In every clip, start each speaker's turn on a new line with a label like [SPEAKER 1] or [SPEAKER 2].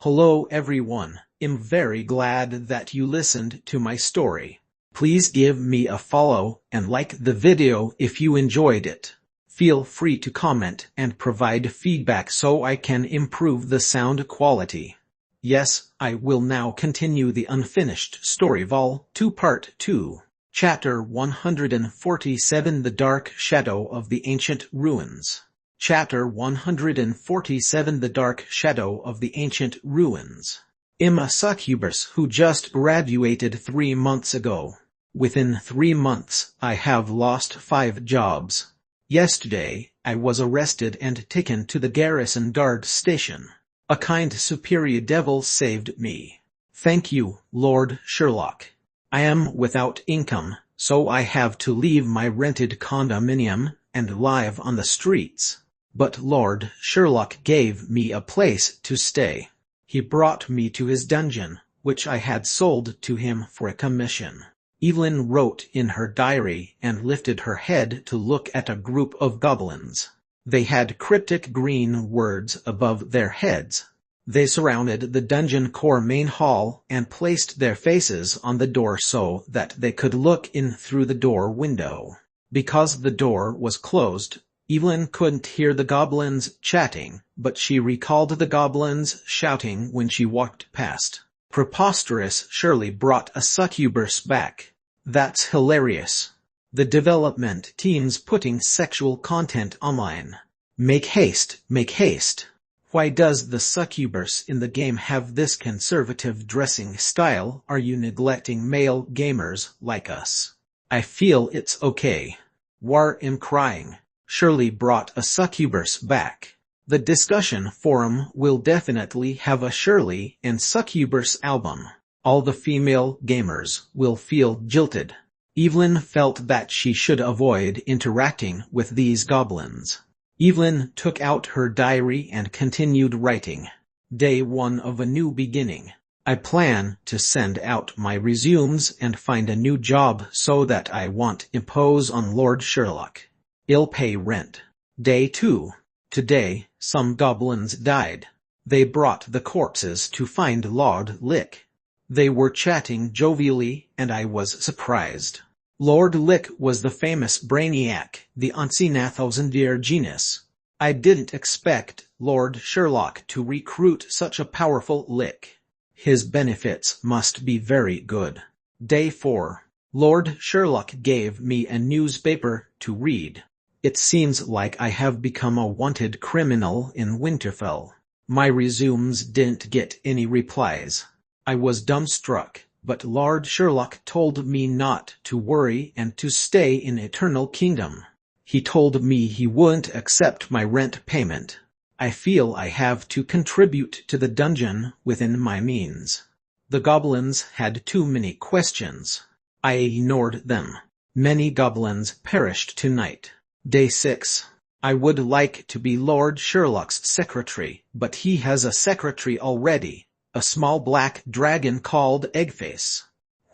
[SPEAKER 1] Hello everyone, I'm very glad that you listened to my story. Please give me a follow and like the video if you enjoyed it. Feel free to comment and provide feedback so I can improve the sound quality. Yes, I will now continue the unfinished story Vol. 2 Part 2. Chapter 147 The Dark Shadow of the Ancient Ruins. Chapter 147 The Dark Shadow of the Ancient Ruins. I'm a succubus who just graduated 3 months ago. Within 3 months, I have lost 5 jobs. Yesterday, I was arrested and taken to the garrison guard station. A kind superior devil saved me. Thank you, Lord Sherlock. I am without income, so I have to leave my rented condominium and live on the streets. But Lord Sherlock gave me a place to stay. He brought me to his dungeon, which I had sold to him for a commission. Evelyn wrote in her diary and lifted her head to look at a group of goblins. They had cryptic green words above their heads. They surrounded the dungeon core main hall and placed their faces on the door so that they could look in through the door window. Because the door was closed, Evelyn couldn't hear the goblins chatting, but she recalled the goblins shouting when she walked past. Preposterous surely brought a succubus back. That's hilarious. The development team's putting sexual content online. Make haste, make haste. Why does the succubus in the game have this conservative dressing style? Are you neglecting male gamers like us? I feel it's okay. War am crying. Shirley brought a succubus back. The discussion forum will definitely have a Shirley and succubus album. All the female gamers will feel jilted. Evelyn felt that she should avoid interacting with these goblins. Evelyn took out her diary and continued writing. Day 1 of a new beginning. I plan to send out my resumes and find a new job so that I won't impose on Lord Sherlock. I'll pay rent. Day 2. Today, some goblins died. They brought the corpses to find Lord Lick. They were chatting jovially, and I was surprised. Lord Lick was the famous brainiac, the Unseenathosendir genus. I didn't expect Lord Sherlock to recruit such a powerful Lick. His benefits must be very good. Day 4. Lord Sherlock gave me a newspaper to read. It seems like I have become a wanted criminal in Winterfell. My resumes didn't get any replies. I was dumbstruck, but Lord Sherlock told me not to worry and to stay in Eternal Kingdom. He told me he wouldn't accept my rent payment. I feel I have to contribute to the dungeon within my means. The goblins had too many questions. I ignored them. Many goblins perished tonight. Day 6. I would like to be Lord Sherlock's secretary, but he has a secretary already, a small black dragon called Eggface.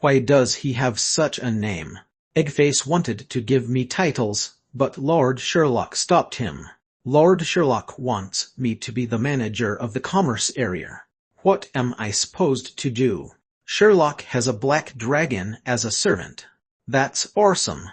[SPEAKER 1] Why does he have such a name? Eggface wanted to give me titles, but Lord Sherlock stopped him. Lord Sherlock wants me to be the manager of the commerce area. What am I supposed to do? Sherlock has a black dragon as a servant. That's awesome.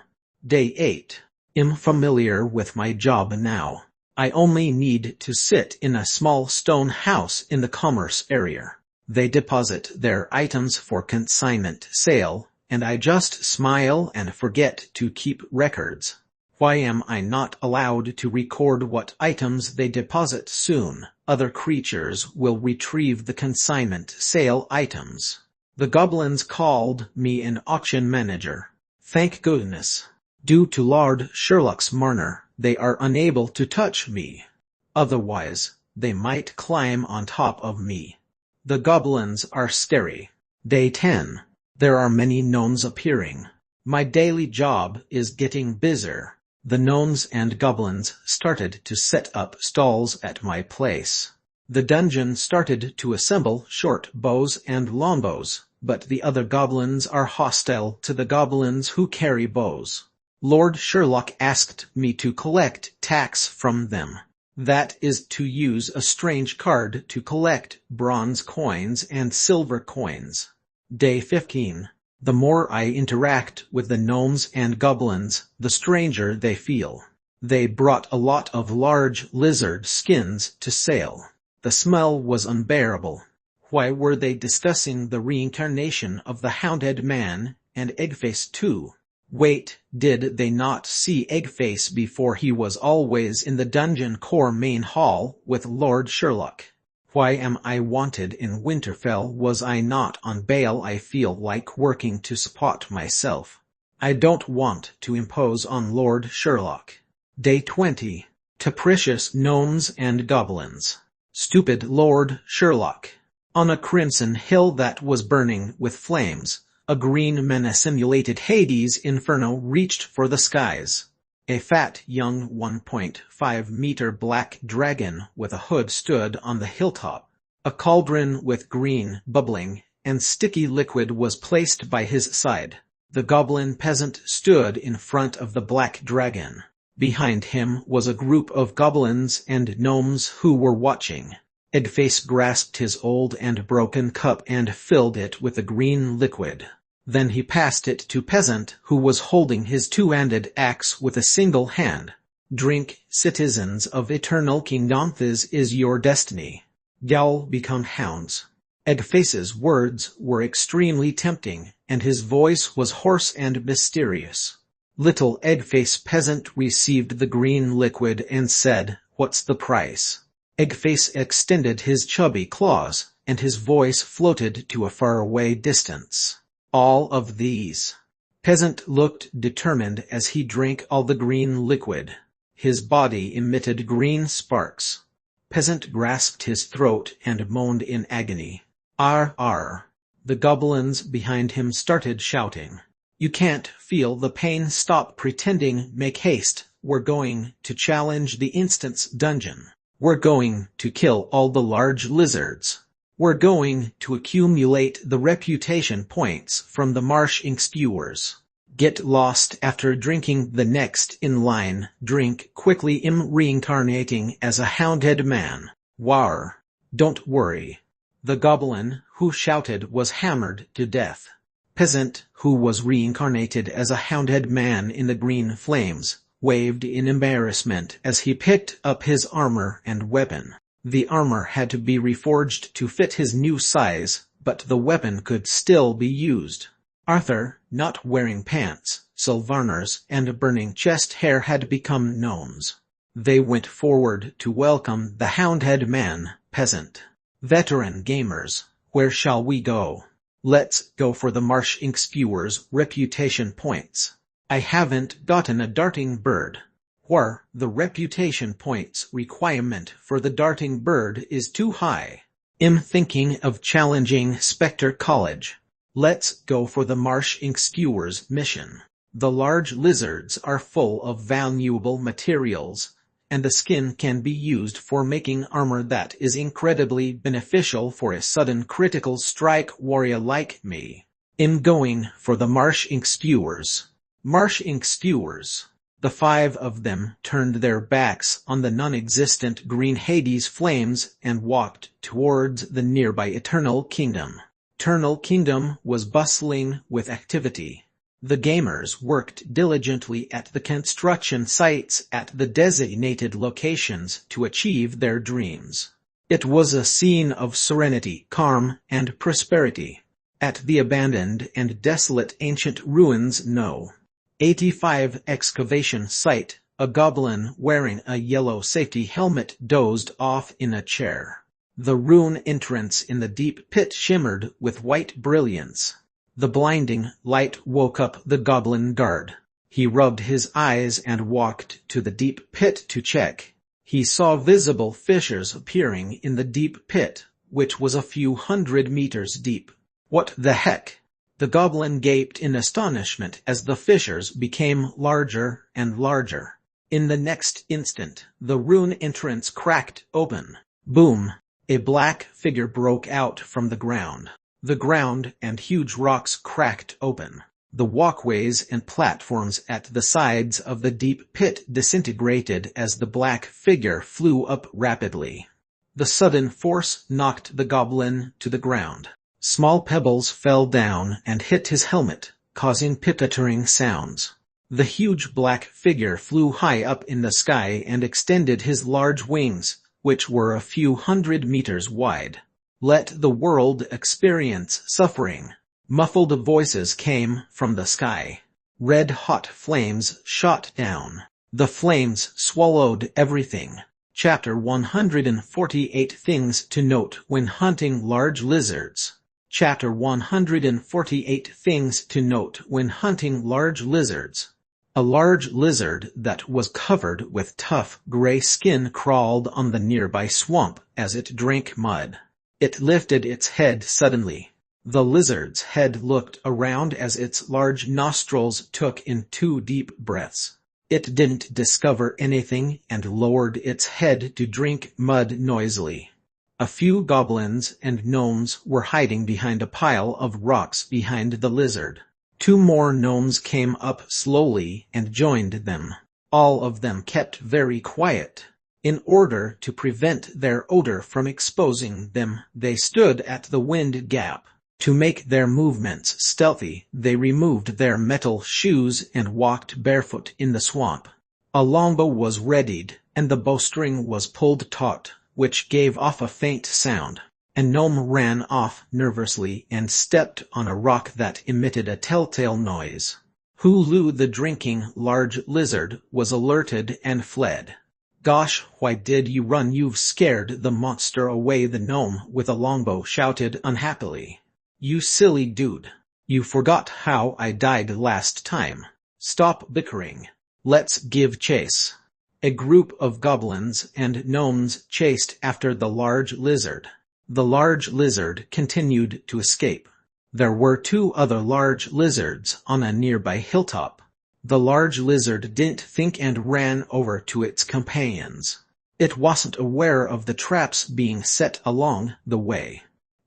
[SPEAKER 1] Day 8. I'm familiar with my job now. I only need to sit in a small stone house in the commerce area. They deposit their items for consignment sale, and I just smile and forget to keep records. Why am I not allowed to record what items they deposit soon? Other creatures will retrieve the consignment sale items. The goblins called me an auction manager. Thank goodness. Due to Lord Sherlock's murder, they are unable to touch me. Otherwise, they might climb on top of me. The goblins are scary. Day 10. There are many gnomes appearing. My daily job is getting busier. The gnomes and goblins started to set up stalls at my place. The dungeon started to assemble short bows and longbows, but the other goblins are hostile to the goblins who carry bows. Lord Sherlock asked me to collect tax from them. That is to use a strange card to collect bronze coins and silver coins. Day 15. The more I interact with the gnomes and goblins, the stranger they feel. They brought a lot of large lizard skins to sale. The smell was unbearable. Why were they discussing the reincarnation of the hounded man and Eggface too? Wait, did they not see Eggface before he was always in the dungeon core main hall with Lord Sherlock? Why am I wanted in Winterfell? Was I not on bail? I feel like working to spot myself. I don't want to impose on Lord Sherlock. Day 20. Capricious gnomes and goblins. Stupid Lord Sherlock. On a crimson hill that was burning with flames, a green menace-simulated Hades inferno reached for the skies. A fat young 1.5-meter black dragon with a hood stood on the hilltop. A cauldron with green, bubbling, and sticky liquid was placed by his side. The goblin peasant stood in front of the black dragon. Behind him was a group of goblins and gnomes who were watching. Eggface grasped his old and broken cup and filled it with the green liquid. Then he passed it to peasant who was holding his two-handed axe with a single hand. Drink, citizens of eternal kingdom, this is your destiny. Y'all become hounds. Eggface's words were extremely tempting, and his voice was hoarse and mysterious. Little Eggface peasant received the green liquid and said, "What's the price?" Eggface extended his chubby claws, and his voice floated to a faraway distance. "All of these." Peasant looked determined as he drank all the green liquid. His body emitted green sparks. Peasant grasped his throat and moaned in agony. "Arr, arr." The goblins behind him started shouting. "You can't feel the pain. Stop pretending. Make haste. We're going to challenge the instant's dungeon. We're going to kill all the large lizards. We're going to accumulate the reputation points from the marshing skewers. Get lost after drinking the next in line. Drink quickly. I'm reincarnating as a hounded man. War. Don't worry." The goblin who shouted was hammered to death. Peasant, who was reincarnated as a hounded man in the green flames, waved in embarrassment as he picked up his armor and weapon. The armor had to be reforged to fit his new size, but the weapon could still be used. Arthur, not wearing pants, Sylvaners, and a burning chest hair had become gnomes. They went forward to welcome the hounded man, peasant. "Veteran gamers, where shall we go?" "Let's go for the marshing skewers reputation points." "I haven't gotten a darting bird." "Where the reputation points requirement for the darting bird is too high." "I'm thinking of challenging Spectre College." "Let's go for the marshing skewers mission." The large lizards are full of valuable materials, and the skin can be used for making armor that is incredibly beneficial for a sudden critical strike warrior like me. "I'm going for the marshing skewers." Marshing skewers. The 5 of them turned their backs on the non-existent green Hades flames and walked towards the nearby Eternal Kingdom. Eternal Kingdom was bustling with activity. The gamers worked diligently at the construction sites at the designated locations to achieve their dreams. It was a scene of serenity, calm, and prosperity. At the abandoned and desolate ancient ruins No. 85 excavation site, a goblin wearing a yellow safety helmet dozed off in a chair. The rune entrance in the deep pit shimmered with white brilliance. The blinding light woke up the goblin guard. He rubbed his eyes and walked to the deep pit to check. He saw visible fissures appearing in the deep pit, which was a few hundred meters deep. "What the heck?" The goblin gaped in astonishment as the fissures became larger and larger. In the next instant, the rune entrance cracked open. Boom! A black figure broke out from the ground. The ground and huge rocks cracked open. The walkways and platforms at the sides of the deep pit disintegrated as the black figure flew up rapidly. The sudden force knocked the goblin to the ground. Small pebbles fell down and hit his helmet, causing pittering sounds. The huge black figure flew high up in the sky and extended his large wings, which were a few 100 meters wide. Let the world experience suffering. Muffled voices came from the sky. Red-hot flames shot down. The flames swallowed everything. Chapter 148 Things to Note When Hunting Large Lizards. Chapter 148 Things to Note When Hunting Large Lizards. A large lizard that was covered with tough gray skin crawled on the nearby swamp as it drank mud. It lifted its head suddenly. The lizard's head looked around as its large nostrils took in 2 deep breaths. It didn't discover anything and lowered its head to drink mud noisily. A few goblins and gnomes were hiding behind a pile of rocks behind the lizard. 2 more gnomes came up slowly and joined them. All of them kept very quiet. In order to prevent their odor from exposing them, they stood at the wind gap. To make their movements stealthy, they removed their metal shoes and walked barefoot in the swamp. A longbow was readied, and the bowstring was pulled taut, which gave off a faint sound. A gnome ran off nervously and stepped on a rock that emitted a telltale noise. Hulu the drinking large lizard was alerted and fled. "Gosh, why did you run? You've scared the monster away," the gnome with a longbow shouted unhappily. "You silly dude. You forgot how I died last time. Stop bickering. Let's give chase." A group of goblins and gnomes chased after the large lizard. The large lizard continued to escape. There were 2 other large lizards on a nearby hilltop. The large lizard didn't think and ran over to its companions. It wasn't aware of the traps being set along the way.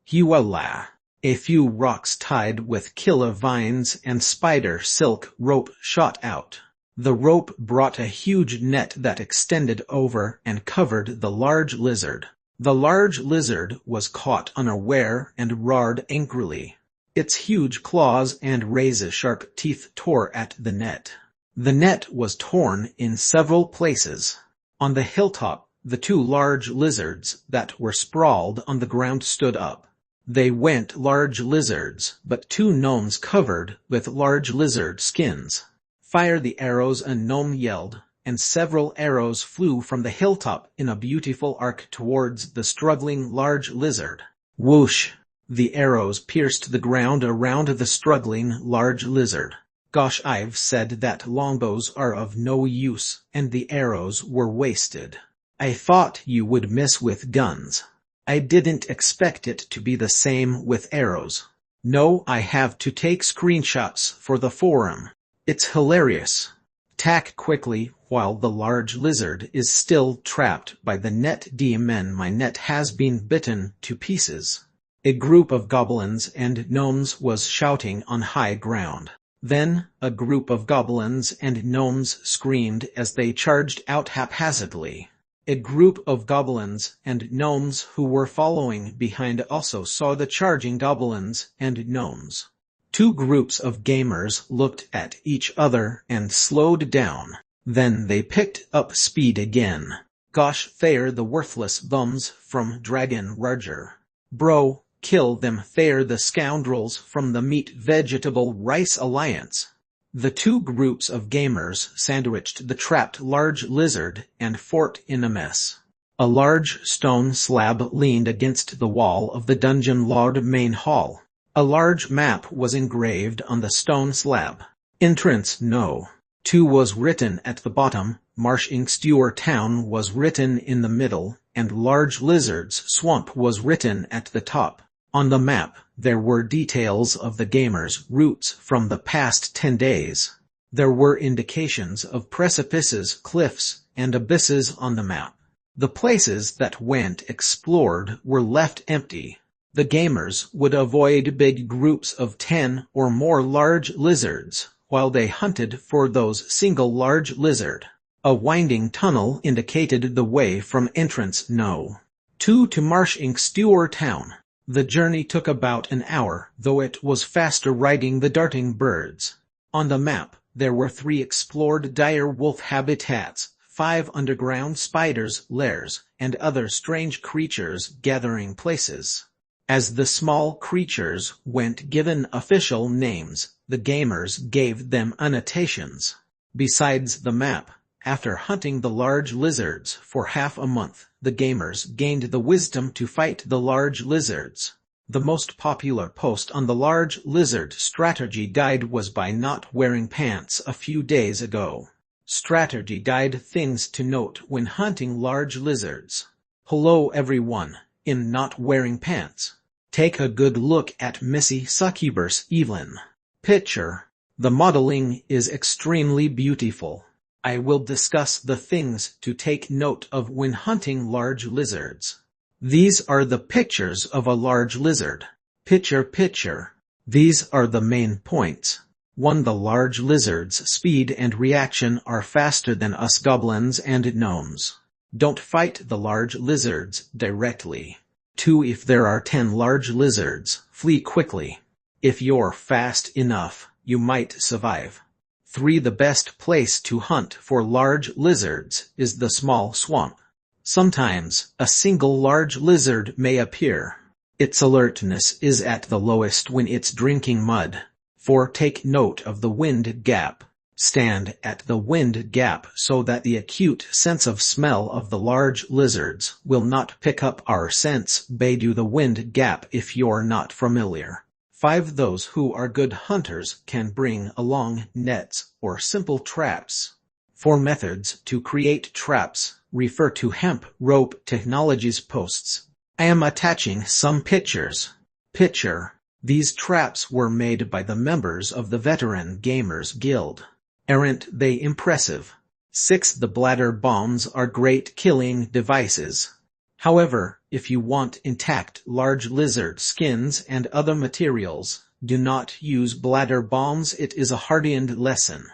[SPEAKER 1] Voila! A few rocks tied with killer vines and spider silk rope shot out. The rope brought a huge net that extended over and covered the large lizard. The large lizard was caught unaware and roared angrily. Its huge claws and razor-sharp teeth tore at the net. The net was torn in several places. On the hilltop, the 2 large lizards that were sprawled on the ground stood up. They weren't large lizards, but 2 gnomes covered with large lizard skins. "Fire the arrows," a gnome yelled, and several arrows flew from the hilltop in a beautiful arc towards the struggling large lizard. Whoosh! The arrows pierced the ground around the struggling large lizard. "Gosh, I've said that longbows are of no use, and the arrows were wasted. I thought you would miss with guns. I didn't expect it to be the same with arrows. No, I have to take screenshots for the forum. It's hilarious. Tack quickly while the large lizard is still trapped by the net. Demon, my net has been bitten to pieces." A group of goblins and gnomes was shouting on high ground. Then, a group of goblins and gnomes screamed as they charged out haphazardly. A group of goblins and gnomes who were following behind also saw the charging goblins and gnomes. 2 groups of gamers looked at each other and slowed down. Then they picked up speed again. "Gosh, they're the worthless bums from Dragon Roger. Bro, kill them. They're the scoundrels from the Meat Vegetable Rice Alliance." The 2 groups of gamers sandwiched the trapped large lizard and fought in a mess. A large stone slab leaned against the wall of the dungeon lord main hall. A large map was engraved on the stone slab. Entrance No. 2 was written at the bottom, Marsh Inkstewer Town was written in the middle, and Large Lizard's Swamp was written at the top. On the map, there were details of the gamers' routes from the past 10 days. There were indications of precipices, cliffs, and abysses on the map. The places that went explored were left empty. The gamers would avoid big groups of 10 or more large lizards while they hunted for those single large lizard. A winding tunnel indicated the way from entrance No. 2 to Marsh Inc. Town. The journey took about an hour, though it was faster riding the darting birds. On the map, there were 3 explored dire wolf habitats, 5 underground spiders' lairs, and other strange creatures gathering places. As the small creatures weren't given official names, the gamers gave them annotations. Besides the map, after hunting the large lizards for half a month, the gamers gained the wisdom to fight the large lizards. The most popular post on the large lizard strategy guide was by not wearing pants a few days ago. Strategy guide: things to note when hunting large lizards. Hello everyone, in not wearing pants. Take a good look at Missy Succubus Evelyn. Picture. The modeling is extremely beautiful. I will discuss the things to take note of when hunting large lizards. These are the pictures of a large lizard. Picture. These are the main points. 1. The large lizard's speed and reaction are faster than us goblins and gnomes. Don't fight the large lizards directly. 2. If there are 10 large lizards, flee quickly. If you're fast enough, you might survive. 3. The best place to hunt for large lizards is the small swamp. Sometimes, a single large lizard may appear. Its alertness is at the lowest when it's drinking mud. 4. Take note of the wind gap. Stand at the wind gap so that the acute sense of smell of the large lizards will not pick up our scents. Do the wind gap if you're not familiar. 5. Those who are good hunters can bring along nets or simple traps. For methods to create traps, refer to Hemp Rope Technologies posts. I am attaching some pictures. Picture. These traps were made by the members of the Veteran Gamers Guild. Aren't they impressive? 6. The bladder bombs are great killing devices. However, if you want intact large lizard skins and other materials, do not use bladder bombs. It is a hardened lesson.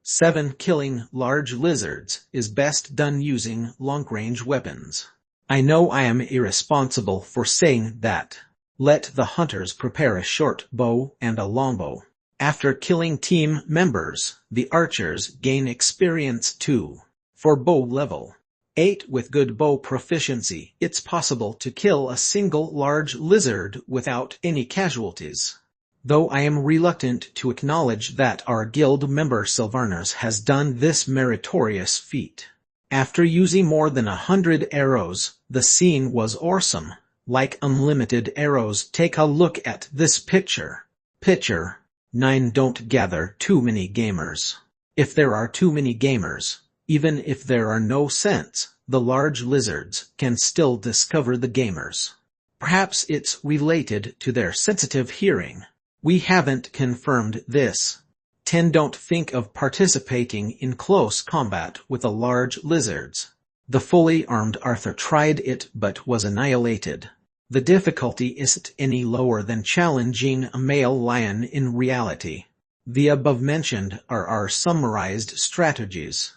[SPEAKER 1] 7. Killing large lizards is best done using long-range weapons. I know I am irresponsible for saying that. Let the hunters prepare a short bow and a longbow. After killing team members, the archers gain experience too. For bow level 8. With good bow proficiency, it's possible to kill a single large lizard without any casualties. Though I am reluctant to acknowledge that our guild member Sylvarners has done this meritorious feat. After using more than 100 arrows, the scene was awesome. Like unlimited arrows. Take a look at this picture. Picture. 9. Don't gather too many gamers. If there are too many gamers, even if there are no scents, the large lizards can still discover the gamers. Perhaps it's related to their sensitive hearing. We haven't confirmed this. 10. Don't think of participating in close combat with the large lizards. The fully armed Arthur tried it but was annihilated. The difficulty isn't any lower than challenging a male lion in reality. The above-mentioned are our summarized strategies.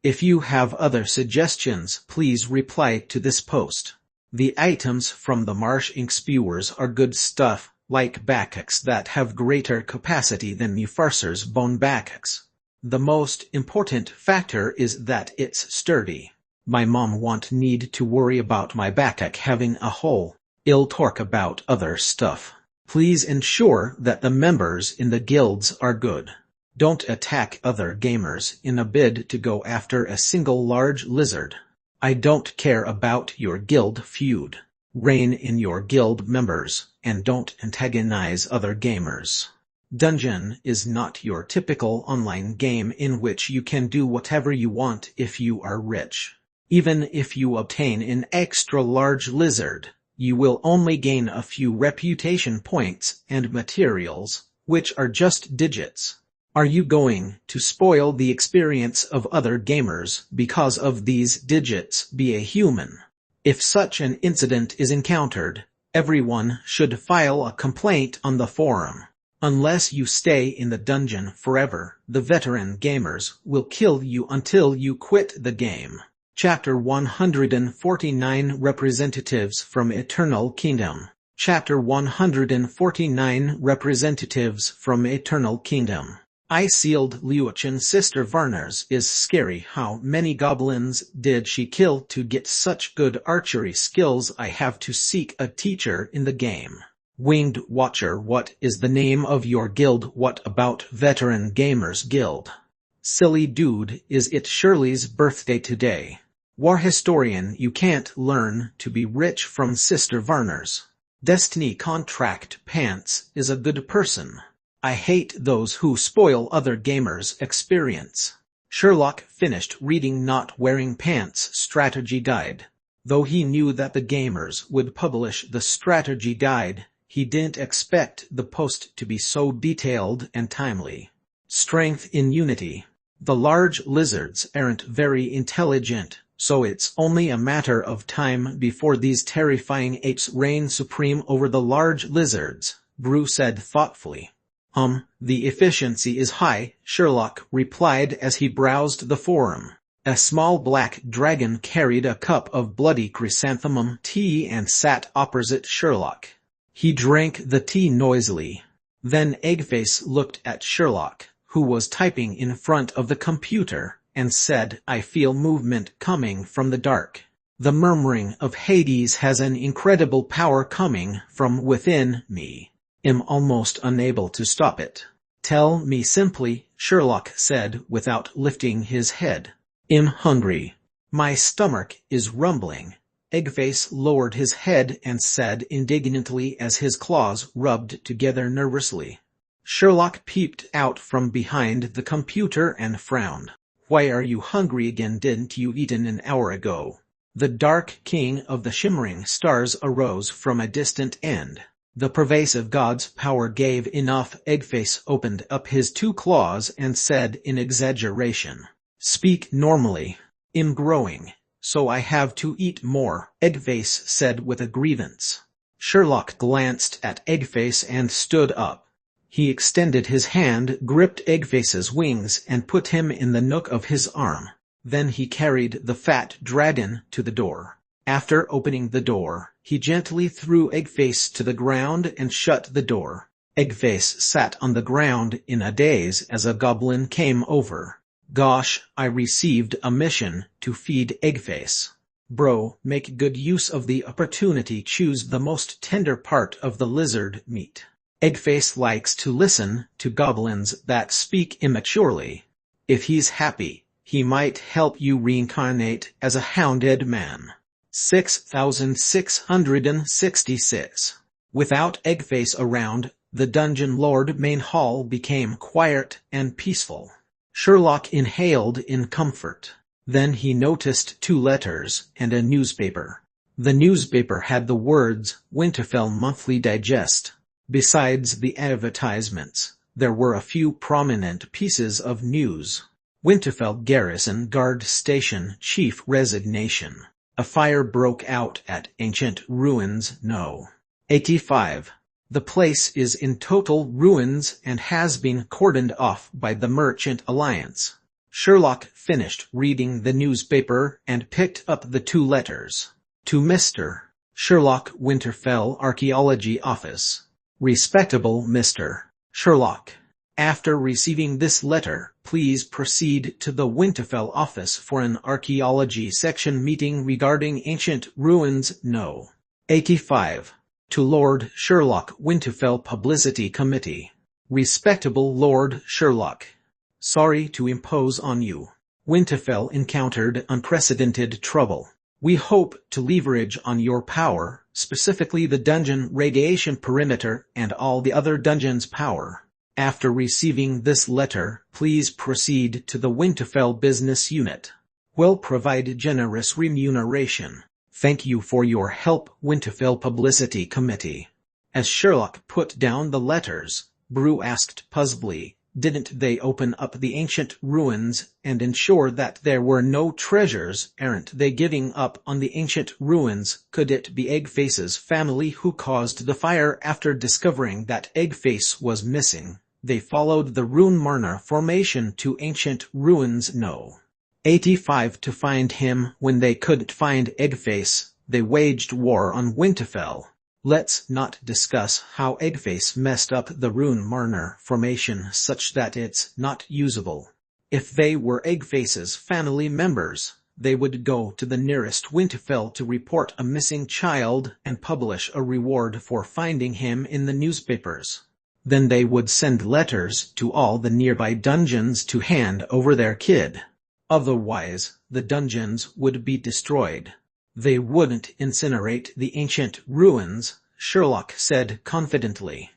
[SPEAKER 1] If you have other suggestions, please reply to this post. The items from the Marsh Inc. spewers are good stuff, like backaxe that have greater capacity than Mufarser's bone backaxe. The most important factor is that it's sturdy. My mom won't need to worry about my backaxe having a hole. I'll talk about other stuff. Please ensure that the members in the guilds are good. Don't attack other gamers in a bid to go after a single large lizard. I don't care about your guild feud. Rein in your guild members, and don't antagonize other gamers. Dungeon is not your typical online game in which you can do whatever you want if you are rich. Even if you obtain an extra large lizard, you will only gain a few reputation points and materials, which are just digits. Are you going to spoil the experience of other gamers because of these digits? Be a human. If such an incident is encountered, Everyone should file a complaint on the forum. Unless you stay in the dungeon forever, the veteran gamers will kill you until you quit the game. Chapter 149 Representatives from Eternal Kingdom. Chapter 149 Representatives from Eternal Kingdom. I sealed Liuchen's sister Varner's. Is scary. How many goblins did she kill to get such good archery skills? I have to seek a teacher in the game. Winged Watcher. What is the name of your guild? What about Veteran Gamers Guild? Silly dude, is it Shirley's birthday today? War Historian. You can't learn to be rich from Sister Varner's. Destiny Contract Pants is a good person. I hate those who spoil other gamers' experience. Sherlock finished reading Not Wearing Pants Strategy Guide. Though he knew that the gamers would publish the strategy guide, he didn't expect the post to be so detailed and timely. Strength in Unity. The large lizards aren't very intelligent, so it's only a matter of time before these terrifying apes reign supreme over the large lizards, Brew said thoughtfully. The efficiency is high, Sherlock replied as he browsed the forum. A small black dragon carried a cup of bloody chrysanthemum tea and sat opposite Sherlock. He drank the tea noisily. Then Eggface looked at Sherlock, who was typing in front of the computer, and said, I feel movement coming from the dark. The murmuring of Hades has an incredible power coming from within me. I'm almost unable to stop it. Tell me simply, Sherlock said without lifting his head. I'm hungry. My stomach is rumbling. Eggface lowered his head and said indignantly as his claws rubbed together nervously. Sherlock peeped out from behind the computer and frowned. Why are you hungry again? Didn't you eat an hour ago? The Dark King of the Shimmering Stars arose from a distant end. The pervasive god's power gave enough. Eggface opened up his two claws and said in exaggeration, Speak normally. I'm growing, so I have to eat more, Eggface said with a grievance. Sherlock glanced at Eggface and stood up. He extended his hand, gripped Eggface's wings, and put him in the nook of his arm. Then he carried the fat dragon to the door. After opening the door, he gently threw Eggface to the ground and shut the door. Eggface sat on the ground in a daze as a goblin came over. Gosh, I received a mission to feed Eggface. Bro, make good use of the opportunity. Choose the most tender part of the lizard meat. Eggface likes to listen to goblins that speak immaturely. If he's happy, he might help you reincarnate as a hounded man. 6666. Without Eggface around, the Dungeon Lord main hall became quiet and peaceful. Sherlock inhaled in comfort. Then he noticed 2 letters and a newspaper. The newspaper had the words, Winterfell Monthly Digest. Besides the advertisements, there were a few prominent pieces of news. Winterfell Garrison Guard Station Chief Resignation. A fire broke out at Ancient Ruins No. 85. The place is in total ruins and has been cordoned off by the Merchant Alliance. Sherlock finished reading the newspaper and picked up the 2 letters. To Mr. Sherlock, Winterfell Archaeology Office. Respectable Mr. Sherlock. After receiving this letter, please proceed to the Winterfell office for an archaeology section meeting regarding ancient ruins No. 85. To Lord Sherlock, Winterfell Publicity Committee. Respectable Lord Sherlock. Sorry to impose on you. Winterfell encountered unprecedented trouble. We hope to leverage on your power, specifically the dungeon radiation perimeter and all the other dungeons' power. After receiving this letter, please proceed to the Winterfell Business Unit. We'll provide generous remuneration. Thank you for your help, Winterfell Publicity Committee. As Sherlock put down the letters, Brew asked puzzledly, Didn't they open up the ancient ruins and ensure that there were no treasures? Aren't they giving up on the ancient ruins? Could it be Eggface's family who caused the fire? After discovering that Eggface was missing, they followed the Rune Marner formation to ancient ruins No. 85 to find him. When they couldn't find Eggface, they waged war on Winterfell. Let's not discuss how Eggface messed up the Rune Marner formation such that it's not usable. If they were Eggface's family members, they would go to the nearest Winterfell to report a missing child and publish a reward for finding him in the newspapers. Then they would send letters to all the nearby dungeons to hand over their kid. Otherwise, the dungeons would be destroyed. They wouldn't incinerate the ancient ruins, Sherlock said confidently.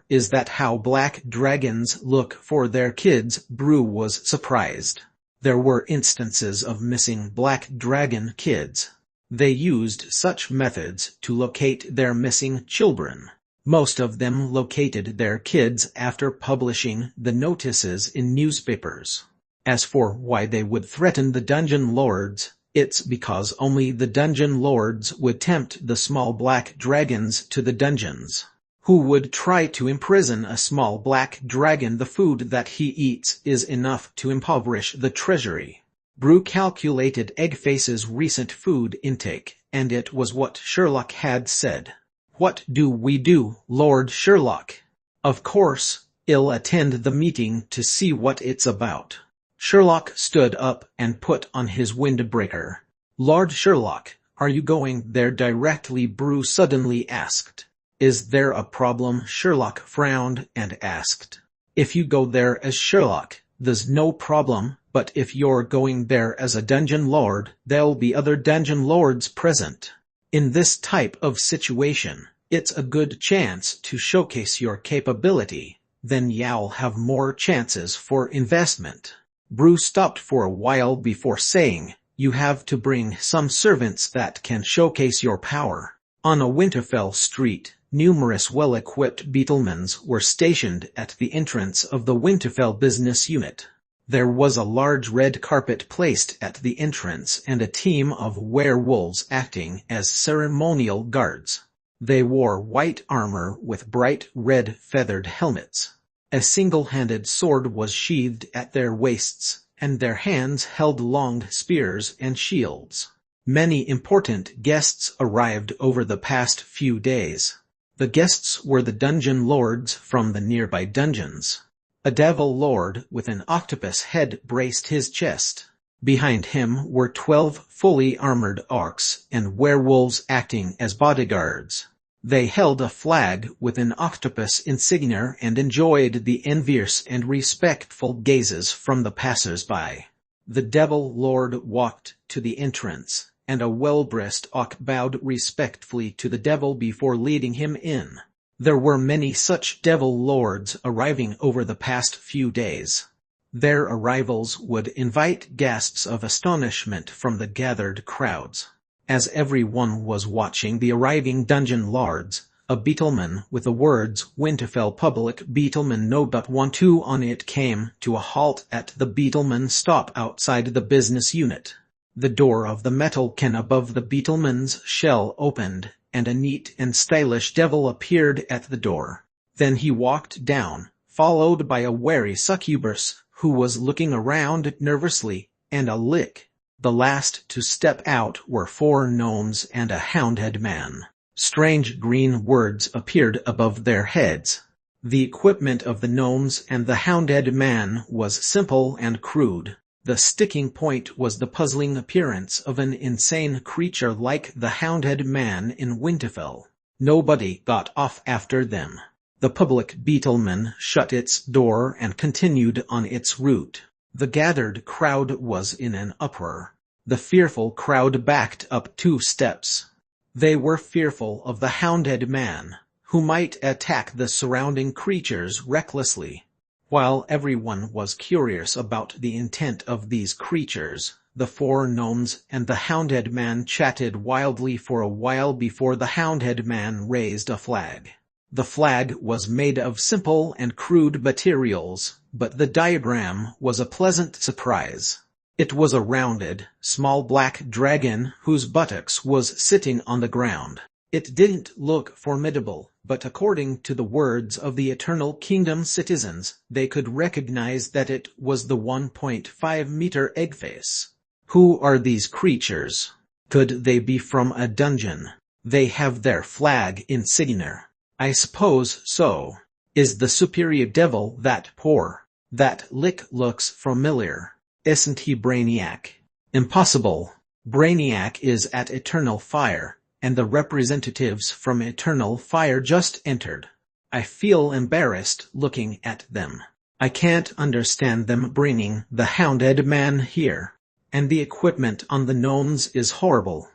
[SPEAKER 1] Is that how black dragons look for their kids? Brew was surprised. There were instances of missing black dragon kids. They used such methods to locate their missing children. Most of them located their kids after publishing the notices in newspapers. As for why they would threaten the dungeon lords, it's because only the dungeon lords would tempt the small black dragons to the dungeons. Who would try to imprison a small black dragon? The food that he eats is enough to impoverish the treasury. Brew calculated Eggface's recent food intake, and it was what Sherlock had said. What do we do, Lord Sherlock? Of course, I'll attend the meeting to see what it's about. Sherlock stood up and put on his windbreaker. Lord Sherlock, are you going there directly? Brew suddenly asked. Is there a problem? Sherlock frowned and asked. If you go there as Sherlock, there's no problem, but if you're going there as a dungeon lord, there'll be other dungeon lords present. In this type of situation, it's a good chance to showcase your capability. Then you'll have more chances for investment. Brew stopped for a while before saying, you have to bring some servants that can showcase your power. On a Winterfell street, numerous well-equipped beetlemans were stationed at the entrance of the Winterfell business unit. There was a large red carpet placed at the entrance and a team of werewolves acting as ceremonial guards. They wore white armor with bright red feathered helmets. A single-handed sword was sheathed at their waists, and their hands held long spears and shields. Many important guests arrived over the past few days. The guests were the dungeon lords from the nearby dungeons. A devil lord with an octopus head braced his chest. Behind him were 12 fully armored orcs and werewolves acting as bodyguards. They held a flag with an octopus insignia and enjoyed the envious and respectful gazes from the passers-by. The devil lord walked to the entrance, and a well-dressed orc bowed respectfully to the devil before leading him in. There were many such devil lords arriving over the past few days. Their arrivals would invite gasps of astonishment from the gathered crowds. As everyone was watching the arriving dungeon lords, a beetleman with the words Winterfell Public Beetleman No. 12 on it came to a halt at the beetleman stop outside the business unit. The door of the metal can above the beetleman's shell opened, and a neat and stylish devil appeared at the door. Then he walked down, followed by a wary succubus, who was looking around nervously, and a lick. The last to step out were 4 gnomes and a houndhead man. Strange green words appeared above their heads. The equipment of the gnomes and the houndhead man was simple and crude. The sticking point was the puzzling appearance of an insane creature like the houndhead man in Winterfell. Nobody got off after them. The public beetleman shut its door and continued on its route. The gathered crowd was in an uproar. The fearful crowd backed up 2 steps. They were fearful of the houndhead man, who might attack the surrounding creatures recklessly. While everyone was curious about the intent of these creatures, the 4 gnomes and the houndhead man chatted wildly for a while before the houndhead man raised a flag. The flag was made of simple and crude materials, but the diagram was a pleasant surprise. It was a rounded, small black dragon whose buttocks was sitting on the ground. It didn't look formidable, but according to the words of the Eternal Kingdom citizens, they could recognize that it was the 1.5-meter eggface. Who are these creatures? Could they be from a dungeon? They have their flag insignia. I suppose so. Is the superior devil that poor? That lick looks familiar. Isn't he Brainiac? Impossible. Brainiac is at Eternal Fire, and the representatives from Eternal Fire just entered. I feel embarrassed looking at them. I can't understand them bringing the Hounded Man here. And the equipment on the gnomes is horrible.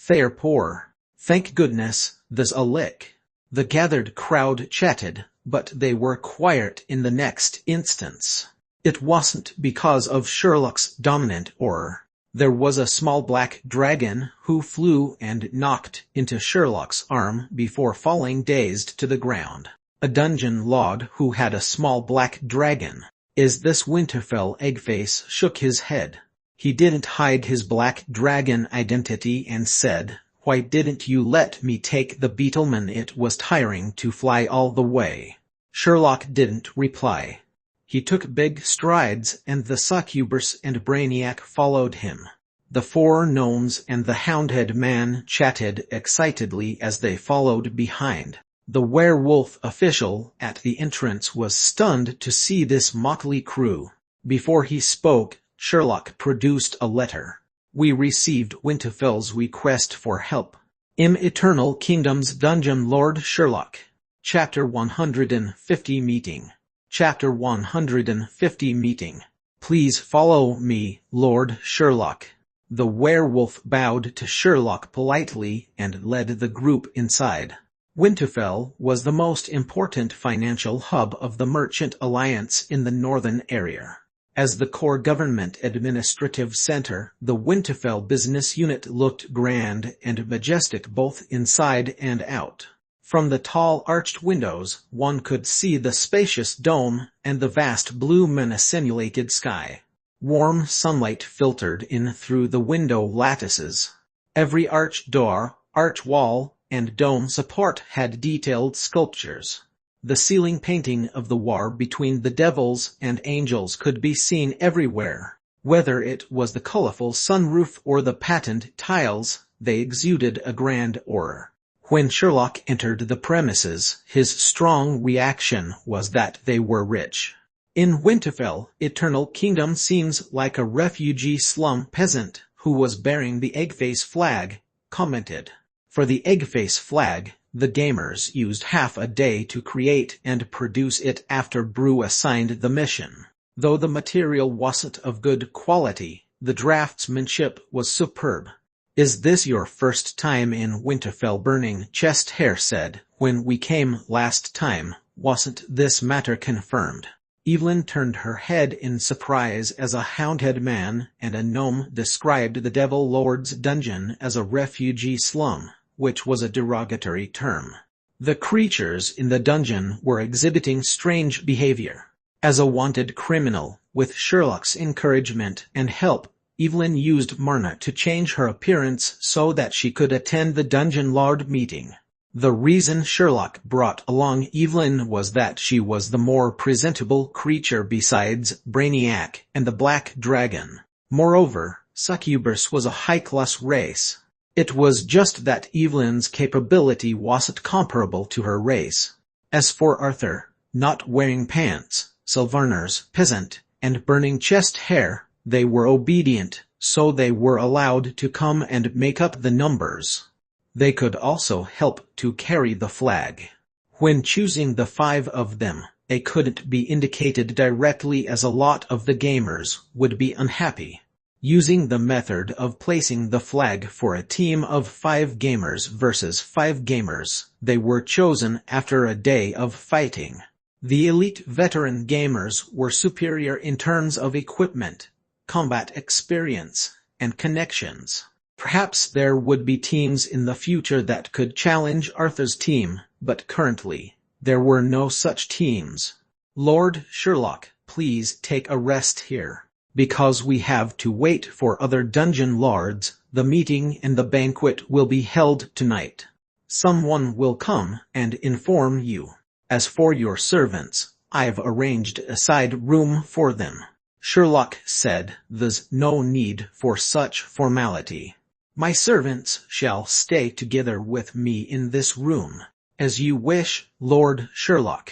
[SPEAKER 1] They're poor. Thank goodness there's a lick. The gathered crowd chatted, but they were quiet in the next instance. It wasn't because of Sherlock's dominant aura. There was a small black dragon who flew and knocked into Sherlock's arm before falling dazed to the ground. A dungeon lord who had a small black dragon. Is this Winterfell Eggface shook his head. He didn't hide his black dragon identity and said, "Why didn't you let me take the Beetleman? It was tiring to fly all the way." Sherlock didn't reply. He took big strides and the succubus and Brainiac followed him. The four gnomes and the Hounded Man chatted excitedly as they followed behind. The werewolf official at the entrance was stunned to see this motley crew. Before he spoke, Sherlock produced a letter. We received Winterfell's request for help. Eternal Kingdom's Dungeon Lord Sherlock. Chapter 150 Meeting. Chapter 150 Meeting. Please follow me, Lord Sherlock. The werewolf bowed to Sherlock politely and led the group inside. Winterfell was the most important financial hub of the Merchant Alliance in the northern area. As the core government administrative center, the Winterfell business unit looked grand and majestic both inside and out. From the tall arched windows, one could see the spacious dome and the vast blue mana-simulated sky. Warm sunlight filtered in through the window lattices. Every arch door, arch wall, and dome support had detailed sculptures. The ceiling painting of the war between the devils and angels could be seen everywhere. Whether it was the colorful sunroof or the patterned tiles, they exuded a grand aura. When Sherlock entered the premises, his strong reaction was that they were rich. In Winterfell, Eternal Kingdom seems like a refugee slum peasant who was bearing the Eggface flag, commented. For the Eggface flag, the gamers used half a day to create and produce it after Brew assigned the mission. Though the material wasn't of good quality, the draftsmanship was superb. Is this your first time in Winterfell? Burning Chest Hair said. When we came last time, wasn't this matter confirmed? Evelyn turned her head in surprise as a Hounded Man and a gnome described the Devil Lord's dungeon as a refugee slum, which was a derogatory term. The creatures in the dungeon were exhibiting strange behavior. As a wanted criminal, with Sherlock's encouragement and help, Evelyn used Marna to change her appearance so that she could attend the Dungeon Lord meeting. The reason Sherlock brought along Evelyn was that she was the more presentable creature besides Brainiac and the Black Dragon. Moreover, Succubus was a high-class race. It was just that Evelyn's capability wasn't comparable to her race. As for Arthur, not wearing pants, Sylvaner's peasant, and Burning Chest Hair, they were obedient, so they were allowed to come and make up the numbers. They could also help to carry the flag. When choosing the 5 of them, they couldn't be indicated directly as a lot of the gamers would be unhappy. Using the method of placing the flag for a team of 5 gamers versus 5 gamers, they were chosen after a day of fighting. The elite veteran gamers were superior in terms of equipment, combat experience, and connections. Perhaps there would be teams in the future that could challenge Arthur's team, but currently, There were no such teams. Lord Sherlock, please take a rest here. Because we have to wait for other dungeon lords, the meeting and the banquet will be held tonight. Someone will come and inform you. As for your servants, I've arranged a side room for them. Sherlock said, there's no need for such formality. My servants shall stay together with me in this room. As you wish, Lord Sherlock.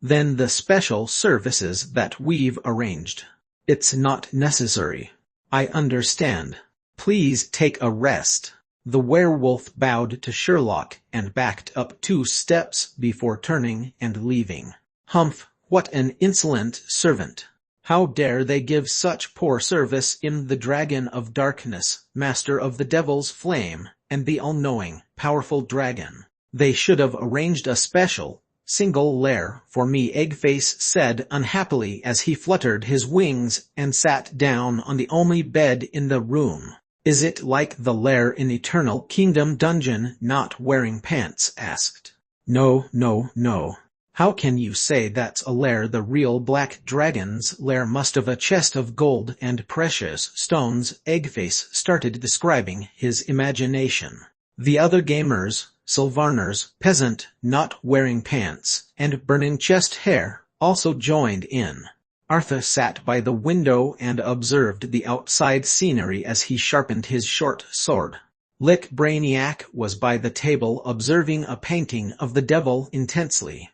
[SPEAKER 1] Then the special services that we've arranged. It's not necessary. I understand. Please take a rest. The werewolf bowed to Sherlock and backed up 2 steps before turning and leaving. Humph, what an insolent servant. How dare they give such poor service in the Dragon of Darkness, master of the Devil's Flame, and the all-knowing, powerful dragon. They should have arranged a special, single lair for me, Eggface said unhappily as he fluttered his wings and sat down on the only bed in the room. Is it like the lair in Eternal Kingdom dungeon? Not wearing pants asked. No, no, no. How can you say that's a lair? The real Black Dragon's lair must have a chest of gold and precious stones. Eggface started describing his imagination. The other gamers, Sylvarners, Peasant, Not Wearing Pants, and Burning Chest Hair, also joined in. Arthur sat by the window and observed the outside scenery as he sharpened his short sword. Lick Brainiac was by the table observing a painting of the devil intensely.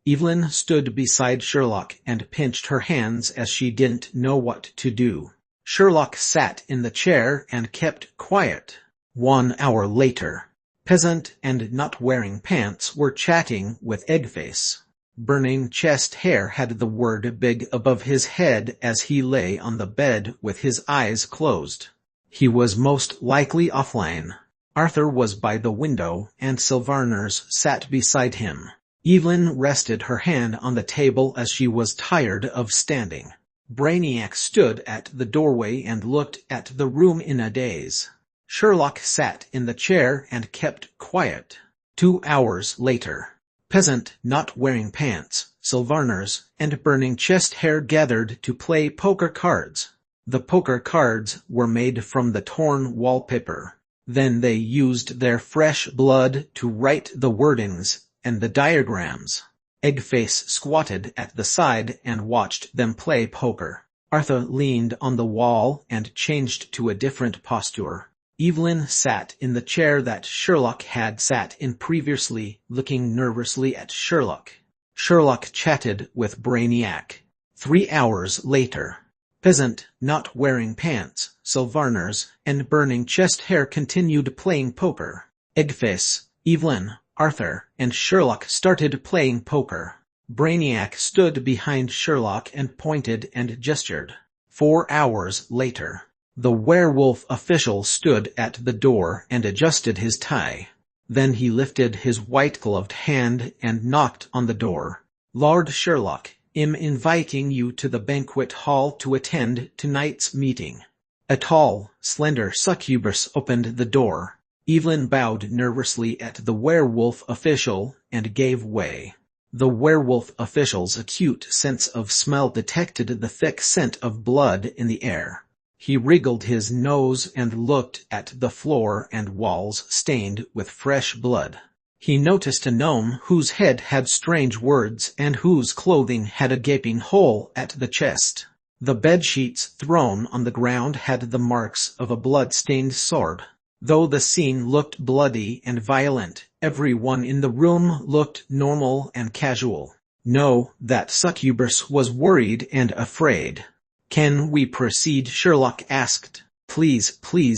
[SPEAKER 1] Evelyn stood beside Sherlock and pinched her hands as she didn't know what to do. Sherlock sat in the chair and kept quiet. 1 hour later. Peasant and Not Wearing Pants were chatting with Eggface. Burning Chest Hair had the word big above his head as he lay on the bed with his eyes closed. He was most likely offline. Arthur was by the window and Sylvarners sat beside him. Evelyn rested her hand on the table as she was tired of standing. Brainiac stood at the doorway and looked at the room in a daze. Sherlock sat in the chair and kept quiet. 2 hours later. Peasant, Not Wearing Pants, Sylvarners, and Burning Chest Hair gathered to play poker cards. The poker cards were made from the torn wallpaper. Then they used their fresh blood to write the wordings and the diagrams. Eggface squatted at the side and watched them play poker. Arthur leaned on the wall and changed to a different posture. Evelyn sat in the chair that Sherlock had sat in previously, looking nervously at Sherlock. Sherlock chatted with Brainiac. 3 hours later. Peasant, Not Wearing Pants, Sylvarners, and Burning Chest Hair continued playing poker. Eggface, Evelyn, Arthur, and Sherlock started playing poker. Brainiac stood behind Sherlock and pointed and gestured. 4 hours later. The werewolf official stood at the door and adjusted his tie. Then he lifted his white-gloved hand and knocked on the door. Lord Sherlock, I'm inviting you to the banquet hall to attend tonight's meeting. A tall, slender succubus opened the door. Evelyn bowed nervously at the werewolf official and gave way. The werewolf official's acute sense of smell detected the thick scent of blood in the air. He wriggled his nose and looked at the floor and walls stained with fresh blood. He noticed a gnome whose head had strange words and whose clothing had a gaping hole at the chest. The bedsheets thrown on the ground had the marks of a blood-stained sword. Though the scene looked bloody and violent, everyone in the room looked normal and casual. No, that succubus was worried and afraid. Can we proceed? Sherlock asked. Please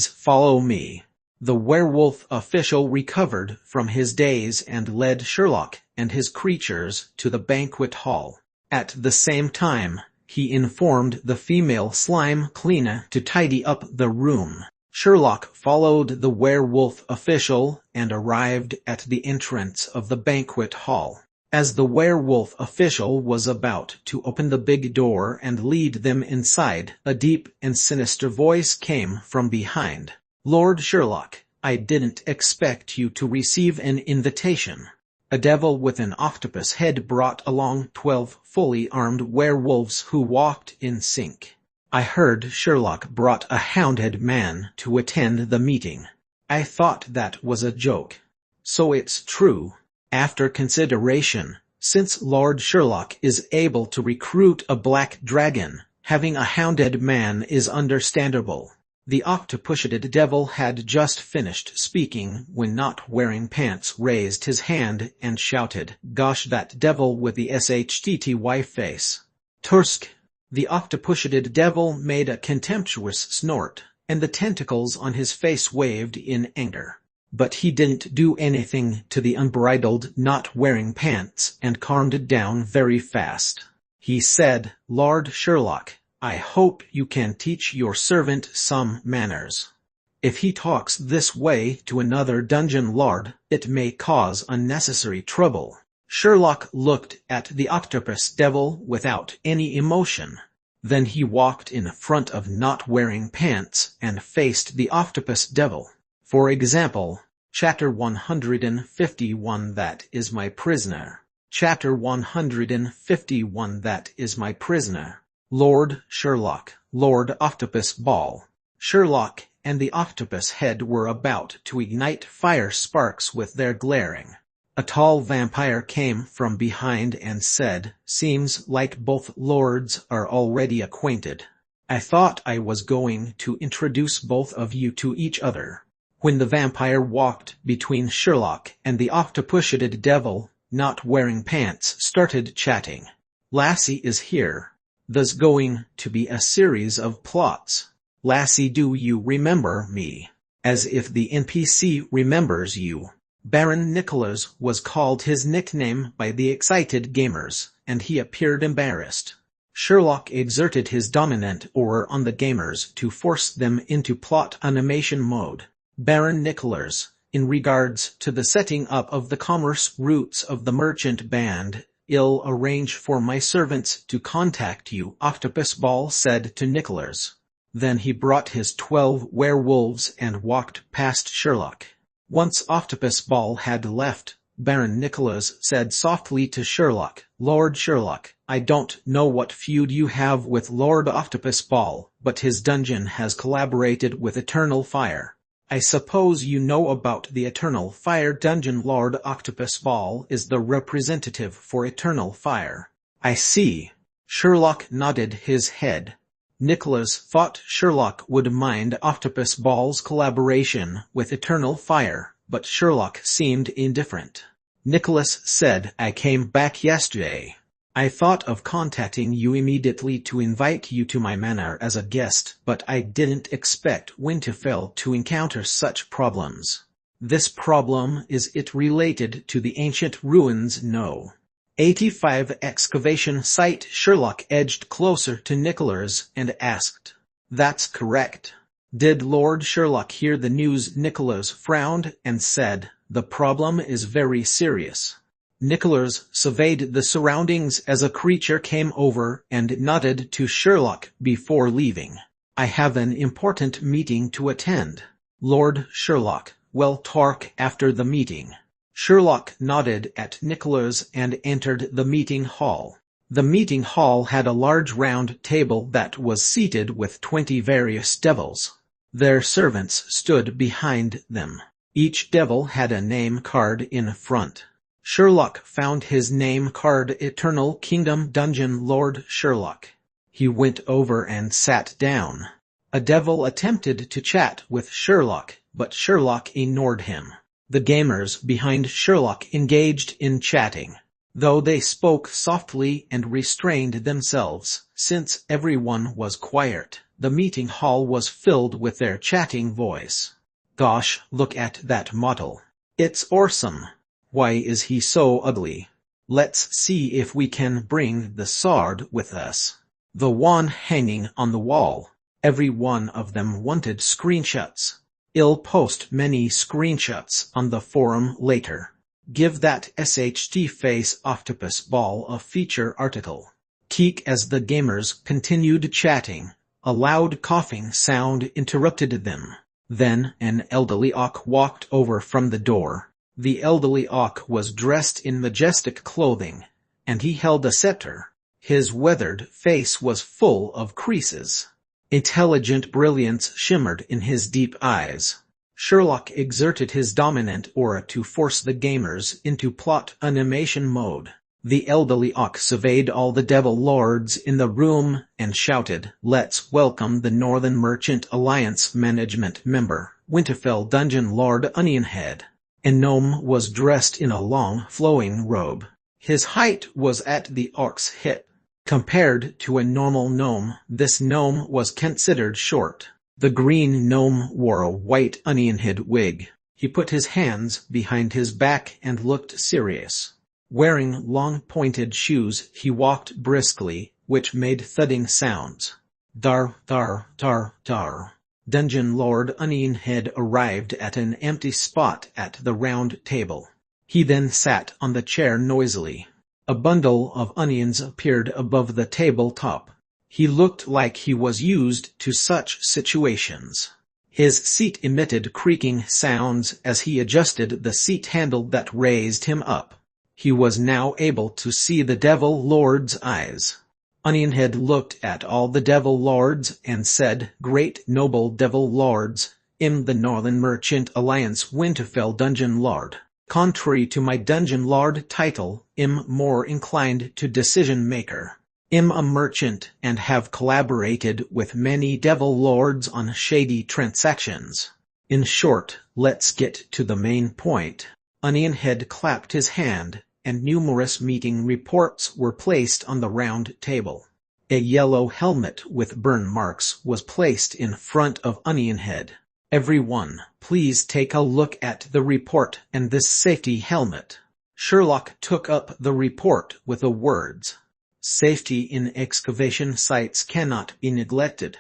[SPEAKER 1] follow me. The werewolf official recovered from his daze and led Sherlock and his creatures to the banquet hall. At the same time, he informed the female slime cleaner to tidy up the room. Sherlock followed the werewolf official and arrived at the entrance of the banquet hall. As the werewolf official was about to open the big door and lead them inside, a deep and sinister voice came from behind. Lord Sherlock, I didn't expect you to receive an invitation. A devil with an octopus head brought along 12 fully armed werewolves who walked in sync. I heard Sherlock brought a hounded man to attend the meeting. I thought that was a joke. So it's true. After consideration, since Lord Sherlock is able to recruit a black dragon, having a hounded man is understandable. The octopus-headed devil had just finished speaking when Not Wearing Pants raised his hand and shouted, "Gosh, that devil with the SHTTY face. Tursk." The octopus-headed devil made a contemptuous snort, and the tentacles on his face waved in anger. But he didn't do anything to the unbridled Not Wearing Pants and calmed down very fast. He said, "Lord Sherlock, I hope you can teach your servant some manners. If he talks this way to another dungeon lord, it may cause unnecessary trouble." Sherlock looked at the octopus devil without any emotion. Then he walked in front of Not Wearing Pants and faced the octopus devil. For example, Chapter 151 That is my prisoner. Chapter 151 That is my prisoner. Lord Sherlock, Lord Octopus Ball. Sherlock and the octopus head were about to ignite fire sparks with their glaring. A tall vampire came from behind and said, "Seems like both lords are already acquainted. I thought I was going to introduce both of you to each other." When the vampire walked between Sherlock and the octopus-headed devil, Not Wearing Pants started chatting. "Lassie is here. There's going to be a series of plots. Lassie, do you remember me?" As if the NPC remembers you. Baron Nicholas was called his nickname by the excited gamers, and he appeared embarrassed. Sherlock exerted his dominant aura on the gamers to force them into plot animation mode. Baron Nicholas, in regards to the setting up of the commerce routes of the merchant band, "I'll arrange for my servants to contact you," Octopus Ball said to Nicholas. Then he brought his 12 werewolves and walked past Sherlock. Once Octopus Ball had left, Baron Nicholas said softly to Sherlock, "Lord Sherlock, I don't know what feud you have with Lord Octopus Ball, but his dungeon has collaborated with Eternal Fire. I suppose you know about the Eternal Fire dungeon. Lord Octopus Ball is the representative for Eternal Fire." "I see." Sherlock nodded his head. Nicholas thought Sherlock would mind Octopus Ball's collaboration with Eternal Fire, but Sherlock seemed indifferent. Nicholas said, "I came back yesterday. I thought of contacting you immediately to invite you to my manor as a guest, but I didn't expect Winterfell to encounter such problems." "This problem, is it related to the ancient ruins?" "No." 85 excavation site. Sherlock edged closer to Nicholas and asked, "That's correct." "Did Lord Sherlock hear the news?" Nicholas frowned and said, "The problem is very serious." Nicholas surveyed the surroundings as a creature came over and nodded to Sherlock before leaving. "I have an important meeting to attend." "Lord Sherlock, we'll talk after the meeting." Sherlock nodded at Nicholas and entered the meeting hall. The meeting hall had a large round table that was seated with 20 various devils. Their servants stood behind them. Each devil had a name card in front. Sherlock found his name card, "Eternal Kingdom Dungeon Lord Sherlock." He went over and sat down. A devil attempted to chat with Sherlock, but Sherlock ignored him. The gamers behind Sherlock engaged in chatting. Though they spoke softly and restrained themselves, since everyone was quiet, the meeting hall was filled with their chatting voice. "Gosh, look at that model. It's awesome. Why is he so ugly? Let's see if we can bring the sword with us. The one hanging on the wall." Every one of them wanted screenshots. "I'll post many screenshots on the forum later. Give that SHT face Octopus Ball a feature article." Keek. As the gamers continued chatting, a loud coughing sound interrupted them. Then an elderly orc walked over from the door. The elderly Auk was dressed in majestic clothing, and he held a scepter. His weathered face was full of creases. Intelligent brilliance shimmered in his deep eyes. Sherlock exerted his dominant aura to force the gamers into plot animation mode. The elderly Auk surveyed all the devil lords in the room and shouted, "Let's welcome the Northern Merchant Alliance management member, Winterfell Dungeon Lord Onionhead." A gnome was dressed in a long, flowing robe. His height was at the Auk's hip. Compared to a normal gnome, this gnome was considered short. The green gnome wore a white onionhead wig. He put his hands behind his back and looked serious. Wearing long pointed shoes, he walked briskly, which made thudding sounds. Dar, dar, dar, dar. Dungeon Lord Onionhead arrived at an empty spot at the round table. He then sat on the chair noisily. A bundle of onions appeared above the tabletop. He looked like he was used to such situations. His seat emitted creaking sounds as he adjusted the seat handle that raised him up. He was now able to see the Devil Lord's eyes. Onionhead looked at all the Devil Lords and said, "Great noble Devil Lords, I'm the Northern Merchant Alliance Winterfell Dungeon Lord. Contrary to my Dungeon Lord title, I'm more inclined to decision-maker. I'm a merchant and have collaborated with many Devil Lords on shady transactions. In short, let's get to the main point." Onionhead clapped his hand, and numerous meeting reports were placed on the round table. A yellow helmet with burn marks was placed in front of Onionhead. "Everyone, please take a look at the report and this safety helmet." Sherlock took up the report with the words, "Safety in excavation sites cannot be neglected."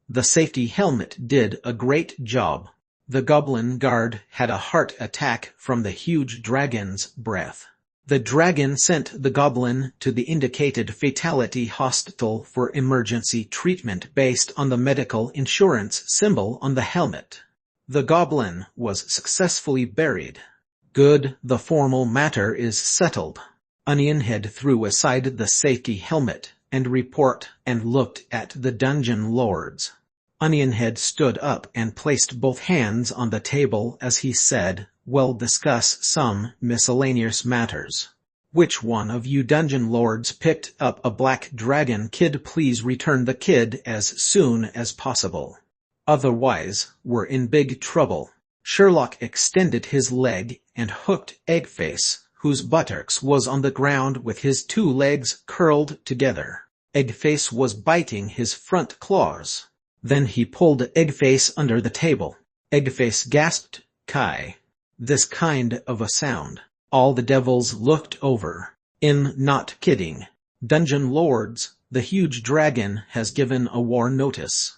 [SPEAKER 1] The safety helmet did a great job. The goblin guard had a heart attack from the huge dragon's breath. The dragon sent the goblin to the indicated fatality hospital for emergency treatment based on the medical insurance symbol on the helmet. The goblin was successfully buried. Good, the formal matter is settled. Onionhead threw aside the safety helmet and report and looked at the dungeon lords. Onionhead stood up and placed both hands on the table as he said, "We'll discuss some miscellaneous matters. Which one of you dungeon lords picked up a black dragon kid? Please return the kid as soon as possible. Otherwise, we're in big trouble." Sherlock extended his leg and hooked Eggface, whose buttocks was on the ground with his two legs curled together. Eggface was biting his front claws. Then he pulled Eggface under the table. Eggface gasped, "Kai." This kind of a sound. All the devils looked over. "I'm not kidding. Dungeon lords, the huge dragon has given a war notice.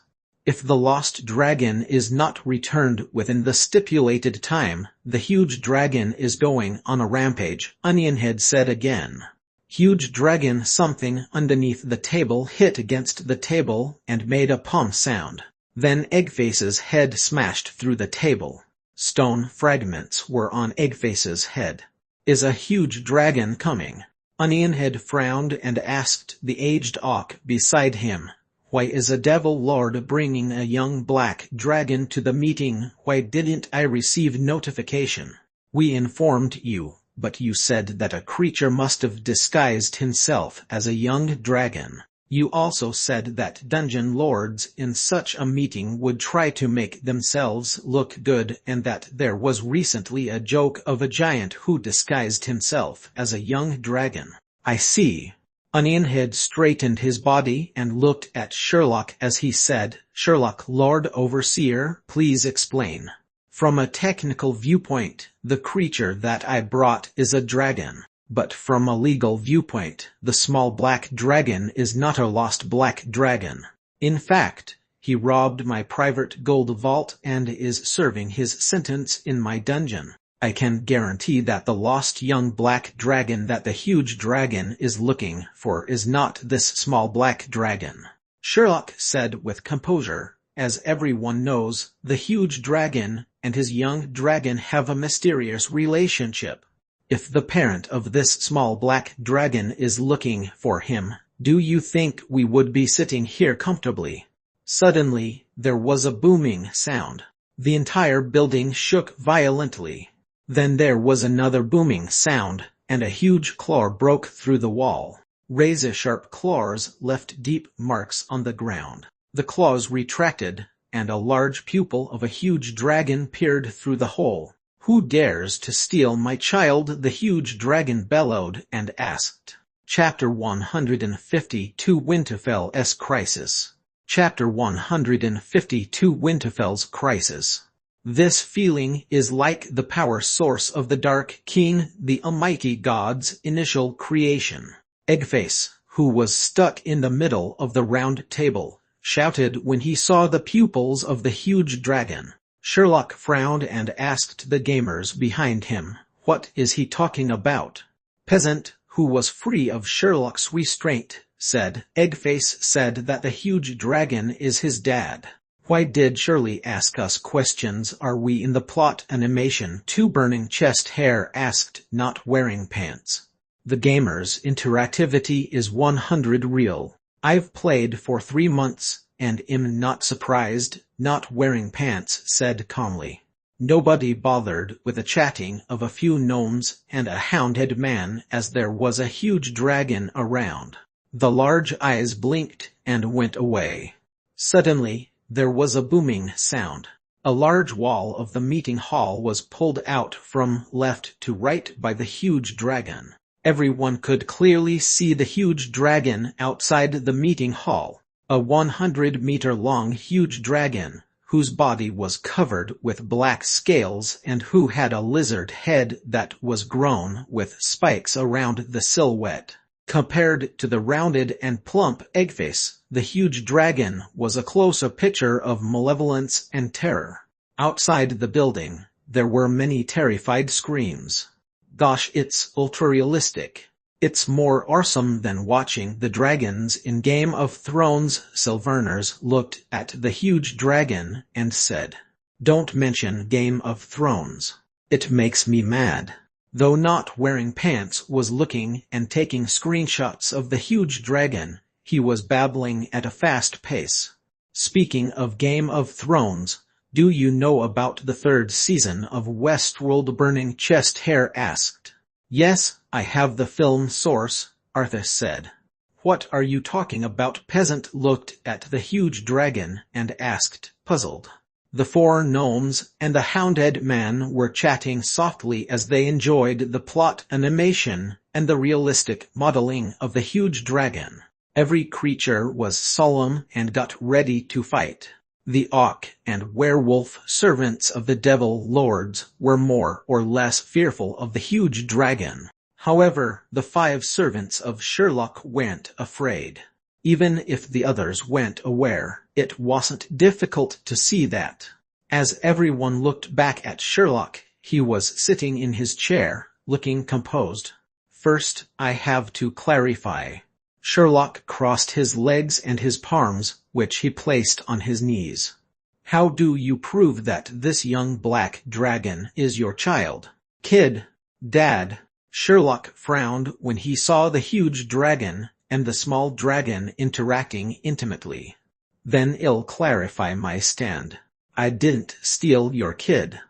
[SPEAKER 1] If the lost dragon is not returned within the stipulated time, the huge dragon is going on a rampage," Onionhead said again. Huge dragon. Something underneath the table hit against the table and made a pom sound. Then Eggface's head smashed through the table. Stone fragments were on Eggface's head. "Is a huge dragon coming?" Onionhead frowned and asked the aged Auk beside him, "Why is a devil lord bringing a young black dragon to the meeting? Why didn't I receive notification? We informed you, but you said that a creature must have disguised himself as a young dragon. You also said that dungeon lords in such a meeting would try to make themselves look good and that there was recently a joke of a giant who disguised himself as a young dragon." "I see." Onionhead straightened his body and looked at Sherlock as he said, "Sherlock, Lord Overseer, please explain. From a technical viewpoint, the creature that I brought is a dragon. But from a legal viewpoint, the small black dragon is not a lost black dragon. In fact, he robbed my private gold vault and is serving his sentence in my dungeon. I can guarantee that the lost young black dragon that the huge dragon is looking for is not this small black dragon." Sherlock said with composure, As everyone knows, the huge dragon and his young dragon have a mysterious relationship. If the parent of this small black dragon is looking for him, do you think we would be sitting here comfortably? Suddenly, there was a booming sound. The entire building shook violently. Then there was another booming sound, and a huge claw broke through the wall. Razor-sharp claws left deep marks on the ground. The claws retracted, and a large pupil of a huge dragon peered through the hole. "Who dares to steal my child?" the huge dragon bellowed and asked. Chapter 152 Winterfell's Crisis. Chapter 152 Winterfell's Crisis. This feeling is like the power source of the Dark King, the Almighty God's initial creation. Eggface, who was stuck in the middle of the round table, shouted when he saw the pupils of the huge dragon. Sherlock frowned and asked the gamers behind him, "What is he talking about?" Peasant, who was free of Sherlock's restraint, said, "Eggface said that the huge dragon is his dad." "Why did Shirley ask us questions? Are we in the plot animation too?" Burning chest hair asked, not wearing pants. The gamer's interactivity is 100 real. I've played for 3 months, and am not surprised, not wearing pants said calmly. Nobody bothered with the chatting of a few gnomes and a hounded man as there was a huge dragon around. The large eyes blinked and went away. Suddenly, there was a booming sound. A large wall of the meeting hall was pulled out from left to right by the huge dragon. Everyone could clearly see the huge dragon outside the meeting hall. A 100-meter-long huge dragon, whose body was covered with black scales and who had a lizard head that was grown with spikes around the silhouette. Compared to the rounded and plump Eggface, the huge dragon was a closer picture of malevolence and terror. Outside the building, there were many terrified screams. "Gosh, it's ultra-realistic. It's more awesome than watching the dragons in Game of Thrones." Silverners looked at the huge dragon and said, "Don't mention Game of Thrones. It makes me mad." Though not wearing pants was looking and taking screenshots of the huge dragon, he was babbling at a fast pace. "Speaking of Game of Thrones, do you know about the 3rd season of Westworld?" Burning chest hair asked. "Yes, I have the film source," Arthur said. "What are you talking about?" Peasant looked at the huge dragon and asked, puzzled. The 4 gnomes and the hounded man were chatting softly as they enjoyed the plot animation and the realistic modeling of the huge dragon. Every creature was solemn and got ready to fight. The orc and werewolf servants of the devil lords were more or less fearful of the huge dragon. However, the 5 servants of Sherlock weren't afraid. Even if the others weren't aware, it wasn't difficult to see that. As everyone looked back at Sherlock, he was sitting in his chair, looking composed. "First, I have to clarify." Sherlock crossed his legs and his palms, which he placed on his knees. "How do you prove that this young black dragon is your child?" "Kid. Dad." Sherlock frowned when he saw the huge dragon and the small dragon interacting intimately. "Then I'll clarify my stand. I didn't steal your kid.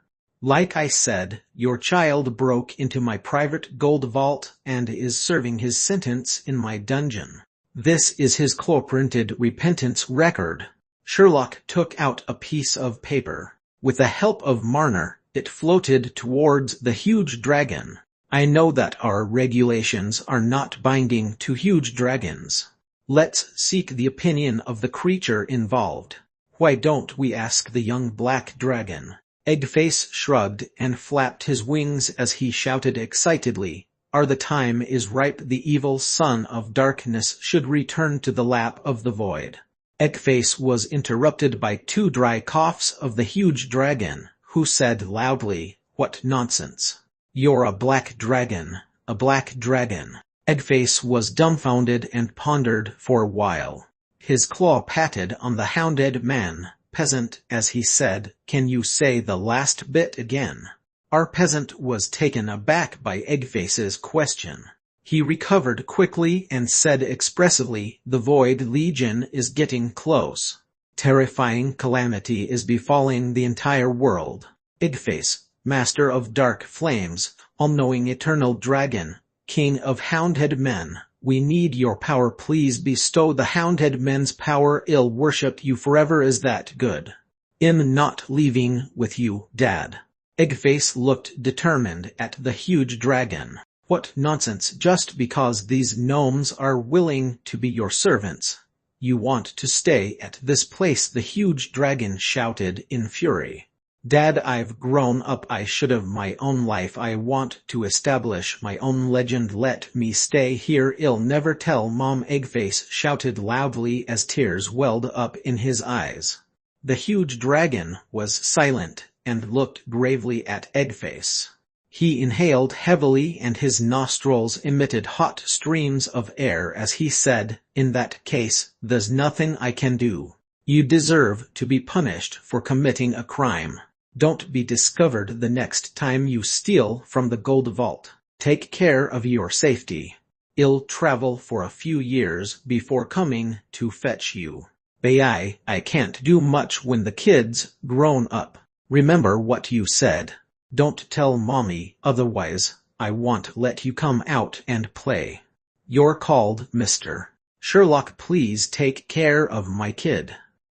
[SPEAKER 1] Like I said, your child broke into my private gold vault and is serving his sentence in my dungeon. This is his claw-printed repentance record." Sherlock took out a piece of paper. With the help of Marner, it floated towards the huge dragon. "I know that our regulations are not binding to huge dragons. Let's seek the opinion of the creature involved. Why don't we ask the young black dragon?" Eggface shrugged and flapped his wings as he shouted excitedly, "The time is ripe. The evil son of darkness should return to the lap of the void." Eggface was interrupted by 2 dry coughs of the huge dragon, who said loudly, "What nonsense. You're a black dragon, a black dragon." Eggface was dumbfounded and pondered for a while. His claw patted on the hounded man. peasant as he said, "Can you say the last bit again?" Our peasant was taken aback by Eggface's question. He recovered quickly and said expressively, "The Void Legion is getting close. Terrifying calamity is befalling the entire world. Eggface, master of dark flames, all-knowing eternal dragon, king of houndhead men, we need your power. Please bestow the houndhead men's power. I'll worship you forever. Is that good? I'm not leaving with you, Dad." Eggface looked determined at the huge dragon. "What nonsense! Just because these gnomes are willing to be your servants, you want to stay at this place?" the huge dragon shouted in fury. "Dad, I've grown up. I should have my own life. I want to establish my own legend. Let me stay here. I'll never tell Mom," Eggface shouted loudly as tears welled up in his eyes. The huge dragon was silent and looked gravely at Eggface. He inhaled heavily and his nostrils emitted hot streams of air as he said, "In that case, there's nothing I can do. You deserve to be punished for committing a crime. Don't be discovered the next time you steal from the gold vault. Take care of your safety. I'll travel for a few years before coming to fetch you. I can't do much when the kid's grown up. Remember what you said. Don't tell Mommy, otherwise I won't let you come out and play. You're called Mr. Sherlock. Please take care of my kid.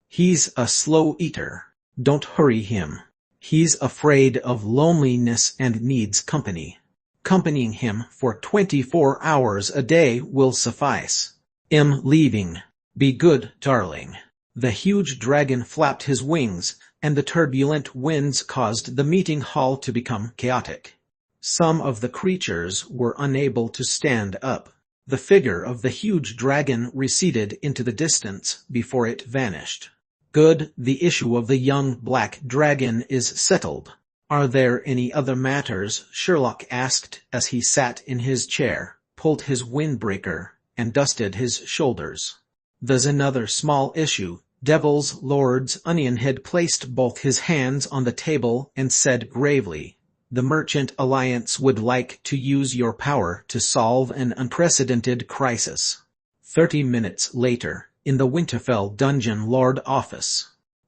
[SPEAKER 1] He's a slow eater. Don't hurry him. He's afraid of loneliness and needs company. Accompanying him for 24 hours a day will suffice. I'm leaving. Be good, darling." The huge dragon flapped his wings, and the turbulent winds caused the meeting hall to become chaotic. Some of the creatures were unable to stand up. The figure of the huge dragon receded into the distance before it vanished. "Good, the issue of the young black dragon is settled. Are there any other matters?" Sherlock asked as he sat in his chair, pulled his windbreaker, and dusted his shoulders. "There's another small issue." Devil's Lord's Onionhead placed both his hands on the table and said gravely, "The Merchant Alliance would like to use your power to solve an unprecedented crisis." 30 minutes later, in the Winterfell Dungeon Lord office.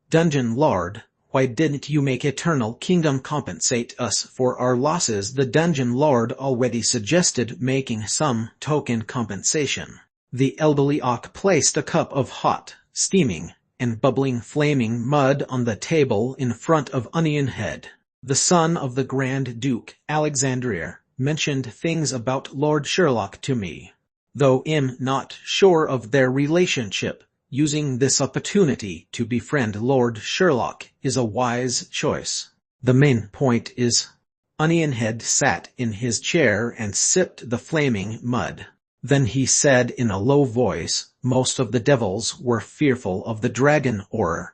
[SPEAKER 1] "Dungeon Lord, why didn't you make Eternal Kingdom compensate us for our losses?" The Dungeon Lord already suggested making some token compensation. The elderly Ock placed a cup of hot, steaming, and bubbling flaming mud on the table in front of Onionhead. "The son of the Grand Duke, Alexandria, mentioned things about Lord Sherlock to me. Though I'm not sure of their relationship, using this opportunity to befriend Lord Sherlock is a wise choice. The main point is..." Onionhead sat in his chair and sipped the flaming mud. Then he said in a low voice, "Most of the devils were fearful of the dragon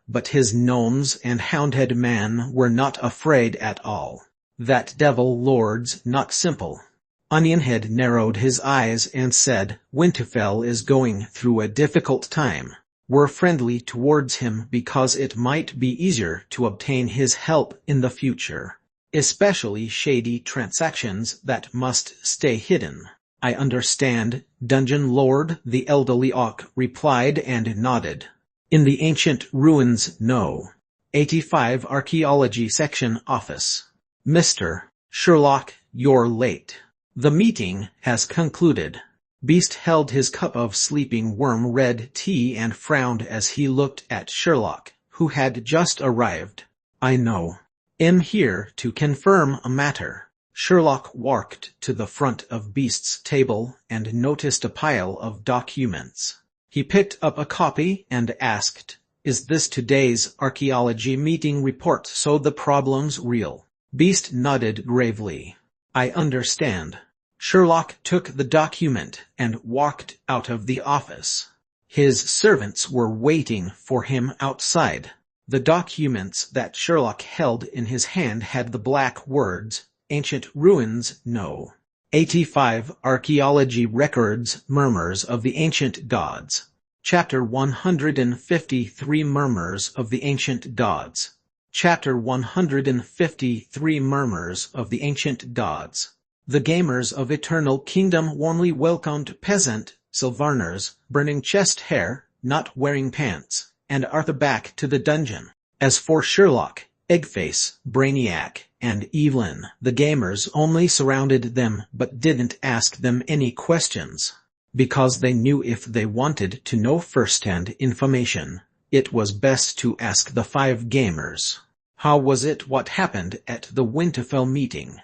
[SPEAKER 1] but his gnomes and houndhead man were not afraid at all. That devil lord's not simple." Onionhead narrowed his eyes and said, "Winterfell is going through a difficult time. We're friendly towards him because it might be easier to obtain his help in the future, especially shady transactions that must stay hidden." "I understand, Dungeon Lord," the elderly Ock replied and nodded. "In the ancient ruins, no. 85 Archaeology Section Office. Mr. Sherlock, you're late. The meeting has concluded." Beast held his cup of sleeping worm red tea and frowned as he looked at Sherlock, who had just arrived. "I know. I'm here to confirm a matter." Sherlock walked to the front of Beast's table and noticed a pile of documents. He picked up a copy and asked, "Is this today's archaeology meeting report? So the problem's real?" Beast nodded gravely. "I understand." Sherlock took the document and walked out of the office. His servants were waiting for him outside. The documents that Sherlock held in his hand had the black words, "Ancient Ruins, no. 85 Archaeology Records, Murmurs of the Ancient Gods. Chapter 153 Murmurs of the Ancient Gods. Chapter 153 Murmurs of the Ancient Gods. The gamers of Eternal Kingdom warmly welcomed Peasant, Sylvarners, Burning Chest Hair, Not Wearing Pants, and Arthur back to the dungeon. As for Sherlock, Eggface, Brainiac, and Evelyn, the gamers only surrounded them but didn't ask them any questions. Because they knew if they wanted to know first-hand information, it was best to ask the 5 gamers. How was it? What happened at the Winterfell meeting?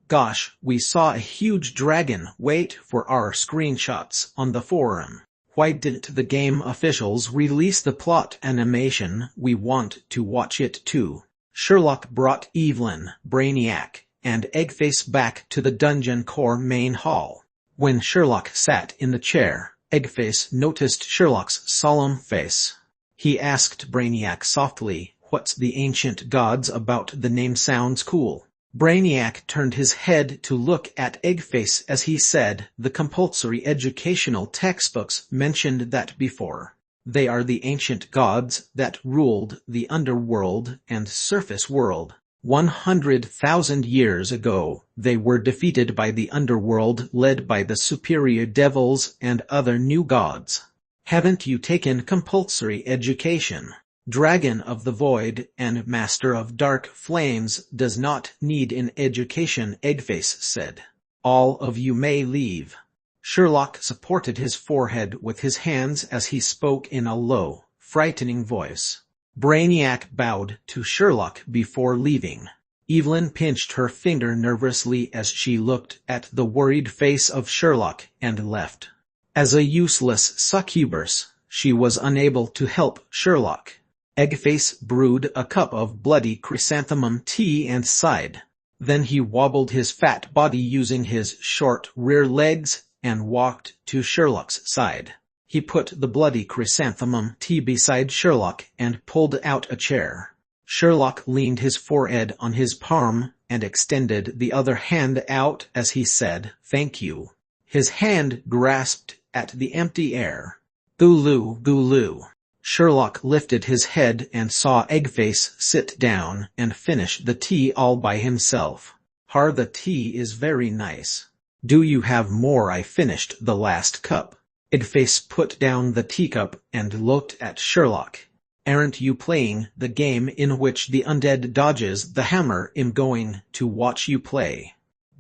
[SPEAKER 1] Gosh, we saw a huge dragon. Wait for our screenshots on the forum. Why didn't the game officials release the plot animation? We want to watch it too. Sherlock brought Evelyn, Brainiac, and Eggface back to the dungeon core main hall. When Sherlock sat in the chair, Eggface noticed Sherlock's solemn face. He asked Brainiac softly, "What's the ancient gods about? The name sounds cool." Brainiac turned his head to look at Eggface as he said, "The compulsory educational textbooks mentioned that before. They are the ancient gods that ruled the underworld and surface world. 100,000 years ago, they were defeated by the underworld led by the superior devils and other new gods. Haven't you taken compulsory education? Dragon of the Void and Master of Dark Flames does not need an education," Eggface said. "All of you may leave." Sherlock supported his forehead with his hands as he spoke in a low, frightening voice. Brainiac bowed to Sherlock before leaving. Evelyn pinched her finger nervously as she looked at the worried face of Sherlock and left. As a useless succubus, she was unable to help Sherlock. Eggface brewed a cup of bloody chrysanthemum tea and sighed. Then he wobbled his fat body using his short rear legs and walked to Sherlock's side. He put the bloody chrysanthemum tea beside Sherlock and pulled out a chair. Sherlock leaned his forehead on his palm and extended the other hand out as he said, "Thank you." His hand grasped at the empty air. "Gulu, gulu." Sherlock lifted his head and saw Eggface sit down and finish the tea all by himself. "The tea is very nice. Do you have more? I finished the last cup." Eggface put down the teacup and looked at Sherlock. "Aren't you playing the game in which the undead dodges the hammer? I'm going to watch you play."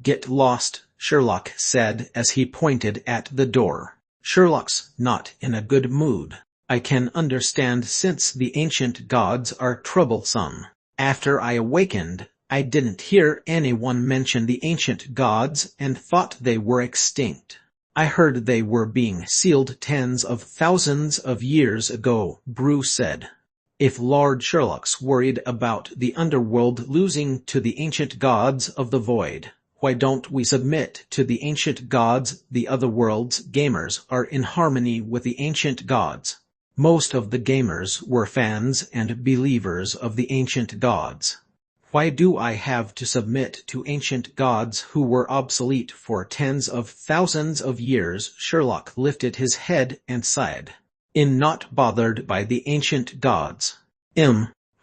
[SPEAKER 1] "Get lost," Sherlock said as he pointed at the door. Sherlock's not in a good mood. "I can understand since the ancient gods are troublesome. After I awakened, I didn't hear anyone mention the ancient gods and thought they were extinct. I heard they were being sealed tens of thousands of years ago," Brew said. "If Lord Sherlock's worried about the underworld losing to the ancient gods of the void, why don't we submit to the ancient gods? The otherworld's gamers are in harmony with the ancient gods." Most of the gamers were fans and believers of the ancient gods. "Why do I have to submit to ancient gods who were obsolete for tens of thousands of years?" Sherlock lifted his head and sighed. "I'm not bothered by the ancient gods."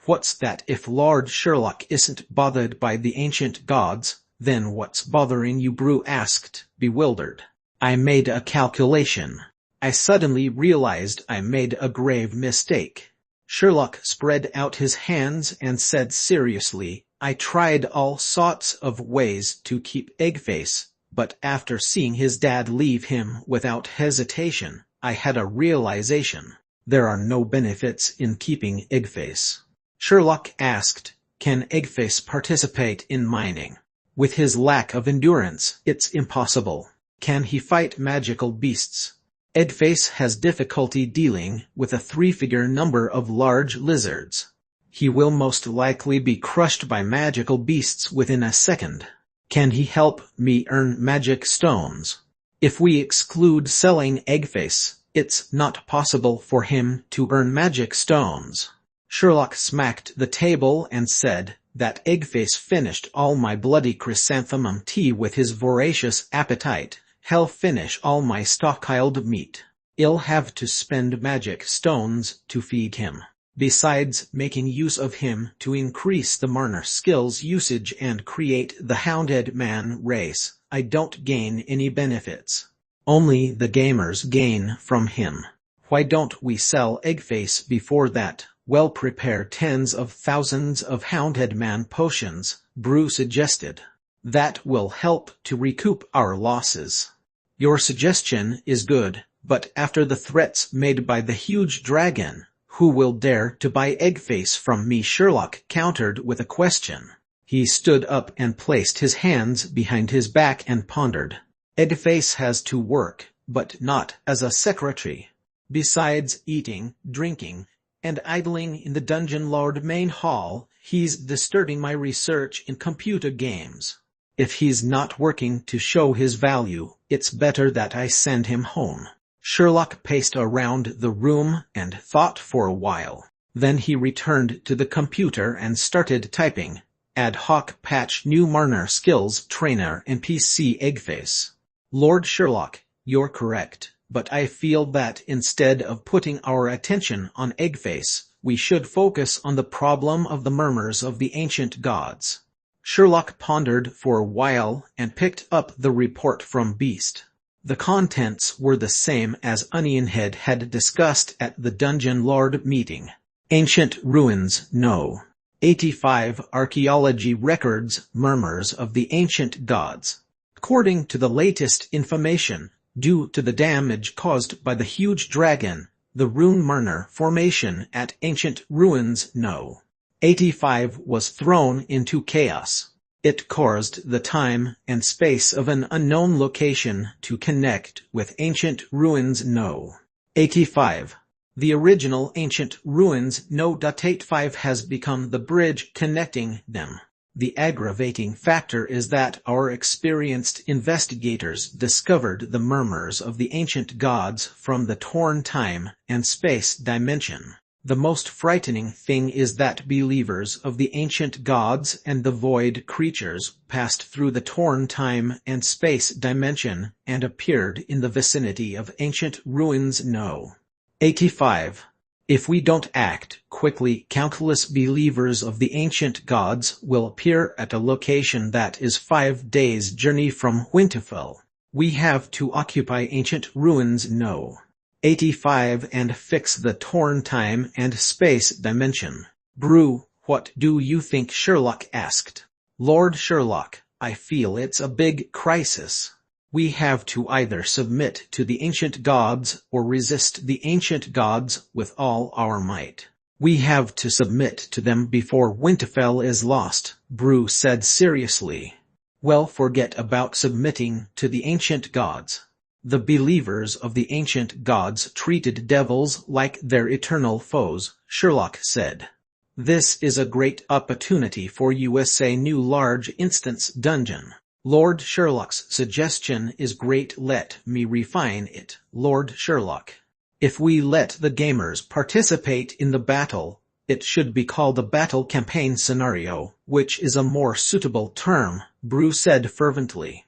[SPEAKER 1] What's that? If Lord Sherlock isn't bothered by the ancient gods, then what's bothering you? Brew asked, bewildered. "I made a calculation. I suddenly realized I made a grave mistake." Sherlock spread out his hands and said seriously, "I tried all sorts of ways to keep Eggface, but after seeing his dad leave him without hesitation, I had a realization. There are no benefits in keeping Eggface." Sherlock asked, "Can Eggface participate in mining?" "With his lack of endurance, it's impossible." "Can he fight magical beasts?" "Eggface has difficulty dealing with a 3-figure number of large lizards. He will most likely be crushed by magical beasts within a second." "Can he help me earn magic stones?" "If we exclude selling Eggface, it's not possible for him to earn magic stones." Sherlock smacked the table and said, "That Eggface finished all my bloody chrysanthemum tea with his voracious appetite. He'll finish all my stockpiled meat. I'll have to spend magic stones to feed him. Besides making use of him to increase the Marner skills usage and create the Hounded Man race, I don't gain any benefits. Only the gamers gain from him. Why don't we sell Eggface before that? Well, prepare tens of thousands of Hounded Man potions, Brew suggested. That will help to recoup our losses. Your suggestion is good, but after the threats made by the huge dragon, who will dare to buy Eggface from me? Sherlock countered with a question. He stood up and placed his hands behind his back and pondered. Eggface has to work, but not as a secretary. Besides eating, drinking, and idling in the Dungeon Lord main hall, he's disturbing my research in computer games. If he's not working to show his value, it's better that I send him home. Sherlock paced around the room and thought for a while. Then he returned to the computer and started typing. Ad hoc patch new Marner skills trainer NPC Eggface. Lord Sherlock, you're correct, but I feel that instead of putting our attention on Eggface, we should focus on the problem of the murmurs of the ancient gods. Sherlock pondered for a while and picked up the report from Beast. The contents were the same as Onionhead had discussed at the Dungeon Lord meeting. Ancient ruins, no. 85 archaeology records, murmurs of the ancient gods. According to the latest information, due to the damage caused by the huge dragon, the Rune Marner formation at ancient ruins, no. 85 was thrown into chaos. It caused the time and space of an unknown location to connect with ancient ruins, no. 85. The original ancient ruins, no. 85 has become the bridge connecting them. The aggravating factor is that our experienced investigators discovered the murmurs of the ancient gods from the torn time and space dimension. The most frightening thing is that believers of the ancient gods and the void creatures passed through the torn time and space dimension and appeared in the vicinity of ancient ruins, no. 85. If we don't act quickly, countless believers of the ancient gods will appear at a location that is 5 days' journey from Winterfell. We have to occupy ancient ruins, no. 85 and fix the torn time and space dimension. Brew, what do you think? Sherlock asked. Lord Sherlock, I feel it's a big crisis. We have to either submit to the ancient gods or resist the ancient gods with all our might. We have to submit to them before Winterfell is lost, Brew said seriously. Well, forget about submitting to the ancient gods. The believers of the ancient gods treated devils like their eternal foes, Sherlock said. This is a great opportunity for USA new large instance dungeon. Lord Sherlock's suggestion is great. Let me refine it, Lord Sherlock. If we let the gamers participate in the battle, it should be called a battle campaign scenario, which is a more suitable term, Brew said fervently.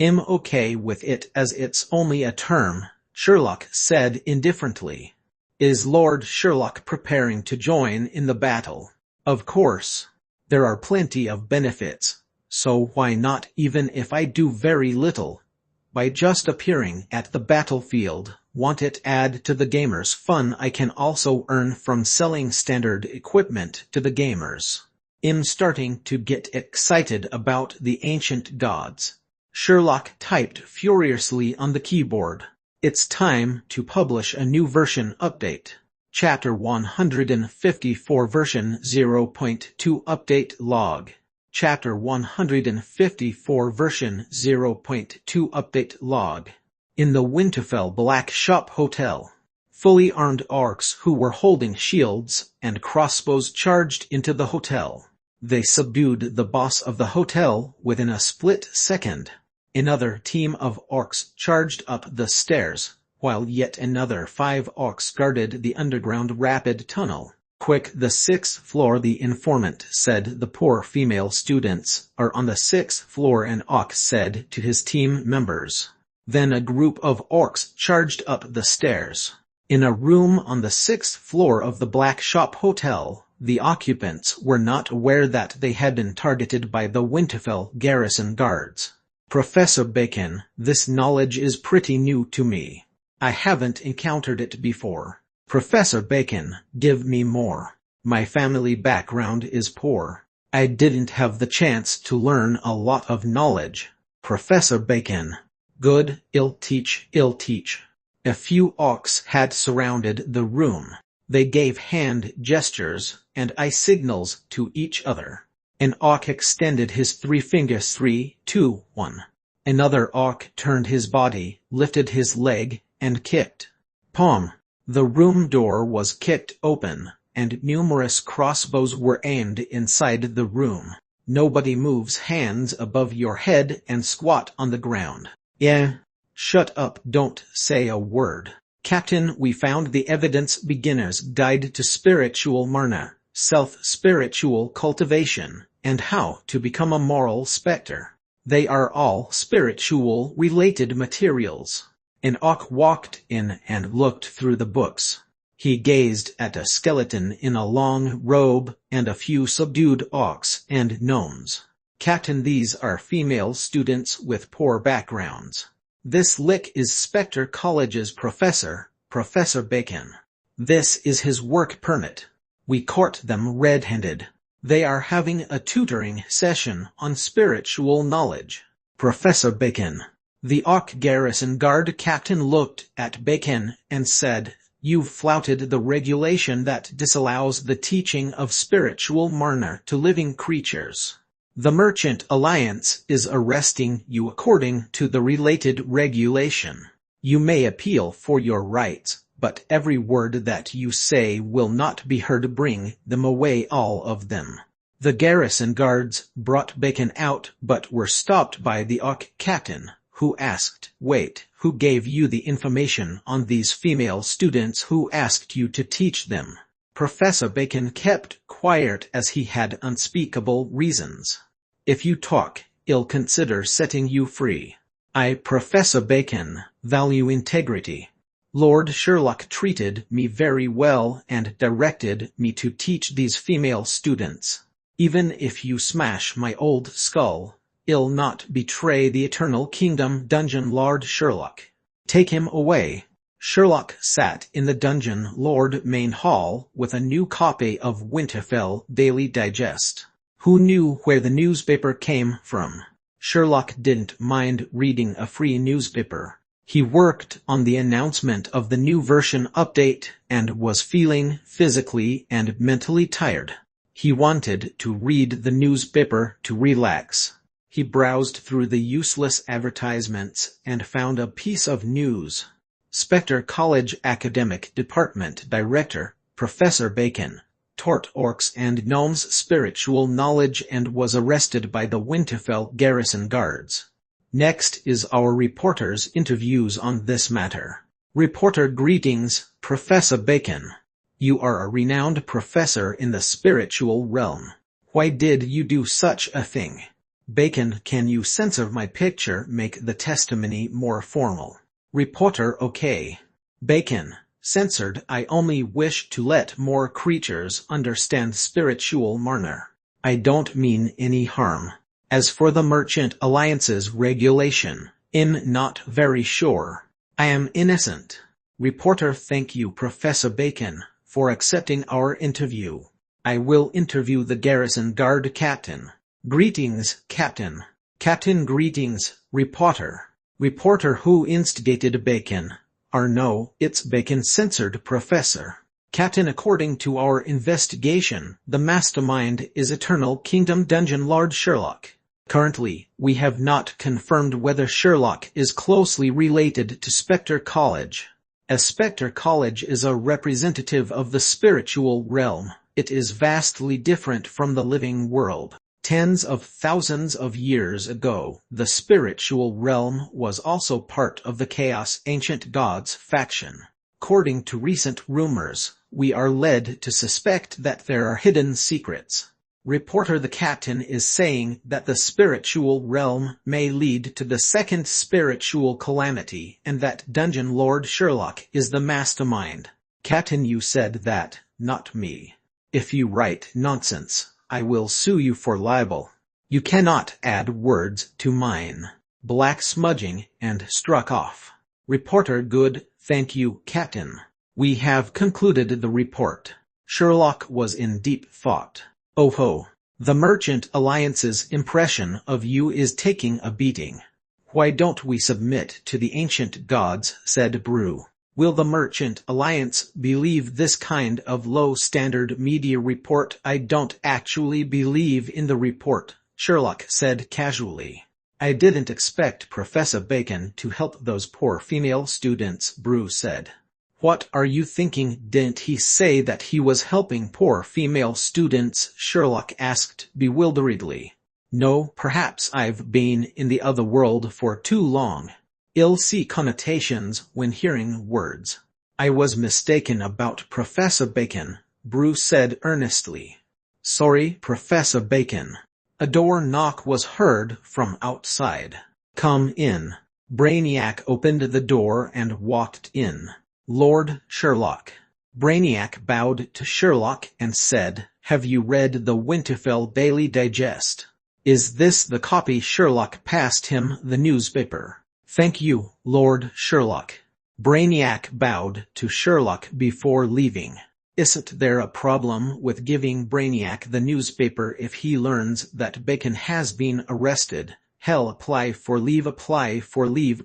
[SPEAKER 1] I'm okay with it as it's only a term, Sherlock said indifferently. Is Lord Sherlock preparing to join in the battle? Of course. There are plenty of benefits, so why not, even if I do very little? By just appearing at the battlefield, won't it add to the gamers' fun? I can also earn from selling standard equipment to the gamers. I'm starting to get excited about the ancient gods. Sherlock typed furiously on the keyboard. It's time to publish a new version update. Chapter 154 version 0.2 update log. Chapter 154 version 0.2 update log. In the Winterfell Black Shop Hotel, fully armed orcs who were holding shields and crossbows charged into the hotel. They subdued the boss of the hotel within a split second. Another team of orcs charged up the stairs, while yet another 5 orcs guarded the underground rapid tunnel. Quick, the 6th floor, the informant said. The poor female students are on the 6th floor, an orc said to his team members. Then a group of orcs charged up the stairs. In a room on the 6th floor of the Black Shop Hotel, the occupants were not aware that they had been targeted by the Winterfell garrison guards. Professor Bacon, this knowledge is pretty new to me. I haven't encountered it before. Professor Bacon, give me more. My family background is poor. I didn't have the chance to learn a lot of knowledge. Professor Bacon. Good, I'll teach. A few orcs had surrounded the room. They gave hand gestures and eye signals to each other. An orc extended his 3 fingers 3, 2, 1. Another orc turned his body, lifted his leg, and kicked. Pom! The room door was kicked open, and numerous crossbows were aimed inside the room. Nobody moves, hands above your head and squat on the ground. Yeah. Shut up, don't say a word. Captain, we found the evidence beginner's guide to spiritual marna, self-spiritual cultivation, and how to become a moral spectre. They are all spiritual-related materials. An orc walked in and looked through the books. He gazed at a skeleton in a long robe and a few subdued orcs and gnomes. Captain, these are female students with poor backgrounds. This lick is Spectre College's professor, Professor Bacon. This is his work permit. We caught them red-handed. They are having a tutoring session on spiritual knowledge. Professor Bacon. The Orc Garrison Guard captain looked at Bacon and said, "You've flouted the regulation that disallows the teaching of spiritual marna to living creatures. The Merchant Alliance is arresting you according to the related regulation. You may appeal for your rights, but every word that you say will not be heard. Bring them away, all of them." The garrison guards brought Bacon out but were stopped by the Orc captain, who asked, "Wait, who gave you the information on these female students? Who asked you to teach them?" Professor Bacon kept quiet as he had unspeakable reasons. "If you talk, I'll consider setting you free. I, Professor Bacon, value integrity. Lord Sherlock treated me very well and directed me to teach these female students. Even if you smash my old skull, I'll not betray the Eternal Kingdom." Dungeon Lord Sherlock. "Take him away." Sherlock sat in the Dungeon Lord main hall with a new copy of Winterfell Daily Digest. Who knew where the newspaper came from? Sherlock didn't mind reading a free newspaper. He worked on the announcement of the new version update and was feeling physically and mentally tired. He wanted to read the newspaper to relax. He browsed through the useless advertisements and found a piece of news. Spectre College Academic Department Director, Professor Bacon, taught orcs and gnomes spiritual knowledge and was arrested by the Winterfell garrison guards. Next is our reporter's interviews on this matter. Reporter: Greetings, Professor Bacon. You are a renowned professor in the spiritual realm. Why did you do such a thing? Bacon: Can you censor my picture? Make the testimony more formal. Reporter: Okay. Bacon: Censored. I only wish to let more creatures understand spiritual marna. I don't mean any harm. As for the Merchant Alliance's regulation, I'm not very sure. I am innocent. Reporter: Thank you, Professor Bacon, for accepting our interview. I will interview the garrison guard captain. Greetings, Captain. Captain: Greetings, Reporter. Reporter: Who instigated Bacon? No, it's Bacon. Censored Professor. Captain: According to our investigation, the mastermind is Eternal Kingdom Dungeon Lord Sherlock. Currently, we have not confirmed whether Sherlock is closely related to Spectre College. As Spectre College is a representative of the spiritual realm, it is vastly different from the living world. Tens of thousands of years ago, the spiritual realm was also part of the Chaos Ancient Gods faction. According to recent rumors, we are led to suspect that there are hidden secrets. Reporter, the captain is saying that the spiritual realm may lead to the second spiritual calamity and that Dungeon Lord Sherlock is the mastermind. Captain, you said that, not me. If you write nonsense, I will sue you for libel. You cannot add words to mine. Black smudging, and struck off. Reporter, good, thank you, Captain. We have concluded the report. Sherlock was in deep thought. Oh ho. The Merchant Alliance's impression of you is taking a beating. Why don't we submit to the ancient gods, said Brew. Will the Merchant Alliance believe this kind of low-standard media report? I don't actually believe in the report, Sherlock said casually. I didn't expect Professor Bacon to help those poor female students, Brew said. What are you thinking? Didn't he say that he was helping poor female students? Sherlock asked bewilderedly. No, perhaps I've been in the other world for too long. I'll see connotations when hearing words. I was mistaken about Professor Bacon, Brew said earnestly. Sorry, Professor Bacon. A door knock was heard from outside. Come in. Brainiac opened the door and walked in. Lord Sherlock. Brainiac bowed to Sherlock and said, Have you read the Winterfell Daily Digest? Is this the copy? Sherlock passed him the newspaper. Thank you, Lord Sherlock. Brainiac bowed to Sherlock before leaving. Isn't there a problem with giving Brainiac the newspaper if he learns that Bacon has been arrested? Hell, apply for leave,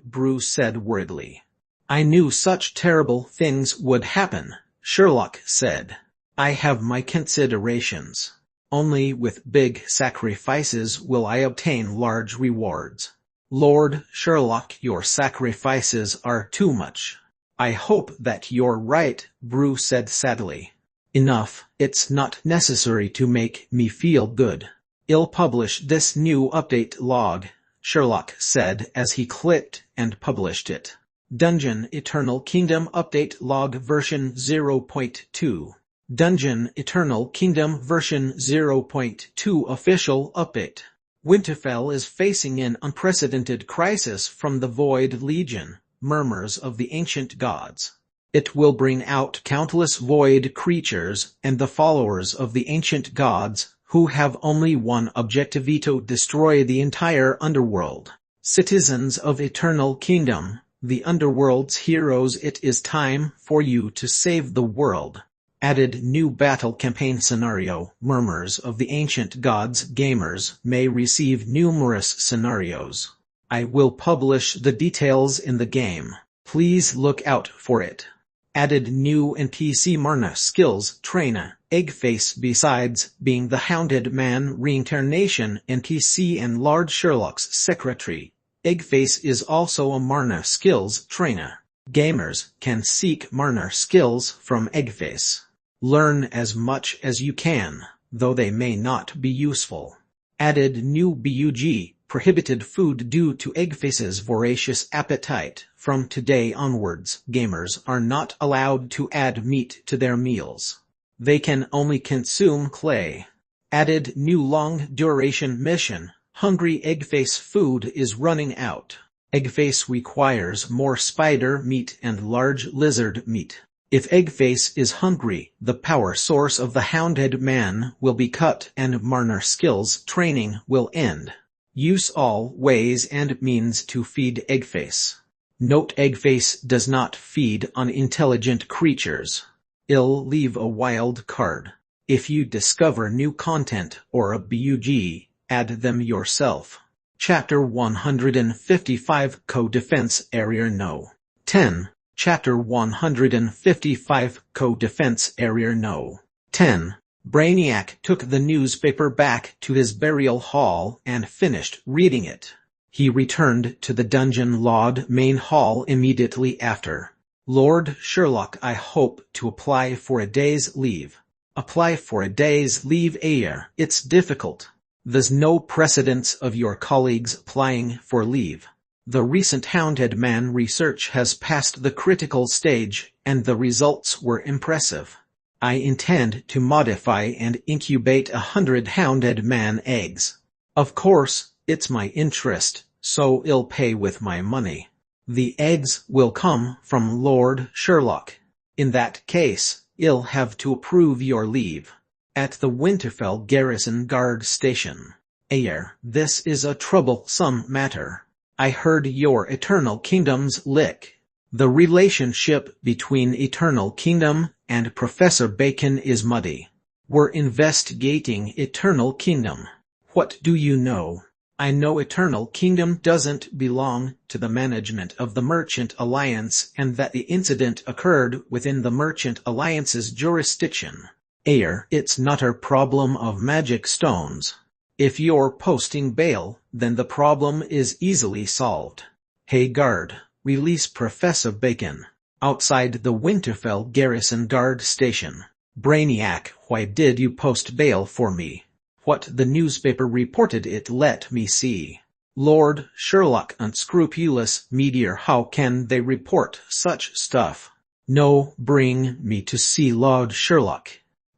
[SPEAKER 1] Brew said worriedly. I knew such terrible things would happen, Sherlock said. I have my considerations. Only with big sacrifices will I obtain large rewards. Lord Sherlock, your sacrifices are too much. I hope that you're right, Brew said sadly. Enough, it's not necessary to make me feel good. I'll publish this new update log, Sherlock said as he clicked and published it. Dungeon Eternal Kingdom Update Log version 0.2. Dungeon Eternal Kingdom version 0.2 Official Update. Winterfell is facing an unprecedented crisis from the Void Legion, murmurs of the ancient gods. It will bring out countless void creatures and the followers of the ancient gods, who have only one objective: to destroy the entire underworld. Citizens of Eternal Kingdom, the Underworld's heroes, it is time for you to save the world. Added new battle campaign scenario, murmurs of the ancient gods. Gamers may receive numerous scenarios. I will publish the details in the game. Please look out for it. Added new NPC Marna skills trainer, Eggface. Besides being the Hounded Man reincarnation NPC and Lord Sherlock's secretary, Eggface is also a Marna skills trainer. Gamers can seek Marna skills from Eggface. Learn as much as you can, though they may not be useful. Added new BUG, prohibited food due to Eggface's voracious appetite. From today onwards, gamers are not allowed to add meat to their meals. They can only consume clay. Added new long-duration mission, hungry Eggface food is running out. Eggface requires more spider meat and large lizard meat. If Eggface is hungry, the power source of the Hounded Man will be cut and Marner skills training will end. Use all ways and means to feed Eggface. Note: Eggface does not feed on intelligent creatures. I'll leave a wild card. If you discover new content or a BUG, add them yourself. Chapter 155 Co-Defense Area No. 10. Chapter 155 Co-Defense Area No. 10. Brainiac took the newspaper back to his burial hall and finished reading it. He returned to the Dungeon Lord main hall immediately after. Lord Sherlock, I hope to apply for a day's leave. Apply for a day's leave? It's difficult. There's no precedence of your colleagues applying for leave. The recent Hounded Man research has passed the critical stage, and the results were impressive. I intend to modify and incubate 100 hounded man eggs. Of course, it's my interest, so I'll pay with my money. The eggs will come from Lord Sherlock. In that case, I'll have to approve your leave. At the Winterfell Garrison Guard Station. Ayer, this is a troublesome matter. I heard your Eternal Kingdom's lick. The relationship between Eternal Kingdom and Professor Bacon is muddy. We're investigating Eternal Kingdom. What do you know? I know Eternal Kingdom doesn't belong to the management of the Merchant Alliance and that the incident occurred within the Merchant Alliance's jurisdiction. Ayer, it's not a problem of magic stones. If you're posting bail, then the problem is easily solved. Hey guard, release Professor Bacon. Outside the Winterfell Garrison Guard Station. Brainiac, why did you post bail for me? What the newspaper reported it, let me see. Lord Sherlock, unscrupulous meteor, how can they report such stuff? No, bring me to see Lord Sherlock.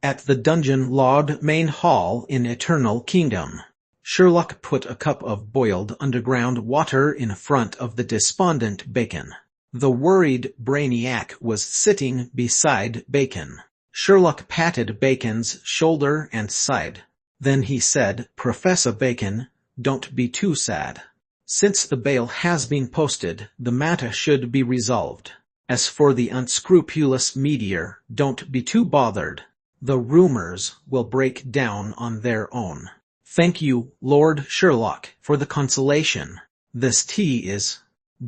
[SPEAKER 1] At the Dungeon Lord Main Hall in Eternal Kingdom. Sherlock put a cup of boiled underground water in front of the despondent Bacon. The worried Brainiac was sitting beside Bacon. Sherlock patted Bacon's shoulder and sighed. Then he said, Professor Bacon, don't be too sad. Since the bail has been posted, the matter should be resolved. As for the unscrupulous meteor, don't be too bothered. The rumors will break down on their own. Thank you, Lord Sherlock, for the consolation. This tea is...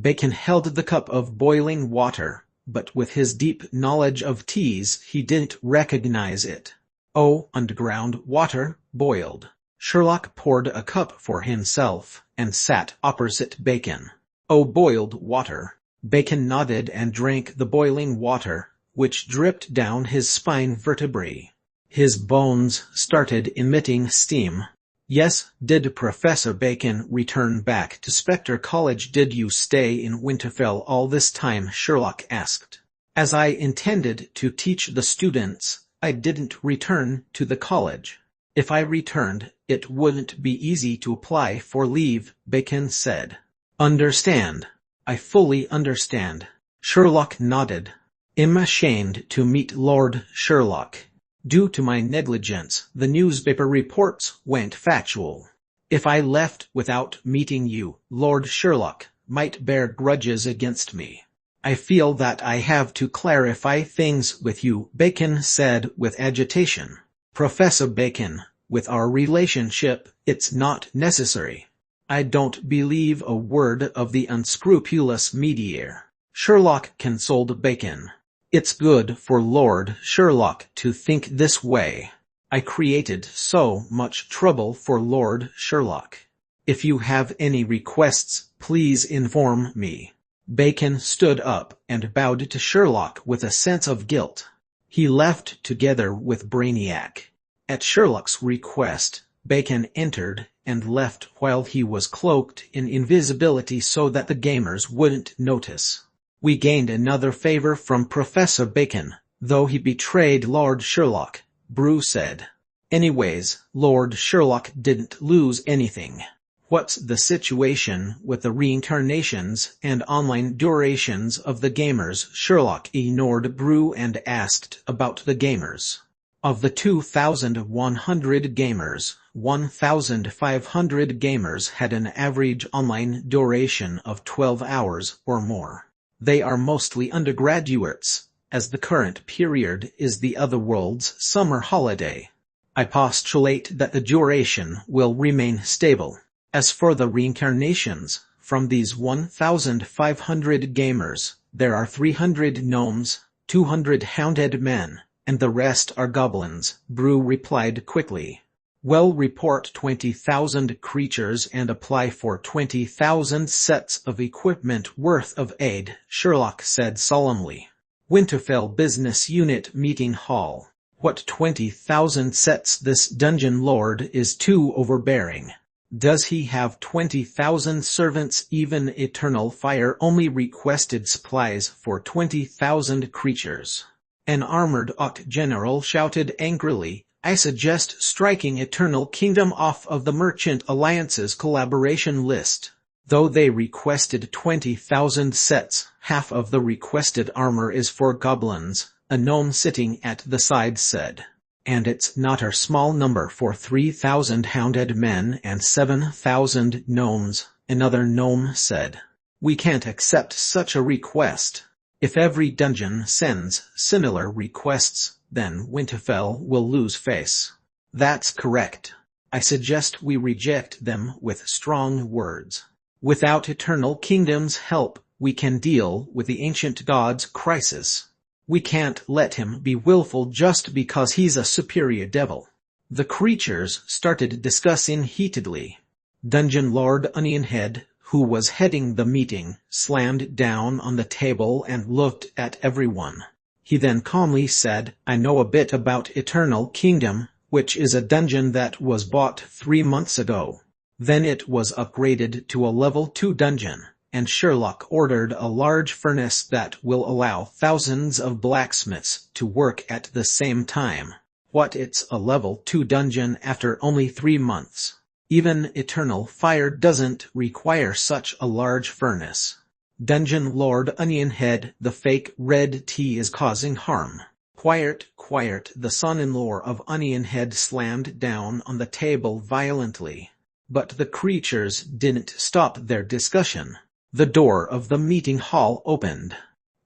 [SPEAKER 1] Bacon held the cup of boiling water, but with his deep knowledge of teas he didn't recognize it. Oh, underground water, boiled. Sherlock poured a cup for himself, and sat opposite Bacon. Oh, boiled water. Bacon nodded and drank the boiling water, which dripped down his spine vertebrae. His bones started emitting steam. Yes, did Professor Bacon return back to Spectre College? Did you stay in Winterfell all this time? Sherlock asked. As I intended to teach the students, I didn't return to the college. If I returned, it wouldn't be easy to apply for leave, Bacon said. Understand. I fully understand. Sherlock nodded. I'm ashamed to meet Lord Sherlock. Due to my negligence, the newspaper reports went factual. If I left without meeting you, Lord Sherlock might bear grudges against me. I feel that I have to clarify things with you, Bacon said with agitation. Professor Bacon, with our relationship, it's not necessary. I don't believe a word of the unscrupulous meteor. Sherlock consoled Bacon. It's good for Lord Sherlock to think this way. I created so much trouble for Lord Sherlock. If you have any requests, please inform me. Bacon stood up and bowed to Sherlock with a sense of guilt. He left together with Brainiac. At Sherlock's request, Bacon entered and left while he was cloaked in invisibility so that the gamers wouldn't notice. We gained another favor from Professor Bacon, though he betrayed Lord Sherlock, Brew said. Anyways, Lord Sherlock didn't lose anything. What's the situation with the reincarnations and online durations of the gamers? Sherlock ignored Brew and asked about the gamers. Of the 2,100 gamers, 1,500 gamers had an average online duration of 12 hours or more. They are mostly undergraduates, as the current period is the Otherworld's summer holiday. I postulate that the duration will remain stable. As for the reincarnations, from these 1,500 gamers, there are 300 gnomes, 200 hounded men, and the rest are goblins, Brew replied quickly. Well, report 20,000 creatures and apply for 20,000 sets of equipment worth of aid, Sherlock said solemnly. Winterfell Business Unit Meeting Hall. What 20,000 sets? This dungeon lord is too overbearing. Does he have 20,000 servants? Even Eternal Fire only requested supplies for 20,000 creatures. An armored general shouted angrily, "I suggest striking Eternal Kingdom off of the Merchant Alliance's collaboration list." Though they requested 20,000 sets, half of the requested armor is for goblins, a gnome sitting at the side said. And it's not a small number for 3,000 hounded men and 7,000 gnomes, another gnome said. We can't accept such a request. If every dungeon sends similar requests, then Winterfell will lose face. That's correct. I suggest we reject them with strong words. Without Eternal Kingdom's help, we can deal with the ancient god's crisis. We can't let him be willful just because he's a superior devil. The creatures started discussing heatedly. Dungeon Lord Onionhead, who was heading the meeting, slammed down on the table and looked at everyone. He then calmly said, "I know a bit about Eternal Kingdom, which is a dungeon that was bought 3 months ago. Then it was upgraded to a level 2 dungeon, and Sherlock ordered a large furnace that will allow thousands of blacksmiths to work at the same time. What, it's a level 2 dungeon after only 3 months? Even Eternal Fire doesn't require such a large furnace." Dungeon Lord Onionhead, the fake red tea is causing harm. Quiet, quiet, the son-in-law of Onionhead slammed down on the table violently. But the creatures didn't stop their discussion. The door of the meeting hall opened.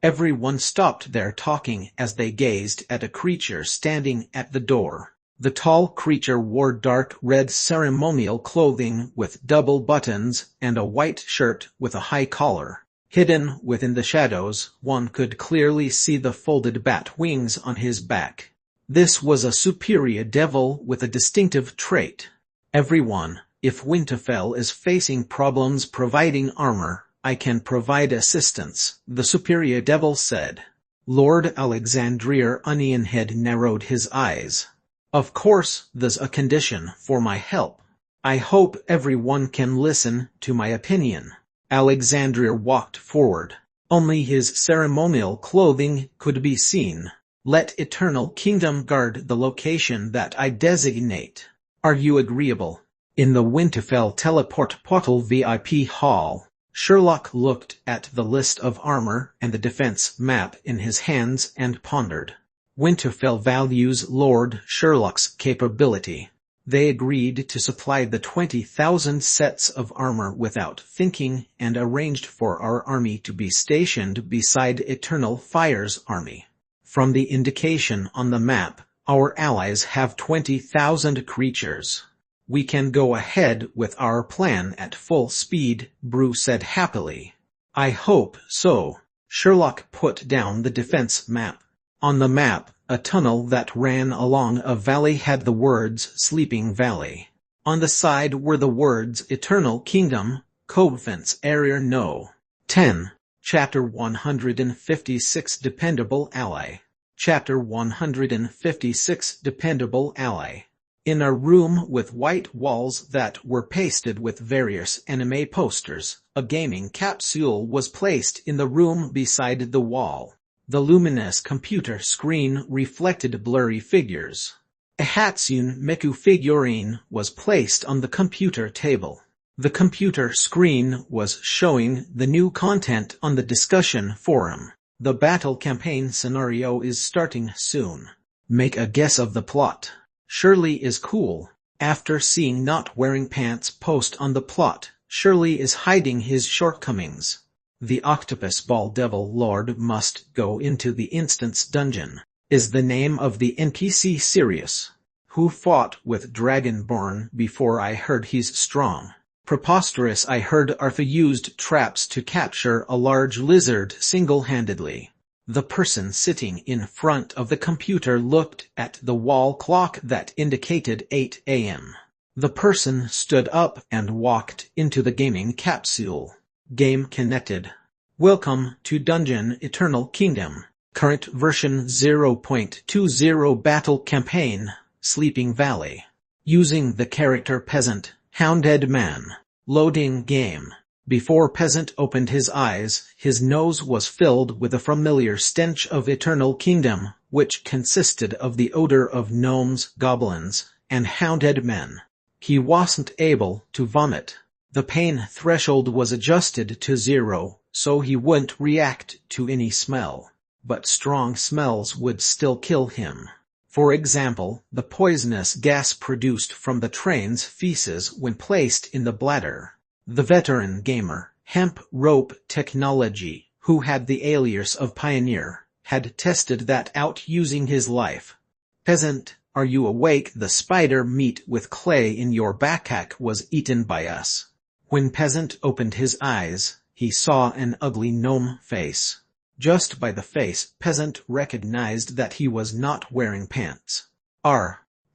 [SPEAKER 1] Everyone stopped their talking as they gazed at a creature standing at the door. The tall creature wore dark red ceremonial clothing with double buttons and a white shirt with a high collar. Hidden within the shadows, one could clearly see the folded bat wings on his back. This was a superior devil with a distinctive trait. "Everyone, if Winterfell is facing problems providing armor, I can provide assistance," the superior devil said. Lord Alexandria Onionhead narrowed his eyes. "Of course, there's a condition for my help. I hope everyone can listen to my opinion." Alexandria walked forward. Only his ceremonial clothing could be seen. "Let Eternal Kingdom guard the location that I designate. Are you agreeable?" In the Winterfell Teleport Portal VIP Hall, Sherlock looked at the list of armor and the defense map in his hands and pondered. Winterfell values Lord Sherlock's capability. They agreed to supply the 20,000 sets of armor without thinking and arranged for our army to be stationed beside Eternal Fire's army. From the indication on the map, our allies have 20,000 creatures. "We can go ahead with our plan at full speed," Brew said happily. "I hope so." Sherlock put down the defense map. On the map, a tunnel that ran along a valley had the words Sleeping Valley. On the side were the words Eternal Kingdom, Code Fence Area No. 10. Chapter 156 Dependable Ally. Chapter 156 Dependable Ally. In a room with white walls that were pasted with various anime posters, a gaming capsule was placed in the room beside the wall. The luminous computer screen reflected blurry figures. A Hatsune Miku figurine was placed on the computer table. The computer screen was showing the new content on the discussion forum. The battle campaign scenario is starting soon. Make a guess of the plot. Shirley is cool. After seeing Not Wearing Pants post on the plot, Shirley is hiding his shortcomings. The Octopus Ball Devil Lord must go into the Instance Dungeon. Is the name of the NPC serious? Who fought with Dragonborn before? I heard he's strong. Preposterous. I heard Arthur used traps to capture a large lizard single-handedly. The person sitting in front of the computer looked at the wall clock that indicated 8 a.m. The person stood up and walked into the gaming capsule. Game connected. Welcome to Dungeon Eternal Kingdom. Current version 0.20 Battle Campaign, Sleeping Valley. Using the character Peasant, Hounded Man. Loading game. Before Peasant opened his eyes, his nose was filled with a familiar stench of Eternal Kingdom, which consisted of the odor of gnomes, goblins, and hounded men. He wasn't able to vomit. The pain threshold was adjusted to 0, so he wouldn't react to any smell. But strong smells would still kill him. For example, the poisonous gas produced from the train's feces when placed in the bladder. The veteran gamer, Hemp Rope Technology, who had the alias of Pioneer, had tested that out using his life. Peasant, are you awake? The spider meat with clay in your backpack was eaten by us. When Peasant opened his eyes, he saw an ugly gnome face. Just by the face, Peasant recognized that he was not wearing pants.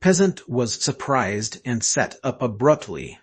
[SPEAKER 1] Peasant was surprised and sat up abruptly.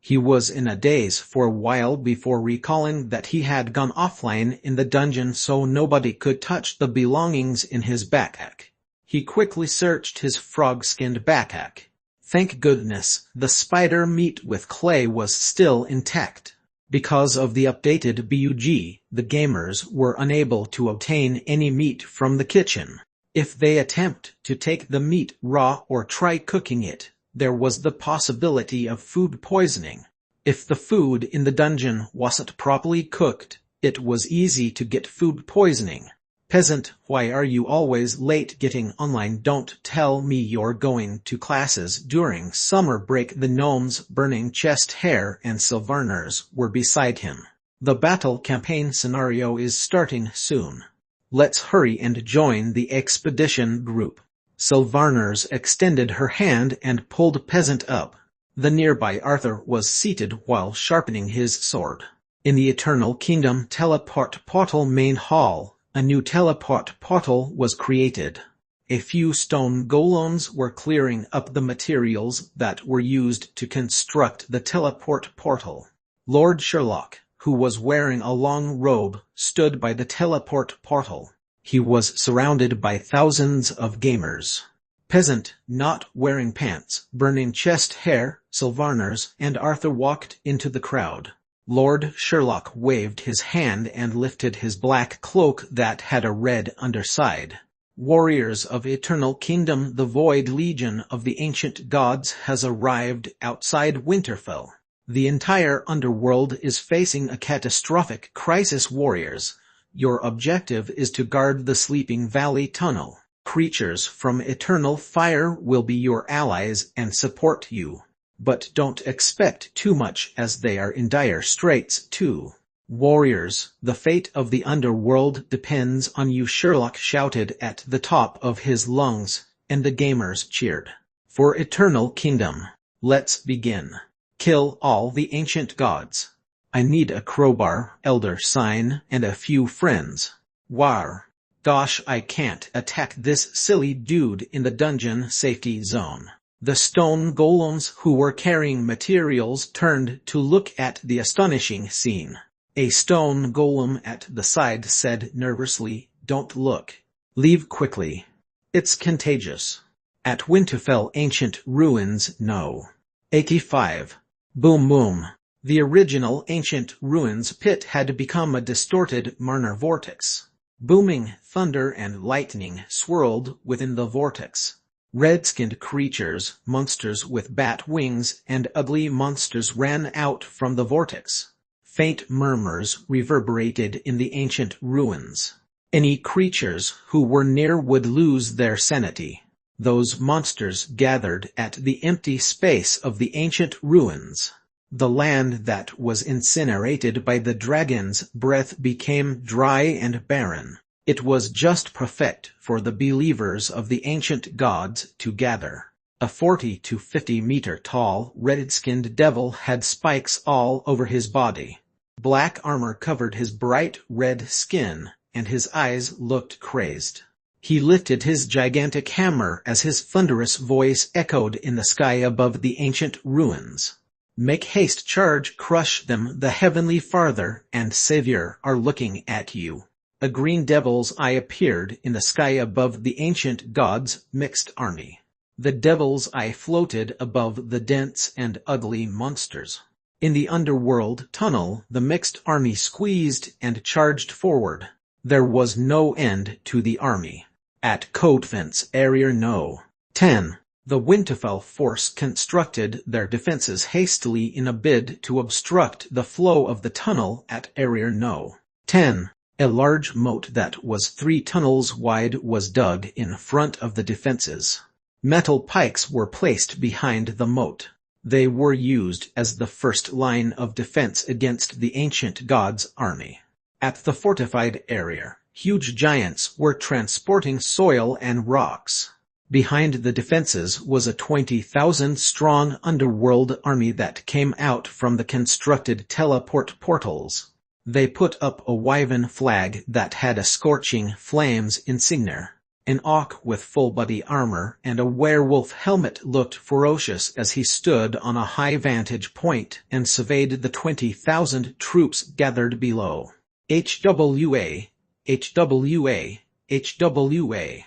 [SPEAKER 1] He was in a daze for a while before recalling that he had gone offline in the dungeon so nobody could touch the belongings in his backpack. He quickly searched his frog-skinned backpack. Thank goodness, the spider meat with clay was still intact. Because of the updated bug, the gamers were unable to obtain any meat from the kitchen. If they attempt to take the meat raw or try cooking it, there was the possibility of food poisoning. If the food in the dungeon wasn't properly cooked, it was easy to get food poisoning. Peasant, why are you always late getting online? Don't tell me you're going to classes during summer break. The gnome's burning chest hair and Sylvarners were beside him. The battle campaign scenario is starting soon. Let's hurry and join the expedition group. Sylvarners extended her hand and pulled Peasant up. The nearby Arthur was seated while sharpening his sword. In the Eternal Kingdom teleport portal main hall, a new teleport portal was created. A few stone golems were clearing up the materials that were used to construct the teleport portal. Lord Sherlock, who was wearing a long robe, stood by the teleport portal. He was surrounded by thousands of gamers. Peasant, not wearing pants, burning chest hair, Sylvarners, and Arthur walked into the crowd. Lord Sherlock waved his hand and lifted his black cloak that had a red underside. Warriors of Eternal Kingdom, the Void Legion of the Ancient Gods has arrived outside Winterfell. The entire Underworld is facing a catastrophic crisis. Warriors, your objective is to guard the Sleeping Valley Tunnel. Creatures from Eternal Fire will be your allies and support you. But don't expect too much as they are in dire straits too. Warriors, the fate of the Underworld depends on you. Sherlock shouted at the top of his lungs, and the gamers cheered. For Eternal Kingdom, let's begin. Kill all the ancient gods. I need a crowbar, elder sign, and a few friends. War. Gosh, I can't attack this silly dude in the dungeon safety zone. The stone golems who were carrying materials turned to look at the astonishing scene. A stone golem at the side said nervously, "Don't look. Leave quickly. It's contagious." At Winterfell Ancient Ruins, no. 85. Boom boom. The original Ancient Ruins pit had become a distorted Marner vortex. Booming thunder and lightning swirled within the vortex. Red-skinned creatures, monsters with bat wings, and ugly monsters ran out from the vortex. Faint murmurs reverberated in the ancient ruins. Any creatures who were near would lose their sanity. Those monsters gathered at the empty space of the ancient ruins. The land that was incinerated by the dragon's breath became dry and barren. It was just perfect for the believers of the ancient gods to gather. A 40 to 50 meter tall, red-skinned devil had spikes all over his body. Black armor covered his bright red skin, and his eyes looked crazed. He lifted his gigantic hammer as his thunderous voice echoed in the sky above the ancient ruins. Make haste, charge, crush them, the heavenly Father and Savior are looking at you. A green devil's eye appeared in the sky above the ancient gods' mixed army. The devil's eye floated above the dense and ugly monsters. In the Underworld tunnel, the mixed army squeezed and charged forward. There was no end to the army. At Codefence Area No. 10, the Winterfell force constructed their defenses hastily in a bid to obstruct the flow of the tunnel at Area No. 10. A large moat that was 3 tunnels wide was dug in front of the defenses. Metal pikes were placed behind the moat. They were used as the first line of defense against the ancient gods' army. At the fortified area, huge giants were transporting soil and rocks. Behind the defenses was a 20,000-strong underworld army that came out from the constructed teleport portals. They put up a wyvern flag that had a scorching flames insignia. An orc with full-body armor and a werewolf helmet looked ferocious as he stood on a high vantage point and surveyed the 20,000 troops gathered below. HWA, HWA, HWA.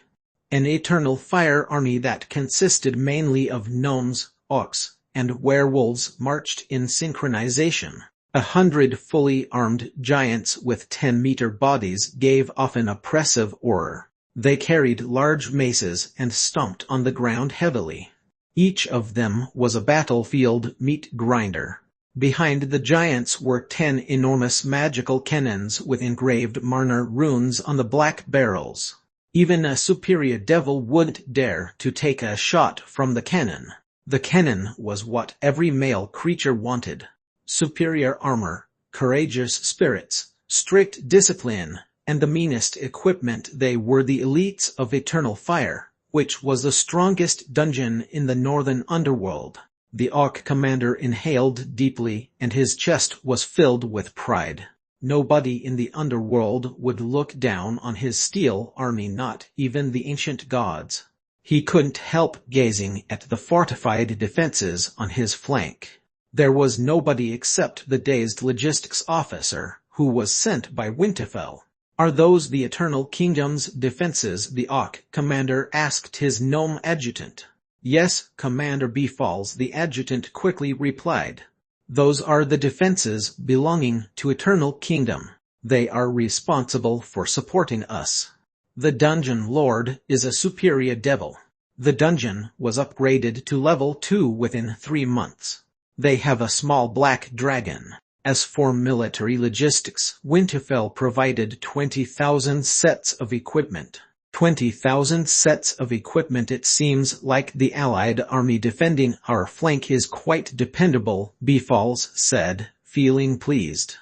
[SPEAKER 1] An eternal fire army that consisted mainly of gnomes, orcs, and werewolves marched in synchronization. 100 fully armed giants with 10-meter bodies gave off an oppressive aura. They carried large maces and stomped on the ground heavily. Each of them was a battlefield meat grinder. Behind the giants were 10 enormous magical cannons with engraved Marner runes on the black barrels. Even a superior devil wouldn't dare to take a shot from the cannon. The cannon was what every male creature wanted. Superior armor, courageous spirits, strict discipline, and the meanest equipment. They were the elites of Eternal Fire, which was the strongest dungeon in the northern underworld. The orc commander inhaled deeply, and his chest was filled with pride. Nobody in the underworld would look down on his steel army, not even the ancient gods. He couldn't help gazing at the fortified defenses on his flank. There was nobody except the dazed logistics officer, who was sent by Winterfell. "Are those the Eternal Kingdom's defenses?" the orc commander asked his gnome adjutant. "Yes, Commander Befalls," the adjutant quickly replied. "Those are the defenses belonging to Eternal Kingdom. They are responsible for supporting us. The Dungeon Lord is a superior devil. The dungeon was upgraded to level 2 within 3 months. They have a small black dragon. As for military logistics, Winterfell provided 20,000 sets of equipment. 20,000 sets of equipment. It seems like the Allied army defending our flank is quite dependable," Befalls said, feeling pleased.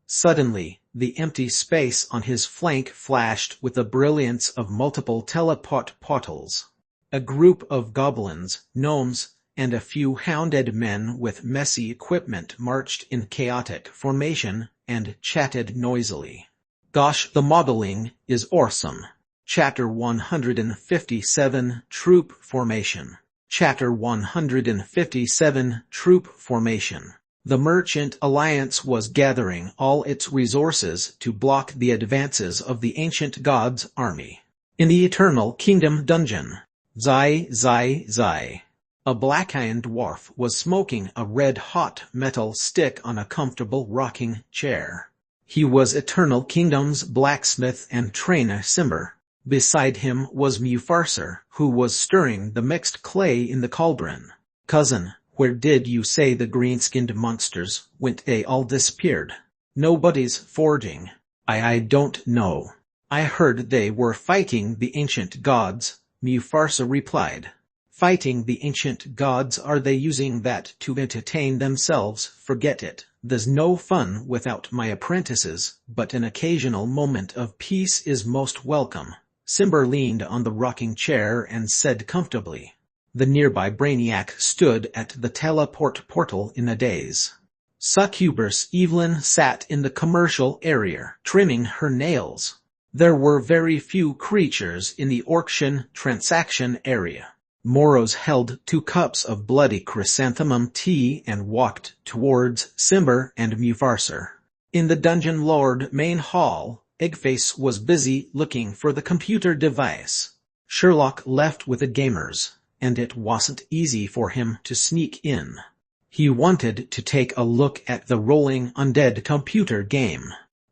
[SPEAKER 1] Suddenly, the empty space on his flank flashed with the brilliance of multiple teleport portals. A group of goblins, gnomes, and a few hounded men with messy equipment marched in chaotic formation and chatted noisily. "Gosh, the modeling is awesome." Chapter 157, Troop Formation. Chapter 157, Troop Formation. The Merchant Alliance was gathering all its resources to block the advances of the ancient gods' army. In the Eternal Kingdom dungeon, Zai Zai Zai. A black-iron dwarf was smoking a red-hot metal stick on a comfortable rocking chair. He was Eternal Kingdom's blacksmith and trainer Simber. Beside him was Mufarser, who was stirring the mixed clay in the cauldron. "Cousin, where did you say the green-skinned monsters went? They all disappeared." "Nobody's forging." I don't know. I heard they were fighting the ancient gods," Mufarser replied. "Fighting the ancient gods? Are they using that to entertain themselves?" "Forget it. There's no fun without my apprentices, but an occasional moment of peace is most welcome." Simber leaned on the rocking chair and said comfortably. The nearby brainiac stood at the teleport portal in a daze. Succubus Evelyn sat in the commercial area, trimming her nails. There were very few creatures in the auction transaction area. Moros held 2 cups of bloody chrysanthemum tea and walked towards Simber and Mufarser. In the Dungeon Lord main hall, Eggface was busy looking for the computer device. Sherlock left with the gamers, and it wasn't easy for him to sneak in. He wanted to take a look at the rolling undead computer game.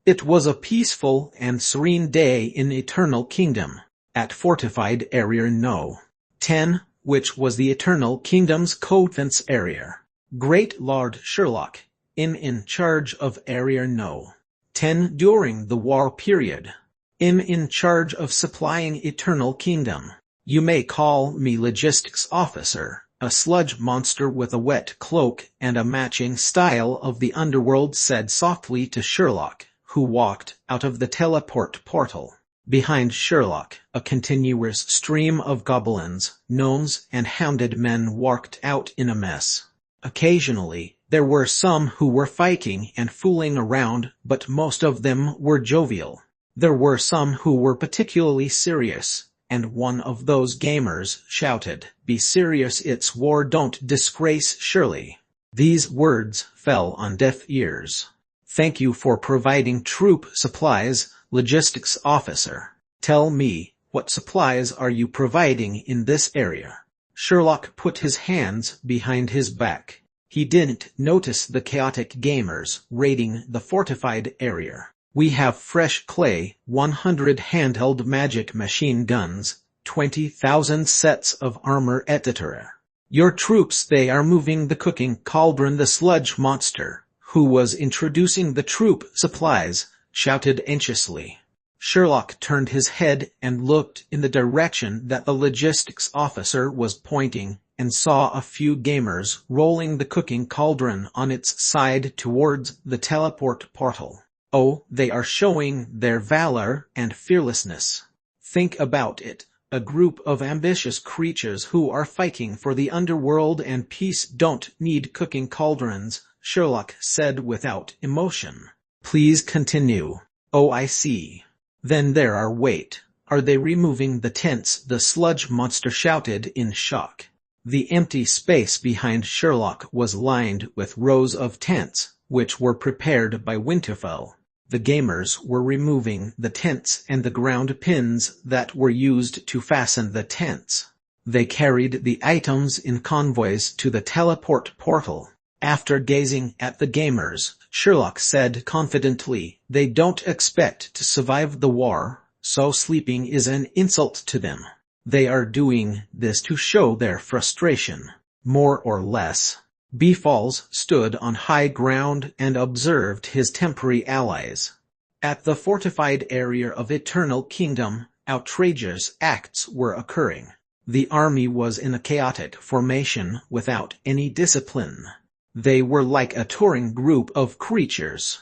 [SPEAKER 1] It was a peaceful and serene day in Eternal Kingdom, at Fortified Area No. 10, which was the Eternal Kingdom's contents area. Great Lord Sherlock, in charge of Area No. 10 during the war period. In charge of supplying Eternal Kingdom. You may call me Logistics Officer. A sludge monster with a wet cloak and a matching style of the Underworld said softly to Sherlock, who walked out of the teleport portal. Behind Sherlock, a continuous stream of goblins, gnomes, and hounded men walked out in a mess. Occasionally, there were some who were fighting and fooling around, but most of them were jovial. There were some who were particularly serious, and one of those gamers shouted, "Be serious, it's war, don't disgrace Shirley." These words fell on deaf ears. "Thank you for providing troop supplies, Logistics Officer. Tell me, what supplies are you providing in this area?" Sherlock put his hands behind his back. He didn't notice the chaotic gamers raiding the fortified area. "We have fresh clay, 100 handheld magic machine guns, 20,000 sets of armor, etc. Your troops, they are moving the cooking cauldron." The sludge monster, who was introducing the troop supplies, shouted anxiously. Sherlock turned his head and looked in the direction that the logistics officer was pointing, and saw a few gamers rolling the cooking cauldron on its side towards the teleport portal. "Oh, they are showing their valor and fearlessness. Think about it, a group of ambitious creatures who are fighting for the underworld and peace don't need cooking cauldrons," Sherlock said without emotion. "Please continue." "Oh, I see. Then there are wait. Are they removing the tents?" the sludge monster shouted in shock. The empty space behind Sherlock was lined with rows of tents, which were prepared by Winterfell. The gamers were removing the tents and the ground pins that were used to fasten the tents. They carried the items in convoys to the teleport portal. After gazing at the gamers, Sherlock said confidently, "They don't expect to survive the war, so sleeping is an insult to them. They are doing this to show their frustration, more or less." Beefalls stood on high ground and observed his temporary allies. At the fortified area of Eternal Kingdom, outrageous acts were occurring. The army was in a chaotic formation without any discipline. They were like a touring group of creatures.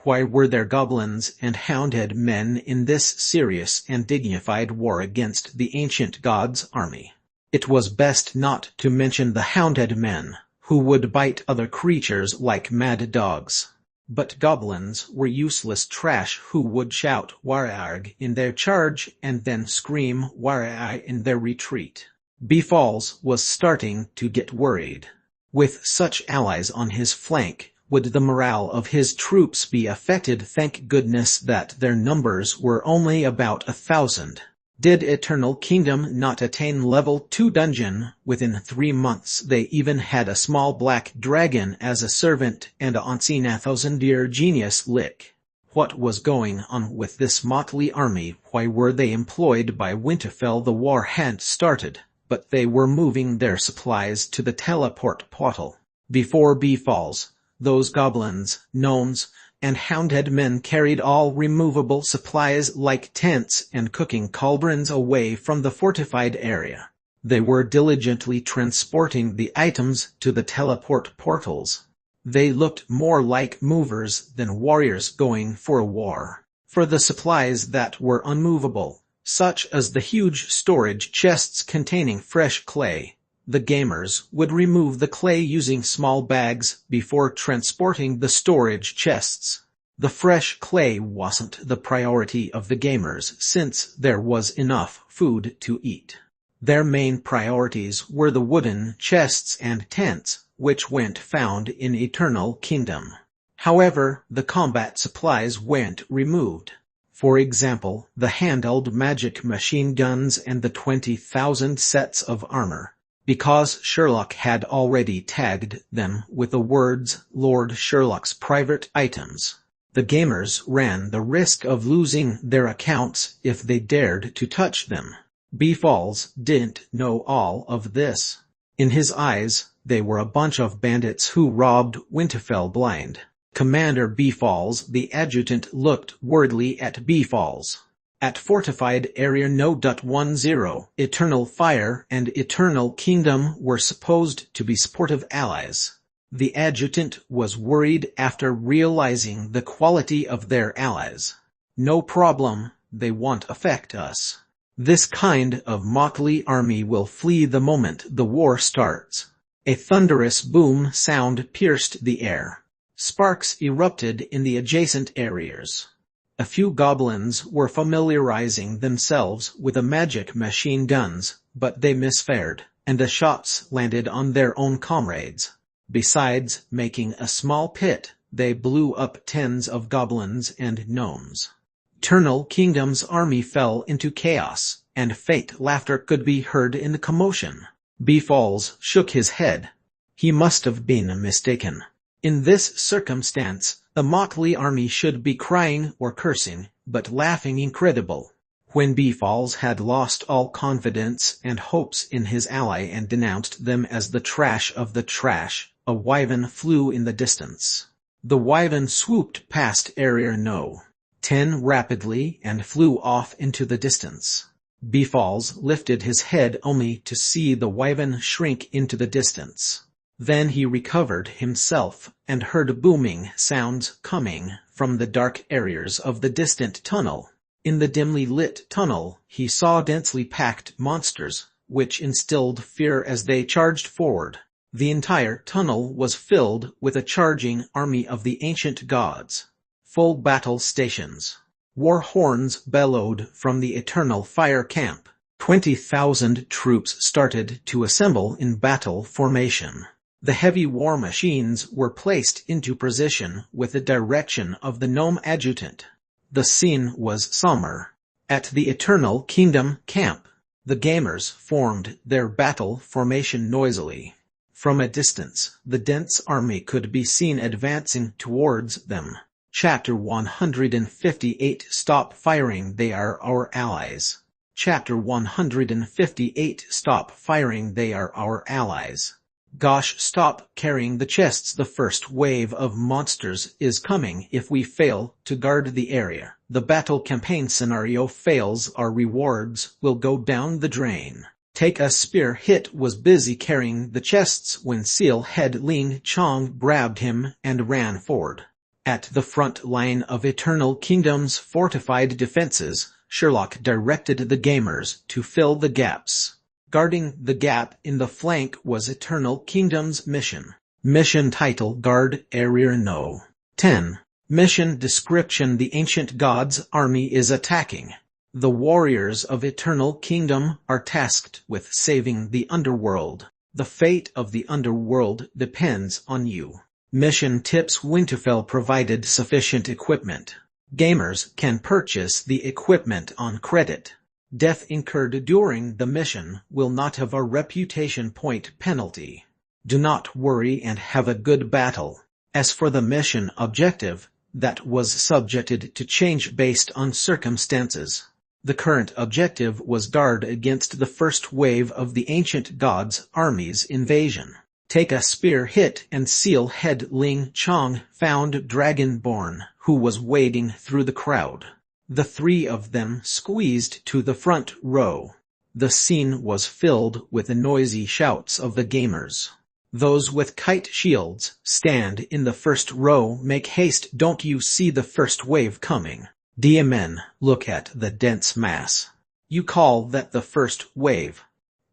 [SPEAKER 1] Why were there goblins and hounded men in this serious and dignified war against the ancient god's army? It was best not to mention the hounded men, who would bite other creatures like mad dogs. But goblins were useless trash who would shout "Warag" in their charge and then scream "Warag" in their retreat. Beefalls was starting to get worried. With such allies on his flank, would the morale of his troops be affected? Thank goodness that their numbers were only about 1,000. Did Eternal Kingdom not attain level 2 dungeon within 3 months? They even had a small black dragon as a servant and a unseen 1,000-year genius lick. What was going on with this motley army? Why were they employed by Winterfell? The war had started, but they were moving their supplies to the teleport portal. Before Beefalls, those goblins, gnomes, and hounded men carried all removable supplies like tents and cooking cauldrons away from the fortified area. They were diligently transporting the items to the teleport portals. They looked more like movers than warriors going for a war. For the supplies that were unmovable, such as the huge storage chests containing fresh clay, the gamers would remove the clay using small bags before transporting the storage chests. The fresh clay wasn't the priority of the gamers since there was enough food to eat. Their main priorities were the wooden chests and tents, which went found in Eternal Kingdom. However, the combat supplies went removed. For example, the handheld magic machine guns and the 20,000 sets of armor. Because Sherlock had already tagged them with the words Lord Sherlock's private items, the gamers ran the risk of losing their accounts if they dared to touch them. Beefalls didn't know all of this. In his eyes, they were a bunch of bandits who robbed Winterfell blind. Commander Beefalls, the adjutant, looked worriedly at Beefalls. At Fortified Area No. 10, Eternal Fire and Eternal Kingdom were supposed to be supportive allies. The adjutant was worried after realizing the quality of their allies. No problem, they won't affect us. This kind of motley army will flee the moment the war starts. A thunderous boom sound pierced the air. Sparks erupted in the adjacent areas. A few goblins were familiarizing themselves with the magic machine guns, but they misfired, and the shots landed on their own comrades. Besides making a small pit, they blew up tens of goblins and gnomes. Eternal Kingdom's army fell into chaos, and faint laughter could be heard in the commotion. Beefalls shook his head. He must have been mistaken. In this circumstance, the motley army should be crying or cursing, but laughing incredible. When Beefalls had lost all confidence and hopes in his ally and denounced them as the trash of the trash, a wyvern flew in the distance. The wyvern swooped past Area No. 10 rapidly and flew off into the distance. Beefalls lifted his head only to see the wyvern shrink into the distance. Then he recovered himself and heard booming sounds coming from the dark areas of the distant tunnel. In the dimly lit tunnel, he saw densely packed monsters, which instilled fear as they charged forward. The entire tunnel was filled with a charging army of the ancient gods. Full battle stations. War horns bellowed from the Eternal Fire camp. 20,000 troops started to assemble in battle formation. The heavy war machines were placed into position with the direction of the gnome adjutant. The scene was somber. At the Eternal Kingdom camp, the gamers formed their battle formation noisily. From a distance, the dense army could be seen advancing towards them. Chapter 158 Stop firing, they are our allies. Chapter 158 Stop firing, they are our allies. Gosh, stop carrying the chests. The first wave of monsters is coming. If we fail to guard the area, the battle campaign scenario fails. Our rewards will go down the drain. Take a spear. Hit was busy carrying the chests when Seal Head Ling Chong grabbed him and ran forward. At the front line of Eternal Kingdom's fortified defenses, Sherlock directed the gamers to fill the gaps. Guarding the gap in the flank was Eternal Kingdom's mission. Mission title: Guard Area No. 10. Mission description: The ancient gods' army is attacking. The warriors of Eternal Kingdom are tasked with saving the Underworld. The fate of the Underworld depends on you. Mission tips: Winterfell provided sufficient equipment. Gamers can purchase the equipment on credit. Death incurred during the mission will not have a reputation point penalty. Do not worry and have a good battle. As for the mission objective, that was subjected to change based on circumstances. The current objective was guard against the first wave of the ancient gods' army's invasion. Take a spear. Hit and Seal Head Ling Chong found Dragonborn, who was wading through the crowd. The three of them squeezed to the front row. The scene was filled with the noisy shouts of the gamers. Those with kite shields, stand in the first row. Make haste, don't you see the first wave coming? DMN, look at the dense mass. You call that the first wave?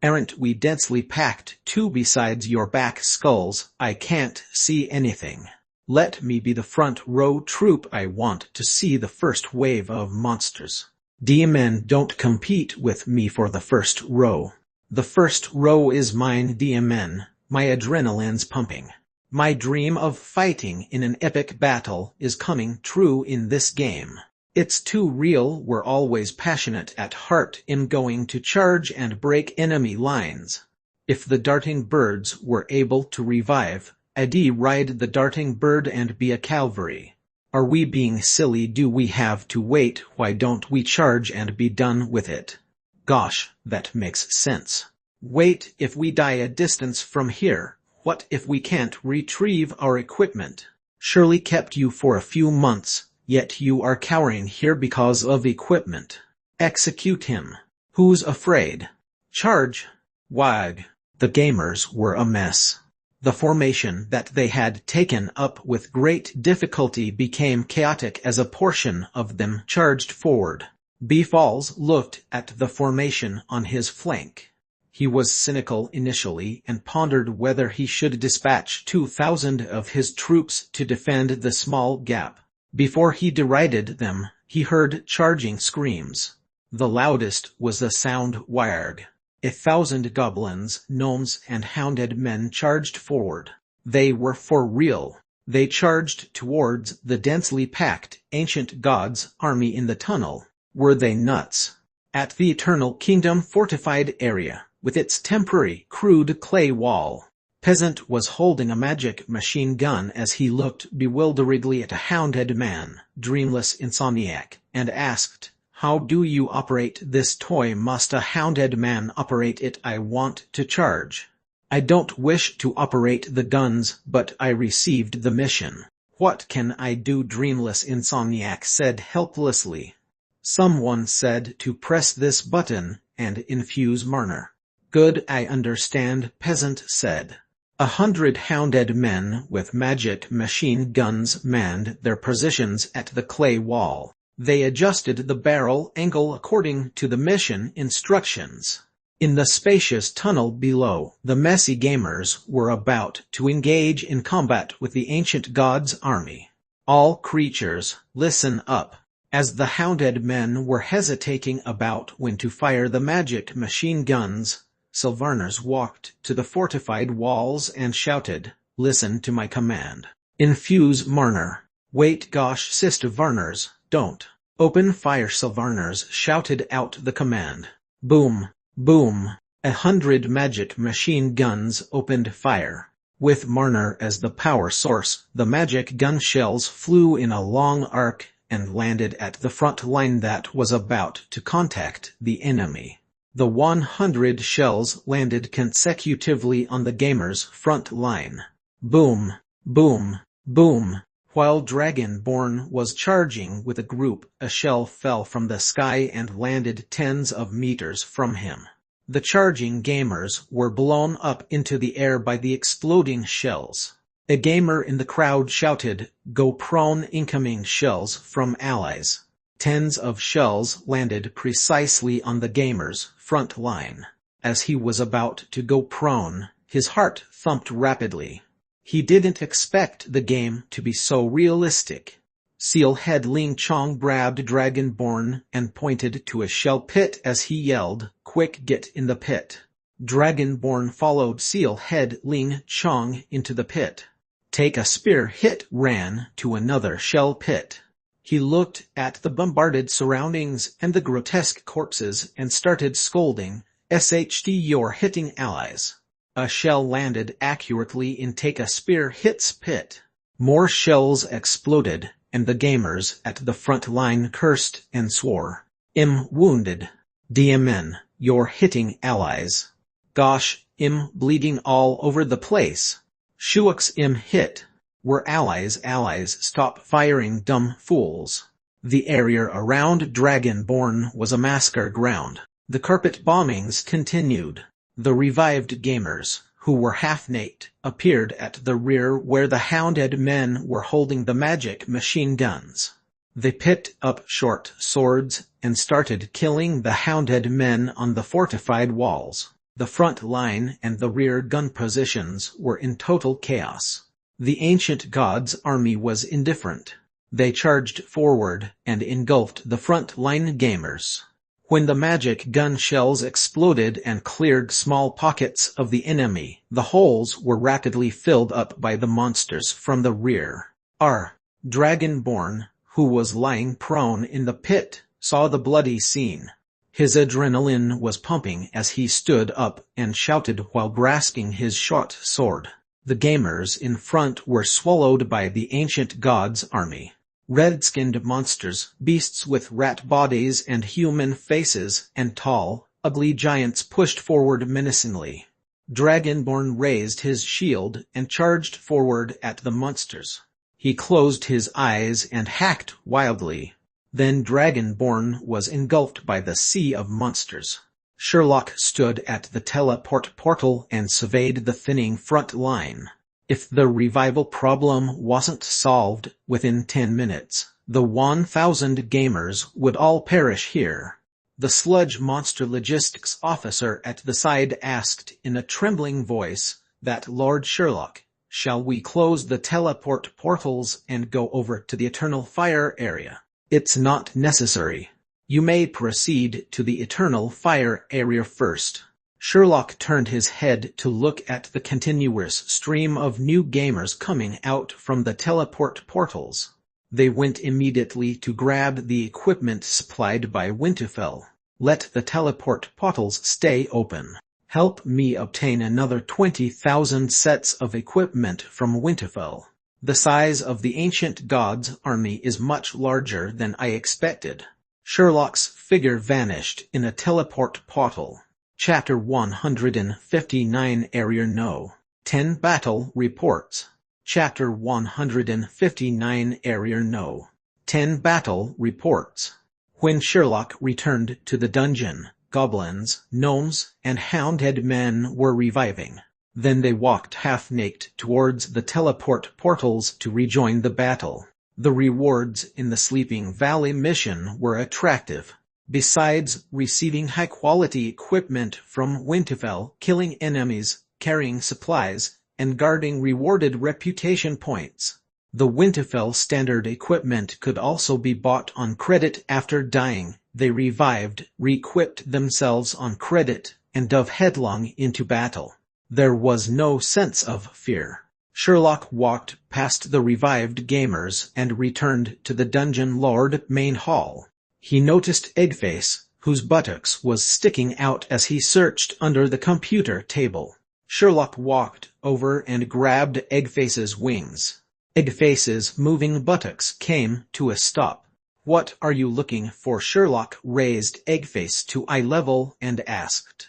[SPEAKER 1] Aren't we densely packed too? Besides your back skulls, I can't see anything. Let me be the front row troop. I want to see the first wave of monsters. DMN, don't compete with me for the first row. The first row is mine. DMN, my adrenaline's pumping. My dream of fighting in an epic battle is coming true in this game. It's too real. We're always passionate at heart in going to charge and break enemy lines. If the darting birds were able to revive, I'd ride the darting bird and be a cavalry. Are we being silly? Do we have to wait? Why don't we charge and be done with it? Gosh, that makes sense. Wait, if we die a distance from here, what if we can't retrieve our equipment? Shirley kept you for a few months, yet you are cowering here because of equipment. Execute him. Who's afraid? Charge. Wag. The gamers were a mess. The formation that they had taken up with great difficulty became chaotic as a portion of them charged forward. Revolves looked at the formation on his flank. He was cynical initially and pondered whether he should dispatch 2,000 of his troops to defend the small gap. Before he derided them, he heard charging screams. The loudest was the sound Wyrg. 1,000 goblins, gnomes, and hounded men charged forward. They were for real. They charged towards the densely packed ancient gods' army in the tunnel. Were they nuts? At the Eternal Kingdom fortified area, with its temporary, crude clay wall, Peasant was holding a magic machine gun as he looked bewilderedly at a hounded man, dreamless insomniac, and asked, "How do you operate this toy? Must a hounded man operate it? I want to charge. I don't wish to operate the guns, but I received the mission. What can I do?" Dreamless insomniac said helplessly. Someone said to press this button and infuse Marner. "Good, I understand," Peasant said. 100 hounded men with magic machine guns manned their positions at the clay wall. They adjusted the barrel angle according to the mission instructions. In the spacious tunnel below, the messy gamers were about to engage in combat with the ancient god's army. All creatures, listen up. As the hounded men were hesitating about when to fire the magic machine guns, Sylvarners walked to the fortified walls and shouted, "Listen to my command. Infuse Marner." "Wait, gosh, Sister Varners, don't. Open fire." Sylvarners shouted out the command. Boom, boom. 100 magic machine guns opened fire. With Marner as the power source, the magic gun shells flew in a long arc and landed at the front line that was about to contact the enemy. The 100 shells landed consecutively on the gamers' front line. Boom, boom, boom. While Dragonborn was charging with a group, a shell fell from the sky and landed tens of meters from him. The charging gamers were blown up into the air by the exploding shells. A gamer in the crowd shouted, "Go prone!" Incoming shells from allies. Tens of shells landed precisely on the gamer's front line. As he was about to go prone, his heart thumped rapidly. He didn't expect the game to be so realistic. Sealhead Ling Chong grabbed Dragonborn and pointed to a shell pit as he yelled, "Quick, get in the pit." Dragonborn followed Sealhead Ling Chong into the pit. Take a spear hit ran to another shell pit. He looked at the bombarded surroundings and the grotesque corpses and started scolding, "SHT, you're hitting allies." A shell landed accurately in Take a Spear Hit's pit. More shells exploded, and the gamers at the front line cursed and swore. Wounded. DMN, you're hitting allies. Gosh, bleeding all over the place. Shuaks hit. We're allies, stop firing, dumb fools. The area around Dragonborn was a massacre ground. The carpet bombings continued. The revived gamers, who were half-naked, appeared at the rear where the hounded men were holding the magic machine guns. They picked up short swords and started killing the hounded men on the fortified walls. The front line and the rear gun positions were in total chaos. The ancient god's army was indifferent. They charged forward and engulfed the front line gamers. When the magic gun shells exploded and cleared small pockets of the enemy, the holes were rapidly filled up by the monsters from the rear. Dragonborn, who was lying prone in the pit, saw the bloody scene. His adrenaline was pumping as he stood up and shouted while grasping his short sword. The gamers in front were swallowed by the ancient god's army. Red-skinned monsters, beasts with rat bodies and human faces, and tall, ugly giants pushed forward menacingly. Dragonborn raised his shield and charged forward at the monsters. He closed his eyes and hacked wildly. Then Dragonborn was engulfed by the sea of monsters. Sherlock stood at the teleport portal and surveyed the thinning front line. If the revival problem wasn't solved within 10 minutes, the 1,000 gamers would all perish here. The sludge monster logistics officer at the side asked in a trembling voice, "That Lord Sherlock, shall we close the teleport portals and go over to the Eternal Fire area?" "It's not necessary. You may proceed to the Eternal Fire area first." Sherlock turned his head to look at the continuous stream of new gamers coming out from the teleport portals. They went immediately to grab the equipment supplied by Winterfell. "Let the teleport portals stay open. Help me obtain another 20,000 sets of equipment from Winterfell. The size of the ancient god's army is much larger than I expected." Sherlock's figure vanished in a teleport portal. Chapter 159 Area No. 10 Battle Reports. Chapter 159 Area No. 10 Battle Reports. When Sherlock returned to the dungeon, goblins, gnomes, and hounded men were reviving. Then they walked half-naked towards the teleport portals to rejoin the battle. The rewards in the Sleeping Valley mission were attractive. Besides receiving high-quality equipment from Winterfell, killing enemies, carrying supplies, and guarding rewarded reputation points. The Winterfell standard equipment could also be bought on credit after dying. They revived, re-equipped themselves on credit, and dove headlong into battle. There was no sense of fear. Sherlock walked past the revived gamers and returned to the dungeon lord main hall. He noticed Eggface, whose buttocks was sticking out as he searched under the computer table. Sherlock walked over and grabbed Eggface's wings. Eggface's moving buttocks came to a stop. "What are you looking for?" Sherlock raised Eggface to eye level and asked.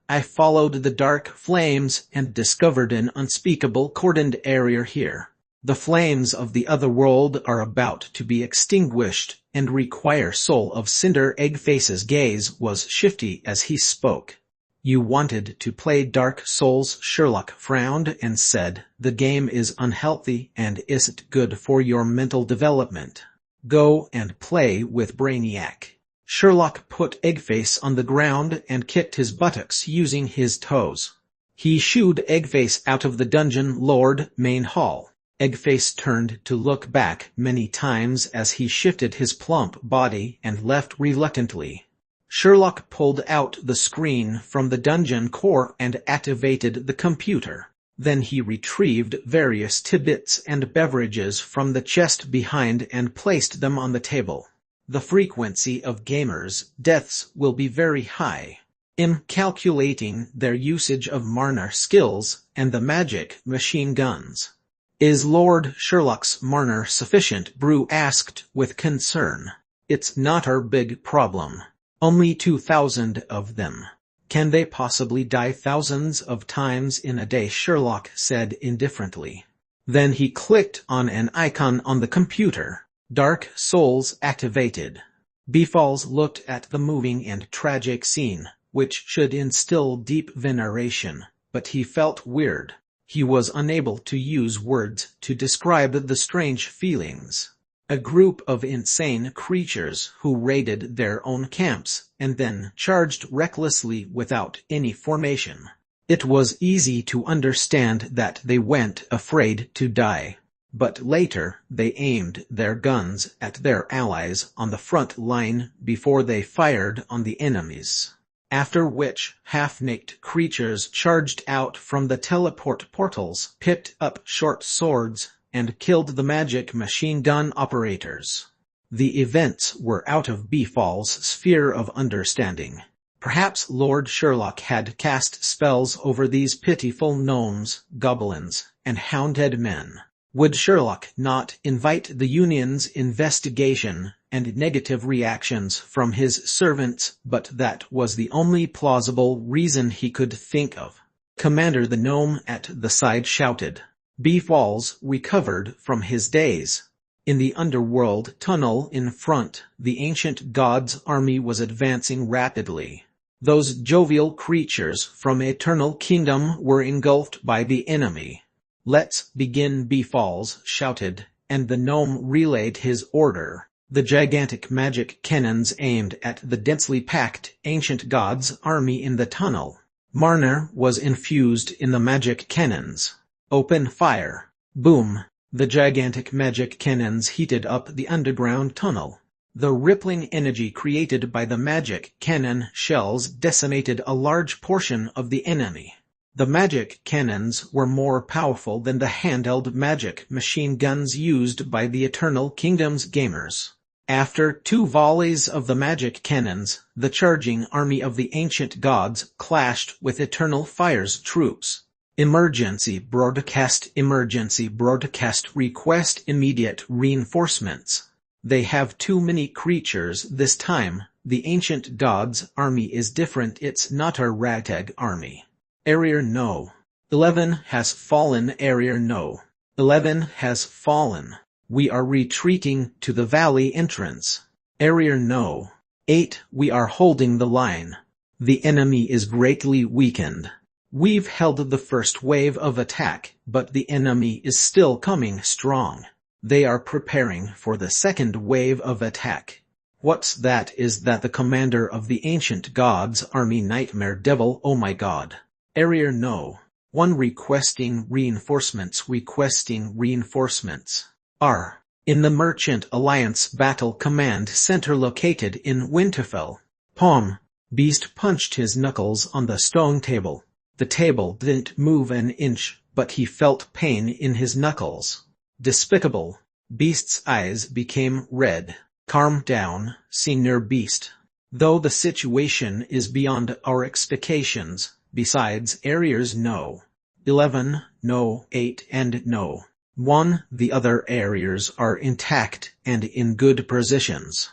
[SPEAKER 1] I followed the dark flames and discovered an unspeakable cordoned area here. The flames of the other world are about to be extinguished and require Soul of Cinder." Eggface's gaze was shifty as he spoke. "You wanted to play Dark Souls?" Sherlock frowned and said, "The game is unhealthy and isn't good for your mental development. Go and play with Brainiac." Sherlock put Eggface on the ground and kicked his buttocks using his toes. He shooed Eggface out of the dungeon lord main hall. Eggface turned to look back many times as he shifted his plump body and left reluctantly. Sherlock pulled out the screen from the dungeon core and activated the computer. Then he retrieved various tidbits and beverages from the chest behind and placed them on the table. The frequency of gamers' deaths will be very high. In calculating their usage of Marner skills and the magic machine guns. "Is Lord Sherlock's Marner sufficient?" Brew asked with concern. "It's not our big problem. Only 2,000 of them. Can they possibly die thousands of times in a day?" Sherlock said indifferently. Then he clicked on an icon on the computer. Dark Souls activated. Beefalls looked at the moving and tragic scene, which should instill deep veneration, but he felt weird. He was unable to use words to describe the strange feelings. A group of insane creatures who raided their own camps and then charged recklessly without any formation. It was easy to understand that they went afraid to die. But later they aimed their guns at their allies on the front line before they fired on the enemies. After which, half-naked creatures charged out from the teleport portals, picked up short swords, and killed the magic machine gun operators. The events were out of Beefall's sphere of understanding. Perhaps Lord Sherlock had cast spells over these pitiful gnomes, goblins, and hounded men. Would Sherlock not invite the Union's investigation and negative reactions from his servants? But that was the only plausible reason he could think of. Commander the gnome at the side shouted. Beefalls recovered from his daze. In the underworld tunnel in front, the ancient god's army was advancing rapidly. Those jovial creatures from Eternal Kingdom were engulfed by the enemy. Let's begin, Beefalls shouted, and the gnome relayed his order. The gigantic magic cannons aimed at the densely packed ancient god's army in the tunnel. Marner was infused in the magic cannons. Open fire. Boom. The gigantic magic cannons heated up the underground tunnel. The rippling energy created by the magic cannon shells decimated a large portion of the enemy. The magic cannons were more powerful than the handheld magic machine guns used by the Eternal Kingdom's gamers. After 2 volleys of the magic cannons, the charging army of the ancient gods clashed with Eternal Fire's troops. Emergency broadcast, request immediate reinforcements. They have too many creatures this time. The ancient god's army is different, it's not a ragtag army. Area No. 11 has fallen. Area No. 11 has fallen. We are retreating to the valley entrance. Area No. 8, we are holding the line. The enemy is greatly weakened. We've held the first wave of attack, but the enemy is still coming strong. They are preparing for the second wave of attack. What's that? Is that the commander of the ancient god's army, Nightmare Devil? Oh my god. Area No. 1 requesting reinforcements. R. In the Merchant Alliance Battle Command Center located in Winterfell. Palm. Beast punched his knuckles on the stone table. The table didn't move an inch, but he felt pain in his knuckles. Despicable. Beast's eyes became red. Calm down, Senior Beast. Though the situation is beyond our expectations, besides areas No. 11, No. 8 and No. 1, the other areas are intact and in good positions.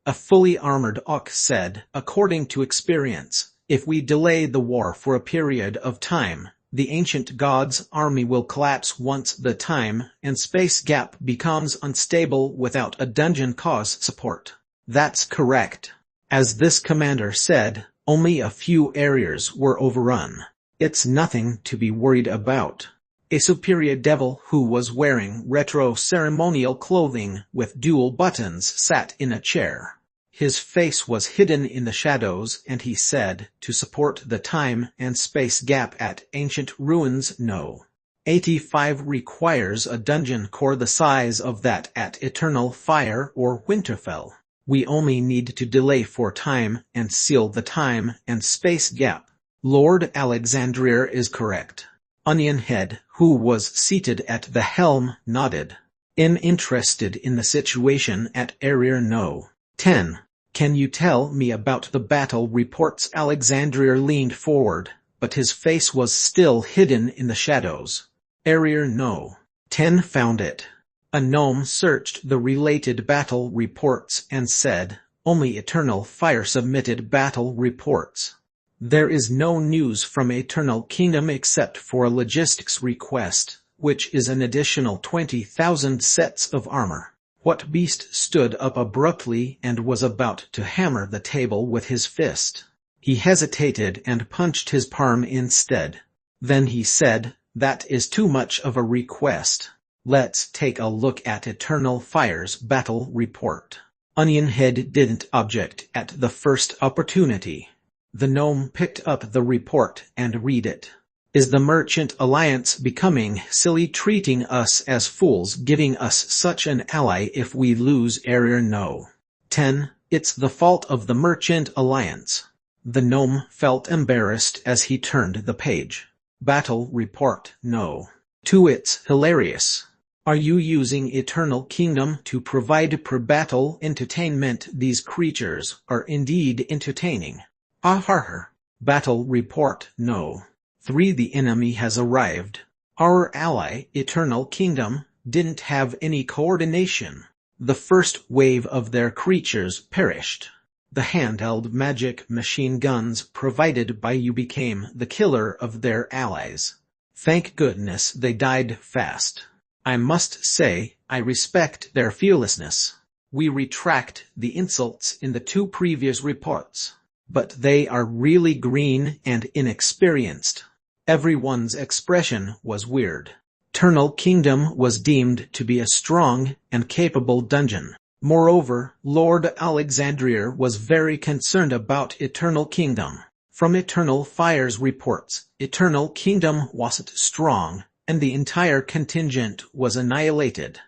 [SPEAKER 1] A fully armored orc said, according to experience, if we delay the war for a period of time, the ancient god's army will collapse once the time and space gap becomes unstable without a dungeon cause support. That's correct. As this commander said, only a few areas were overrun. It's nothing to be worried about. A superior devil who was wearing retro ceremonial clothing with dual buttons sat in a chair. His face was hidden in the shadows and he said, to support the time and space gap at ancient ruins No. 85 requires a dungeon core the size of that at Eternal Fire or Winterfell. We only need to delay for time and seal the time and space gap. Lord Alexandria is correct. Onionhead, who was seated at the helm, nodded. I'm interested in the situation at Area No. 10. Can you tell me about the battle reports? Alexandria leaned forward, but his face was still hidden in the shadows. Area No. 10 found it. A gnome searched the related battle reports and said, only Eternal Fire submitted battle reports. There is no news from Eternal Kingdom except for a logistics request, which is an additional 20,000 sets of armor. What Beast stood up abruptly and was about to hammer the table with his fist. He hesitated and punched his palm instead. Then he said, that is too much of a request. Let's take a look at Eternal Fire's battle report. Onionhead didn't object at the first opportunity. The gnome picked up the report and read it. Is the Merchant Alliance becoming silly, treating us as fools, giving us such an ally if we lose Area No. 10. It's the fault of the Merchant Alliance. The gnome felt embarrassed as he turned the page. Battle Report No. 2. It's hilarious. Are you using Eternal Kingdom to provide pre-battle entertainment? These creatures are indeed entertaining. Har. Battle report no. 3. The enemy has arrived. Our ally, Eternal Kingdom, didn't have any coordination. The first wave of their creatures perished. The handheld magic machine guns provided by you became the killer of their allies. Thank goodness they died fast. I must say, I respect their fearlessness. We retract the insults in the 2 previous reports. But they are really green and inexperienced. Everyone's expression was weird. Eternal Kingdom was deemed to be a strong and capable dungeon. Moreover, Lord Alexandria was very concerned about Eternal Kingdom. From Eternal Fire's reports, Eternal Kingdom wasn't strong, and the entire contingent was annihilated.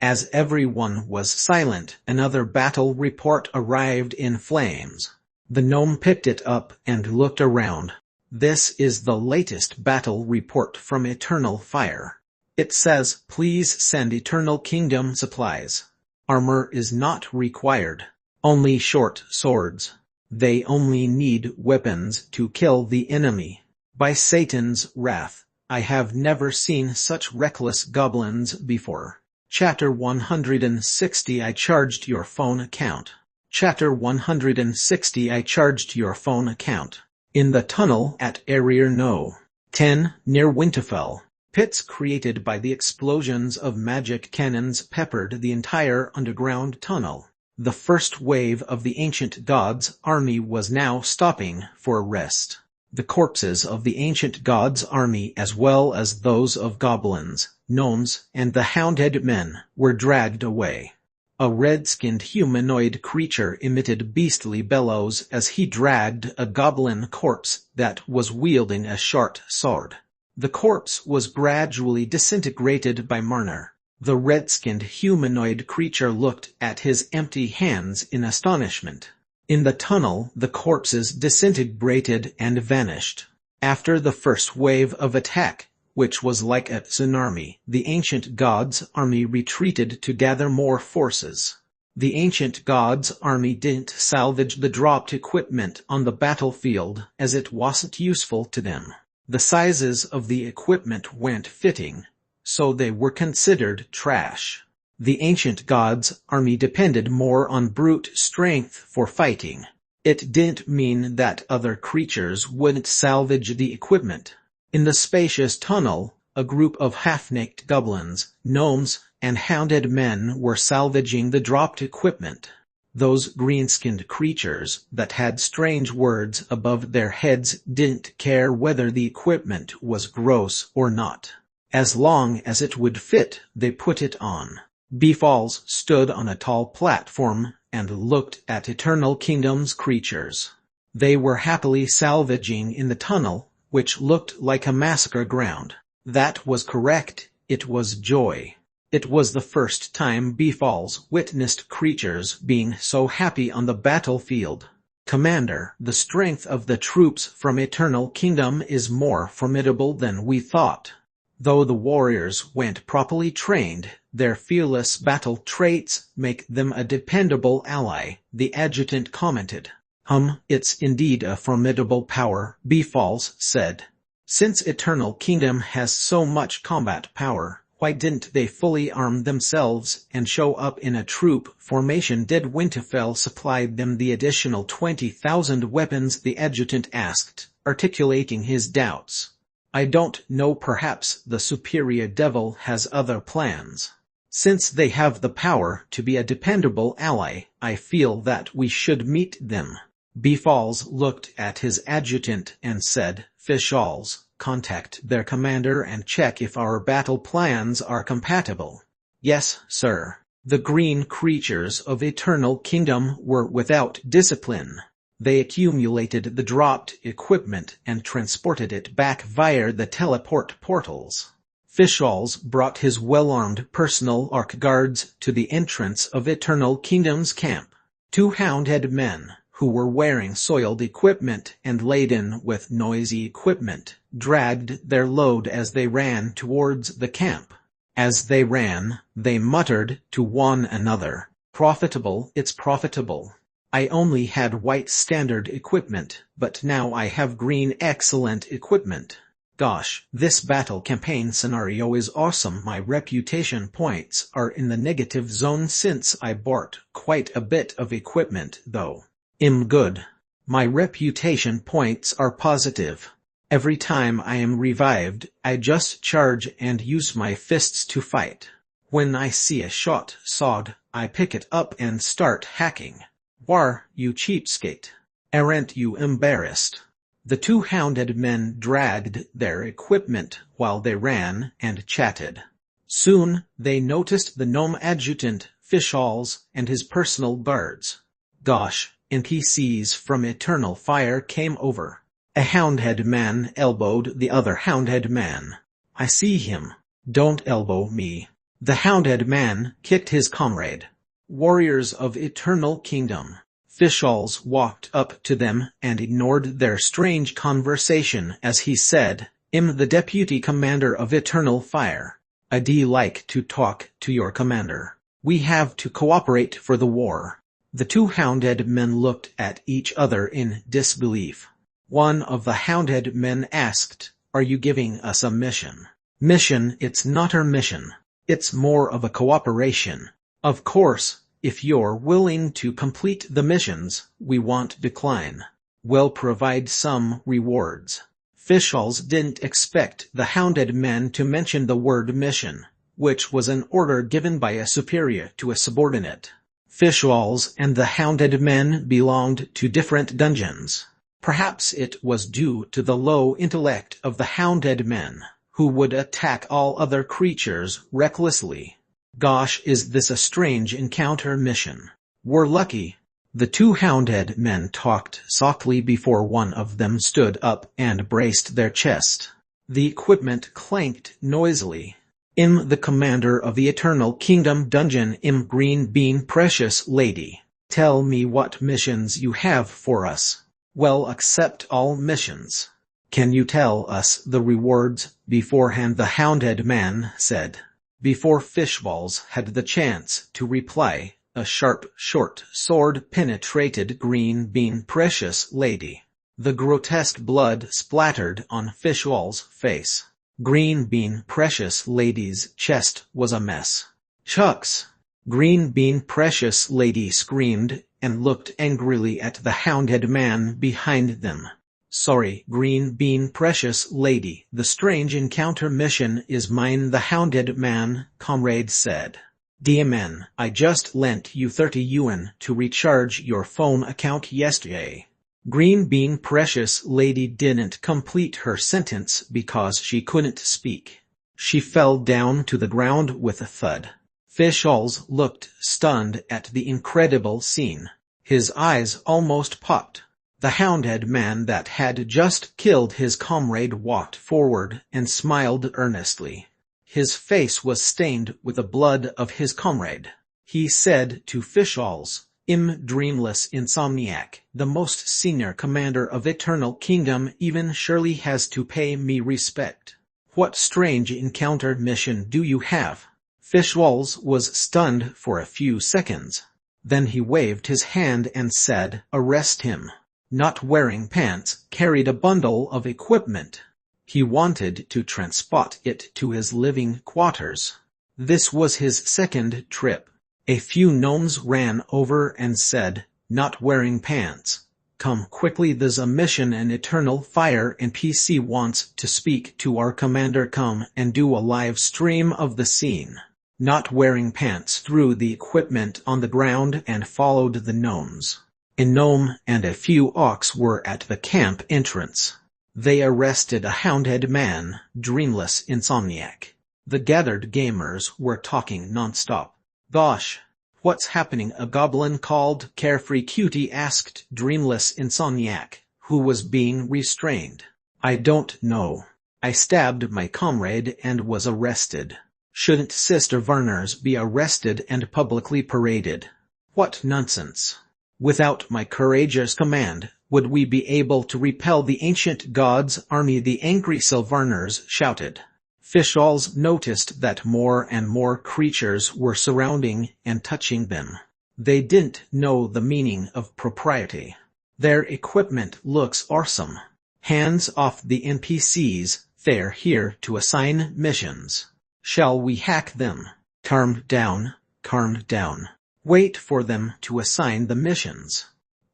[SPEAKER 1] As everyone was silent, another battle report arrived in flames. The gnome picked it up and looked around. This is the latest battle report from Eternal Fire. It says, please send Eternal Kingdom supplies. Armor is not required. Only short swords. They only need weapons to kill the enemy. By Satan's wrath, I have never seen such reckless goblins before. Chapter 160 I charged your phone account. Chapter 160 I charged your phone account. In the tunnel at Area No. 10, near Winterfell, pits created by the explosions of magic cannons peppered the entire underground tunnel. The first wave of the ancient gods' army was now stopping for rest. The corpses of the ancient gods' army as well as those of goblins, gnomes, and the hounded men were dragged away. A red-skinned humanoid creature emitted beastly bellows as he dragged a goblin corpse that was wielding a short sword. The corpse was gradually disintegrated by Marner. The red-skinned humanoid creature looked at his empty hands in astonishment. In the tunnel, the corpses disintegrated and vanished. After the first wave of attack, which was like a tsunami, the ancient gods' army retreated to gather more forces. The ancient gods' army didn't salvage the dropped equipment on the battlefield as it wasn't useful to them. The sizes of the equipment weren't fitting, so they were considered trash. The ancient gods' army depended more on brute strength for fighting. It didn't mean that other creatures wouldn't salvage the equipment. In the spacious tunnel, a group of half-naked goblins, gnomes, and hounded men were salvaging the dropped equipment. Those green-skinned creatures that had strange words above their heads didn't care whether the equipment was gross or not. As long as it would fit, they put it on. Beefalls stood on a tall platform and looked at Eternal Kingdom's creatures. They were happily salvaging in the tunnel, which looked like a massacre ground. That was correct, it was joy. It was the first time Beefalls witnessed creatures being so happy on the battlefield. Commander, the strength of the troops from Eternal Kingdom is more formidable than we thought. Though the warriors weren't properly trained, their fearless battle traits make them a dependable ally, the adjutant commented. It's indeed a formidable power, Beefalls said. Since Eternal Kingdom has so much combat power, why didn't they fully arm themselves and show up in a troop formation? Did Winterfell supply them the additional 20,000 weapons? The adjutant asked, articulating his doubts. I don't know, perhaps the superior devil has other plans. Since they have the power to be a dependable ally, I feel that we should meet them. Beefalls looked at his adjutant and said, Fishalls, contact their commander and check if our battle plans are compatible. Yes, sir. The green creatures of Eternal Kingdom were without discipline. They accumulated the dropped equipment and transported it back via the teleport portals. Fishalls brought his well-armed personal arc guards to the entrance of Eternal Kingdom's camp. 2 hounded men, who were wearing soiled equipment and laden with noisy equipment, dragged their load as they ran towards the camp. As they ran, they muttered to one another, "Profitable, it's profitable. I only had white standard equipment, but now I have green excellent equipment. Gosh, this battle campaign scenario is awesome. My reputation points are in the negative zone since I bought quite a bit of equipment though. Good. My reputation points are positive. Every time I am revived, I just charge and use my fists to fight. When I see a shot sword, I pick it up and start hacking. War, you cheapskate. Aren't you embarrassed?" The two hounded men dragged their equipment while they ran and chatted. Soon, they noticed the gnome adjutant, Fishballs, and his personal guards. Gosh, NPCs from Eternal Fire came over. A hounded man elbowed the other hounded man. "I see him. Don't elbow me." The hounded man kicked his comrade. "Warriors of Eternal Kingdom." Fishballs walked up to them and ignored their strange conversation as he said, "I'm the Deputy Commander of Eternal Fire. I'd like to talk to your commander. We have to cooperate for the war." The two hounded men looked at each other in disbelief. One of the hounded men asked, "Are you giving us a mission?" "Mission? It's not our mission. It's more of a cooperation. Of course, if you're willing to complete the missions, we won't decline. We'll provide some rewards." Fishballs didn't expect the hounded men to mention the word mission, which was an order given by a superior to a subordinate. Fishballs and the hounded men belonged to different dungeons. Perhaps it was due to the low intellect of the hounded men, who would attack all other creatures recklessly. Gosh, is this a strange encounter mission? We're lucky. The two hounded men talked softly before one of them stood up and braced their chest. The equipment clanked noisily. "I'm the commander of the Eternal Kingdom dungeon. I'm Green Bean Precious Lady. Tell me what missions you have for us." "Well, accept all missions." "Can you tell us the rewards beforehand?" the hounded man said. Before Fishballs had the chance to reply, a sharp, short sword penetrated Green Bean Precious Lady. The grotesque blood splattered on Fishballs' face. Green Bean Precious Lady's chest was a mess. "Shucks!" Green Bean Precious Lady screamed and looked angrily at the hounded man behind them. "Sorry, Green Bean Precious Lady, the strange encounter mission is mine," the hounded man comrade said. "DMN, I just lent you 30 yuan to recharge your phone account yesterday." Green Bean Precious Lady didn't complete her sentence because she couldn't speak. She fell down to the ground with a thud. Fishballs looked stunned at the incredible scene. His eyes almost popped. The hounded man that had just killed his comrade walked forward and smiled earnestly. His face was stained with the blood of his comrade. He said to Fishballs, "I'm Dreamless Insomniac, the most senior commander of Eternal Kingdom. Even Shirley has to pay me respect. What strange encounter mission do you have?" Fishballs was stunned for a few seconds. Then he waved his hand and said, "Arrest him." Not wearing pants, carried a bundle of equipment. He wanted to transport it to his living quarters. This was his second trip. A few gnomes ran over and said, "Not wearing pants. Come quickly, there's a mission. An Eternal Fire NPC wants to speak to our commander. Come and do a live stream of the scene." Not wearing pants threw the equipment on the ground and followed the gnomes. A gnome and a few orcs were at the camp entrance. They arrested a hounded man, Dreamless Insomniac. The gathered gamers were talking nonstop. "Gosh, what's happening?" a goblin called Carefree Cutie asked Dreamless Insomniac, who was being restrained. "I don't know. I stabbed my comrade and was arrested." "Shouldn't Sister Varners be arrested and publicly paraded?" "What nonsense. Without my courageous command, would we be able to repel the ancient gods' army?" the angry Sylvarners shouted. Fishballs noticed that more and more creatures were surrounding and touching them. They didn't know the meaning of propriety. Their equipment looks awesome. Hands off the NPCs, they're here to assign missions. Shall we hack them? Calm down, calm down. Wait for them to assign the missions.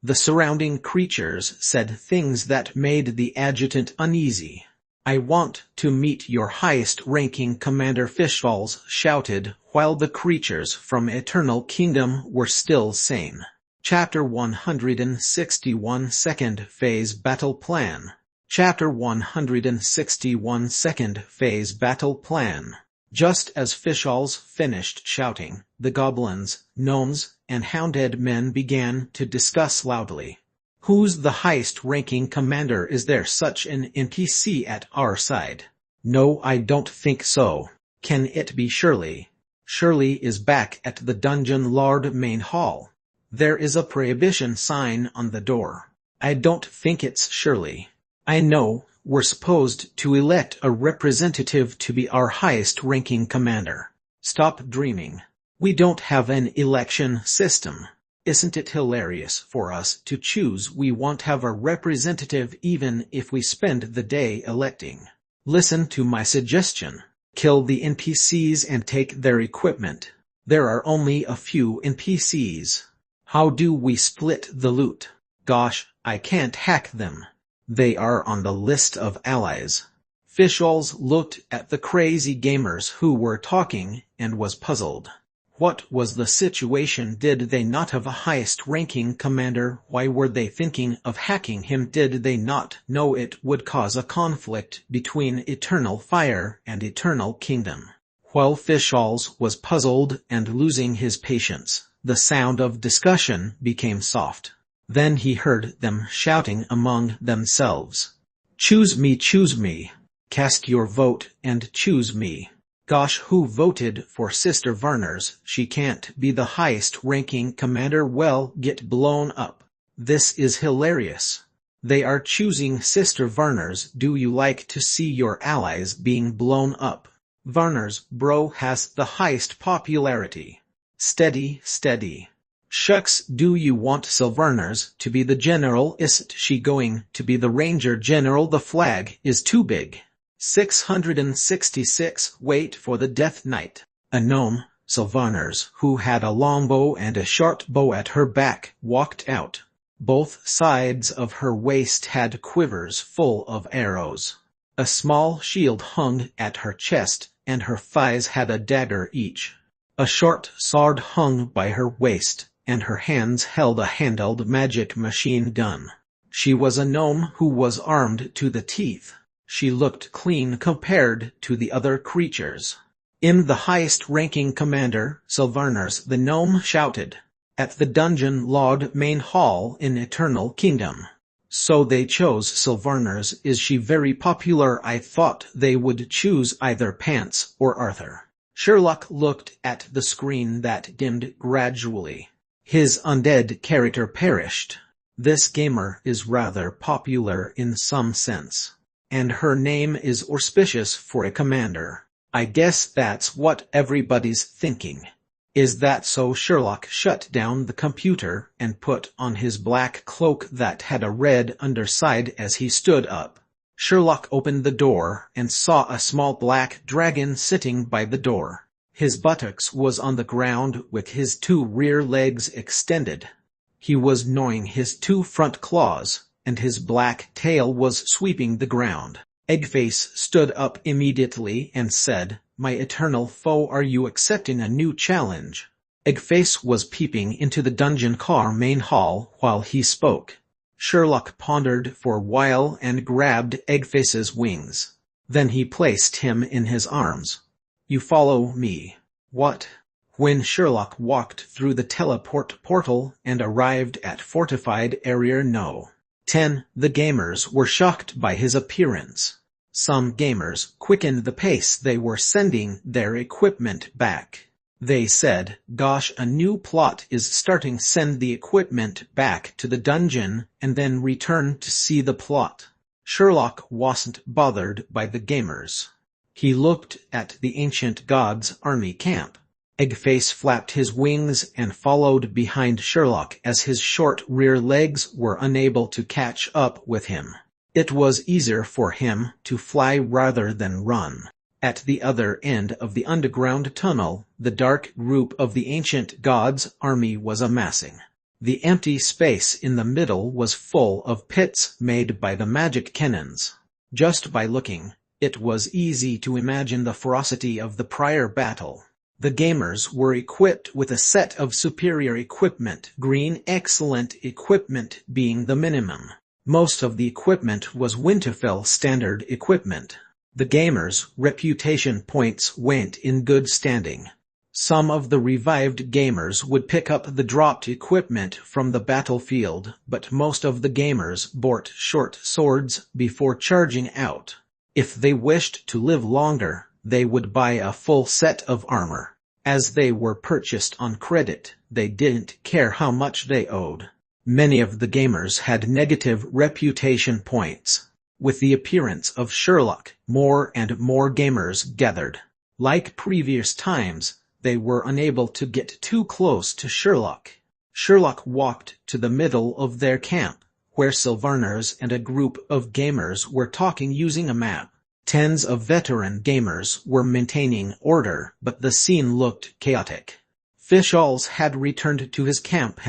[SPEAKER 1] The surrounding creatures said things that made the adjutant uneasy. I want to meet your highest-ranking commander, Fishballs shouted, while the creatures from Eternal Kingdom were still sane. Chapter 161 Second Phase Battle Plan. Chapter 161 Second Phase Battle Plan. Just as Fishballs finished shouting, the goblins, gnomes, and hounded men began to discuss loudly. Who's the highest-ranking commander? Is there such an NPC at our side? No, I don't think so. Can it be Shirley? Shirley is back at the Dungeon Lord main hall. There is a prohibition sign on the door. I don't think it's Shirley. I know, we're supposed to elect a representative to be our highest-ranking commander. Stop dreaming. We don't have an election system. Isn't it hilarious for us to choose? We won't have a representative even if we spend the day electing. Listen to my suggestion. Kill the NPCs and take their equipment. There are only a few NPCs. How do we split the loot? Gosh, I can't hack them. They are on the list of allies. Fishballs looked at the crazy gamers who were talking and was puzzled. What was the situation? Did they not have a highest-ranking commander? Why were they thinking of hacking him? Did they not know it would cause a conflict between Eternal Fire and Eternal Kingdom? While Fishballs was puzzled and losing his patience, the sound of discussion became soft. Then he heard them shouting among themselves. Choose me, cast your vote and choose me. Gosh, who voted for Sister Varners? She can't be the highest-ranking commander. Well, get blown up. This is hilarious. They are choosing Sister Varners. Do you like to see your allies being blown up? Varners, bro, has the highest popularity. Steady, steady. Shucks, do you want Sylvarners to be the general? Isn't she going to be the ranger general? The flag is too big. 666 Wait for the Death Knight. A gnome, Sylvarners, who had a longbow and a short bow at her back, walked out. Both sides of her waist had quivers full of arrows. A small shield hung at her chest, and her thighs had a dagger each. A short sword hung by her waist, and her hands held a handled magic machine gun. She was a gnome who was armed to the teeth. She looked clean compared to the other creatures. "I'm the highest-ranking commander, Sylvarners," the gnome shouted. "At the Dungeon Lord main hall in Eternal Kingdom." So they chose Sylvarners. Is she very popular? I thought they would choose either Pants or Arthur. Sherlock looked at the screen that dimmed gradually. His undead character perished. This gamer is rather popular in some sense. And her name is auspicious for a commander. I guess that's what everybody's thinking. Is that so? Sherlock shut down the computer and put on his black cloak that had a red underside as he stood up. Sherlock opened the door and saw a small black dragon sitting by the door. His buttocks was on the ground with his two rear legs extended. He was gnawing his two front claws, and his black tail was sweeping the ground. Eggface stood up immediately and said, "My eternal foe, are you accepting a new challenge?" Eggface was peeping into the dungeon car main hall while he spoke. Sherlock pondered for a while and grabbed Eggface's wings. Then he placed him in his arms. "You follow me." "What?" When Sherlock walked through the teleport portal and arrived at Fortified Area No. 10, the gamers were shocked by his appearance. Some gamers quickened the pace. They were sending their equipment back. They said, "Gosh, a new plot is starting. Send the equipment back to the dungeon and then return to see the plot." Sherlock wasn't bothered by the gamers. He looked at the ancient god's army camp. Eggface flapped his wings and followed behind Sherlock as his short rear legs were unable to catch up with him. It was easier for him to fly rather than run. At the other end of the underground tunnel, the dark group of the ancient god's army was amassing. The empty space in the middle was full of pits made by the magic cannons. Just by looking, it was easy to imagine the ferocity of the prior battle. The gamers were equipped with a set of superior equipment, green excellent equipment being the minimum. Most of the equipment was Winterfell standard equipment. The gamers' reputation points went in good standing. Some of the revived gamers would pick up the dropped equipment from the battlefield, but most of the gamers bought short swords before charging out. If they wished to live longer, they would buy a full set of armor. As they were purchased on credit, they didn't care how much they owed. Many of the gamers had negative reputation points. With the appearance of Sherlock, more and more gamers gathered. Like previous times, they were unable to get too close to Sherlock. Sherlock walked to the middle of their camp, where Sylvarners and a group of gamers were talking using a map. Tens of veteran gamers were maintaining order, but the scene looked chaotic. Fishals had returned to his camp.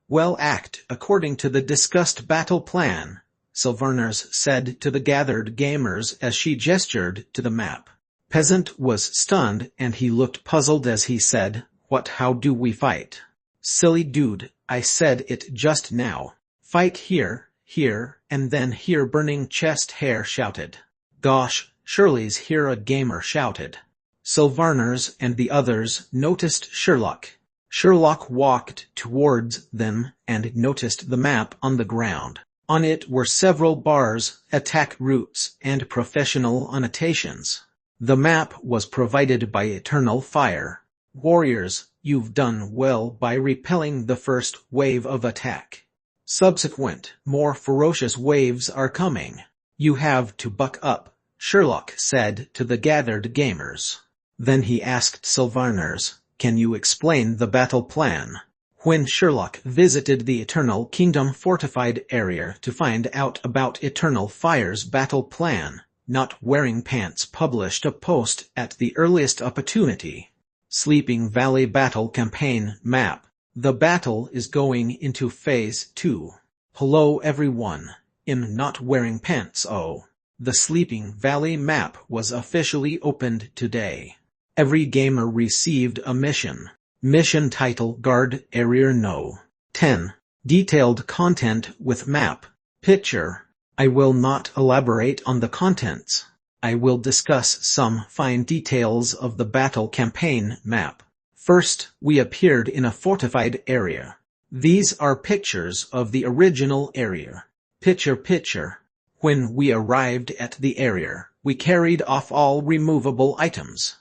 [SPEAKER 1] Well, act according to the discussed battle plan, Sylvarners said to the gathered gamers as she gestured to the map. Peasant was stunned and he looked puzzled as he said, "What? How do we fight?" "Silly dude, I said it just now. Fight here, here, and then here," burning chest hair shouted. "Gosh, Shirley's here," a gamer shouted. Sylvarners and the others noticed Sherlock. Sherlock walked towards them and noticed the map on the ground. On it were several bars, attack routes, and professional annotations. The map was provided by Eternal Fire. "Warriors, you've done well by repelling the first wave of attack. Subsequent, more ferocious waves are coming. You have to buck up," Sherlock said to the gathered gamers. Then he asked Sylvarners, "Can you explain the battle plan?" When Sherlock visited the Eternal Kingdom fortified area to find out about Eternal Fire's battle plan, Not Wearing Pants published a post at the earliest opportunity. Sleeping Valley Battle Campaign Map. The battle is going into Phase 2. Hello everyone. I'm Not Wearing Pants. The Sleeping Valley map was officially opened today. Every gamer received a mission. Mission title: Guard Area No. 10. Detailed content with map. Picture. I will not elaborate on the contents. I will discuss some fine details of the battle campaign map. First, we appeared in a fortified area. These are pictures of the original area. Picture. When we arrived at the area, we carried off all removable items.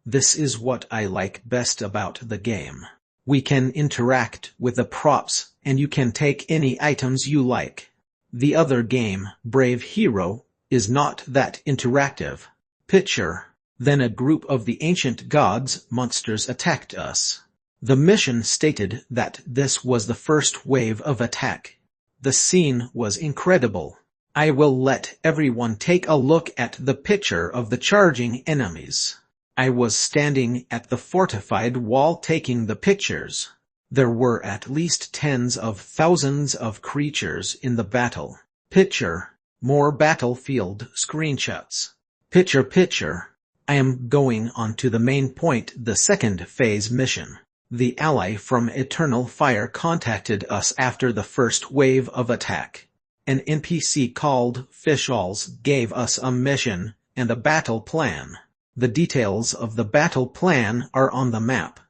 [SPEAKER 1] This is what I like best about the game. We can interact with the props, and you can take any items you like. The other game, Brave Hero, is not that interactive. Picture. Then a group of the ancient gods monsters attacked us. The mission stated that this was the first wave of attack. The scene was incredible. I will let everyone take a look at the picture of the charging enemies. I was standing at the fortified wall taking the pictures. There were at least tens of thousands of creatures in the battle. Picture. More battlefield screenshots. Picture. I am going on to the main point, the second phase mission. The ally from Eternal Fire contacted us after the first wave of attack. An NPC called Fishals gave us a mission and a battle plan. The details of the battle plan are on the map.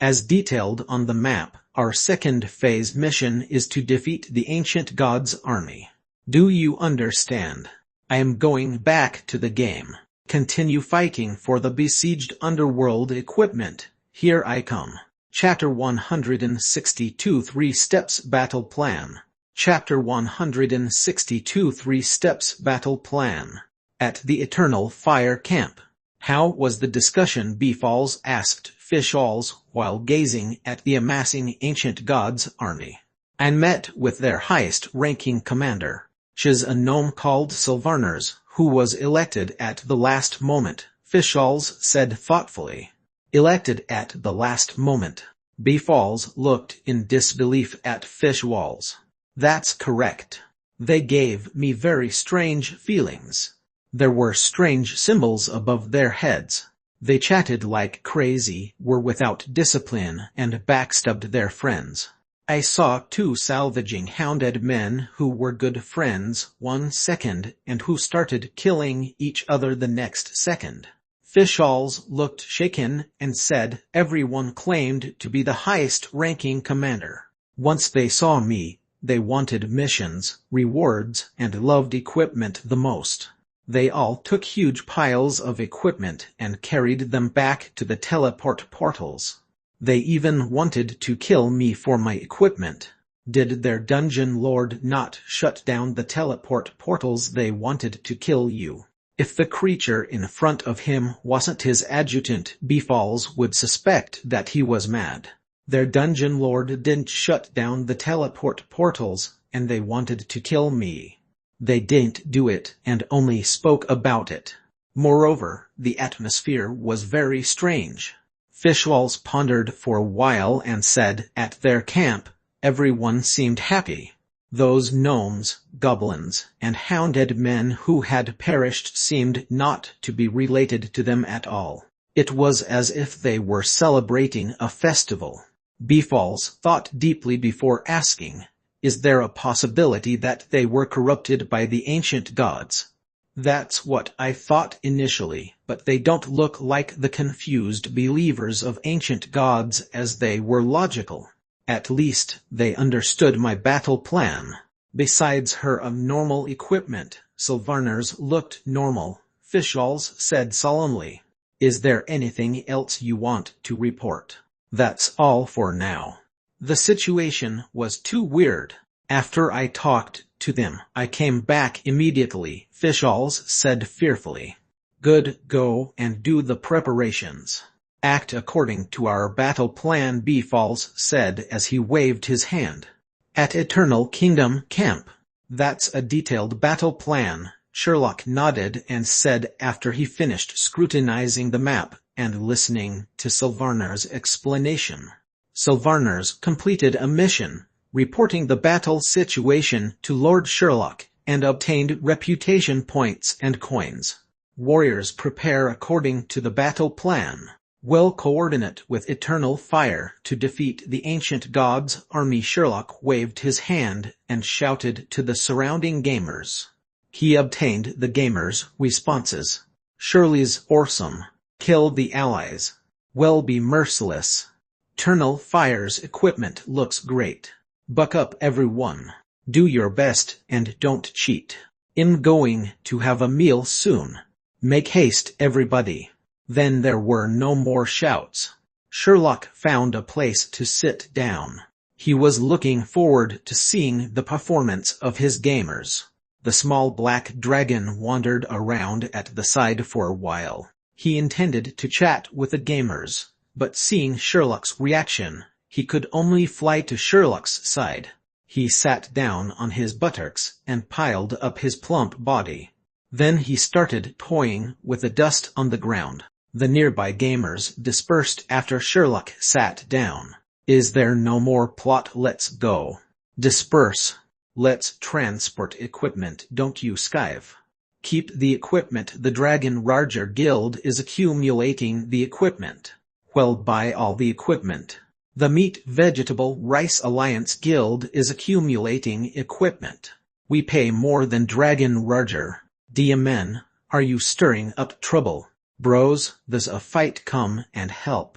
[SPEAKER 1] As detailed on the map, our second phase mission is to defeat the ancient god's army. Do you understand? I am going back to the game. Continue fighting for the besieged Underworld equipment. Here I come. Chapter 162 3 Steps Battle Plan. Chapter 162 3 Steps Battle Plan. At the Eternal Fire Camp. How was the discussion? Beefalls asked Fishballs while gazing at the amassing ancient gods' army. I met with their highest-ranking commander. She's a gnome called Sylvarners, who was elected at the last moment, Fishballs said thoughtfully. Elected at the last moment. Beefalls looked in disbelief at Fishballs. That's correct. They gave me very strange feelings. There were strange symbols above their heads. They chatted like crazy, were without discipline, and backstabbed their friends. I saw 2 salvaging hounded men who were good friends 1 second and who started killing each other the next second. Fishballs looked shaken and said everyone claimed to be the highest-ranking commander. Once they saw me, they wanted missions, rewards, and loved equipment the most. They all took huge piles of equipment and carried them back to the teleport portals. They even wanted to kill me for my equipment. Did their dungeon lord not shut down the teleport portals? They wanted to kill you. If the creature in front of him wasn't his adjutant, Beefalls would suspect that he was mad. Their dungeon lord didn't shut down the teleport portals, and they wanted to kill me. They didn't do it and only spoke about it. Moreover, the atmosphere was very strange. Fishballs pondered for a while and said, at their camp, everyone seemed happy. Those gnomes, goblins, and hounded men who had perished seemed not to be related to them at all. It was as if they were celebrating a festival. Beefalls thought deeply before asking, is there a possibility that they were corrupted by the ancient gods? That's what I thought initially, but they don't look like the confused believers of ancient gods as they were logical. At least, they understood my battle plan. Besides her abnormal equipment, Sylvarners looked normal, Fishballs said solemnly. Is there anything else you want to report? That's all for now. The situation was too weird. After I talked to them, I came back immediately, Fishballs said fearfully. Good, go and do the preparations. Act according to our battle plan, Beefalls said as he waved his hand. At Eternal Kingdom Camp. That's a detailed battle plan, Sherlock nodded and said after he finished scrutinizing the map and listening to Sylvarner's explanation. Sylvarners completed a mission, reporting the battle situation to Lord Sherlock, and obtained reputation points and coins. Warriors prepare according to the battle plan. Well coordinate with eternal fire to defeat the ancient gods' army. Sherlock waved his hand and shouted to the surrounding gamers. He obtained the gamers' responses. Shirley's awesome. Kill the allies. Well, be merciless. Eternal Fire's equipment looks great. Buck up everyone. Do your best and don't cheat. I'm going to have a meal soon. Make haste everybody. Then there were no more shouts. Sherlock found a place to sit down. He was looking forward to seeing the performance of his gamers. The small black dragon wandered around at the side for a while. He intended to chat with the gamers, but seeing Sherlock's reaction, he could only fly to Sherlock's side. He sat down on his buttocks and piled up his plump body. Then he started toying with the dust on the ground. The nearby gamers dispersed after Sherlock sat down. Is there no more plot? Let's go. Disperse. Let's transport equipment, don't you skive. Keep the equipment. The Dragon Ranger Guild is accumulating the equipment. Well, buy all the equipment. The Meat Vegetable Rice Alliance Guild is accumulating equipment. We pay more than Dragon Ranger. DMN, are you stirring up trouble? Bros, there's a fight, come and help.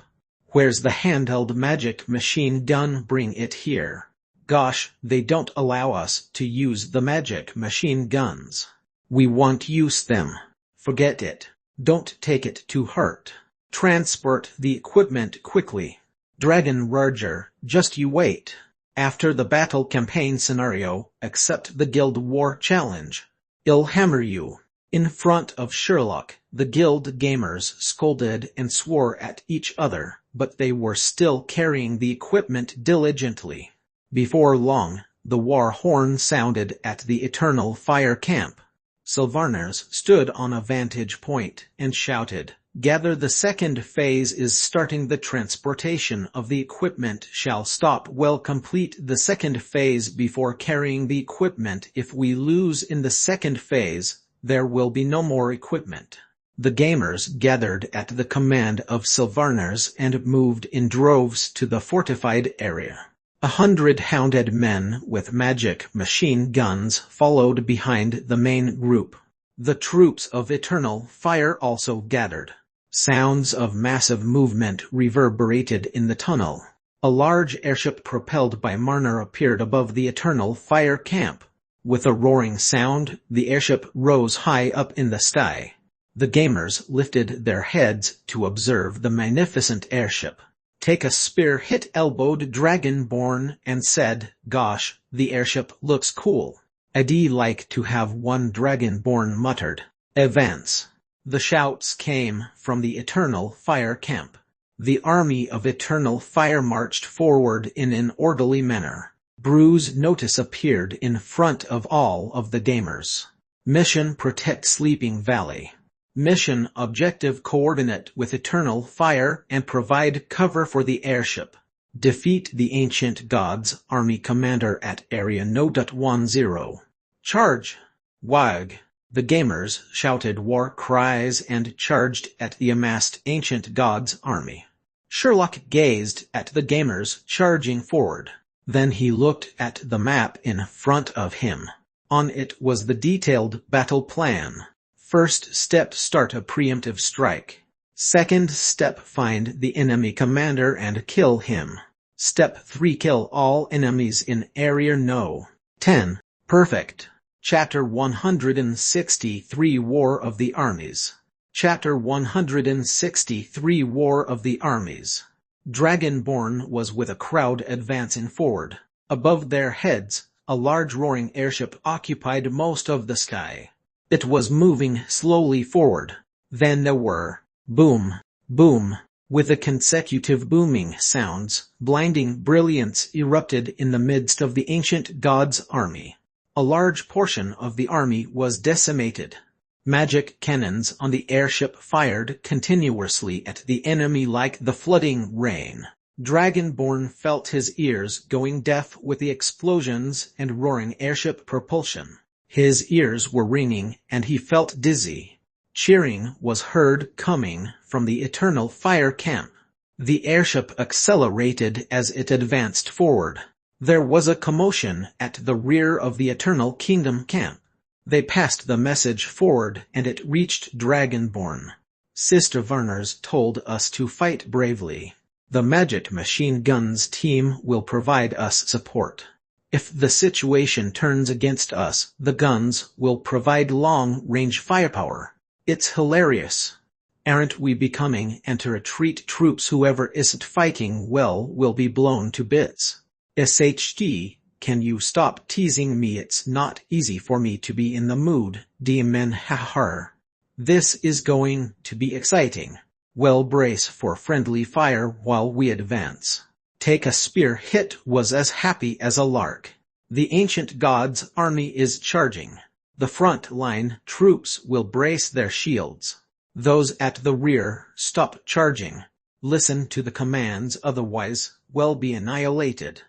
[SPEAKER 1] Where's the handheld magic machine gun? Bring it here. Gosh, they don't allow us to use the magic machine guns. We won't use them. Forget it. Don't take it to heart. Transport the equipment quickly. Dragon Ranger, just you wait. After the battle campaign scenario, accept the Guild War Challenge. I'll hammer you. In front of Sherlock, the guild gamers scolded and swore at each other, but they were still carrying the equipment diligently. Before long, the war horn sounded at the Eternal Fire Camp. Sylvarners stood on a vantage point and shouted, "Gather, the second phase is starting. The transportation of the equipment shall stop. Well, complete the second phase before carrying the equipment. If we lose in the second phase, there will be no more equipment." The gamers gathered at the command of Sylvarners and moved in droves to the fortified area. 100 hounded men with magic machine guns followed behind the main group. The troops of Eternal Fire also gathered. Sounds of massive movement reverberated in the tunnel. A large airship propelled by Marner appeared above the Eternal Fire Camp. With a roaring sound, the airship rose high up in the sky. The gamers lifted their heads to observe the magnificent airship. Take a spear hit elbowed Dragonborn and said, "Gosh, the airship looks cool." "I'd like to have one," Dragonborn muttered. "Advance." The shouts came from the Eternal Fire Camp. The army of Eternal Fire marched forward in an orderly manner. Bruce Notice appeared in front of all of the gamers. Mission: protect Sleeping Valley. Mission objective: coordinate with Eternal Fire and provide cover for the airship. Defeat the Ancient Gods Army Commander at Area No.10. Charge! Wag! The gamers shouted war cries and charged at the amassed Ancient Gods army. Sherlock gazed at the gamers charging forward. Then he looked at the map in front of him. On it was the detailed battle plan. First step: start a preemptive strike. Second step: find the enemy commander and kill him. Step 3: kill all enemies in Area No. 10. Perfect. Chapter 163 War of the Armies. Chapter 163 War of the Armies. Dragonborn was with a crowd advancing forward. Above their heads, a large roaring airship occupied most of the sky. It was moving slowly forward. Then there were boom, boom. With the consecutive booming sounds, blinding brilliance erupted in the midst of the Ancient Gods army. A large portion of the army was decimated. Magic cannons on the airship fired continuously at the enemy like the flooding rain. Dragonborn felt his ears going deaf with the explosions and roaring airship propulsion. His ears were ringing and he felt dizzy. Cheering was heard coming from the Eternal Fire Camp. The airship accelerated as it advanced forward. There was a commotion at the rear of the Eternal Kingdom Camp. They passed the message forward and it reached Dragonborn. Sister Varners told us to fight bravely. The Magic Machine Guns team will provide us support. If the situation turns against us, the guns will provide long-range firepower. It's hilarious. Aren't we becoming anti-retreat troops? Whoever isn't fighting well will be blown to bits. SHT, can you stop teasing me? It's not easy for me to be in the mood. Demon, haha. This is going to be exciting. Well, brace for friendly fire while we advance. Take a spear hit was as happy as a lark. The Ancient Gods army is charging. The front line troops will brace their shields. Those at the rear, stop charging. Listen to the commands, otherwise we'll be annihilated.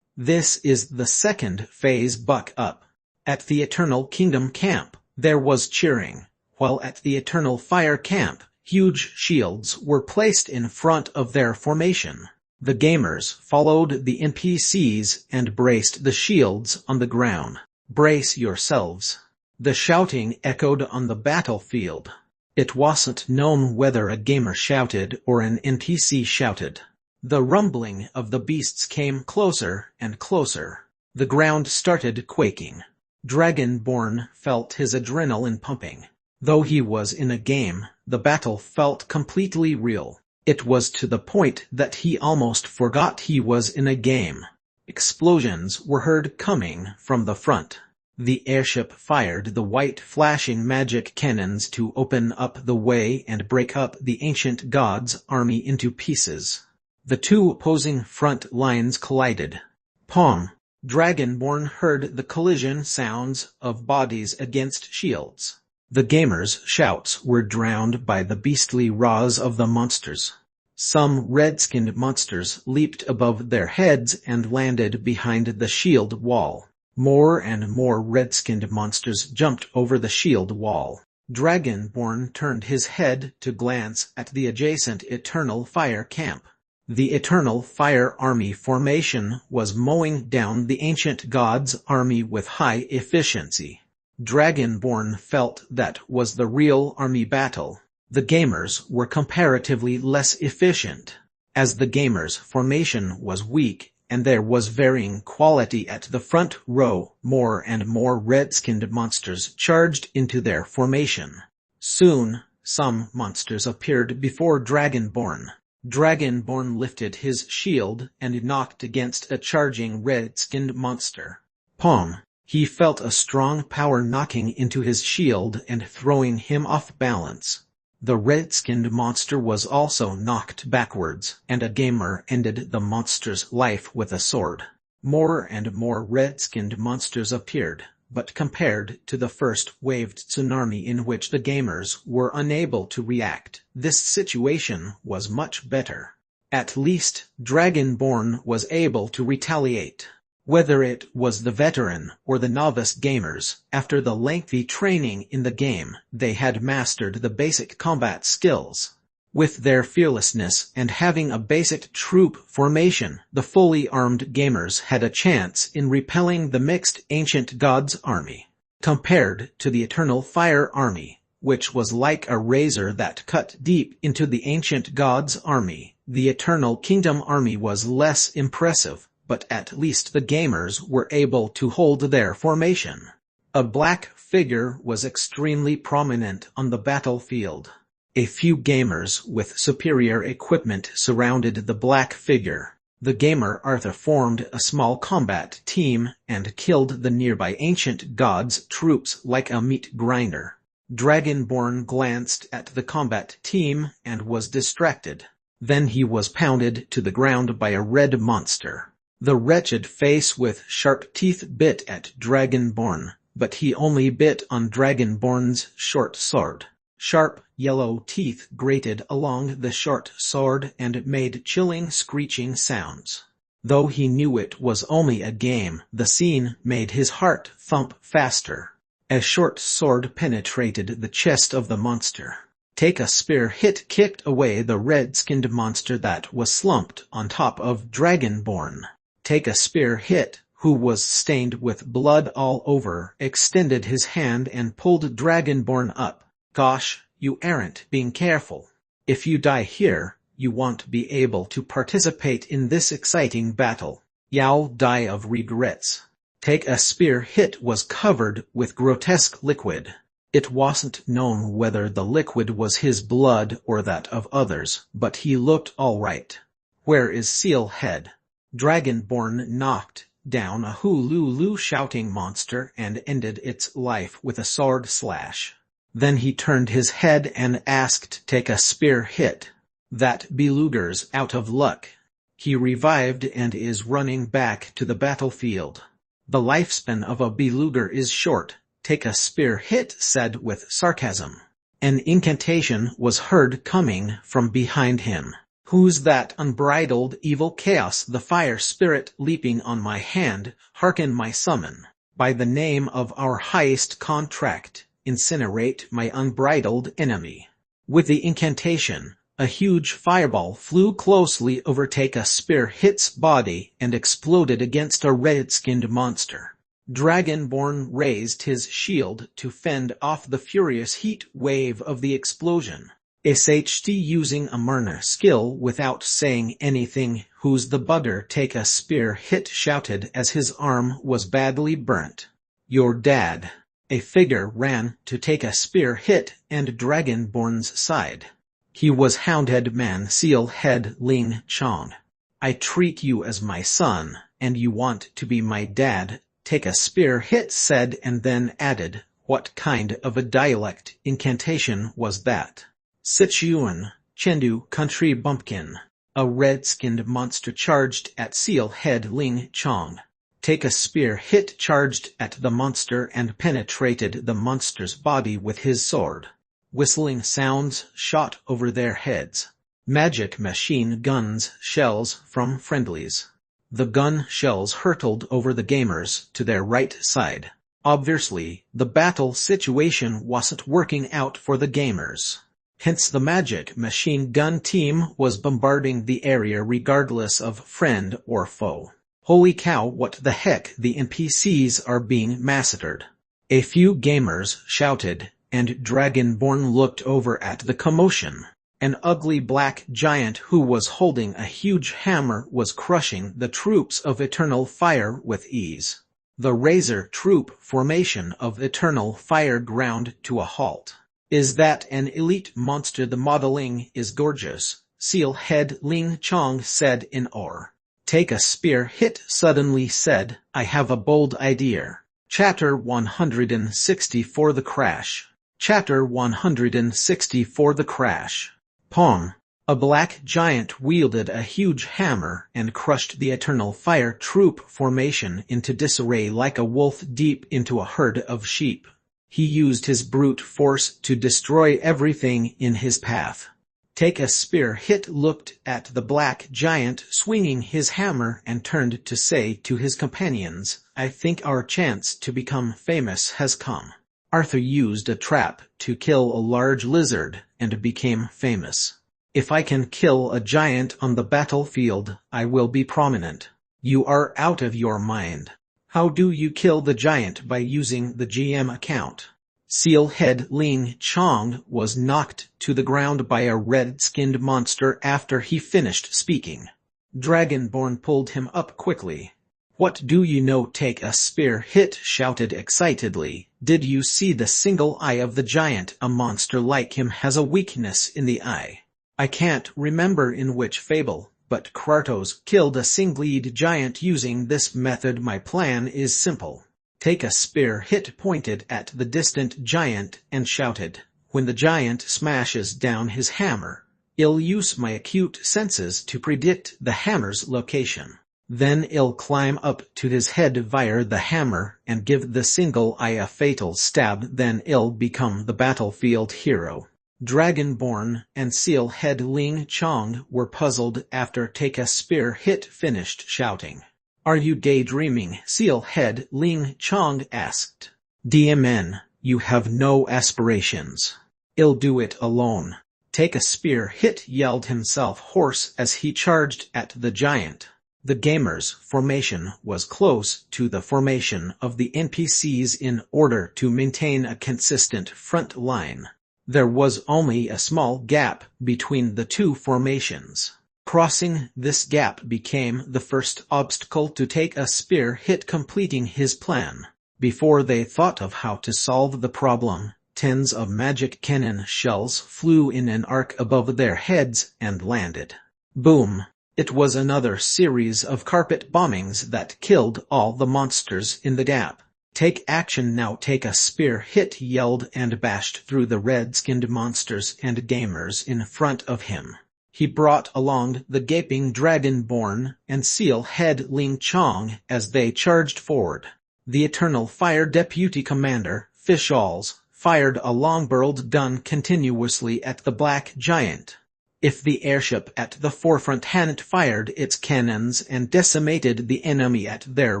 [SPEAKER 1] This is the second phase. Buck up. At the Eternal Kingdom Camp, there was cheering, while at the Eternal Fire Camp, huge shields were placed in front of their formation. The gamers followed the NPCs and braced the shields on the ground. Brace yourselves. The shouting echoed on the battlefield. It wasn't known whether a gamer shouted or an NPC shouted. The rumbling of the beasts came closer and closer. The ground started quaking. Dragonborn felt his adrenaline pumping. Though he was in a game, the battle felt completely real. It was to the point that he almost forgot he was in a game. Explosions were heard coming from the front. The airship fired the white flashing magic cannons to open up the way and break up the ancient god's army into pieces. The two opposing front lines collided. Pong! Dragonborn heard the collision sounds of bodies against shields. The gamers' shouts were drowned by the beastly roars of the monsters. Some red-skinned monsters leaped above their heads and landed behind the shield wall. More and more red-skinned monsters jumped over the shield wall. Dragonborn turned his head to glance at the adjacent Eternal Fire camp. The Eternal Fire Army formation was mowing down the ancient god's army with high efficiency. Dragonborn felt that was the real army battle. The gamers were comparatively less efficient, as the gamers' formation was weak and there was varying quality at the front row. More and more red-skinned monsters charged into their formation. Soon, some monsters appeared before Dragonborn. Dragonborn lifted his shield and knocked against a charging red-skinned monster. Pong! He felt a strong power knocking into his shield and throwing him off balance. The red-skinned monster was also knocked backwards, and a gamer ended the monster's life with a sword. More and more red-skinned monsters appeared, but compared to the first waved tsunami in which the gamers were unable to react, this situation was much better. At least, Dragonborn was able to retaliate. Whether it was the veteran or the novice gamers, after the lengthy training in the game, they had mastered the basic combat skills. With their fearlessness and having a basic troop formation, the fully armed gamers had a chance in repelling the mixed ancient gods army. Compared to the Eternal Fire Army, which was like a razor that cut deep into the ancient gods army, the Eternal Kingdom army was less impressive. But at least the gamers were able to hold their formation. A black figure was extremely prominent on the battlefield. A few gamers with superior equipment surrounded the black figure. The gamer Arthur formed a small combat team and killed the nearby ancient god's troops like a meat grinder. Dragonborn glanced at the combat team and was distracted. Then he was pounded to the ground by a red monster. The wretched face with sharp teeth bit at Dragonborn, but he only bit on Dragonborn's short sword. Sharp, yellow teeth grated along the short sword and made chilling screeching sounds. Though he knew it was only a game, the scene made his heart thump faster. A short sword penetrated the chest of the monster. Take a spear hit kicked away the red-skinned monster that was slumped on top of Dragonborn. Take a spear hit, who was stained with blood all over, extended his hand and pulled Dragonborn up. Gosh, you aren't being careful. If you die here, you won't be able to participate in this exciting battle. You'll die of regrets. Take a spear hit was covered with grotesque liquid. It wasn't known whether the liquid was his blood or that of others, but he looked all right. Where is Sealhead? Dragonborn knocked down a Hululu shouting monster and ended its life with a sword slash. Then he turned his head and asked, take a spear hit. That belugar's out of luck. He revived and is running back to the battlefield. The lifespan of a belugar is short, take a spear hit said with sarcasm. An incantation was heard coming from behind him. Who's that unbridled evil chaos? The fire spirit leaping on my hand, hearken my summon. By the name of our highest contract, incinerate my unbridled enemy. With the incantation, a huge fireball flew closely over Take a Spear Hit's body and exploded against a red-skinned monster. Dragonborn raised his shield to fend off the furious heat wave of the explosion. SHT using a Myrna skill without saying anything. Who's the bugger? Take a Spear Hit shouted as his arm was badly burnt. Your dad. A figure ran to Take a Spear Hit and Dragonborn's side. He was Houndhead Man Sealhead Ling Chong. I treat you as my son, and you want to be my dad. Take a spear hit said and then added, "What kind of a dialect incantation was that?" Sichuan, Chengdu country bumpkin. A red-skinned monster charged at Seal Head Ling Chong. Take a spear hit charged at the monster and penetrated the monster's body with his sword. Whistling sounds shot over their heads. Magic machine guns shells from friendlies. The gun shells hurtled over the gamers to their right side. Obviously, the battle situation wasn't working out for the gamers. Hence the magic machine gun team was bombarding the area regardless of friend or foe. Holy cow, what the heck, the NPCs are being massacred. A few gamers shouted, and Dragonborn looked over at the commotion. An ugly black giant who was holding a huge hammer was crushing the troops of Eternal Fire with ease. The Razor troop formation of Eternal Fire ground to a halt. Is that an elite monster? The modeling is gorgeous, Seal Head Ling Chong said in awe. Take a spear hit suddenly said, I have a bold idea. Chapter 164 The Crash. Chapter 164 The Crash. Pong. A black giant wielded a huge hammer and crushed the Eternal Fire troop formation into disarray like a wolf deep into a herd of sheep. He used his brute force to destroy everything in his path. Take a spear hit looked at the black giant swinging his hammer and turned to say to his companions, I think our chance to become famous has come. Arthur used a trap to kill a large lizard and became famous. If I can kill a giant on the battlefield, I will be prominent. You are out of your mind. How do you kill the giant? By using the GM account. Seal Head Ling Chong was knocked to the ground by a red-skinned monster after he finished speaking. Dragonborn pulled him up quickly. What do you know? Take a spear hit shouted excitedly. Did you see the single eye of the giant? A monster like him has a weakness in the eye. I can't remember in which fable, but Kratos killed a single-eyed giant using this method. My plan is simple. Take a spear hit pointed at the distant giant and shouted, when the giant smashes down his hammer, I'll use my acute senses to predict the hammer's location. Then I'll climb up to his head via the hammer and give the single eye a fatal stab. Then I'll become the battlefield hero. Dragonborn and Seal Head Ling Chong were puzzled after Take a Spear hit finished shouting. Are you daydreaming? Seal Head Ling Chong asked. DMN, you have no aspirations. I'll do it alone. Take a Spear hit yelled himself hoarse as he charged at the giant. The gamer's formation was close to the formation of the NPCs in order to maintain a consistent front line. There was only a small gap between the two formations. Crossing this gap became the first obstacle to Take a Spear hit completing his plan. Before they thought of how to solve the problem, tens of magic cannon shells flew in an arc above their heads and landed. Boom! It was another series of carpet bombings that killed all the monsters in the gap. Take action now! Take a Spear hit yelled and bashed through the red-skinned monsters and gamers in front of him. He brought along the gaping Dragonborn and Seal Head Ling Chong as they charged forward. The Eternal Fire Deputy Commander, Fishballs, fired a long-barreled gun continuously at the black giant. If the airship at the forefront hadn't fired its cannons and decimated the enemy at their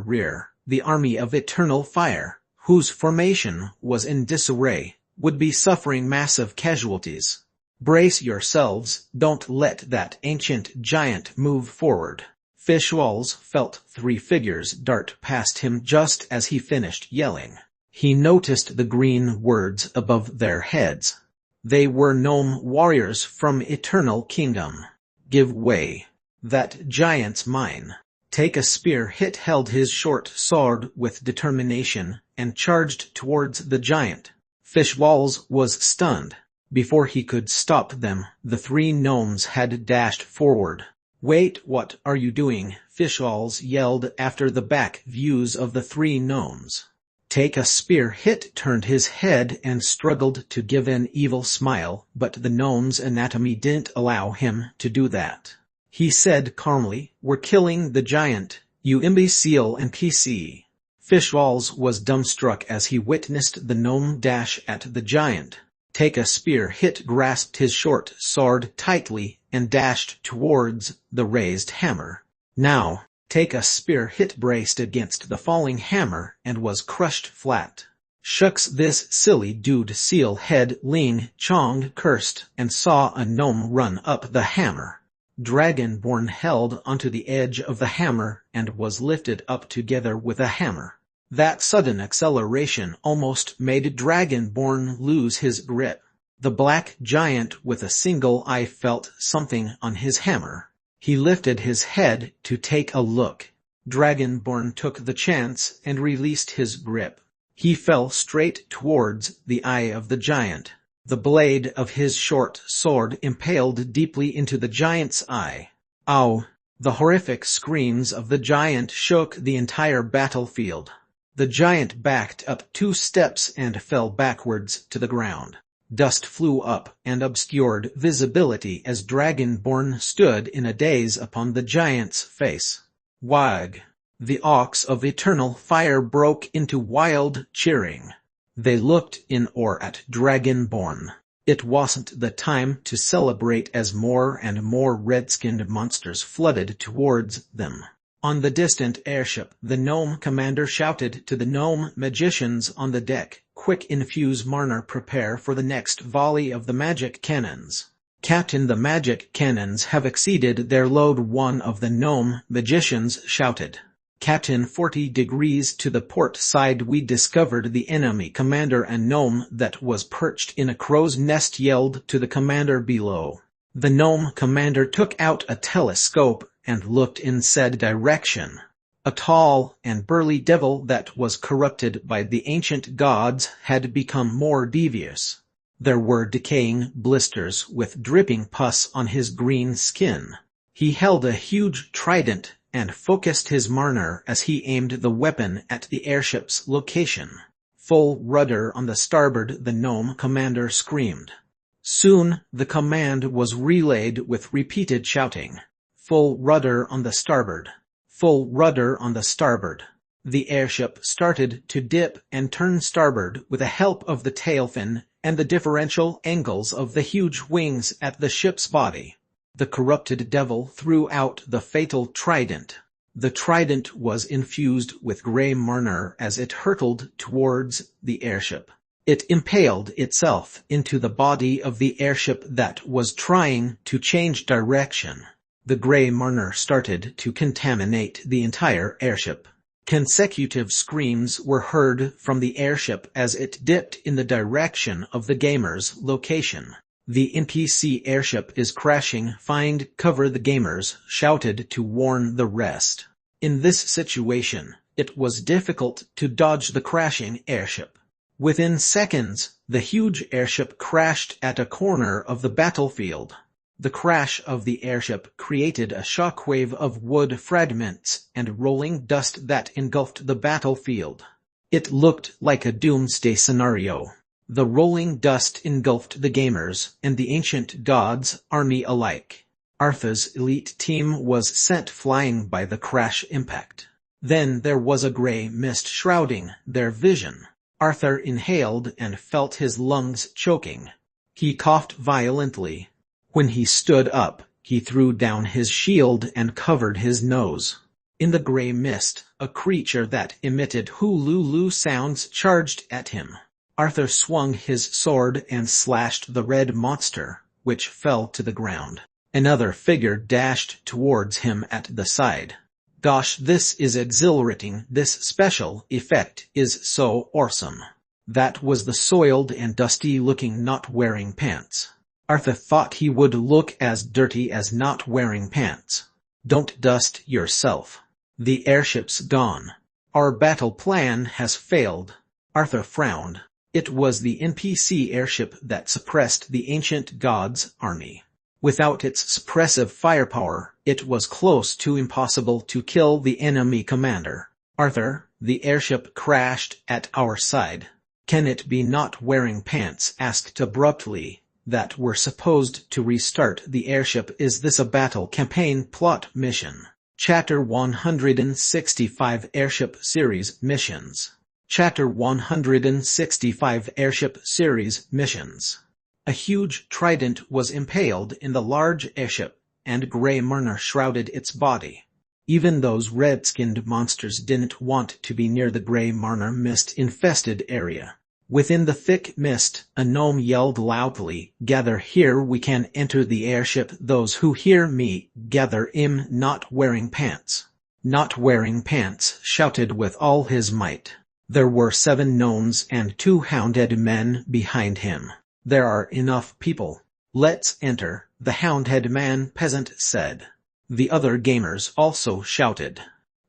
[SPEAKER 1] rear, the army of Eternal Fire, whose formation was in disarray, would be suffering massive casualties. Brace yourselves, don't let that ancient giant move forward. Fishballs felt three figures dart past him just as he finished yelling. He noticed the green words above their heads. They were gnome warriors from Eternal Kingdom. Give way. That giant's mine. Take a Spear hit held his short sword with determination and charged towards the giant. Fishballs was stunned. Before he could stop them, the three gnomes had dashed forward. "Wait, what are you doing?" Fishballs yelled after the back views of the three gnomes. Take a spear. Hit turned his head and struggled to give an evil smile, but the gnome's anatomy didn't allow him to do that. He said calmly, "We're killing the giant, you imbecile NPC." Fishballs was dumbstruck as he witnessed the gnome dash at the giant. Take a spear. Hit grasped his short sword tightly and dashed towards the raised hammer. Now, Take a spear. Hit braced against the falling hammer and was crushed flat. "Shucks, this silly dude!" Seal Head Ling Chong cursed and saw a gnome run up the hammer. Dragonborn held onto the edge of the hammer and was lifted up together with a hammer. That sudden acceleration almost made Dragonborn lose his grip. The black giant with a single eye felt something on his hammer. He lifted his head to take a look. Dragonborn took the chance and released his grip. He fell straight towards the eye of the giant. The blade of his short sword impaled deeply into the giant's eye. Ow! The horrific screams of the giant shook the entire battlefield. The giant backed up 2 steps and fell backwards to the ground. Dust flew up and obscured visibility as Dragonborn stood in a daze upon the giant's face. Wag! The Ox of Eternal Fire broke into wild cheering. They looked in awe at Dragonborn. It wasn't the time to celebrate as more and more red-skinned monsters flooded towards them. On the distant airship, the gnome commander shouted to the gnome magicians on the deck, "Quick, infuse Marner, prepare for the next volley of the magic cannons." "Captain, the magic cannons have exceeded their load," one of the gnome magicians shouted. "Captain, 40 degrees to the port side we discovered the enemy commander." A gnome that was perched in a crow's nest yelled to the commander below. The gnome commander took out a telescope and looked in said direction. A tall and burly devil that was corrupted by the ancient gods had become more devious. There were decaying blisters with dripping pus on his green skin. He held a huge trident and focused his Marner as he aimed the weapon at the airship's location. "Full rudder on the starboard!" the gnome commander screamed. Soon the command was relayed with repeated shouting. "Full rudder on the starboard! Full rudder on the starboard!" The airship started to dip and turn starboard with the help of the tailfin and the differential angles of the huge wings at the ship's body. The corrupted devil threw out the fatal trident. The trident was infused with grey Marner as it hurtled towards the airship. It impaled itself into the body of the airship that was trying to change direction. The grey Marner started to contaminate the entire airship. Consecutive screams were heard from the airship as it dipped in the direction of the gamer's location. "The NPC airship is crashing, find cover!" the gamers shouted to warn the rest. In this situation, it was difficult to dodge the crashing airship. Within seconds, the huge airship crashed at a corner of the battlefield. The crash of the airship created a shockwave of wood fragments and rolling dust that engulfed the battlefield. It looked like a doomsday scenario. The rolling dust engulfed the gamers and the ancient gods' army alike. Artha's elite team was sent flying by the crash impact. Then there was a grey mist shrouding their vision. Arthur inhaled and felt his lungs choking. He coughed violently. When he stood up, he threw down his shield and covered his nose. In the grey mist, a creature that emitted hululu sounds charged at him. Arthur swung his sword and slashed the red monster, which fell to the ground. Another figure dashed towards him at the side. "Gosh, this is exhilarating. This special effect is so awesome." That was the soiled and dusty-looking not wearing pants. Arthur thought he would look as dirty as not wearing pants. "Don't dust yourself. The airship's gone. Our battle plan has failed." Arthur frowned. It was the NPC airship that suppressed the ancient gods' army. Without its suppressive firepower, it was close to impossible to kill the enemy commander. Arthur, the airship crashed at our side. Can it be not wearing pants? Asked abruptly. That we're supposed to restart the airship. Is this a battle campaign plot mission? Chapter 165 Airship Series Missions. Chapter 165 Airship Series Missions. A huge trident was impaled in the large airship, and Grey Marner shrouded its body. Even those red-skinned monsters didn't want to be near the Grey Marner mist-infested area. Within the thick mist, a gnome yelled loudly, "Gather here, we can enter the airship. Those who hear me, gather." Not wearing pants. Not wearing pants shouted with all his might. There were 7 gnomes and 2 hounded men behind him. There are enough people. Let's enter, the hounded man peasant said. The other gamers also shouted.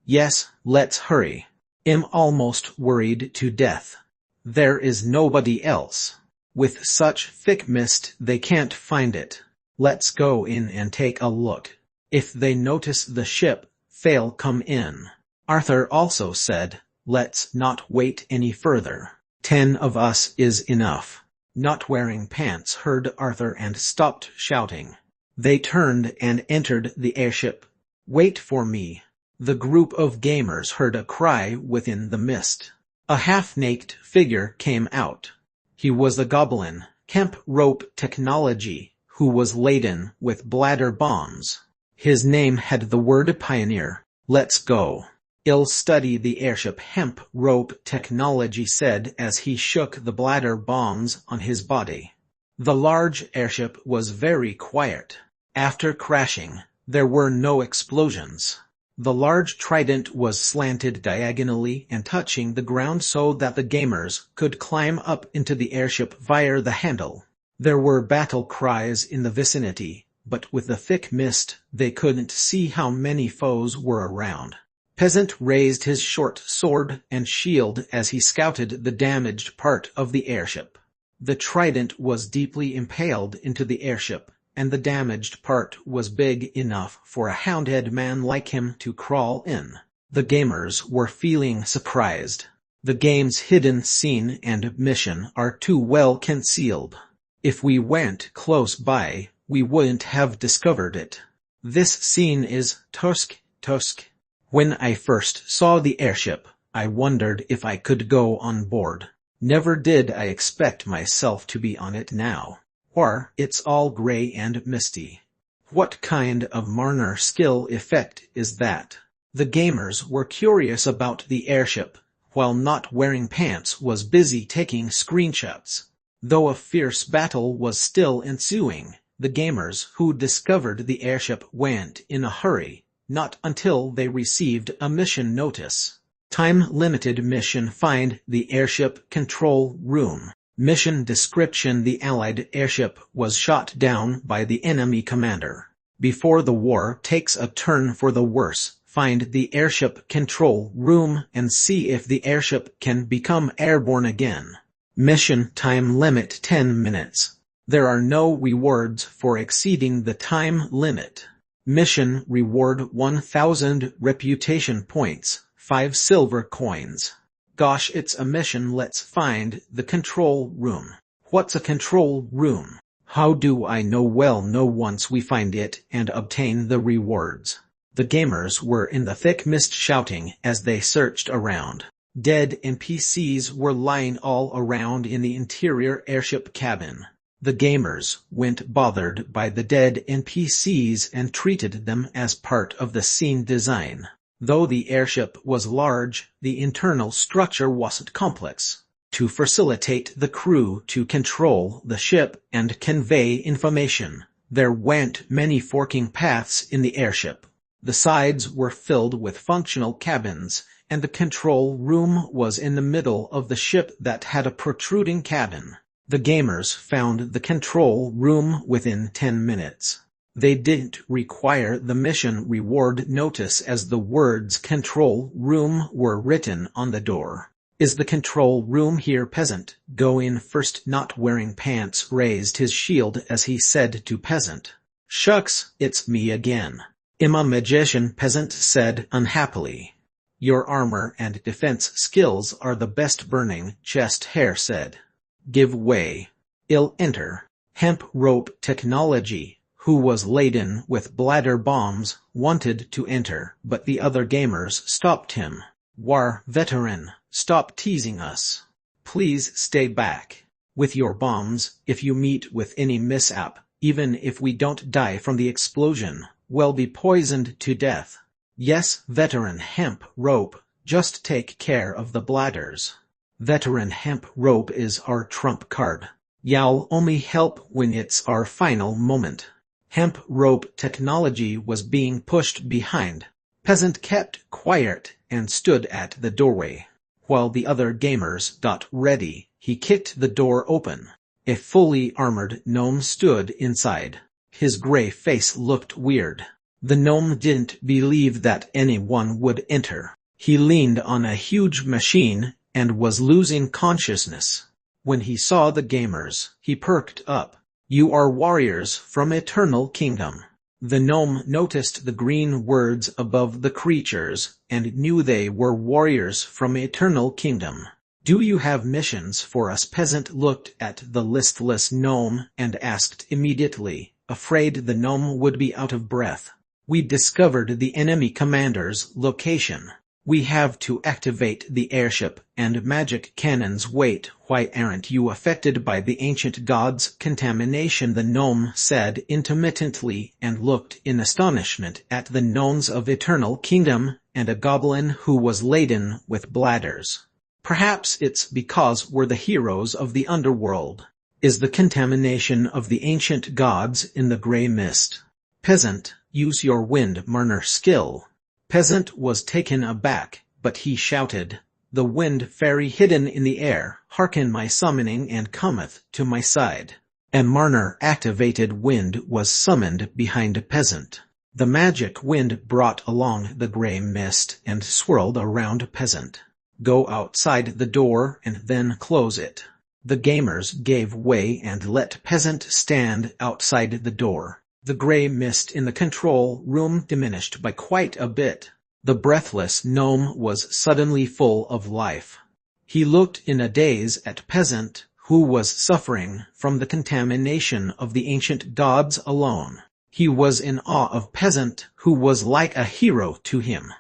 [SPEAKER 1] Yes, let's hurry. I'm almost worried to death. There is nobody else. With such thick mist they can't find it. Let's go in and take a look. If they notice the ship, they'll come in. Arthur also said, let's not wait any further. 10 of us is enough. Not wearing pants heard Arthur and stopped shouting. They turned and entered the airship. Wait for me. The group of gamers heard a cry within the mist. A half-naked figure came out. He was a goblin, Kemp Rope Technology, who was laden with bladder bombs. His name had the word Pioneer. Let's go. I'll study the airship, Hemp Rope Technology said as he shook the bladder bombs on his body. The large airship was very quiet. After crashing, there were no explosions. The large trident was slanted diagonally and touching the ground so that the gamers could climb up into the airship via the handle. There were battle cries in the vicinity, but with the thick mist, they couldn't see how many foes were around. Peasant raised his short sword and shield as he scouted the damaged part of the airship. The trident was deeply impaled into the airship, and the damaged part was big enough for a hounded man like him to crawl in. The gamers were feeling surprised. The game's hidden scene and mission are too well concealed. If we went close by, we wouldn't have discovered it. This scene is tusk. When I first saw the airship, I wondered if I could go on board. Never did I expect myself to be on it now. Or, it's all gray and misty. What kind of Marner skill effect is that? The gamers were curious about the airship, while Not Wearing Pants was busy taking screenshots. Though a fierce battle was still ensuing, the gamers who discovered the airship went in a hurry, not until they received a mission notice. Time-limited mission: find the airship control room. Mission description: the Allied airship was shot down by the enemy commander. Before the war takes a turn for the worse, find the airship control room and see if the airship can become airborne again. Mission time limit 10 minutes. There are no rewards for exceeding the time limit. Mission reward 1,000 reputation points, 5 silver coins. Gosh, it's a mission. Let's find the control room. What's a control room? How do I know? Well, know once we find it and obtain the rewards. The gamers were in the thick mist shouting as they searched around. Dead NPCs were lying all around in the interior airship cabin. The gamers weren't bothered by the dead NPCs and treated them as part of the scene design. Though the airship was large, the internal structure wasn't complex. To facilitate the crew to control the ship and convey information, there weren't many forking paths in the airship. The sides were filled with functional cabins, and the control room was in the middle of the ship that had a protruding cabin. The gamers found the control room within 10 minutes. They didn't require the mission reward notice as the words control room were written on the door. Is the control room here? Peasant, go in first. Not Wearing Pants raised his shield as he said to Peasant. Shucks, it's me again. I'm a magician, peasant said unhappily. Your armor and defense skills are the best, burning chest hair said. Give way. I'll enter. Hemp rope technology, who was laden with bladder bombs, wanted to enter, but the other gamers stopped him. War veteran, stop teasing us. Please stay back. With your bombs, if you meet with any mishap, even if we don't die from the explosion, we'll be poisoned to death. Yes, veteran hemp rope, just take care of the bladders. Veteran hemp rope is our trump card. You'll only help when it's our final moment. Hemp rope technology was being pushed behind. Peasant kept quiet and stood at the doorway. While the other gamers got ready, he kicked the door open. A fully armored gnome stood inside. His gray face looked weird. The gnome didn't believe that anyone would enter. He leaned on a huge machine and was losing consciousness. When he saw the gamers, he perked up. You are warriors from Eternal Kingdom. The gnome noticed the green words above the creatures and knew they were warriors from Eternal Kingdom. Do you have missions for us? Peasant looked at the listless gnome and asked immediately, afraid the gnome would be out of breath. We discovered the enemy commander's location. We have to activate the airship and magic cannons. Wait, why aren't you affected by the ancient god's contamination? The gnome said intermittently and looked in astonishment at the gnomes of Eternal Kingdom and a goblin who was laden with bladders. Perhaps it's because we're the heroes of the underworld. Is the contamination of the ancient gods in the gray mist? Peasant, use your wind marner skill. Peasant was taken aback, but he shouted, the wind fairy hidden in the air, hearken my summoning and cometh to my side. A marner activated wind was summoned behind Peasant. The magic wind brought along the gray mist and swirled around Peasant. Go outside the door and then close it. The gamers gave way and let Peasant stand outside the door. The gray mist in the control room diminished by quite a bit. The breathless gnome was suddenly full of life. He looked in a daze at Peasant, who was suffering from the contamination of the ancient gods alone. He was in awe of Peasant, who was like a hero to him.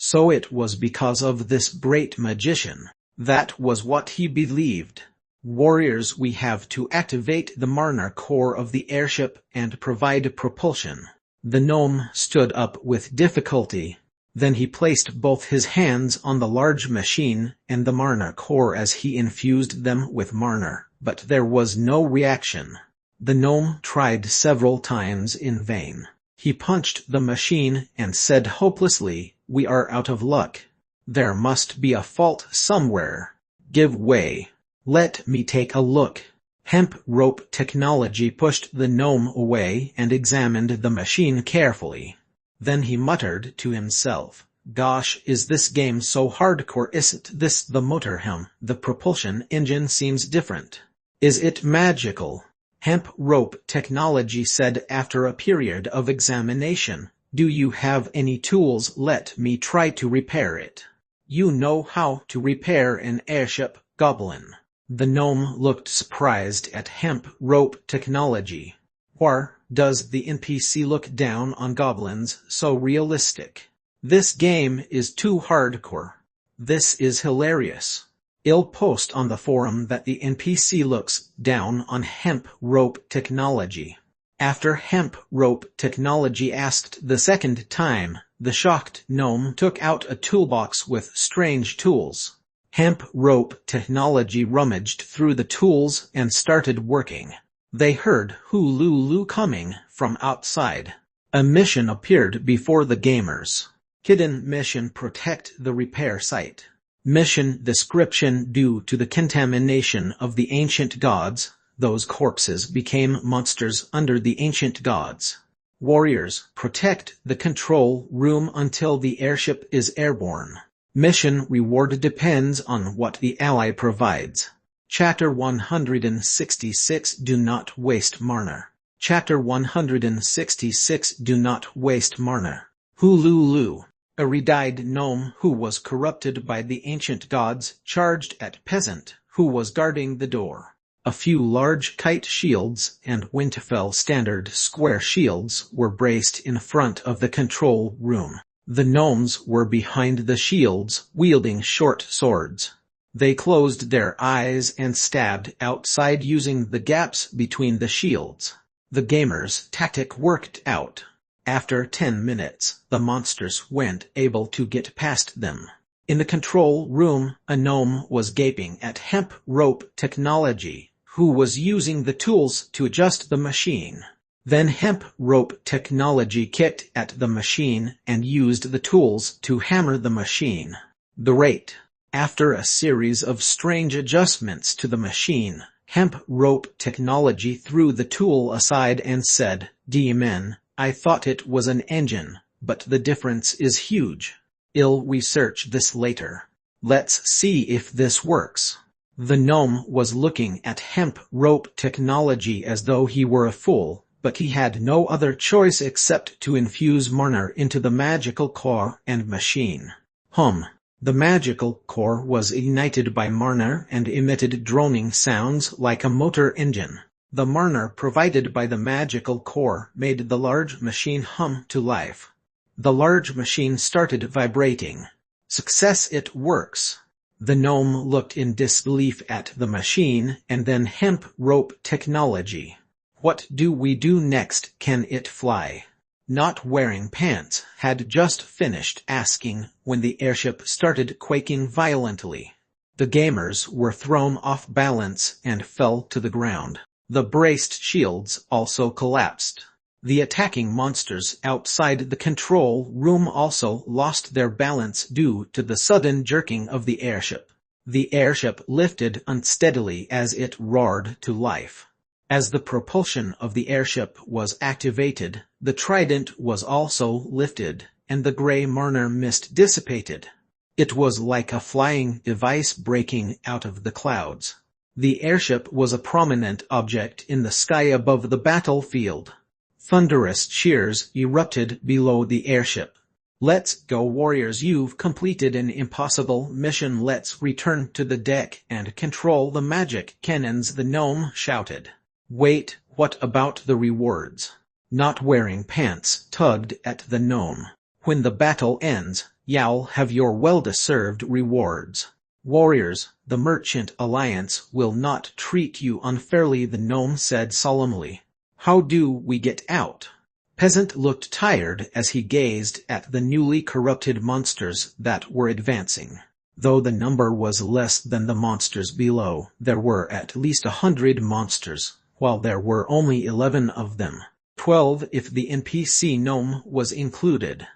[SPEAKER 1] So it was because of this great magician. That was what he believed. Warriors, we have to activate the marner core of the airship and provide propulsion. The gnome stood up with difficulty. Then he placed both his hands on the large machine and the marner core as he infused them with marner, but there was no reaction. The gnome tried several times in vain. He punched the machine and said hopelessly, we are out of luck. There must be a fault somewhere. Give way. Let me take a look. Hemp rope technology pushed the gnome away and examined the machine carefully. Then he muttered to himself, gosh, is this game so hardcore? Isn't this the motorhelm? The propulsion engine seems different. Is it magical? Hemp rope technology said after a period of examination. Do you have any tools? Let me try to repair it. You know how to repair an airship, goblin. The gnome looked surprised at hemp rope technology. Why does the NPC look down on goblins so realistic? This game is too hardcore. This is hilarious. I'll post on the forum that the NPC looks down on hemp rope technology. After hemp rope technology asked the second time, the shocked gnome took out a toolbox with strange tools. Hemp rope technology rummaged through the tools and started working. They heard Hululu coming from outside. A mission appeared before the gamers. Hidden mission: protect the repair site. Mission description: due to the contamination of the ancient gods, those corpses became monsters under the ancient gods. Warriors, protect the control room until the airship is airborne. Mission reward depends on what the ally provides. Chapter 166: Do not waste marner. Chapter 166. Do not waste mana. Hululu. A red-eyed gnome who was corrupted by the ancient gods charged at peasant who was guarding the door. A few large kite shields and Winterfell standard square shields were braced in front of the control room. The gnomes were behind the shields, wielding short swords. They closed their eyes and stabbed outside using the gaps between the shields. The gamer's tactic worked out. After 10 minutes, the monsters weren't able to get past them. In the control room, a gnome was gaping at hemp rope technology, who was using the tools to adjust the machine. Then hemp rope technology kicked at the machine and used the tools to hammer the machine. The rate. After a series of strange adjustments to the machine, hemp rope technology threw the tool aside and said, "Demon, I thought it was an engine, but the difference is huge. I'll research this later. Let's see if this works." The gnome was looking at hemp rope technology as though he were a fool, but he had no other choice except to infuse mana into the magical core and machine. The magical core was ignited by mana and emitted droning sounds like a motor engine. The mana provided by the magical core made the large machine hum to life. The large machine started vibrating. Success, it works. The gnome looked in disbelief at the machine and then hemp rope technology. What do we do next? Can it fly? Not Wearing Pants had just finished asking when the airship started quaking violently. The gamers were thrown off balance and fell to the ground. The braced shields also collapsed. The attacking monsters outside the control room also lost their balance due to the sudden jerking of the airship. The airship lifted unsteadily as it roared to life. As the propulsion of the airship was activated, the trident was also lifted, and the gray mana mist dissipated. It was like a flying device breaking out of the clouds. The airship was a prominent object in the sky above the battlefield. Thunderous cheers erupted below the airship. "Let's go, warriors, you've completed an impossible mission. Let's return to the deck and control the magic cannons," the gnome shouted. "Wait, what about the rewards?" Not Wearing Pants tugged at the gnome. "When the battle ends, you'll have your well-deserved rewards. Warriors, the Merchant Alliance will not treat you unfairly," the gnome said solemnly. "How do we get out?" Peasant looked tired as he gazed at the newly corrupted monsters that were advancing. Though the number was less than the monsters below, there were at least 100 monsters, while there were only 11 of them. 12 if the NPC gnome was included.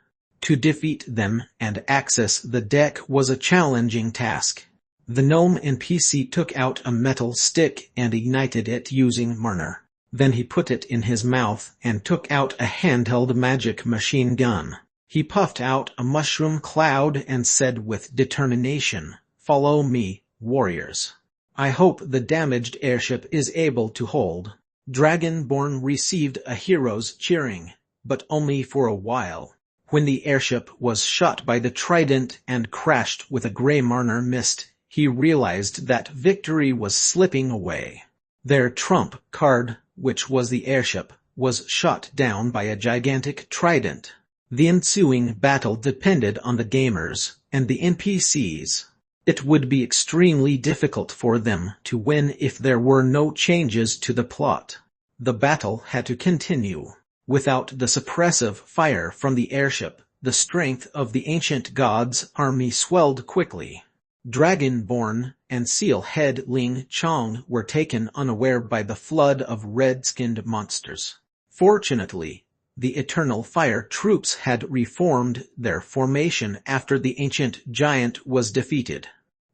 [SPEAKER 1] To defeat them and access the deck was a challenging task. The gnome NPC took out a metal stick and ignited it using mana. Then he put it in his mouth and took out a handheld magic machine gun. He puffed out a mushroom cloud and said with determination, "Follow me, warriors. I hope the damaged airship is able to hold." Dragonborn received a hero's cheering, but only for a while. When the airship was shot by the trident and crashed with a gray mana mist, he realized that victory was slipping away. Their trump card, which was the airship, was shot down by a gigantic trident. The ensuing battle depended on the gamers and the NPCs. It would be extremely difficult for them to win if there were no changes to the plot. The battle had to continue. Without the suppressive fire from the airship, the strength of the ancient gods' army swelled quickly. Dragonborn and Seal-head Ling Chong were taken unaware by the flood of red-skinned monsters. Fortunately, the Eternal Fire troops had reformed their formation after the ancient giant was defeated.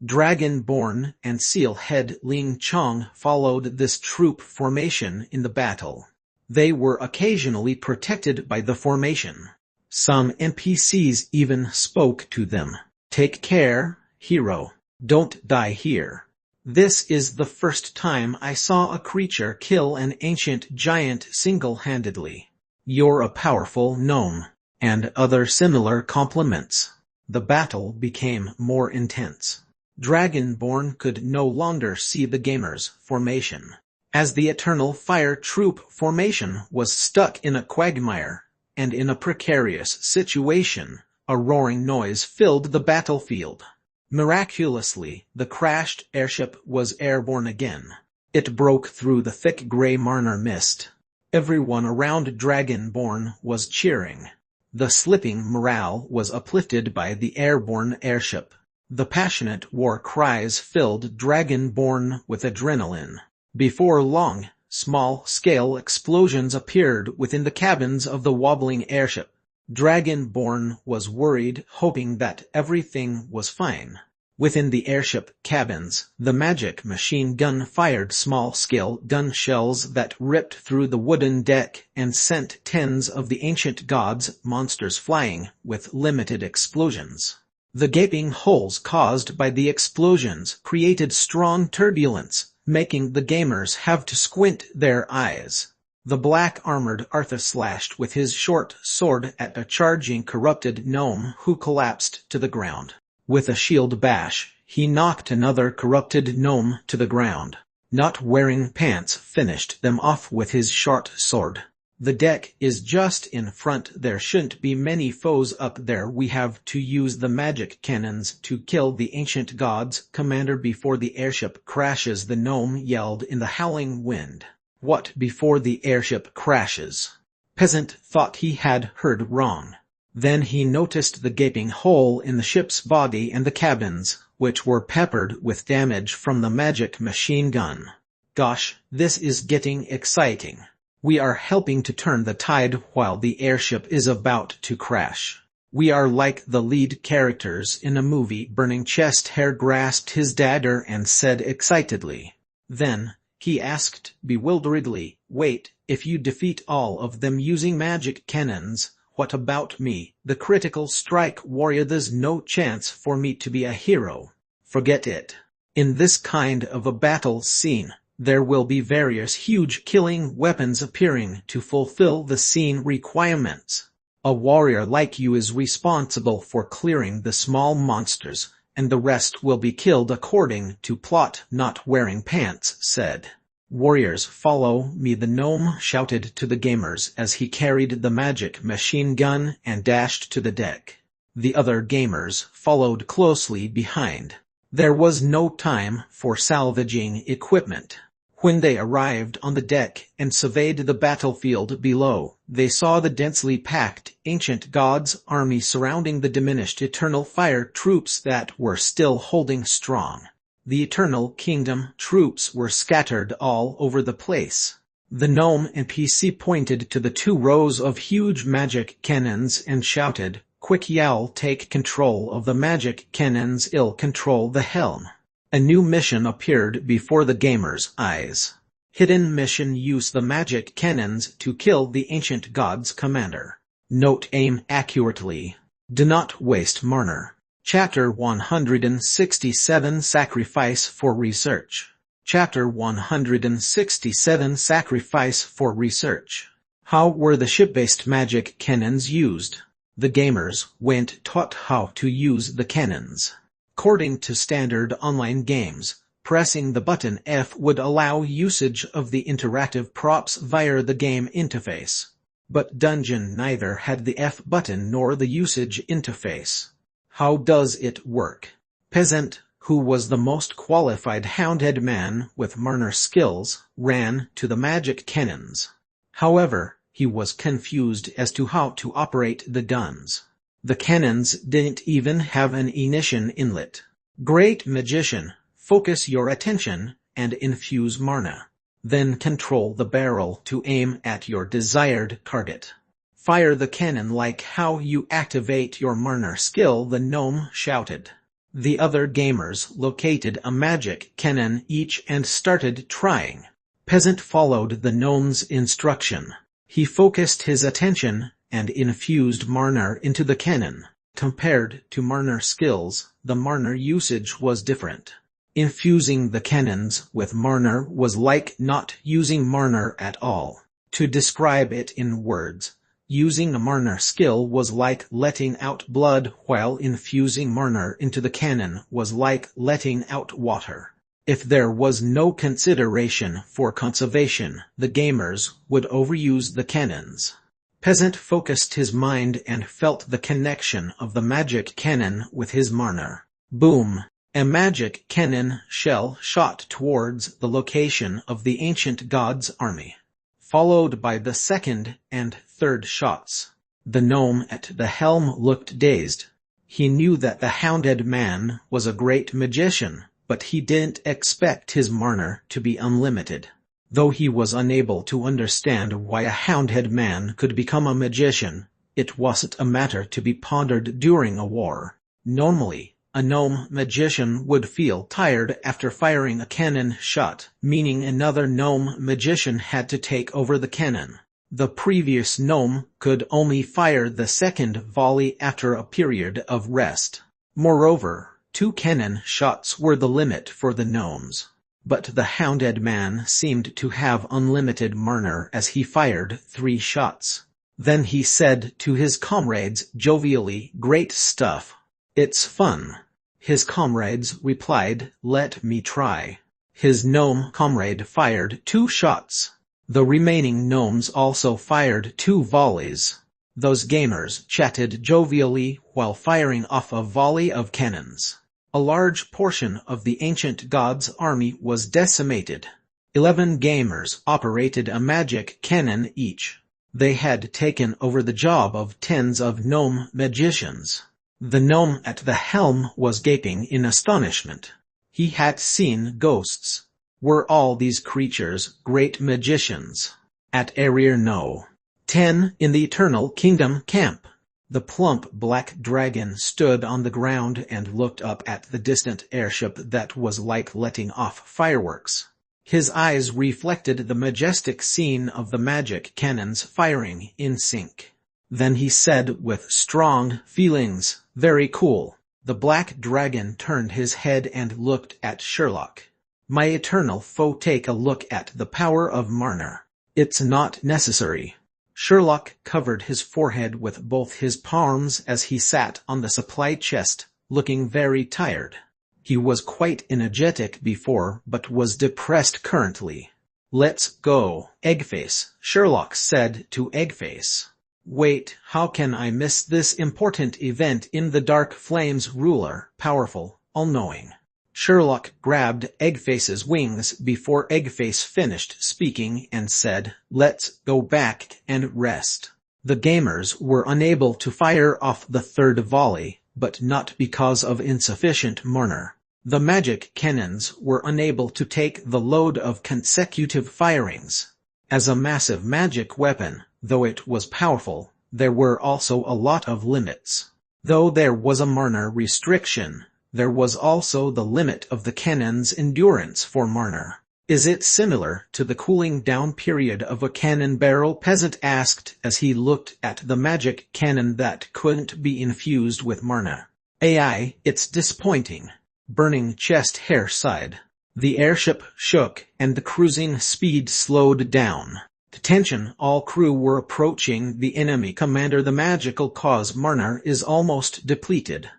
[SPEAKER 1] Dragonborn and Seal-head Ling Chong followed this troop formation in the battle. They were occasionally protected by the formation. Some NPCs even spoke to them. "Take care, hero. Don't die here." This is the first time I saw a creature kill an ancient giant single-handedly. You're a powerful gnome, and other similar compliments. The battle became more intense. Dragonborn could no longer see the gamers' formation, as the Eternal Fire Troop formation was stuck in a quagmire, and in a precarious situation. A roaring noise filled the battlefield. Miraculously, the crashed airship was airborne again. It broke through the thick gray Marner mist. Everyone around Dragonborn was cheering. The slipping morale was uplifted by the airborne airship. The passionate war cries filled Dragonborn with adrenaline. Before long, small-scale explosions appeared within the cabins of the wobbling airship. Dragonborn was worried, hoping that everything was fine. Within the airship cabins, the magic machine gun fired small-scale gun shells that ripped through the wooden deck and sent tens of the ancient gods' monsters flying with limited explosions. The gaping holes caused by the explosions created strong turbulence, making the gamers have to squint their eyes. The black-armored Arthur slashed with his short sword at a charging corrupted gnome who collapsed to the ground. With a shield bash, he knocked another corrupted gnome to the ground. Not wearing pants finished them off with his short sword. The deck is just in front. There shouldn't be many foes up there. We have to use the magic cannons to kill the ancient gods, Commander, before the airship crashes, the gnome yelled in the howling wind. What before the airship crashes? Peasant thought he had heard wrong. Then he noticed the gaping hole in the ship's body and the cabins, which were peppered with damage from the magic machine gun. Gosh, this is getting exciting. We are helping to turn the tide while the airship is about to crash. We are like the lead characters in a movie. Burning chest hair grasped his dagger and said excitedly. Then, he asked bewilderedly, wait, if you defeat all of them using magic cannons, what about me, the critical strike warrior? There's no chance for me to be a hero. Forget it. In this kind of a battle scene, there will be various huge killing weapons appearing to fulfill the scene requirements. A warrior like you is responsible for clearing the small monsters, and the rest will be killed according to plot. Not wearing pants said. Warriors, follow me, the gnome shouted to the gamers as he carried the magic machine gun and dashed to the deck. The other gamers followed closely behind. There was no time for salvaging equipment. When they arrived on the deck and surveyed the battlefield below, they saw the densely packed ancient gods' army surrounding the diminished Eternal Fire troops that were still holding strong. The Eternal Kingdom troops were scattered all over the place. The gnome NPC pointed to the 2 rows of huge magic cannons and shouted, "Quick, y'all take control of the magic cannons. I'll control the helm." A new mission appeared before the gamers' eyes. Hidden mission: use the magic cannons to kill the ancient gods, Commander. Note: aim accurately. Do not waste Marner. Chapter 167 Sacrifice for Research. Chapter 167 Sacrifice for Research. How were the ship-based magic cannons used? The gamers weren't taught how to use the cannons. According to standard online games, pressing the button F would allow usage of the interactive props via the game interface. But Dungeon neither had the F button nor the usage interface. How does it work? Peasant, who was the most qualified houndhead man with Marner skills, ran to the magic cannons. However, he was confused as to how to operate the guns. The cannons didn't even have an ignition inlet. Great magician, focus your attention and infuse Marner. Then control the barrel to aim at your desired target. Fire the cannon like how you activate your Marner skill, the gnome shouted. The other gamers located a magic cannon each and started trying. Peasant followed the gnome's instruction. He focused his attention and infused Marner into the cannon. Compared to Marner skills, the Marner usage was different. Infusing the cannons with Marner was like not using Marner at all. To describe it in words, using a Marner skill was like letting out blood, while infusing Marner into the cannon was like letting out water. If there was no consideration for conservation, the gamers would overuse the cannons. Peasant focused his mind and felt the connection of the magic cannon with his Marner. Boom! A magic cannon shell shot towards the location of the ancient god's army, followed by the second and third shots. The gnome at the helm looked dazed. He knew that the hounded man was a great magician, but he didn't expect his Marner to be unlimited. Though he was unable to understand why a hounded man could become a magician, it wasn't a matter to be pondered during a war. Normally, a gnome magician would feel tired after firing a cannon shot, meaning another gnome magician had to take over the cannon. The previous gnome could only fire the second volley after a period of rest. Moreover, 2 cannon shots were the limit for the gnomes. But the hounded man seemed to have unlimited Marner as he fired 3 shots. Then he said to his comrades jovially, "Great stuff. It's fun." His comrades replied, "Let me try." His gnome comrade fired 2 shots. The remaining gnomes also fired 2 volleys. Those gamers chatted jovially while firing off a volley of cannons. A large portion of the ancient god's army was decimated. 11 gamers operated a magic cannon each. They had taken over the job of tens of gnome magicians. The gnome at the helm was gaping in astonishment. He had seen ghosts. Were all these creatures great magicians? At Area No. 10 in the Eternal Kingdom camp, the plump black dragon stood on the ground and looked up at the distant airship that was like letting off fireworks. His eyes reflected the majestic scene of the magic cannons firing in sync. Then he said with strong feelings, "Very cool." The black dragon turned his head and looked at Sherlock. "My eternal foe, take a look at the power of Marner." "It's not necessary." Sherlock covered his forehead with both his palms as he sat on the supply chest, looking very tired. He was quite energetic before but was depressed currently. "Let's go, Eggface," Sherlock said to Eggface. "Wait, how can I miss this important event in the Dark Flames ruler, powerful, all-knowing?" Sherlock grabbed Eggface's wings before Eggface finished speaking and said, "Let's go back and rest." The gamers were unable to fire off the third volley, but not because of insufficient Marner. The magic cannons were unable to take the load of consecutive firings. As a massive magic weapon, though it was powerful, there were also a lot of limits. Though there was a Marner restriction, there was also the limit of the cannon's endurance for Marner. "Is it similar to the cooling down period of a cannon barrel?" Peasant asked as he looked at the magic cannon that couldn't be infused with Marner. "AI, it's disappointing." Burning chest hair sighed. The airship shook and the cruising speed slowed down. "Attention, all crew, we're approaching the enemy commander. The magical cause Marner is almost depleted."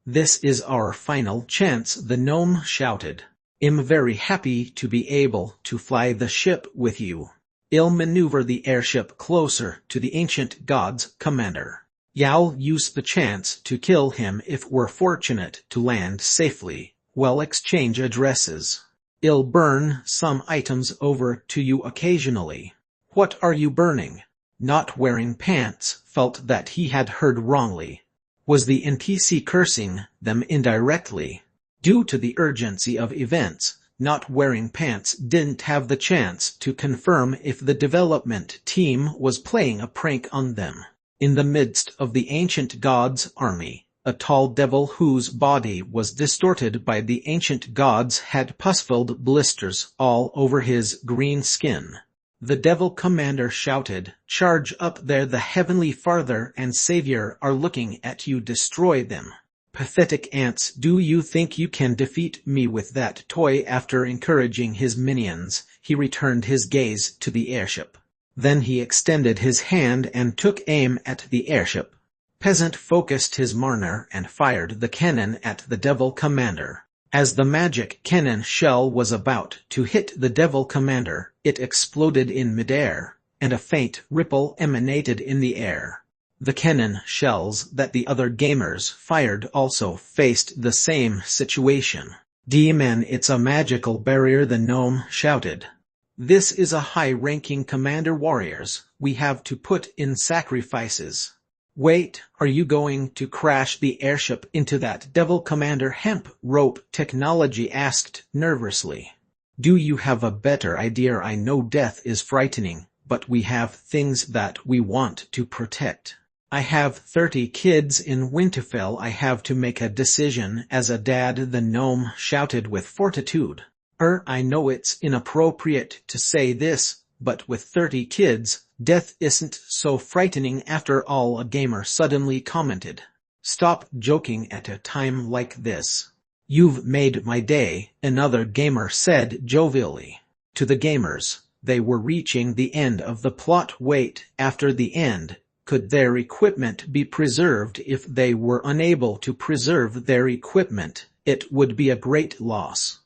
[SPEAKER 1] "This is our final chance," the gnome shouted. "I'm very happy to be able to fly the ship with you. I'll maneuver the airship closer to the ancient god's commander. I'll use the chance to kill him if we're fortunate to land safely. We'll exchange addresses. I'll burn some items over to you occasionally." "What are you burning?" Not wearing pants felt that he had heard wrongly. Was the NPC cursing them indirectly? Due to the urgency of events, Not Wearing Pants didn't have the chance to confirm if the development team was playing a prank on them. In the midst of the ancient god's army, a tall devil whose body was distorted by the ancient gods had pus-filled blisters all over his green skin. The devil commander shouted, "Charge up there, the heavenly father and savior are looking at you, destroy them." Pathetic ants, do you think you can defeat me with that toy? After encouraging his minions, he returned his gaze to the airship. Then he extended his hand and took aim at the airship. Peasant focused his Marner and fired the cannon at the Devil Commander. As the magic cannon shell was about to hit the Devil Commander, it exploded in midair, and a faint ripple emanated in the air. The cannon shells that the other gamers fired also faced the same situation. "D-Man, it's a magical barrier," the gnome shouted. "This is a high-ranking commander, warriors. We have to put in sacrifices." "Wait, are you going to crash the airship into that Devil Commander?" Hemp Rope Technology asked nervously. "Do you have a better idea? I know death is frightening, but we have things that we want to protect. I have 30 kids in Winterfell. I have to make a decision as a dad," the gnome shouted with fortitude. I know it's inappropriate to say this, but with 30 kids, death isn't so frightening after all," a gamer suddenly commented. "Stop joking at a time like this. You've made my day," another gamer said jovially. To the gamers, they were reaching the end of the plot. Wait, after the end, could their equipment be preserved? If they were unable to preserve their equipment, it would be a great loss.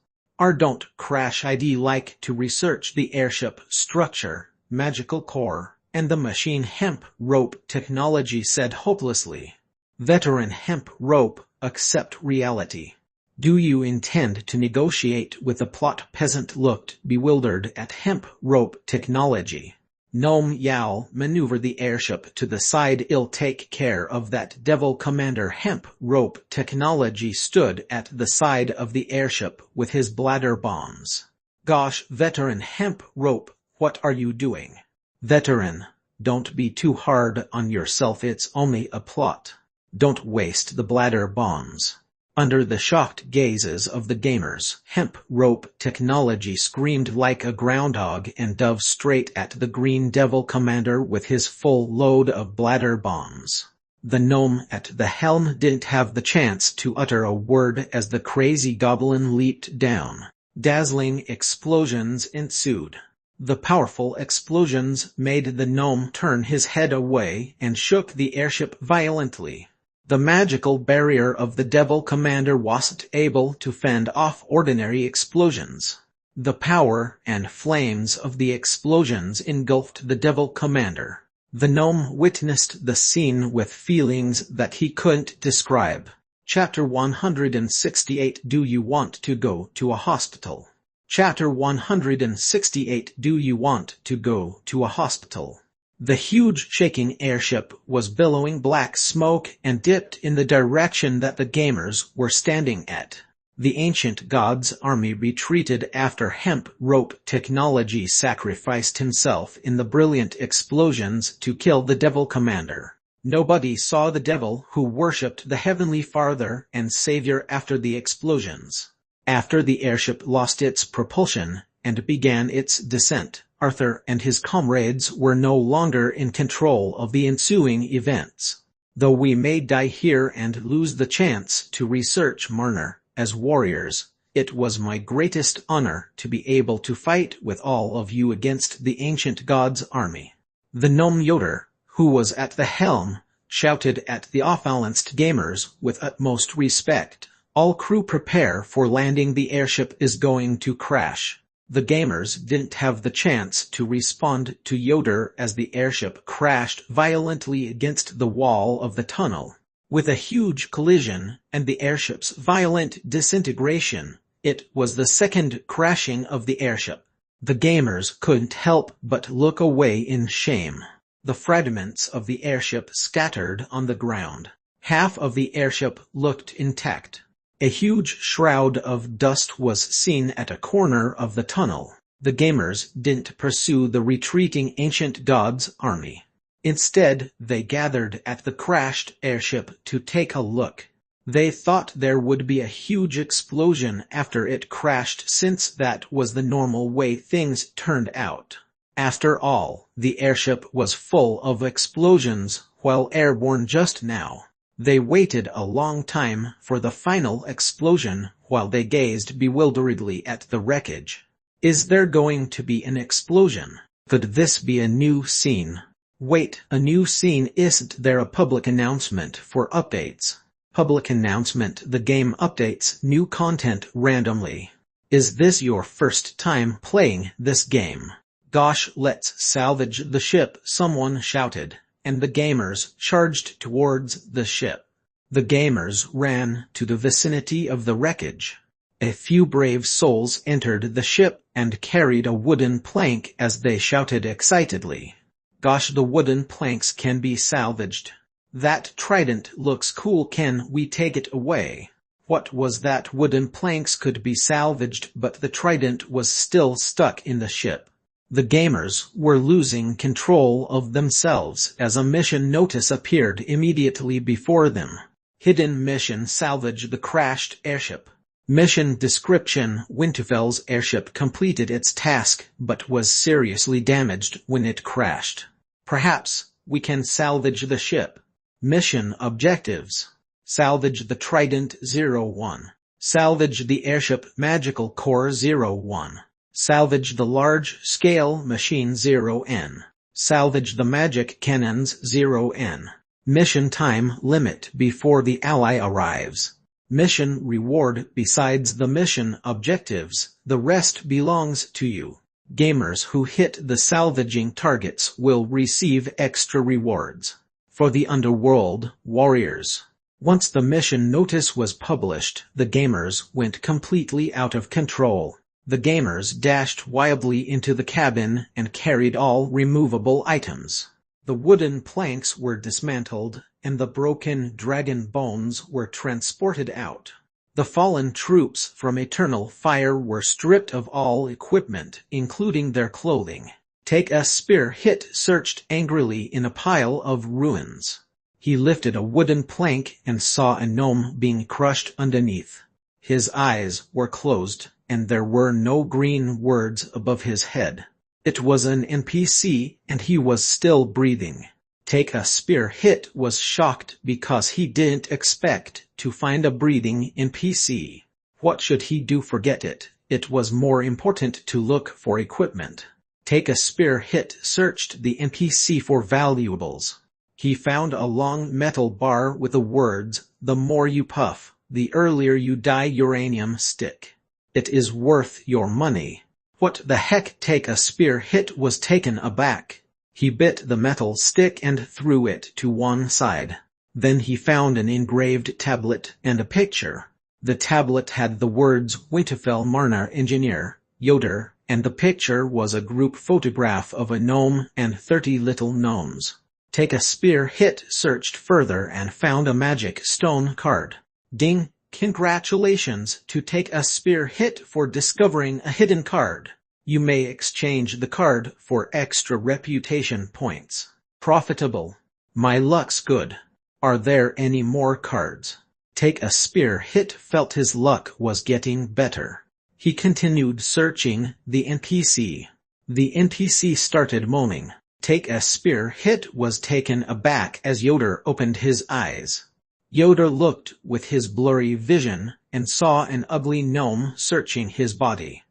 [SPEAKER 1] Don't crash. I'd like to research the airship structure, magical core, and the machine," Hemp Rope Technology said hopelessly. "Veteran Hemp Rope, accept reality. Do you intend to negotiate with the plot?" Peasant looked bewildered at Hemp Rope Technology. "Gnome Yowl, maneuver the airship to the side. I'll take care of that Devil Commander." Hemp Rope Technology stood at the side of the airship with his bladder bombs. "Gosh, Veteran Hemp Rope, what are you doing?" "Veteran, don't be too hard on yourself. It's only a plot. Don't waste the bladder bombs." Under the shocked gazes of the gamers, Hemp Rope Technology screamed like a groundhog and dove straight at the Green Devil Commander with his full load of bladder bombs. The gnome at the helm didn't have the chance to utter a word as the crazy goblin leaped down. Dazzling explosions ensued. The powerful explosions made the gnome turn his head away and shook the airship violently. The magical barrier of the Devil Commander wasn't able to fend off ordinary explosions. The power and flames of the explosions engulfed the Devil Commander. The gnome witnessed the scene with feelings that he couldn't describe. Chapter 168. Do you want to go to a hospital? Chapter 168. Do you want to go to a hospital? The huge shaking airship was billowing black smoke and dipped in the direction that the gamers were standing at. The ancient god's army retreated after Hemp Rope Technology sacrificed himself in the brilliant explosions to kill the Devil Commander. Nobody saw the devil who worshipped the heavenly father and savior after the explosions. After the airship lost its propulsion and began its descent, Arthur and his comrades were no longer in control of the ensuing events. "Though we may die here and lose the chance to research Marner, as warriors, it was my greatest honor to be able to fight with all of you against the ancient god's army." The gnome Yoder, who was at the helm, shouted at the off-balanced gamers with utmost respect. "All crew prepare for landing. The airship is going to crash." The gamers didn't have the chance to respond to Yoder as the airship crashed violently against the wall of the tunnel. With a huge collision and the airship's violent disintegration, it was the second crashing of the airship. The gamers couldn't help but look away in shame. The fragments of the airship scattered on the ground. Half of the airship looked intact. A huge shroud of dust was seen at a corner of the tunnel. The gamers didn't pursue the retreating ancient god's army. Instead, they gathered at the crashed airship to take a look. They thought there would be a huge explosion after it crashed, since that was the normal way things turned out. After all, the airship was full of explosions while airborne just now. They waited a long time for the final explosion while they gazed bewilderedly at the wreckage. Is there going to be an explosion? Could this be a new scene? Wait, a new scene? Isn't there a public announcement for updates? Public announcement: the game updates new content randomly. Is this your first time playing this game? Gosh, let's salvage the ship, someone shouted, and the gamers charged towards the ship. The gamers ran to the vicinity of the wreckage. A few brave souls entered the ship and carried a wooden plank as they shouted excitedly. Gosh, the wooden planks can be salvaged. That trident looks cool, can we take it away? What was that? Wooden planks could be salvaged, but the trident was still stuck in the ship. The gamers were losing control of themselves as a mission notice appeared immediately before them. Hidden mission: salvage the crashed airship. Mission description: Winterfell's airship completed its task but was seriously damaged when it crashed. Perhaps we can salvage the ship. Mission objectives: salvage the Trident 01. Salvage the airship Magical Core 01. Salvage the large-scale machine 0N. Salvage the magic cannons 0N. Mission time limit before the ally arrives. Mission reward: besides the mission objectives, the rest belongs to you. Gamers who hit the salvaging targets will receive extra rewards. For the Underworld warriors. Once the mission notice was published, the gamers went completely out of control. The gamers dashed wildly into the cabin and carried all removable items. The wooden planks were dismantled, and the broken dragon bones were transported out. The fallen troops from Eternal Fire were stripped of all equipment, including their clothing. Take a spear hit searched angrily in a pile of ruins. He lifted a wooden plank and saw a gnome being crushed underneath. His eyes were closed, and there were no green words above his head. It was an NPC, and he was still breathing. Take a spear hit was shocked because he didn't expect to find a breathing NPC. What should he do? Forget it. It was more important to look for equipment. Take a spear hit searched the NPC for valuables. He found a long metal bar with the words, "The more you puff, the earlier you die." Uranium stick. It is worth your money. What the heck? Take a spear hit was taken aback. He bit the metal stick and threw it to one side. Then he found an engraved tablet and a picture. The tablet had the words Winterfell Marnar Engineer, Yoder, and the picture was a group photograph of a gnome and 30 little gnomes. Take a spear hit searched further and found a magic stone card. Ding! Congratulations to Take a Spear Hit for discovering a hidden card. You may exchange the card for extra reputation points. Profitable. My luck's good. Are there any more cards? Take a Spear Hit felt his luck was getting better. He continued searching the NPC. The NPC started moaning. Take a Spear Hit was taken aback as Yoder opened his eyes. Yoder looked with his blurry vision and saw an ugly gnome searching his body.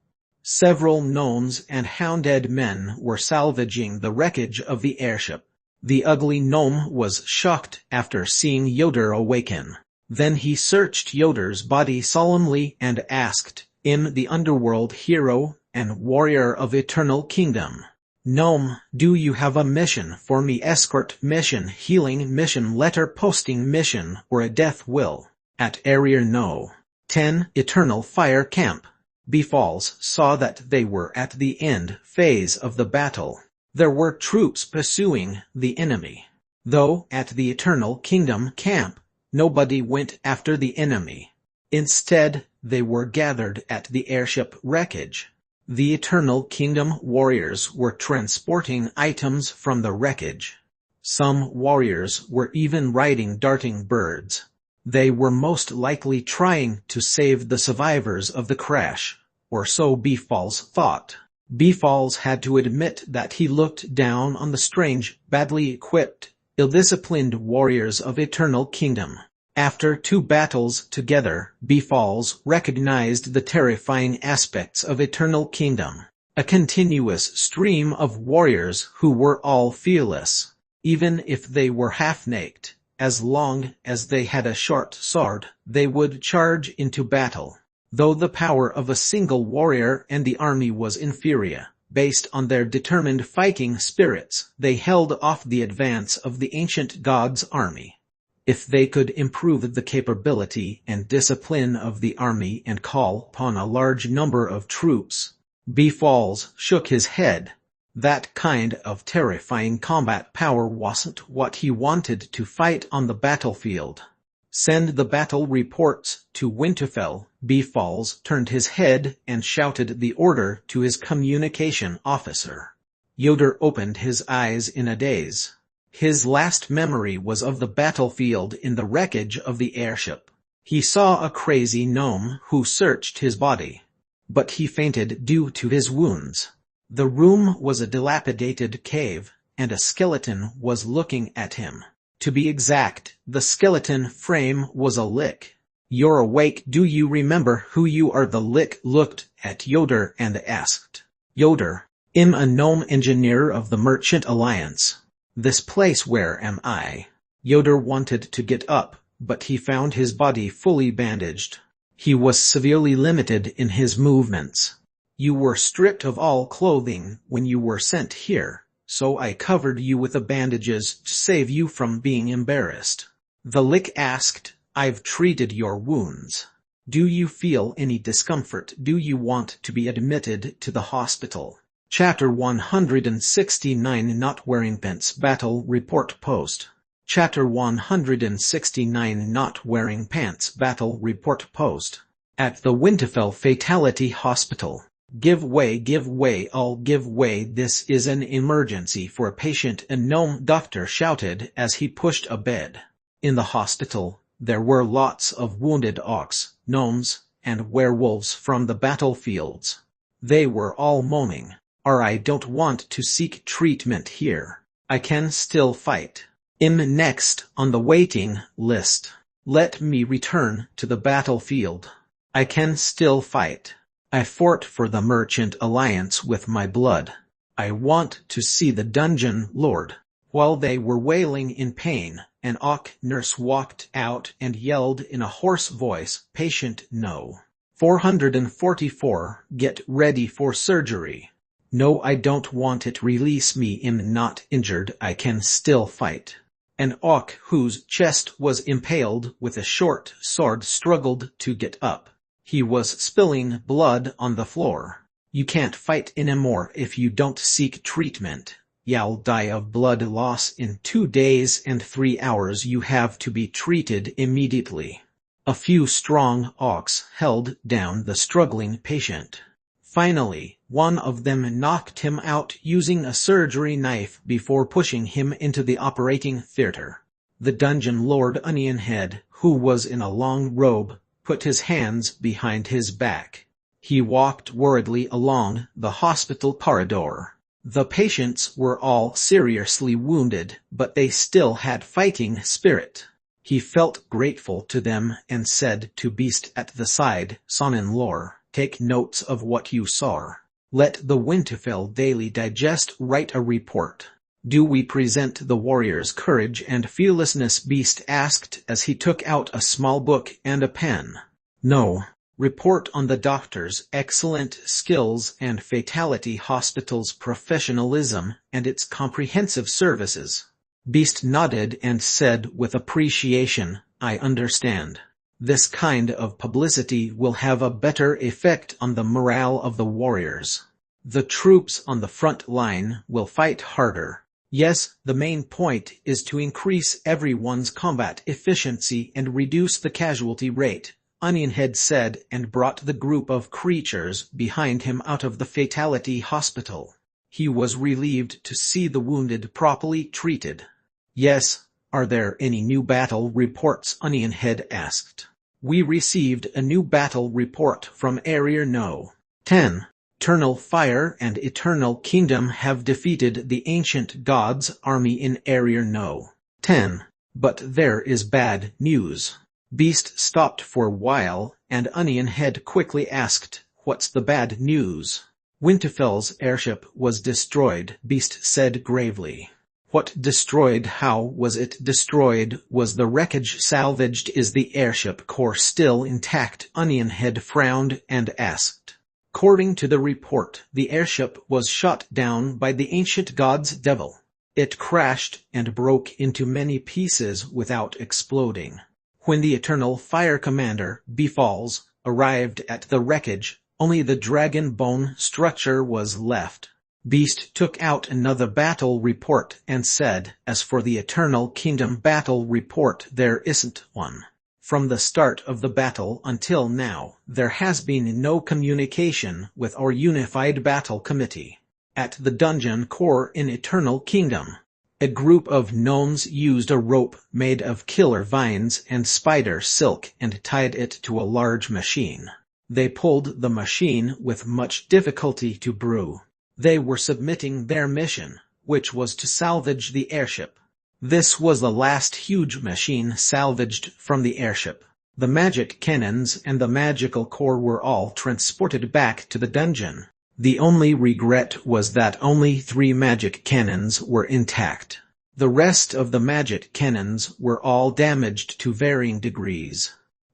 [SPEAKER 1] Several gnomes and hounded men were salvaging the wreckage of the airship. The ugly gnome was shocked after seeing Yoder awaken. Then he searched Yoder's body solemnly and asked, "In the Underworld, hero and warrior of Eternal Kingdom. Gnome, do you have a mission for me? Escort mission, healing mission, letter posting mission, or a death will? At Area No. 10, Eternal Fire Camp." Befalls saw that they were at the end phase of the battle. There were troops pursuing the enemy. Though at the Eternal Kingdom camp, nobody went after the enemy. Instead, they were gathered at the airship wreckage. The Eternal Kingdom warriors were transporting items from the wreckage. Some warriors were even riding darting birds. They were most likely trying to save the survivors of the crash, or so Befalls thought. Befalls had to admit that he looked down on the strange, badly equipped Ill-disciplined warriors of Eternal Kingdom. After 2 battles together, Revolves recognized the terrifying aspects of Eternal Kingdom. A continuous stream of warriors who were all fearless, even if they were half-naked. As long as they had a short sword, they would charge into battle. Though the power of a single warrior and the army was inferior, based on their determined fighting spirits, they held off the advance of the ancient god's army. If they could improve the capability and discipline of the army and call upon a large number of troops. Revolves shook his head. That kind of terrifying combat power wasn't what he wanted to fight on the battlefield. Send the battle reports to Winterfell. Revolves turned his head and shouted the order to his communication officer. Yoder opened his eyes in a daze. His last memory was of the battlefield in the wreckage of the airship. He saw a crazy gnome who searched his body, but he fainted due to his wounds. The room was a dilapidated cave, and a skeleton was looking at him. To be exact, the skeleton frame was a lick. "You're awake, do you remember who you are?" The lick looked at Yoder and asked. Yoder, "I'm a gnome engineer of the Merchant Alliance. This place, where am I?" Yoder wanted to get up, but he found his body fully bandaged. He was severely limited in his movements. "You were stripped of all clothing when you were sent here, so I covered you with the bandages to save you from being embarrassed." The lick asked, "I've treated your wounds. Do you feel any discomfort? Do you want to be admitted to the hospital?" Chapter 169 Not Wearing Pants Battle Report Post. Chapter 169 Not Wearing Pants Battle Report Post. At the Winterfell Fatality Hospital. "Give way, all give way, this is an emergency for a patient," a gnome doctor shouted as he pushed a bed. In the hospital, there were lots of wounded orcs, gnomes, and werewolves from the battlefields. They were all moaning, I don't want to seek treatment here. I can still fight. I'm next on the waiting list. Let me return to the battlefield. I can still fight. I fought for the Merchant Alliance with my blood. I want to see the Dungeon Lord." While they were wailing in pain, an orc nurse walked out and yelled in a hoarse voice, "Patient no. 444, get ready for surgery." "No, I don't want it. Release me. I'm not injured. I can still fight." An orc whose chest was impaled with a short sword struggled to get up. He was spilling blood on the floor. "You can't fight anymore if you don't seek treatment. You'll die of blood loss in 2 days and 3 hours. You have to be treated immediately." A few strong orcs held down the struggling patient. Finally, one of them knocked him out using a surgery knife before pushing him into the operating theater. The Dungeon Lord Onionhead, who was in a long robe, put his hands behind his back. He walked worriedly along the hospital corridor. The patients were all seriously wounded, but they still had fighting spirit. He felt grateful to them and said to Beast at the side, "Son-in-law, take notes of what you saw. Let the Winterfell Daily Digest write a report." "Do we present the warrior's courage and fearlessness?" Beast asked as he took out a small book and a pen. "No. Report on the doctor's excellent skills and Fatality Hospital's professionalism and its comprehensive services." Beast nodded and said with appreciation, "I understand. This kind of publicity will have a better effect on the morale of the warriors. The troops on the front line will fight harder. Yes, the main point is to increase everyone's combat efficiency and reduce the casualty rate," Onionhead said, and brought the group of creatures behind him out of the Fatality Hospital. He was relieved to see the wounded properly treated. "Yes, are there any new battle reports?" Onionhead asked. "We received a new battle report from Area No. 10. Eternal Fire and Eternal Kingdom have defeated the Ancient Gods' army in Area No. 10. But there is bad news. Beast stopped for a while, and Onion Head quickly asked, "What's the bad news?" "Winterfell's airship was destroyed," Beast said gravely. "What destroyed? How was it destroyed? Was the wreckage salvaged? Is the airship core still intact?" Onion Head frowned and asked. "According to the report, the airship was shot down by the ancient god's devil. It crashed and broke into many pieces without exploding. When the Eternal Fire Commander, Revolves, arrived at the wreckage, only the dragon bone structure was left." Beast took out another battle report and said, "As for the Eternal Kingdom battle report, there isn't one. From the start of the battle until now, there has been no communication with our Unified Battle Committee. At the dungeon core in Eternal Kingdom, a group of gnomes used a rope made of killer vines and spider silk and tied it to a large machine. They pulled the machine with much difficulty to brew. They were submitting their mission, which was to salvage the airship. This was the last huge machine salvaged from the airship. The magic cannons and the magical core were all transported back to the dungeon. The only regret was that only 3 magic cannons were intact. The rest of the magic cannons were all damaged to varying degrees.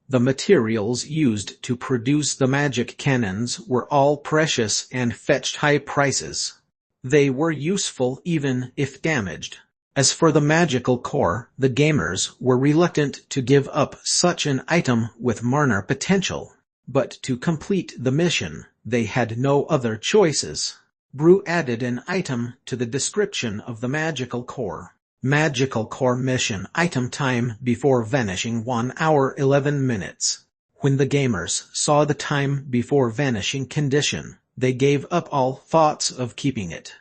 [SPEAKER 1] The materials used to produce the magic cannons were all precious and fetched high prices. They were useful even if damaged. As for the magical core, the gamers were reluctant to give up such an item with minor potential. But to complete the mission, they had no other choices. Brew added an item to the description of the magical core. Magical core mission item: time before vanishing 1 hour 11 minutes. When the gamers saw the time before vanishing condition, they gave up all thoughts of keeping it.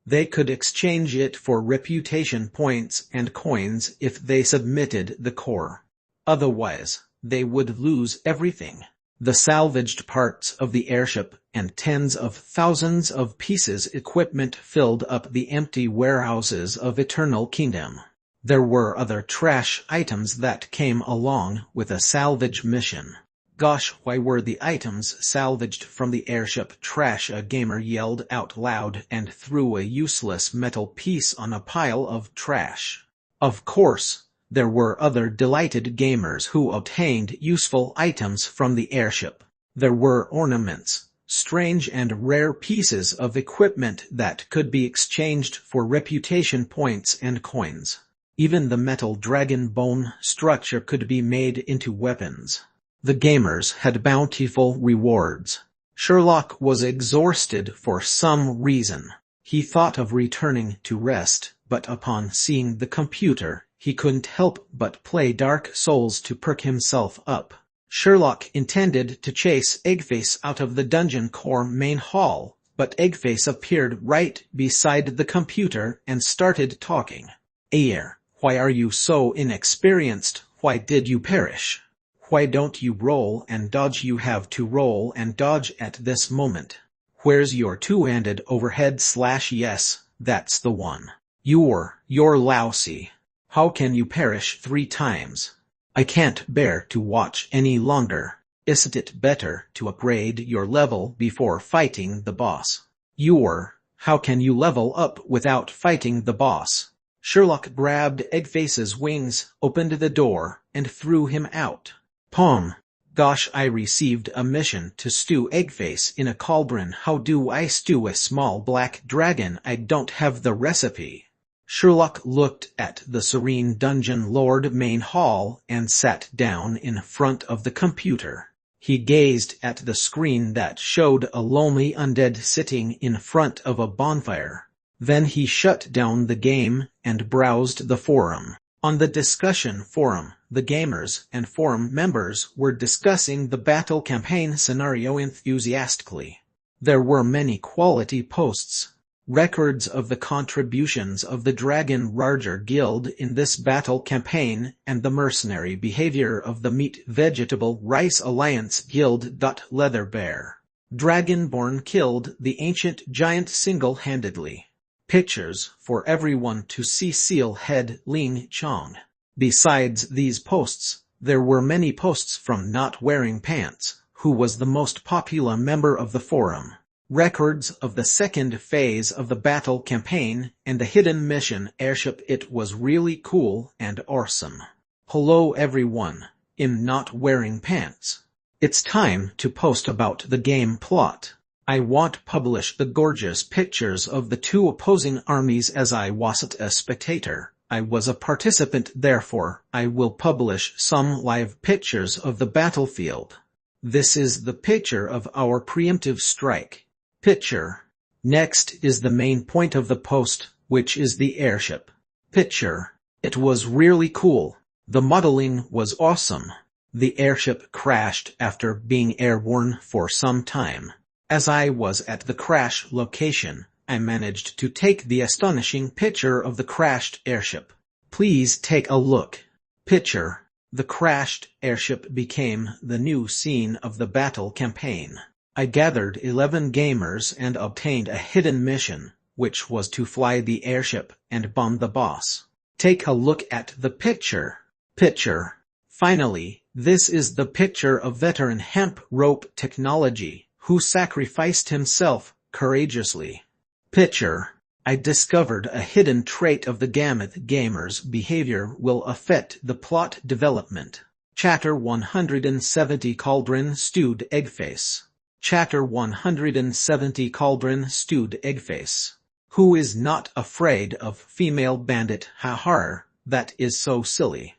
[SPEAKER 1] They could exchange it for reputation points and coins if they submitted the core. Otherwise, they would lose everything. The salvaged parts of the airship and tens of thousands of pieces equipment filled up the empty warehouses of Eternal Kingdom. There were other trash items that came along with a salvage mission. "Gosh, why were the items salvaged from the airship trash?" a gamer yelled out loud and threw a useless metal piece on a pile of trash. Of course, there were other delighted gamers who obtained useful items from the airship. There were ornaments, strange and rare pieces of equipment that could be exchanged for reputation points and coins. Even the metal dragon bone structure could be made into weapons. The gamers had bountiful rewards. Sherlock was exhausted for some reason. He thought of returning to rest, but upon seeing the computer, he couldn't help but play Dark Souls to perk himself up. Sherlock intended to chase Eggface out of the dungeon core main hall, but Eggface appeared right beside the computer and started talking. "Ayer, why are you so inexperienced? Why did you perish? Why don't you roll and dodge? You have to roll and dodge at this moment. Where's your two-handed overhead slash? Yes, that's the one. You're lousy. How can you perish 3 times? I can't bear to watch any longer. Isn't it better to upgrade your level before fighting the boss? How can you level up without fighting the boss?" Sherlock grabbed Eggface's wings, opened the door, and threw him out. "Pom. Gosh, I received a mission to stew Eggface in a cauldron. How do I stew a small black dragon? I don't have the recipe." Sherlock looked at the serene dungeon lord main hall and sat down in front of the computer. He gazed at the screen that showed a lonely undead sitting in front of a bonfire. Then he shut down the game and browsed the forum. On the discussion forum, the gamers and forum members were discussing the battle campaign scenario enthusiastically. There were many quality posts. Records of the contributions of the Dragon Ranger Guild in this battle campaign and the mercenary behavior of the Meat Vegetable Rice Alliance Guild. Leatherbear Dragonborn killed the ancient giant single-handedly. pictures for everyone to see. Seal head Ling Chong. Besides these posts, there were many posts from Not Wearing Pants, who was the most popular member of the forum. Records of the second phase of the battle campaign and the hidden mission airship. It was really cool and awesome. Hello everyone, I'm Not Wearing Pants. It's time to post about the game plot. I want publish the gorgeous pictures of the two opposing armies as I wasn't a spectator. I was a participant, therefore I will publish some live pictures of the battlefield. This is the picture of our preemptive strike. Picture. Next is the main point of the post, which is the airship. Picture. It was really cool. The modeling was awesome. The airship crashed after being airborne for some time. As I was at the crash location, I managed to take the astonishing picture of the crashed airship. Please take a look. Picture. The crashed airship became the new scene of the battle campaign. I gathered 11 gamers and obtained a hidden mission, which was to fly the airship and bomb the boss. Take a look at the picture. Picture. Finally, this is the picture of veteran hemp rope technology, who sacrificed himself courageously. Picture. I discovered a hidden trait of the Gamut gamers' behavior will affect the plot development. Chapter 170 Cauldron Stewed Eggface. Chapter 170 Cauldron Stewed Eggface. Who is not afraid of female bandit? Ha, that is so silly.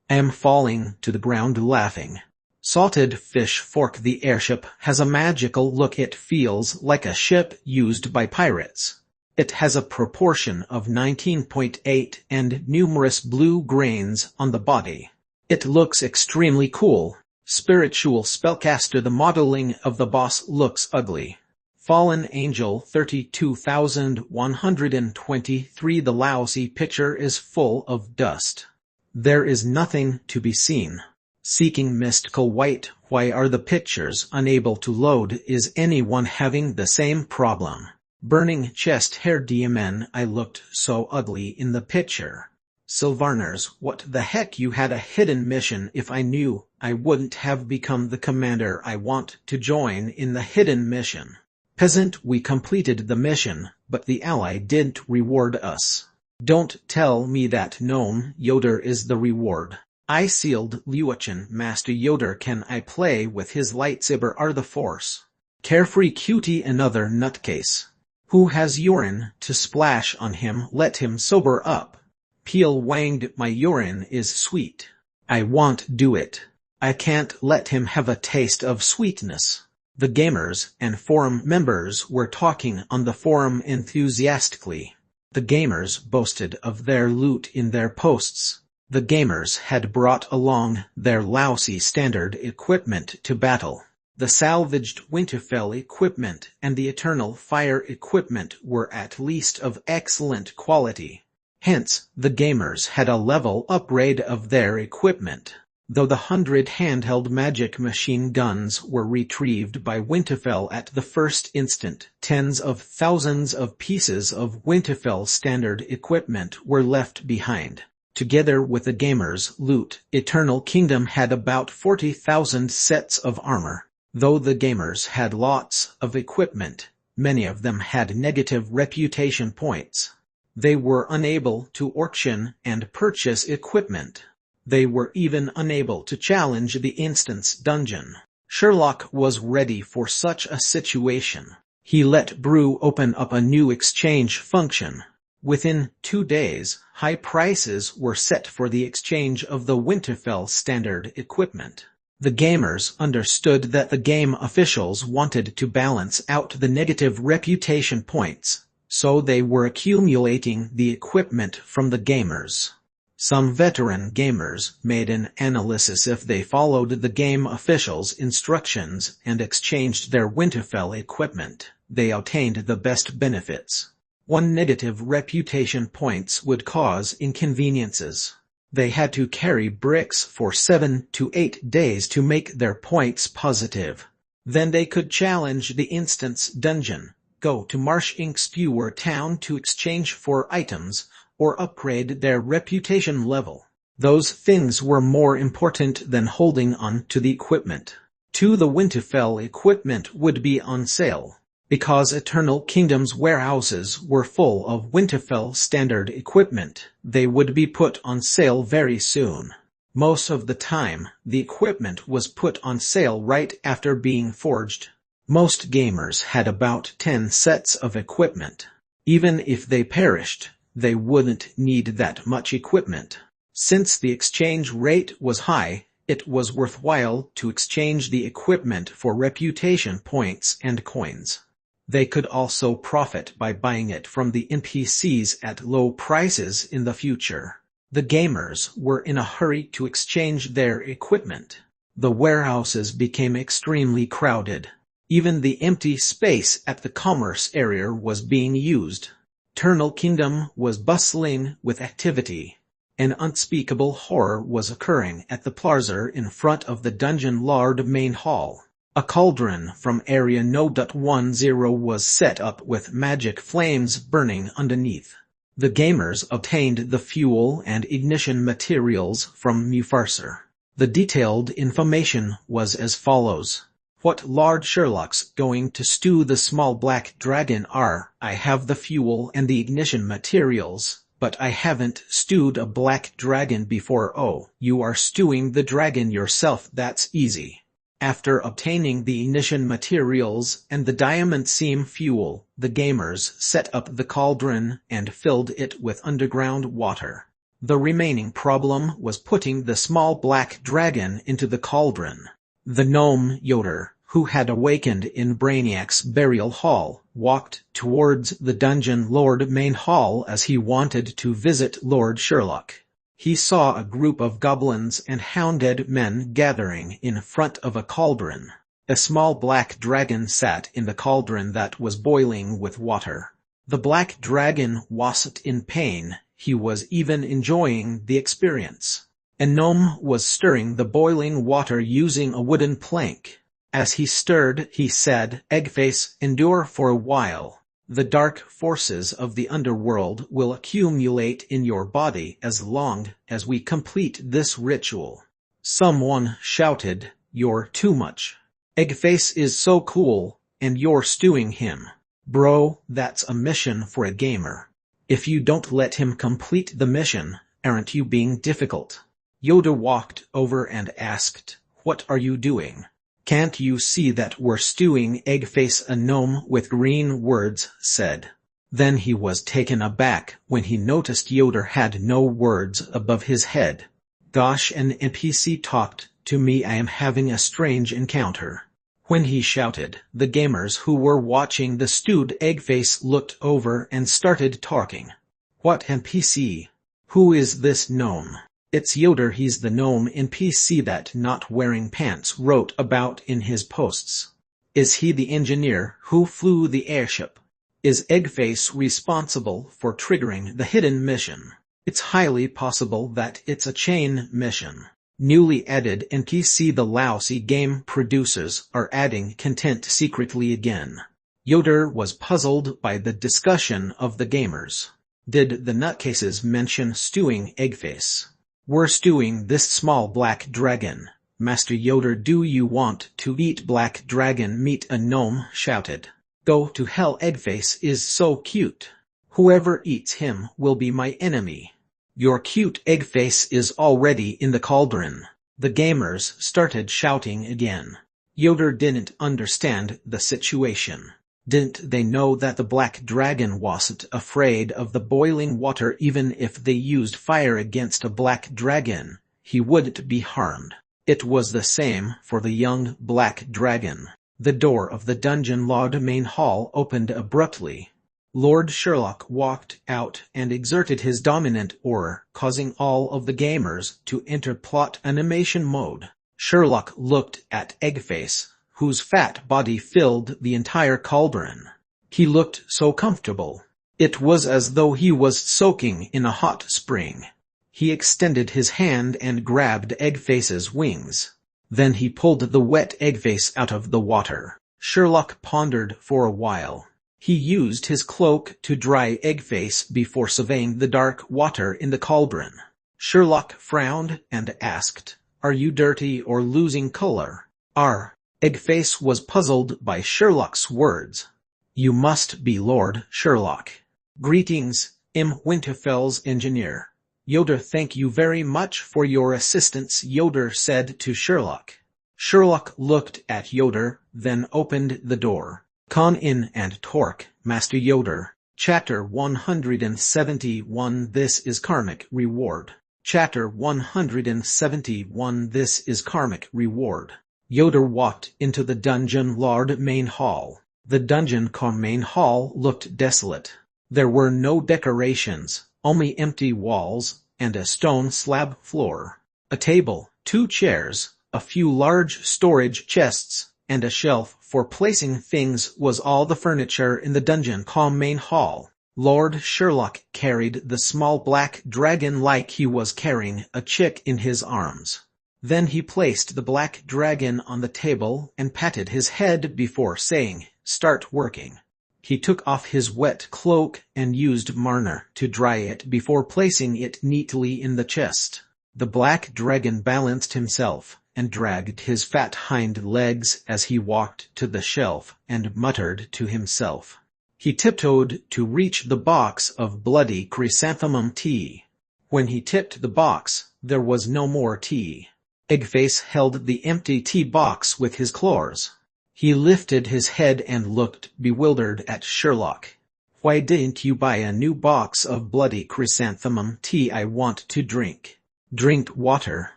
[SPEAKER 1] I am falling to the ground laughing. Salted fish fork. The airship has a magical look. It feels like a ship used by pirates. It has a proportion of 19.8 and numerous blue grains on the body. It looks extremely cool. Spiritual spellcaster. The modeling of the boss looks ugly. Fallen Angel 32,123. The lousy picture is full of dust. There is nothing to be seen. Seeking mystical white. Why are the pictures unable to load? Is anyone having the same problem? Burning chest hair. DMN. I looked so ugly in the picture. Sylvarners, what the heck? You had a hidden mission. If I knew, I wouldn't have become the commander. I want to join in the hidden mission. Peasant. We completed the mission, but the ally didn't reward us. Don't tell me that Gnome Yoder is the reward. I sealed Liuchen. Master Yoder. Can I play with his lightsaber? Are the Force? Carefree cutie. Another nutcase. Who has urine to splash on him? Let him sober up. Peel wanged. My urine is sweet. I won't do it. I can't let him have a taste of sweetness. The gamers and forum members were talking on the forum enthusiastically. The gamers boasted of their loot in their posts. The gamers had brought along their lousy standard equipment to battle. The salvaged Winterfell equipment and the Eternal Fire equipment were at least of excellent quality. Hence, the gamers had a level upgrade of their equipment. Though the 100 handheld magic machine guns were retrieved by Winterfell at the first instant, tens of thousands of pieces of Winterfell standard equipment were left behind. Together with the gamers' loot, Eternal Kingdom had about 40,000 sets of armor. Though the gamers had lots of equipment, many of them had negative reputation points. They were unable to auction and purchase equipment. They were even unable to challenge the instance dungeon. Sherlock was ready for such a situation. He let Brew open up a new exchange function. Within 2 days, high prices were set for the exchange of the Winterfell standard equipment. The gamers understood that the game officials wanted to balance out the negative reputation points, so they were accumulating the equipment from the gamers. Some veteran gamers made an analysis. If they followed the game officials' instructions and exchanged their Winterfell equipment, they obtained the best benefits. 1 negative reputation points would cause inconveniences. They had to carry bricks for 7 to 8 days to make their points positive. Then they could challenge the instance dungeon. go to Marsh Inc.'s Fewer Town to exchange for items, or upgrade their reputation level. Those things were more important than holding on to the equipment. The Winterfell equipment would be on sale. Because Eternal Kingdom's warehouses were full of Winterfell standard equipment, they would be put on sale very soon. Most of the time, the equipment was put on sale right after being forged. Most gamers had about 10 sets of equipment. Even if they perished, they wouldn't need that much equipment. Since the exchange rate was high, it was worthwhile to exchange the equipment for reputation points and coins. They could also profit by buying it from the NPCs at low prices in the future. The gamers were in a hurry to exchange their equipment. The warehouses became extremely crowded. Even the empty space at the commerce area was being used. Eternal Kingdom was bustling with activity. An unspeakable horror was occurring at the plaza in front of the Dungeon Lord main hall. A cauldron from Area No.10 was set up with magic flames burning underneath. The gamers obtained the fuel and ignition materials from Mufasa. The detailed information was as follows. What Lord Sherlock's going to stew the small black dragon are, I have the fuel and the ignition materials, but I haven't stewed a black dragon before. Oh, you are stewing the dragon yourself, that's easy. After obtaining the ignition materials and the diamond seam fuel, the gamers set up the cauldron and filled it with underground water. The remaining problem was putting the small black dragon into the cauldron. The gnome Yoder, who had awakened in Brainiac's burial hall, walked towards the Dungeon Lord main hall as he wanted to visit Lord Sherlock. He saw a group of goblins and hounded men gathering in front of a cauldron. A small black dragon sat in the cauldron that was boiling with water. The black dragon wasn't in pain, he was even enjoying the experience. A gnome was stirring the boiling water using a wooden plank. As he stirred, he said, "Eggface, endure for a while. The dark forces of the underworld will accumulate in your body as long as we complete this ritual." Someone shouted, "You're too much. Eggface is so cool, and you're stewing him. Bro, that's a mission for a gamer. If you don't let him complete the mission, aren't you being difficult?" Yoda walked over and asked, "What are you doing? Can't you see that we're stewing Eggface?" A gnome with green words said. Then he was taken aback when he noticed Yoder had no words above his head. "Gosh, an NPC talked to me. I am having a strange encounter." When he shouted, the gamers who were watching the stewed Eggface looked over and started talking. "What NPC? Who is this gnome?" "It's Yoder, he's the gnome NPC that Not Wearing Pants wrote about in his posts." "Is he the engineer who flew the airship? Is Eggface responsible for triggering the hidden mission?" "It's highly possible that it's a chain mission." Newly added NPC. The lousy game producers are adding content secretly again. Yoder was puzzled by the discussion of the gamers. Did the nutcases mention stewing Eggface? "We're stewing this small black dragon. Master Yoder, do you want to eat black dragon meat?" a gnome shouted. "Go to hell, Eggface is so cute. Whoever eats him will be my enemy." "Your cute Eggface is already in the cauldron." The gamers started shouting again. Yoder didn't understand the situation. Didn't they know that the black dragon wasn't afraid of the boiling water? Even if they used fire against a black dragon, he wouldn't be harmed. It was the same for the young black dragon. The door of the Dungeon Lord main hall opened abruptly. Lord Sherlock walked out and exerted his dominant aura, causing all of the gamers to enter plot animation mode. Sherlock looked at Eggface, whose fat body filled the entire cauldron. He looked so comfortable. It was as though he was soaking in a hot spring. He extended his hand and grabbed Eggface's wings. Then he pulled the wet Eggface out of the water. Sherlock pondered for a while. He used his cloak to dry Eggface before surveying the dark water in the cauldron. Sherlock frowned and asked, "Are you dirty or losing color?" Eggface was puzzled by Sherlock's words. "You must be Lord Sherlock." "Greetings, Winterfell's engineer." "Yoder, thank you very much for your assistance," Yoder said to Sherlock. Sherlock looked at Yoder, then opened the door. "Come in and talk, Master Yoder." Chapter 171 This is Karmic Reward. Chapter 171 This is Karmic Reward. Yoder walked into the dungeon lord main hall. The dungeon main hall looked desolate. There were no decorations, only empty walls, and a stone slab floor. A table, 2 chairs, a few large storage chests, and a shelf for placing things was all the furniture in the dungeon main hall. Lord Sherlock carried the small black dragon like he was carrying a chick in his arms. Then he placed the black dragon on the table and patted his head before saying, "Start working." He took off his wet cloak and used Marner to dry it before placing it neatly in the chest. The black dragon balanced himself and dragged his fat hind legs as he walked to the shelf and muttered to himself. He tiptoed to reach the box of bloody chrysanthemum tea. When he tipped the box, there was no more tea. Eggface held the empty tea box with his claws. He lifted his head and looked bewildered at Sherlock. "Why didn't you buy a new box of bloody chrysanthemum tea? I want to drink." "Drink water."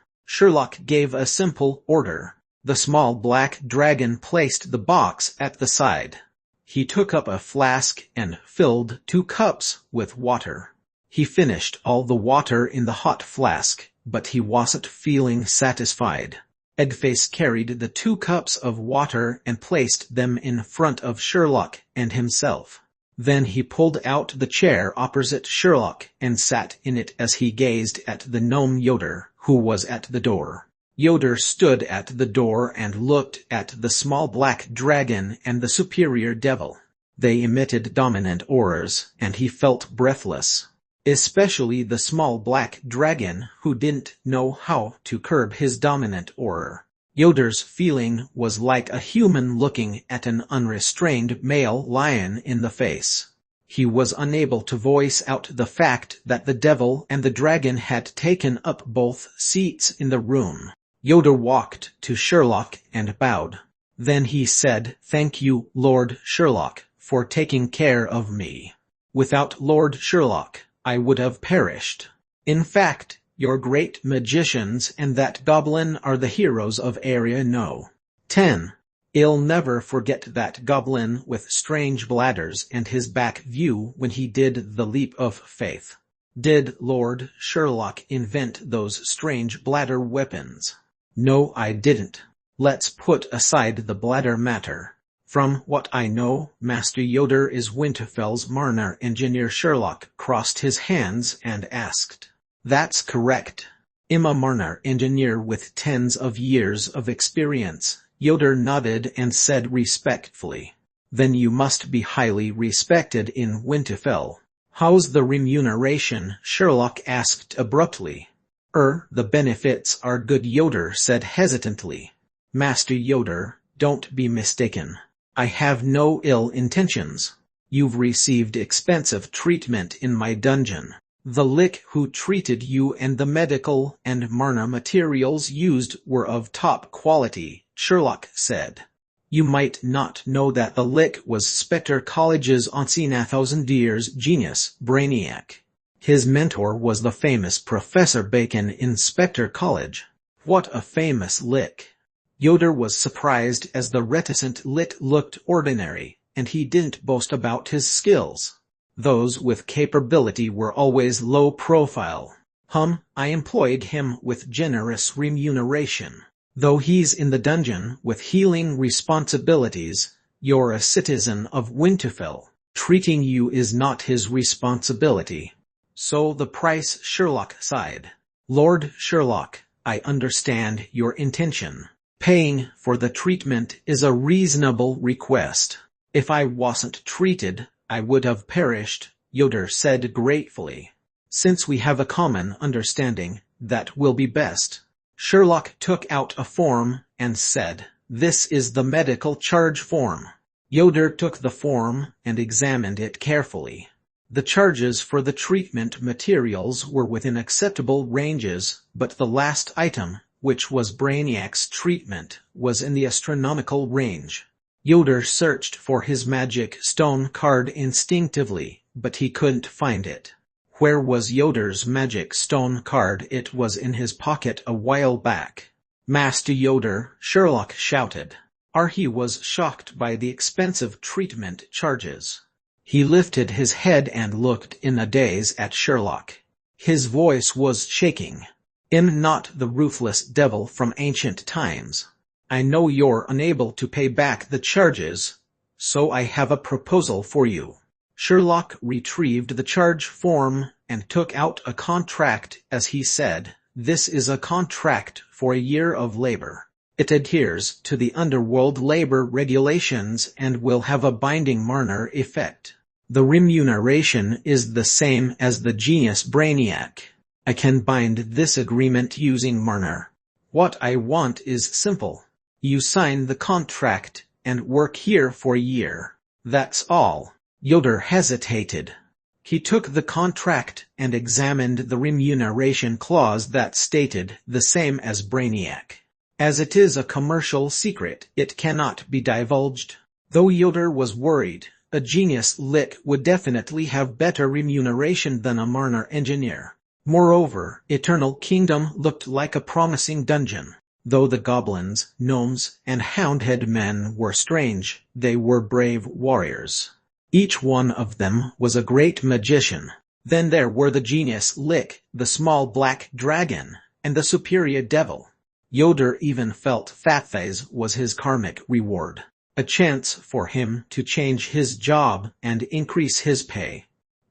[SPEAKER 1] Sherlock gave a simple order. The small black dragon placed the box at the side. He took up a flask and filled 2 cups with water. He finished all the water in the hot flask, but he wasn't feeling satisfied. Eggface carried the 2 cups of water and placed them in front of Sherlock and himself. Then he pulled out the chair opposite Sherlock and sat in it as he gazed at the gnome Yoder, who was at the door. Yoder stood at the door and looked at the small black dragon and the superior devil. They emitted dominant auras, and he felt breathless. Especially the small black dragon, who didn't know how to curb his dominant aura. Yoder's feeling was like a human looking at an unrestrained male lion in the face. He was unable to voice out the fact that the devil and the dragon had taken up both seats in the room. Yoder walked to Sherlock and bowed. Then he said, "Thank you, Lord Sherlock, for taking care of me. Without Lord Sherlock, I would have perished. In fact, your great magicians and that goblin are the heroes of Area No. 10. I'll never forget that goblin with strange bladders and his back view when he did the leap of faith. Did Lord Sherlock invent those strange bladder weapons? No, I didn't. Let's put aside the bladder matter. From what I know, Master Yoder is Winterfell's Marner engineer." Sherlock crossed his hands and asked. "That's correct. I'm a Marner engineer with tens of years of experience." Yoder nodded and said respectfully. "Then you must be highly respected in Winterfell." "How's the remuneration?" Sherlock asked abruptly. The benefits are good," Yoder said hesitantly. "Master Yoder, don't be mistaken. I have no ill intentions. You've received expensive treatment in my dungeon. The lick who treated you and the medical and Marna materials used were of top quality," Sherlock said. "You might not know that the lick was Spectre College's Thousand-Years genius, Brainiac. His mentor was the famous Professor Bacon in Spectre College." "What a famous lick." Yoder was surprised as the reticent lick looked ordinary, and he didn't boast about his skills. Those with capability were always low profile. I employed him with generous remuneration. Though he's in the dungeon with healing responsibilities, you're a citizen of Winterfell. Treating you is not his responsibility. So the price." Sherlock sighed. "Lord Sherlock, I understand your intention. Paying for the treatment is a reasonable request. If I wasn't treated, I would have perished, Yoder said gratefully. Since we have a common understanding, that will be best. Sherlock took out a form and said, "This is the medical charge form." Yoder took the form and examined it carefully. The charges for the treatment materials were within acceptable ranges, but the last item, which was Brainiac's treatment, was in the astronomical range. Yoder searched for his magic stone card instinctively, but he couldn't find it. Where was Yoder's magic stone card? It was in his pocket a while back. "Master Yoder," Sherlock shouted. He was shocked by the expensive treatment charges. He lifted his head and looked in a daze at Sherlock. His voice was shaking. "I'm not the ruthless devil from ancient times. I know you're unable to pay back the charges, so I have a proposal for you." Sherlock retrieved the charge form and took out a contract as he said, "This is a contract for a year of labor. It adheres to the Underworld labor regulations and will have a binding Marner effect. The remuneration is the same as the genius Brainiac. I can bind this agreement using Marner. What I want is simple. You sign the contract and work here for a year. That's all." Yoder hesitated. He took the contract and examined the remuneration clause that stated the same as Brainiac. As it is a commercial secret, it cannot be divulged. Though Yoder was worried, a genius lick would definitely have better remuneration than a Marner engineer. Moreover, Eternal Kingdom looked like a promising dungeon. Though the goblins, gnomes, and houndhead men were strange, they were brave warriors. Each one of them was a great magician. Then there were the genius lick, the small black dragon, and the superior devil. Yoder even felt Fatface was his karmic reward, a chance for him to change his job and increase his pay.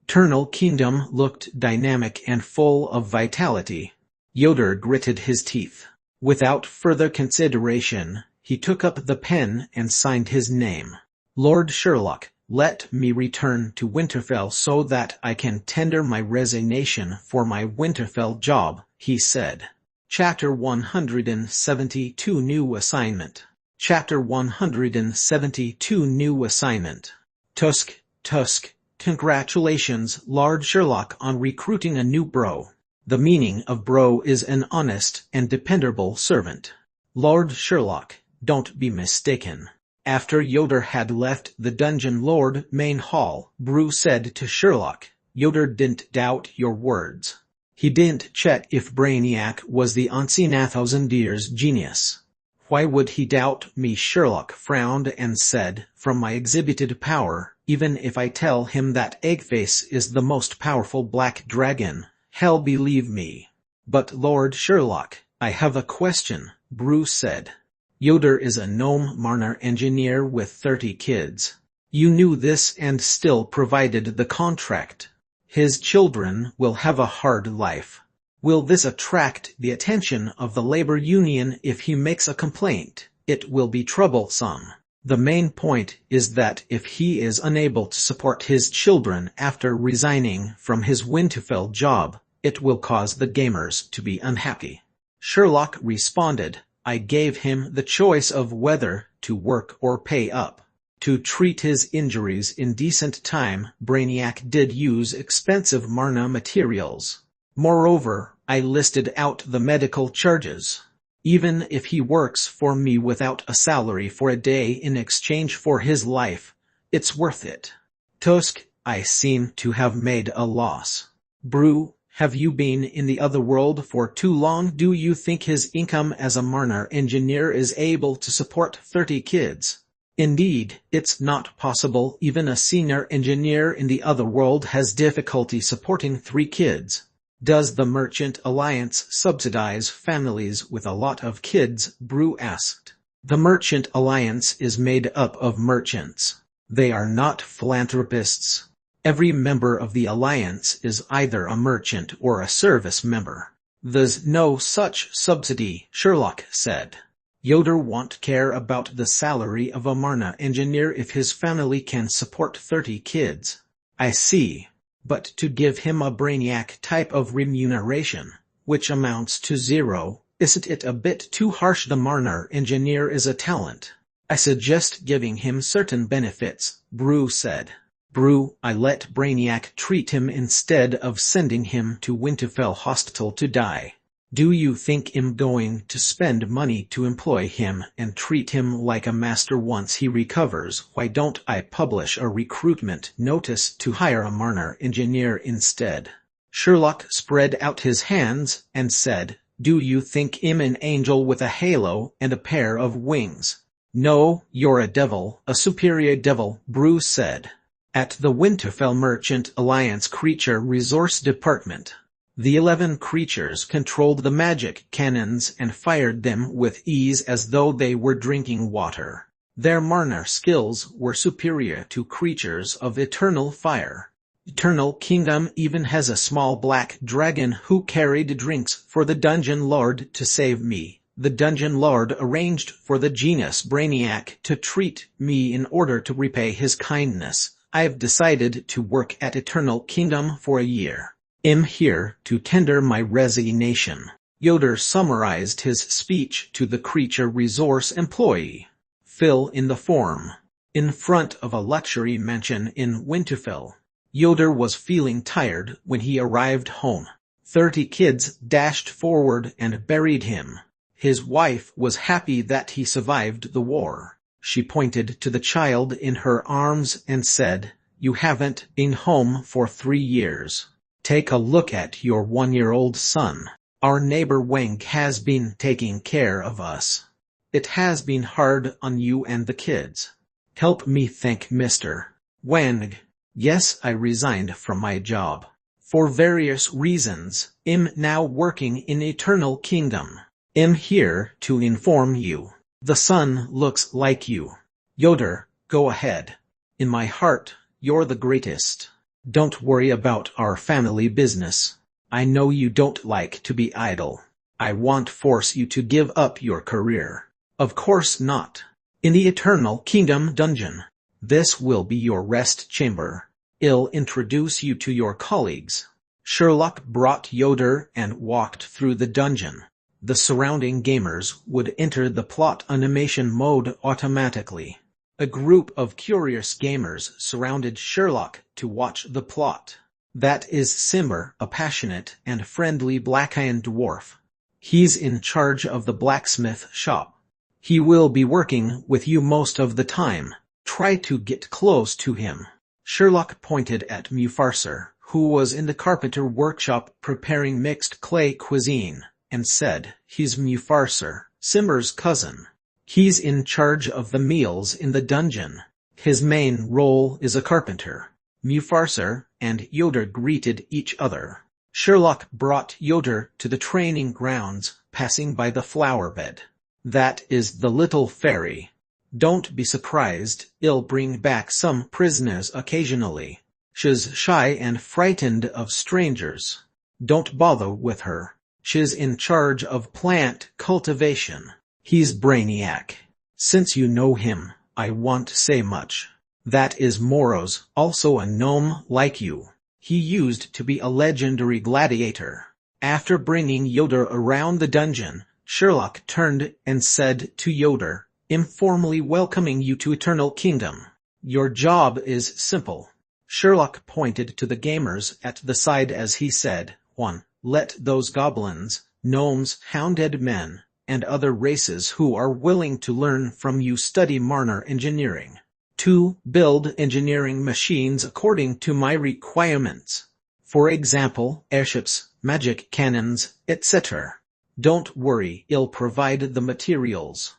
[SPEAKER 1] Eternal Kingdom looked dynamic and full of vitality. Yoder gritted his teeth. Without further consideration, he took up the pen and signed his name. "Lord Sherlock, let me return to Winterfell so that I can tender my resignation for my Winterfell job," he said. Chapter 172 New Assignment. Chapter 172 New Assignment. Tusk, congratulations, Lord Sherlock, on recruiting a new bro. The meaning of bro is an honest and dependable servant. Lord Sherlock, don't be mistaken. After Yoder had left the dungeon Lord Main Hall, Brew said to Sherlock, "Yoder didn't doubt your words. He didn't check if Brainiac was the unseen Athosandier's genius." "Why would he doubt me?" Sherlock frowned and said, "From my exhibited power, even if I tell him that Eggface is the most powerful black dragon, he'll believe me." "But Lord Sherlock, I have a question," Brew said. "Yoder is a gnome Marner engineer with 30 kids. You knew this and still provided the contract. His children will have a hard life. Will this attract the attention of the labor union if he makes a complaint? It will be troublesome. The main point is that if he is unable to support his children after resigning from his Winterfell job, it will cause the gamers to be unhappy." Sherlock responded, "I gave him the choice of whether to work or pay up. To treat his injuries in decent time, Brainiac did use expensive Marna materials. Moreover, I listed out the medical charges. Even if he works for me without a salary for a day in exchange for his life, it's worth it." "Tusk, I seem to have made a loss." "Brew, have you been in the other world for too long? Do you think his income as a Marner engineer is able to support 30 kids? Indeed, it's not possible. Even a senior engineer in the other world has difficulty supporting 3 kids. Does the Merchant Alliance subsidize families with a lot of kids?" Brew asked. "The Merchant Alliance is made up of merchants. They are not philanthropists. Every member of the Alliance is either a merchant or a service member. There's no such subsidy," Sherlock said. Yoder won't care about the salary of a Marna engineer if his family can support 30 kids. I see. But to give him a brainiac type of remuneration, which amounts to zero, isn't it a bit too harsh? The Marna engineer is a talent. I suggest giving him certain benefits, Brew said. Brew, I let Brainiac treat him instead of sending him to Winterfell Hospital to die. Do you think I'm going to spend money to employ him and treat him like a master once he recovers? Why don't I publish a recruitment notice to hire a Marna engineer instead? Sherlock spread out his hands and said, Do you think I'm an angel with a halo and a pair of wings? No, you're a devil, a superior devil, Brew said. At the Winterfell Merchant Alliance Creature Resource Department, the 11 creatures controlled the magic cannons and fired them with ease as though they were drinking water. Their Marna skills were superior to creatures of eternal fire. Eternal Kingdom even has a small black dragon who carried drinks for the Dungeon Lord to save me. The Dungeon Lord arranged for the genius Brainiac to treat me in order to repay his kindness. I've decided to work at Eternal Kingdom for a year. I'm here to tender my resignation. Yoder summarized his speech to the creature resource employee. Fill in the form. In front of a luxury mansion in Winterfell, Yoder was feeling tired when he arrived home. 30 kids dashed forward and buried him. His wife was happy that he survived the war. She pointed to the child in her arms and said, You haven't been home for 3 years. Take a look at your 1-year-old son. Our neighbor Wang has been taking care of us. It has been hard on you and the kids. Help me thank Mr. Wang. Yes, I resigned from my job. For various reasons, I'm now working in Eternal Kingdom. I'm here to inform you. The son looks like you. Yoder, go ahead. In my heart, you're the greatest. Don't worry about our family business. I know you don't like to be idle. I won't force you to give up your career. Of course not. In the Eternal Kingdom dungeon, this will be your rest chamber. I'll introduce you to your colleagues. Sherlock brought Yoder and walked through the dungeon. The surrounding gamers would enter the plot animation mode automatically. A group of curious gamers surrounded Sherlock to watch the plot. That is Simber, a passionate and friendly black-eyed dwarf. He's in charge of the blacksmith shop. He will be working with you most of the time. Try to get close to him. Sherlock pointed at Mufarser, who was in the carpenter workshop preparing mixed clay cuisine, and said, He's Mufarser, Simber's cousin. He's in charge of the meals in the dungeon. His main role is a carpenter. Mufarser and Yoder greeted each other. Sherlock brought Yoder to the training grounds, passing by the flower bed. That is the little fairy. Don't be surprised, I'll bring back some prisoners occasionally. She's shy and frightened of strangers. Don't bother with her. She's in charge of plant cultivation. He's Brainiac. Since you know him, I won't say much. That is Moros, also a gnome like you. He used to be a legendary gladiator. After bringing Yoder around the dungeon, Sherlock turned and said to Yoder, I'm formally welcoming you to Eternal Kingdom. Your job is simple. Sherlock pointed to the gamers at the side as he said, 1. Let those goblins, gnomes, hounded men, and other races who are willing to learn from you study Marna engineering. 2. Build engineering machines according to my requirements. For example, airships, magic cannons, etc. Don't worry, I'll provide the materials.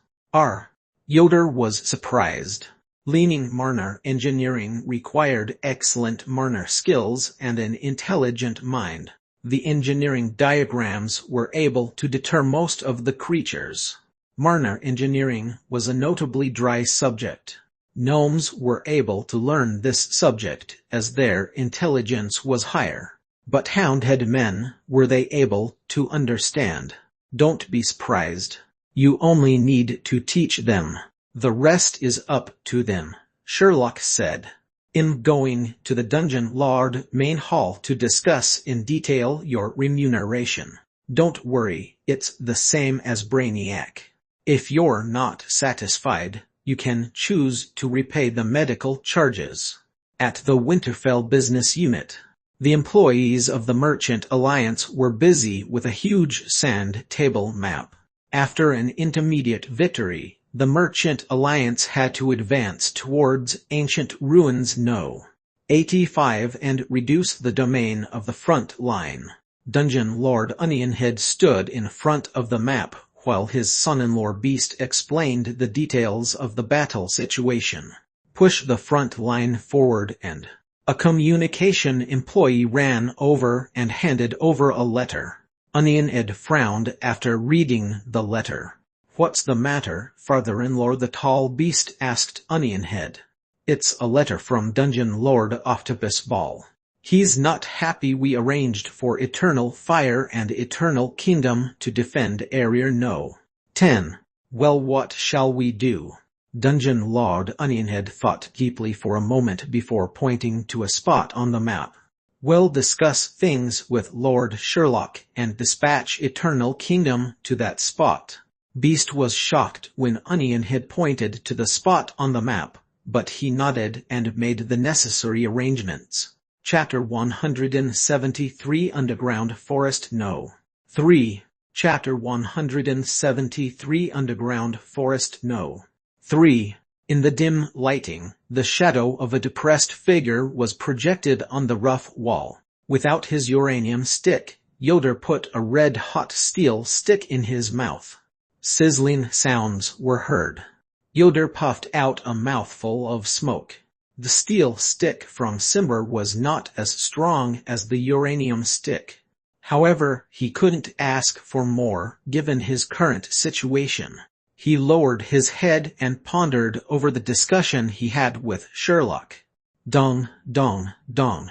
[SPEAKER 1] Yoder was surprised. Learning Marna engineering required excellent Marna skills and an intelligent mind. The engineering diagrams were able to deter most of the creatures. Marna engineering was a notably dry subject. Gnomes were able to learn this subject as their intelligence was higher. But hounded men were they able to understand. Don't be surprised. You only need to teach them. The rest is up to them, Sherlock said. I'm going to the Dungeon Lord main hall to discuss in detail your remuneration. Don't worry, it's the same as Brainiac. If you're not satisfied, you can choose to repay the medical charges. At the Winterfell business unit, the employees of the Merchant Alliance were busy with a huge sand table map. After an intermediate victory, the Merchant Alliance had to advance towards ancient ruins No. 85 and reduce the domain of the front line. Dungeon Lord Onionhead stood in front of the map while his son-in-law Beast explained the details of the battle situation. Push the front line forward and a communication employee ran over and handed over a letter. Onionhead frowned after reading the letter. What's the matter, father-in-law? The tall beast asked Onionhead. It's a letter from Dungeon Lord Octopus Ball. He's not happy we arranged for Eternal Fire and Eternal Kingdom to defend Area No. 10. Well, what shall we do? Dungeon Lord Onionhead thought deeply for a moment before pointing to a spot on the map. We'll discuss things with Lord Sherlock and dispatch Eternal Kingdom to that spot. Beast was shocked when Onionhead pointed to the spot on the map, but he nodded and made the necessary arrangements. Chapter 173 Underground Forest No. 3. Chapter 173 Underground Forest No. 3. In the dim lighting, the shadow of a depressed figure was projected on the rough wall. Without his uranium stick, Yoder put a red-hot steel stick in his mouth. Sizzling sounds were heard. Yoder puffed out a mouthful of smoke. The steel stick from Simber was not as strong as the uranium stick. However, he couldn't ask for more, given his current situation. He lowered his head and pondered over the discussion he had with Sherlock. Dong, dong, dong.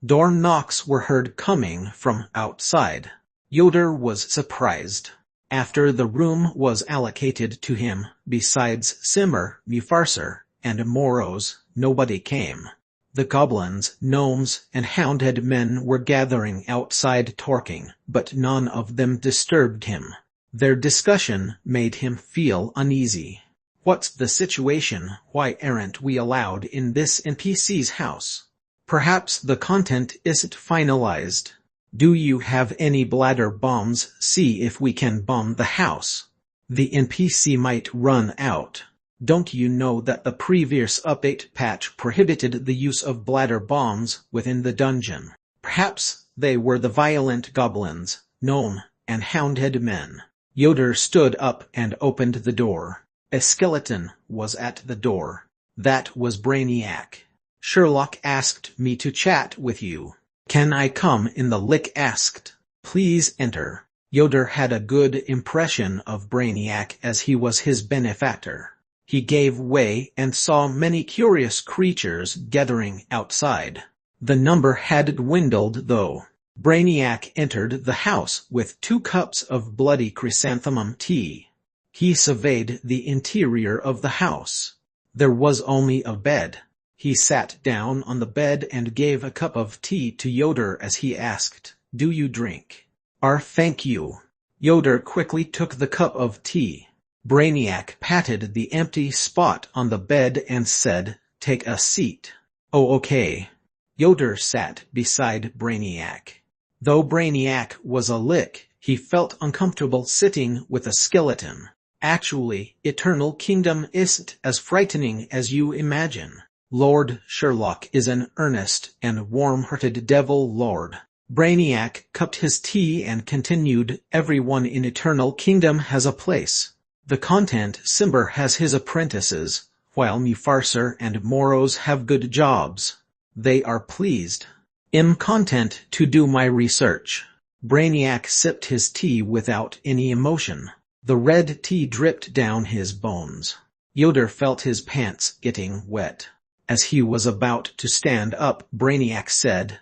[SPEAKER 1] Door knocks were heard coming from outside. Yoder was surprised. After the room was allocated to him, besides Simmer, Mufarser, and Moros, nobody came. The goblins, gnomes, and hounded men were gathering outside talking, but none of them disturbed him. Their discussion made him feel uneasy. What's the situation? Why aren't we allowed in this NPC's house? Perhaps the content isn't finalized. Do you have any bladder bombs? See if we can bomb the house. The NPC might run out. Don't you know that the previous update patch prohibited the use of bladder bombs within the dungeon? Perhaps they were the violent goblins, gnome, and hounded men. Yoder stood up and opened the door. A skeleton was at the door. That was Brainiac. Sherlock asked me to chat with you. Can I come in? The Lick asked. Please enter. Yoder had a good impression of Brainiac as he was his benefactor. He gave way and saw many curious creatures gathering outside. The number had dwindled though. Brainiac entered the house with 2 cups of bloody chrysanthemum tea. He surveyed the interior of the house. There was only a bed. He sat down on the bed and gave a cup of tea to Yoder as he asked, "Do you drink?" Thank you." Yoder quickly took the cup of tea. Brainiac patted the empty spot on the bed and said, "Take a seat." "Oh, okay." Yoder sat beside Brainiac. Though Brainiac was a Lick, he felt uncomfortable sitting with a skeleton. Actually, Eternal Kingdom isn't as frightening as you imagine. Lord Sherlock is an earnest and warm-hearted devil lord. Brainiac cupped his tea and continued, "Everyone in Eternal Kingdom has a place. The content Simber has his apprentices, while Mufarser and Moros have good jobs. They are pleased. I'm content to do my research." Brainiac sipped his tea without any emotion. The red tea dripped down his bones. Yoder felt his pants getting wet. As he was about to stand up, Brainiac said,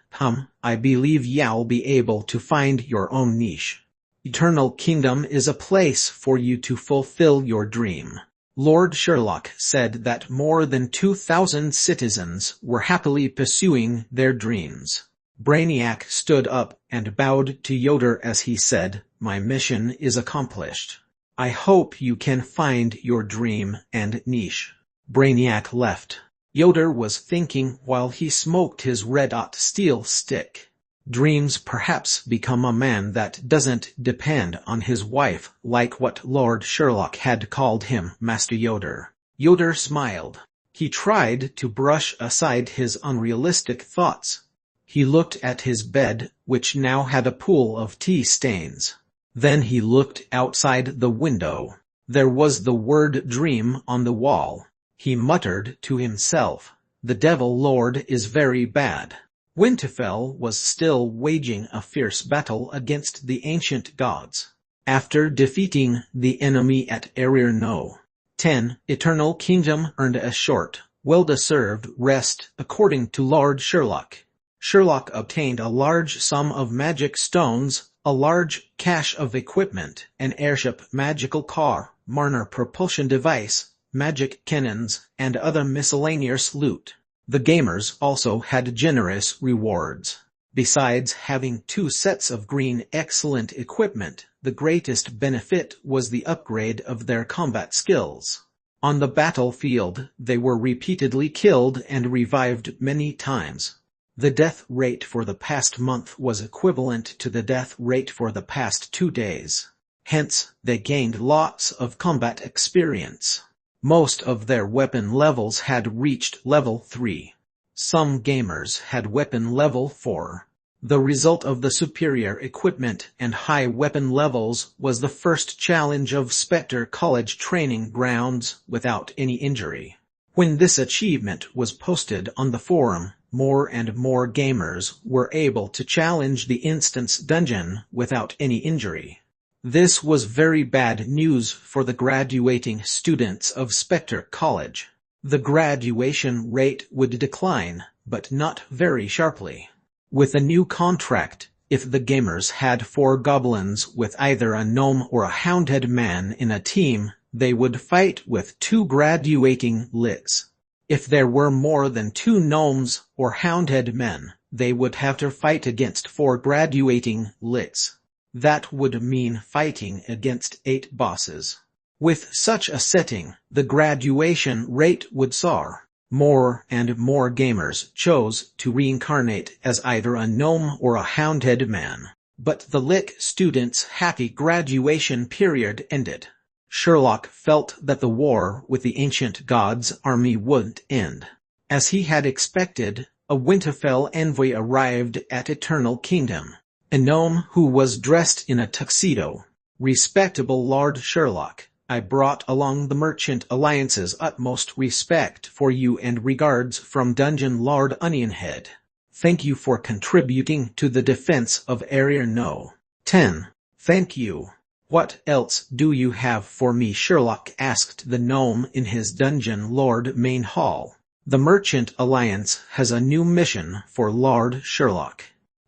[SPEAKER 1] I believe you'll be able to find your own niche." Eternal Kingdom is a place for you to fulfill your dream. Lord Sherlock said that more than 2,000 citizens were happily pursuing their dreams. Brainiac stood up and bowed to Yoder as he said, "My mission is accomplished. I hope you can find your dream and niche." Brainiac left. Yoder was thinking while he smoked his red-hot steel stick. Dreams perhaps become a man that doesn't depend on his wife, like what Lord Sherlock had called him, Master Yoder. Yoder smiled. He tried to brush aside his unrealistic thoughts. He looked at his bed, which now had a pool of tea stains. Then he looked outside the window. There was the word dream on the wall. He muttered to himself, "The Devil Lord is very bad." Winterfell was still waging a fierce battle against the ancient gods. After defeating the enemy at Area No. 10, Eternal Kingdom earned a short, well-deserved rest, according to Lord Sherlock. Sherlock obtained a large sum of magic stones, a large cache of equipment, an airship, magical car, Marner propulsion device, magic cannons, and other miscellaneous loot. The gamers also had generous rewards. Besides having 2 sets of green excellent equipment, the greatest benefit was the upgrade of their combat skills. On the battlefield, they were repeatedly killed and revived many times. The death rate for the past month was equivalent to the death rate for the past 2 days. Hence, they gained lots of combat experience. Most of their weapon levels had reached level 3. Some gamers had weapon level 4. The result of the superior equipment and high weapon levels was the first challenge of Spectre College training grounds without any injury. When this achievement was posted on the forum, more and more gamers were able to challenge the instance dungeon without any injury. This was very bad news for the graduating students of Spectre College. The graduation rate would decline, but not very sharply. With a new contract, if the gamers had 4 goblins with either a gnome or a hounded man in a team, they would fight with 2 graduating lits. If there were more than 2 gnomes or hounded men, they would have to fight against 4 graduating lits. That would mean fighting against 8 bosses. With such a setting, the graduation rate would soar. More and more gamers chose to reincarnate as either a gnome or a hounded man. But the Lich students' happy graduation period ended. Sherlock felt that the war with the ancient gods' army wouldn't end. As he had expected, a Winterfell envoy arrived at Eternal Kingdom. A gnome who was dressed in a tuxedo. "Respectable Lord Sherlock, I brought along the Merchant Alliance's utmost respect for you and regards from Dungeon Lord Onionhead. Thank you for contributing to the defense of Area No. 10. Thank you. What else do you have for me?" Sherlock asked the gnome in his Dungeon Lord main hall. "The Merchant Alliance has a new mission for Lord Sherlock."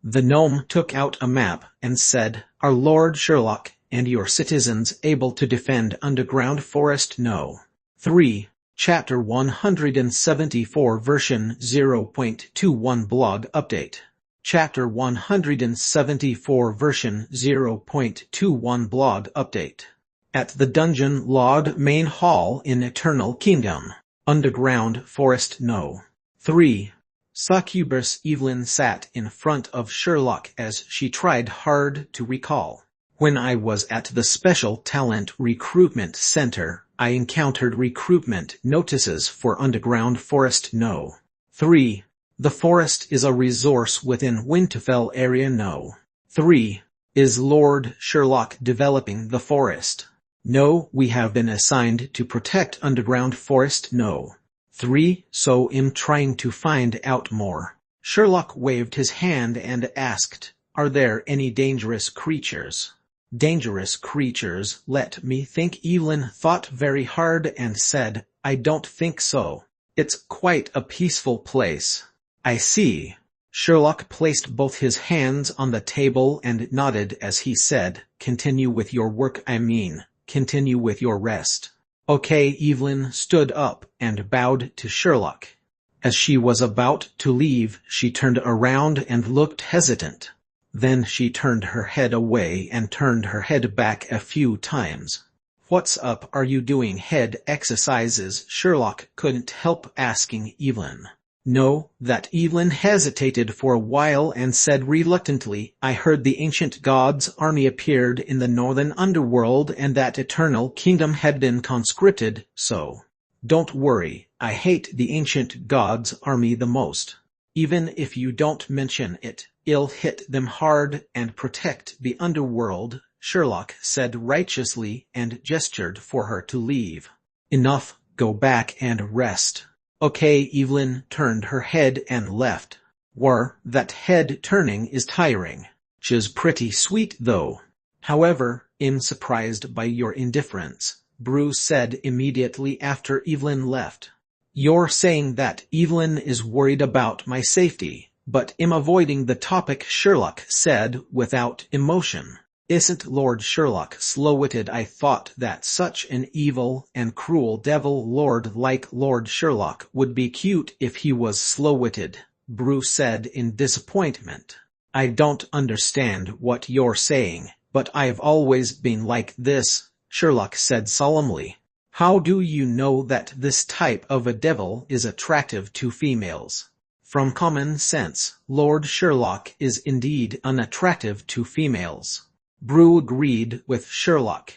[SPEAKER 1] The gnome took out a map and said, "Are Lord Sherlock and your citizens able to defend Underground Forest No. 3, Chapter 174 version 0.21 blog update. Chapter 174 version 0.21 blog update. At the Dungeon Lord main hall in Eternal Kingdom, Underground Forest No. 3. Succubus Evelyn sat in front of Sherlock as she tried hard to recall. "When I was at the Special Talent Recruitment Center, I encountered recruitment notices for Underground Forest No. 3. The forest is a resource within Winterfell Area No. 3. Is Lord Sherlock developing the forest? No, we have been assigned to protect Underground Forest No. 3, so I'm trying to find out more." Sherlock waved his hand and asked, "Are there any dangerous creatures?" "Dangerous creatures, let me think." Evelyn thought very hard and said, "I don't think so. It's quite a peaceful place." "I see." Sherlock placed both his hands on the table and nodded as he said, "Continue with your work, continue with your rest." Okay. Evelyn stood up and bowed to Sherlock. As she was about to leave, she turned around and looked hesitant. Then she turned her head away and turned her head back a few times. "What's up? Are you doing head exercises?" Sherlock couldn't help asking Evelyn. "No." That Evelyn hesitated for a while and said reluctantly, "I heard the ancient gods' army appeared in the northern underworld and that Eternal Kingdom had been conscripted, so..." "Don't worry, I hate the ancient gods' army the most. Even if you don't mention it, it'll hit them hard and protect the underworld," Sherlock said righteously and gestured for her to leave. "Enough, go back and rest." Okay. Evelyn turned her head and left. That head turning is tiring. She's pretty sweet though. However, I'm surprised by your indifference, Bruce said immediately after Evelyn left. "You're saying that Evelyn is worried about my safety, but I'm avoiding the topic," Sherlock said without emotion. "Isn't Lord Sherlock slow-witted? I thought that such an evil and cruel devil lord like Lord Sherlock would be cute if he was slow-witted," Bruce said in disappointment. "I don't understand what you're saying, but I've always been like this," Sherlock said solemnly. "How do you know that this type of a devil is attractive to females?" "From common sense, Lord Sherlock is indeed unattractive to females." Brew agreed with Sherlock.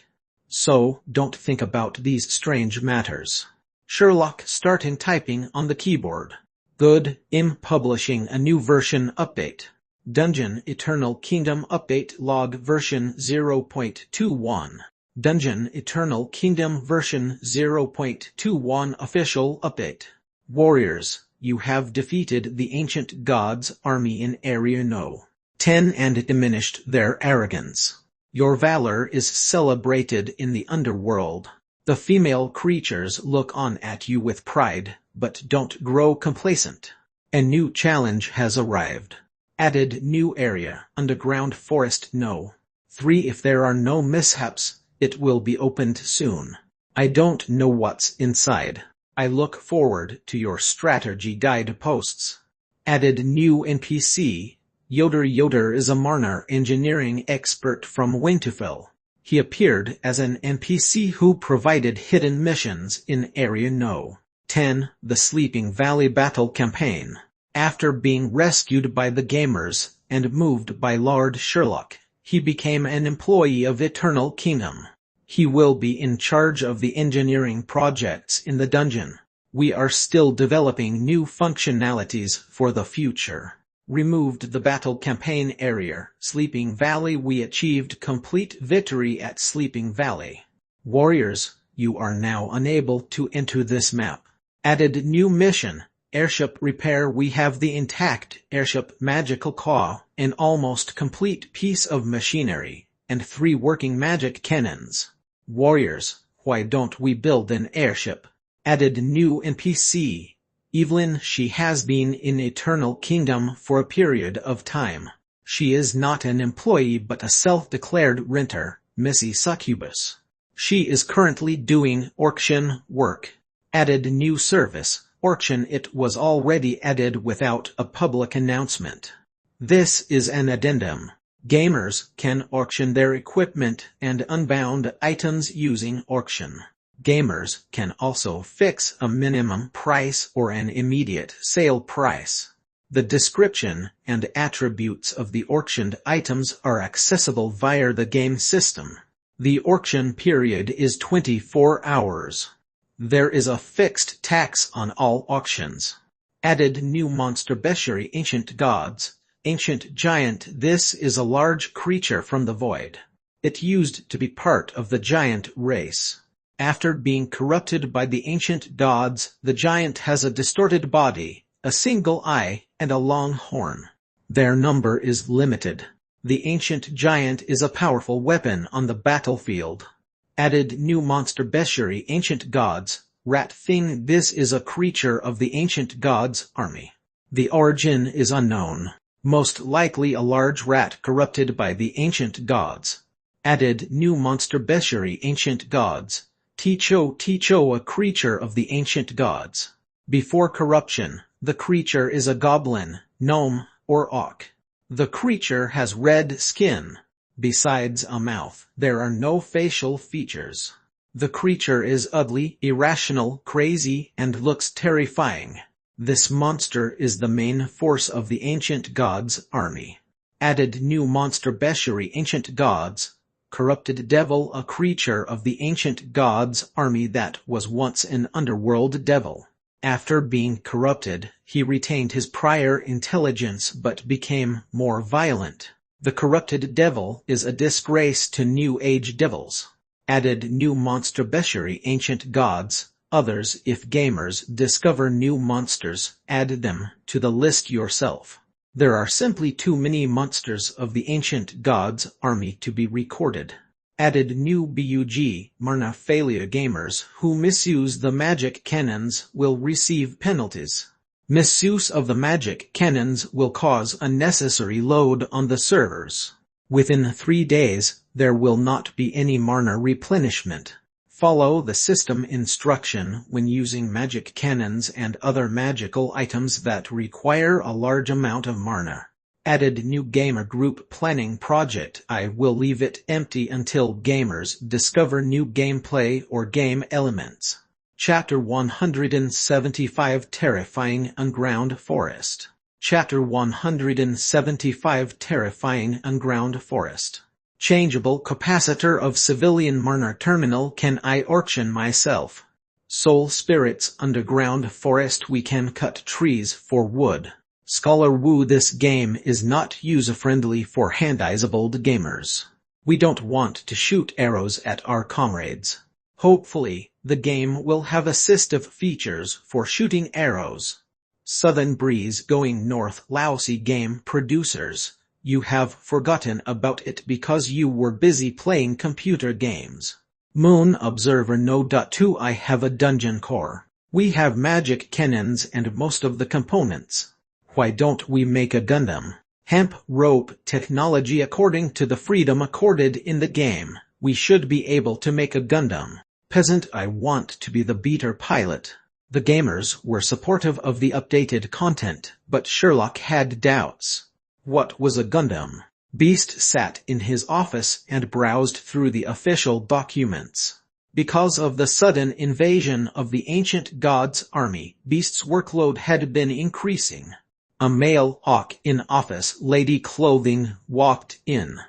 [SPEAKER 1] "So, don't think about these strange matters." Sherlock started typing on the keyboard. "Good, I'm publishing a new version update. Dungeon Eternal Kingdom Update Log version 0.21. Dungeon Eternal Kingdom version 0.21 Official Update. Warriors, you have defeated the ancient gods' army in Area No. 10 and diminished their arrogance. Your valor is celebrated in the underworld. The female creatures look on at you with pride, but don't grow complacent. A new challenge has arrived. Added new area, Underground Forest No. 3. If there are no mishaps, it will be opened soon. I don't know what's inside. I look forward to your strategy guide posts. Added new NPC. Yoder. Yoder is a Marner engineering expert from Winterfell. He appeared as an NPC who provided hidden missions in Area No. 10. The Sleeping Valley Battle Campaign. After being rescued by the gamers and moved by Lord Sherlock, he became an employee of Eternal Kingdom. He will be in charge of the engineering projects in the dungeon. We are still developing new functionalities for the future. Removed the battle campaign area, Sleeping Valley. We achieved complete victory at Sleeping Valley. Warriors, you are now unable to enter this map. Added new mission, Airship Repair. We have the intact airship magical claw, an almost complete piece of machinery, and 3 working magic cannons. Warriors, why don't we build an airship? Added new NPC, Evelyn. She has been in Eternal Kingdom for a period of time. She is not an employee but a self-declared renter, Missy Succubus. She is currently doing auction work. Added new service, auction. It was already added without a public announcement. This is an addendum. Gamers can auction their equipment and unbound items using auction. Gamers can also fix a minimum price or an immediate sale price. The description and attributes of the auctioned items are accessible via the game system. The auction period is 24 hours. There is a fixed tax on all auctions. Added new monster Beshari. Ancient Gods. Ancient Giant. This is a large creature from the void. It used to be part of the giant race. After being corrupted by the ancient gods, the giant has a distorted body, a single eye, and a long horn. Their number is limited. The ancient giant is a powerful weapon on the battlefield. Added new monster Beshari. Ancient Gods. Rat Thing. This is a creature of the ancient gods' army. The origin is unknown. Most likely a large rat corrupted by the ancient gods. Added new monster Beshari ancient gods. Ticho a creature of the ancient gods. Before corruption, the creature is a goblin, gnome, or orc. The creature has red skin. Besides a mouth, there are no facial features. The creature is ugly, irrational, crazy, and looks terrifying. This monster is the main force of the ancient gods' army. Added new monster Beshari ancient gods. Corrupted devil a creature of the ancient gods' army that was once an underworld devil. After being corrupted, he retained his prior intelligence but became more violent. The corrupted devil is a disgrace to New Age devils. Added new monster Beshari ancient gods. Others, if gamers discover new monsters, add them to the list yourself. There are simply too many monsters of the ancient gods' army to be recorded. Added new bug, Marna failure gamers who misuse the magic cannons will receive penalties. Misuse of the magic cannons will cause unnecessary load on the servers. Within 3 days, there will not be any Marna replenishment. Follow the system instruction when using magic cannons and other magical items that require a large amount of Marna. Added new gamer group planning project. I will leave it empty until gamers discover new gameplay or game elements. Chapter 175 Terrifying Underground Forest. Chapter 175 Terrifying Underground Forest. Changeable capacitor of civilian Marna terminal. Can I auction myself? Soul spirits underground forest. We can cut trees for wood. Scholar Woo. This game is not user-friendly for hand-disabled gamers. We don't want to shoot arrows at our comrades. Hopefully, the game will have assistive features for shooting arrows. Southern Breeze going north. Lousy game producers. You have forgotten about it because you were busy playing computer games. Moon Observer No. 2 I have a dungeon core. We have magic cannons and most of the components. Why don't we make a Gundam? Hemp rope technology. According to the freedom accorded in the game, we should be able to make a Gundam. Peasant. I want to be the beater pilot. The gamers were supportive of the updated content, but Sherlock had doubts. What was a Gundam? Beast sat in his office and browsed through the official documents. Because of the sudden invasion of the ancient gods' army, Beast's workload had been increasing. A male orc in office lady clothing walked in.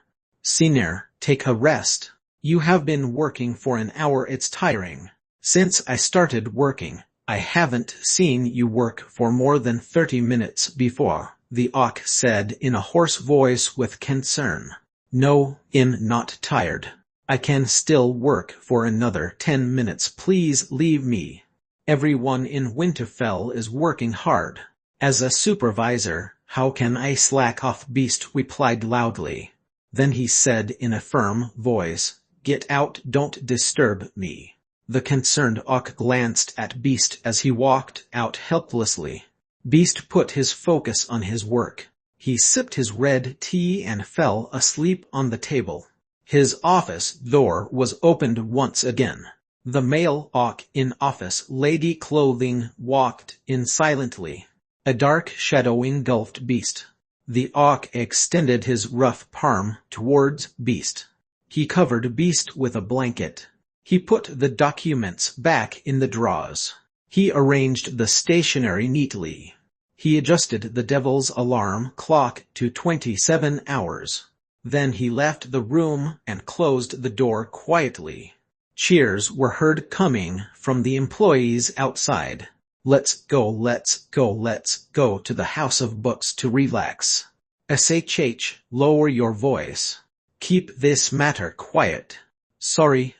[SPEAKER 1] Senior, take a rest. You have been working for an hour. It's tiring. Since I started working, I haven't seen you work for more than 30 minutes before. The orc said in a hoarse voice with concern. No, I'm not tired. I can still work for another 10 minutes. Please leave me. Everyone in Winterfell is working hard. As a supervisor, how can I slack off? Beast replied loudly. Then he said in a firm voice, Get out, don't disturb me. The concerned orc glanced at Beast as he walked out helplessly. Beast put his focus on his work. He sipped his red tea and fell asleep on the table. His office door was opened once again. The male orc in office lady clothing walked in silently. A dark shadow engulfed Beast. The orc extended his rough palm towards Beast. He covered Beast with a blanket. He put the documents back in the drawers. He arranged the stationery neatly. He adjusted the devil's alarm clock to 27 hours. Then he left the room and closed the door quietly. Cheers were heard coming from the employees outside. Let's go, let's go, let's go to the House of Books to relax. SHH, lower your voice. Keep this matter quiet. Sorry,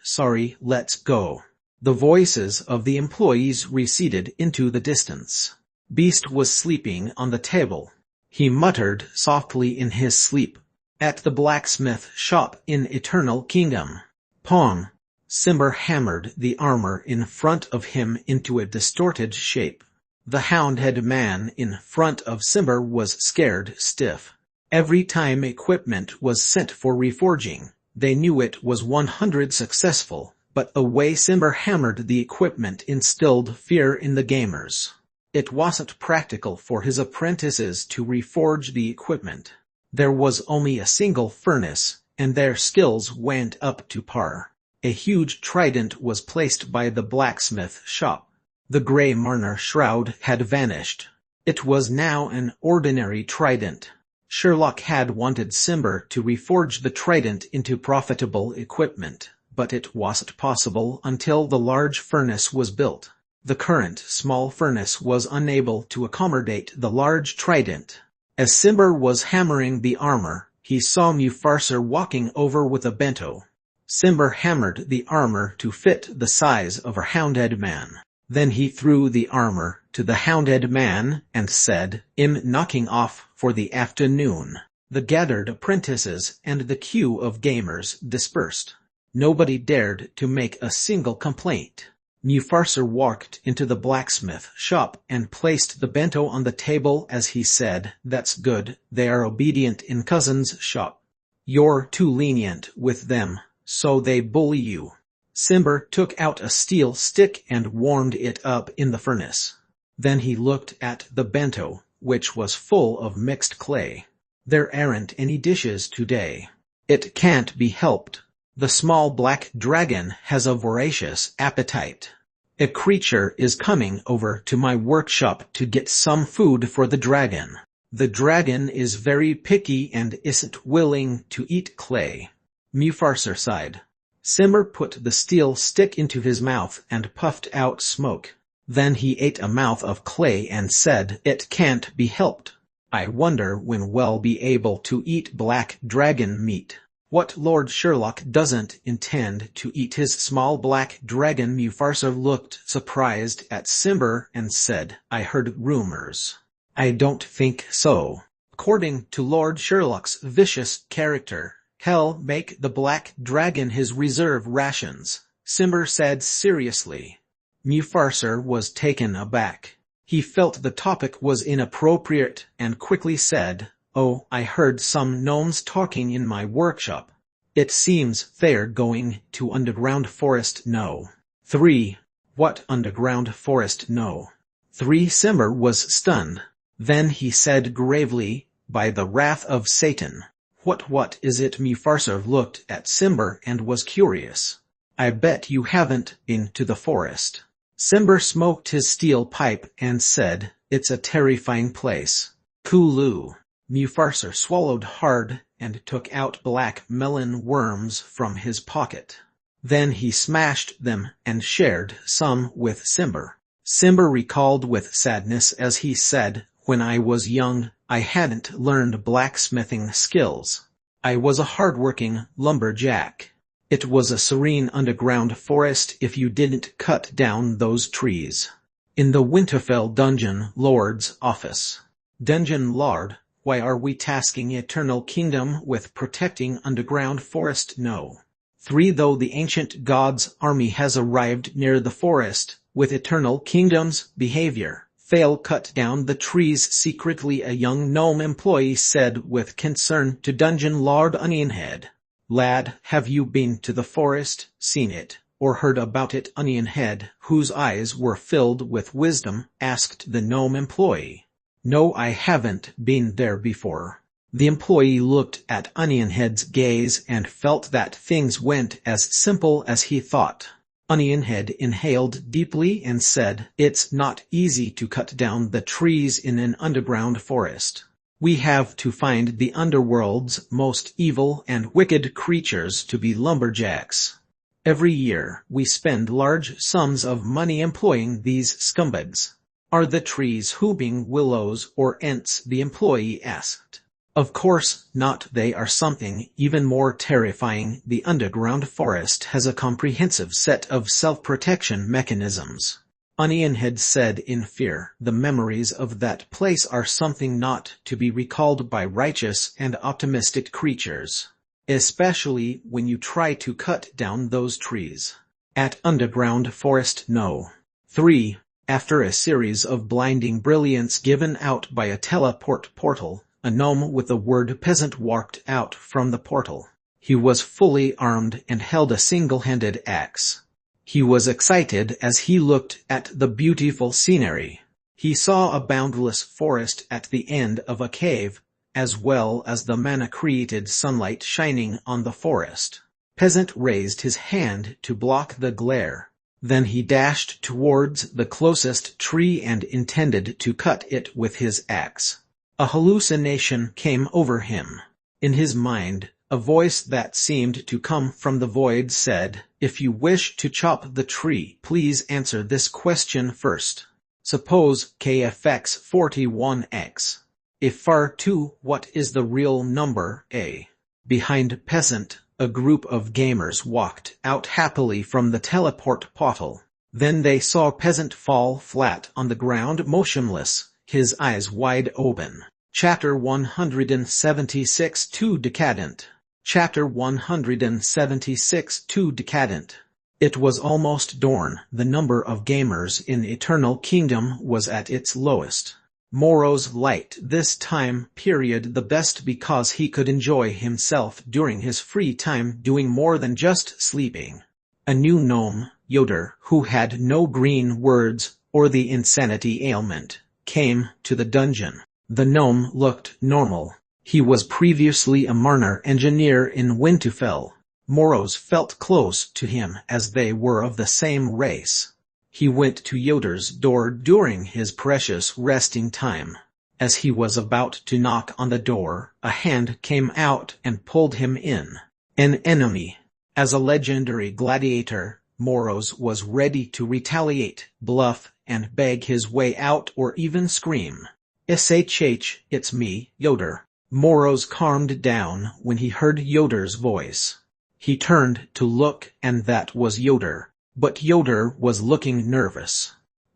[SPEAKER 1] let's go. The voices of the employees receded into the distance. Beast was sleeping on the table. He muttered softly in his sleep. At the blacksmith shop in Eternal Kingdom. Pong. Simber hammered the armor in front of him into a distorted shape. The hound-head man in front of Simber was scared stiff. Every time equipment was sent for reforging, they knew it was 100 successful, but the way Simber hammered the equipment instilled fear in the gamers. It wasn't practical for his apprentices to reforge the equipment. There was only a single furnace, and their skills went up to par. A huge trident was placed by the blacksmith shop. The grey Marner shroud had vanished. It was now an ordinary trident. Sherlock had wanted Simber to reforge the trident into profitable equipment, but it wasn't possible until the large furnace was built. The current small furnace was unable to accommodate the large trident. As Simber was hammering the armor, he saw Mufarser walking over with a bento. Simber hammered the armor to fit the size of a hound-head man. Then he threw the armor to the hound-head man and said, "I'm knocking off for the afternoon." The gathered apprentices and the queue of gamers dispersed. Nobody dared to make a single complaint. Mufarser walked into the blacksmith shop and placed the bento on the table as he said, "That's good, they are obedient in cousin's shop. You're too lenient with them, so they bully you." Simber took out a steel stick and warmed it up in the furnace. Then he looked at the bento, which was full of mixed clay. "There aren't any dishes today. It can't be helped. The small black dragon has a voracious appetite. A creature is coming over to my workshop to get some food for the dragon. The dragon is very picky and isn't willing to eat clay." Mufarser sighed. Simber put the steel stick into his mouth and puffed out smoke. Then he ate a mouth of clay and said, "It can't be helped. I wonder when we'll be able to eat black dragon meat." What Lord Sherlock doesn't intend to eat his small black dragon? Mufarser looked surprised at Simber and said, "I heard rumors." "I don't think so. According to Lord Sherlock's vicious character, he'll make the black dragon his reserve rations," Simber said seriously. Mufarser was taken aback. He felt the topic was inappropriate and quickly said, "Oh, I heard some gnomes talking in my workshop. It seems they're going to Underground Forest No. 3. "What Underground Forest No. 3? Simber was stunned. Then he said gravely, "By the wrath of Satan." What is it?" Mufarser looked at Simber and was curious. "I bet you haven't been to the forest." Simber smoked his steel pipe and said, "It's a terrifying place." "Kulu." Mufarser swallowed hard and took out black melon worms from his pocket. Then he smashed them and shared some with Simber. Simber recalled with sadness as he said, "When I was young, I hadn't learned blacksmithing skills. I was a hard-working lumberjack. It was a serene underground forest if you didn't cut down those trees." In the Winterfell Dungeon Lord's office. "Dungeon Lord, why are we tasking Eternal Kingdom with protecting Underground Forest No. 3? Though the ancient god's army has arrived near the forest, with Eternal Kingdom's behavior, they'll cut down the trees secretly," a young gnome employee said with concern to Dungeon Lord Onionhead. "Lad, have you been to the forest, seen it, or heard about it?" Onionhead, whose eyes were filled with wisdom, asked the gnome employee. "No, I haven't been there before." The employee looked at Onionhead's gaze and felt that things went as simple as he thought. Onionhead inhaled deeply and said, "It's not easy to cut down the trees in an underground forest. We have to find the underworld's most evil and wicked creatures to be lumberjacks. Every year, we spend large sums of money employing these scumbags." "Are the trees whooping willows or ents?" the employee asked. "Of course not, they are something even more terrifying. The underground forest has a comprehensive set of self-protection mechanisms," Onionhead said in fear. "The memories of that place are something not to be recalled by righteous and optimistic creatures, especially when you try to cut down those trees. At Underground Forest No. 3, After a series of blinding brilliance given out by a teleport portal, a gnome with the word peasant walked out from the portal. He was fully armed and held a single-handed axe. He was excited as he looked at the beautiful scenery. He saw a boundless forest at the end of a cave, as well as the mana-created sunlight shining on the forest. Peasant raised his hand to block the glare. Then he dashed towards the closest tree and intended to cut it with his axe. A hallucination came over him. In his mind, a voice that seemed to come from the void said, "If you wish to chop the tree, please answer this question first. Suppose KFX 41X. If far 2, what is the real number A?" Behind Peasant, a group of gamers walked out happily from the teleport portal. Then they saw Peasant fall flat on the ground motionless, his eyes wide open. Chapter 176 Too Decadent. Chapter 176 Too Decadent. It was almost dawn. The number of gamers in Eternal Kingdom was at its lowest. Morose liked this time period the best because he could enjoy himself during his free time doing more than just sleeping. A new gnome, Yoder, who had no green words or the insanity ailment, came to the dungeon. The gnome looked normal. He was previously a mariner engineer in Winterfell. Morose felt close to him as they were of the same race. He went to Yoder's door during his precious resting time. As he was about to knock on the door, a hand came out and pulled him in. An enemy. As a legendary gladiator, Morose was ready to retaliate, bluff, and beg his way out or even scream. "SHH, it's me, Yoder." Morose calmed down when he heard Yoder's voice. He turned to look and that was Yoder. But Yoder was looking nervous.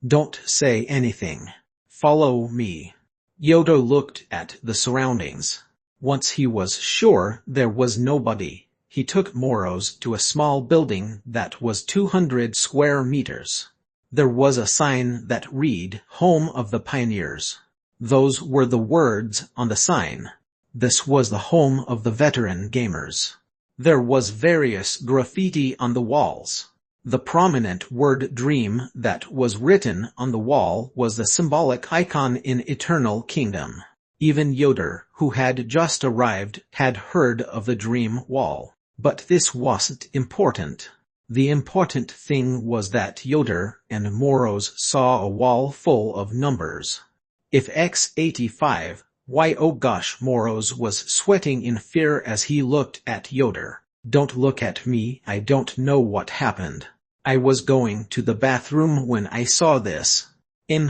[SPEAKER 1] "Don't say anything. Follow me." Yoder looked at the surroundings. Once he was sure there was nobody, he took Morose to a small building that was 200 square meters. There was a sign that read, "Home of the Pioneers." Those were the words on the sign. This was the home of the veteran gamers. There was various graffiti on the walls. The prominent word "dream" that was written on the wall was the symbolic icon in Eternal Kingdom. Even Yoder, who had just arrived, had heard of the dream wall. But this wasn't important. The important thing was that Yoder and Morose saw a wall full of numbers. If X85, why oh gosh, Morose was sweating in fear as he looked at Yoder. "Don't look at me, I don't know what happened. I was going to the bathroom when I saw this."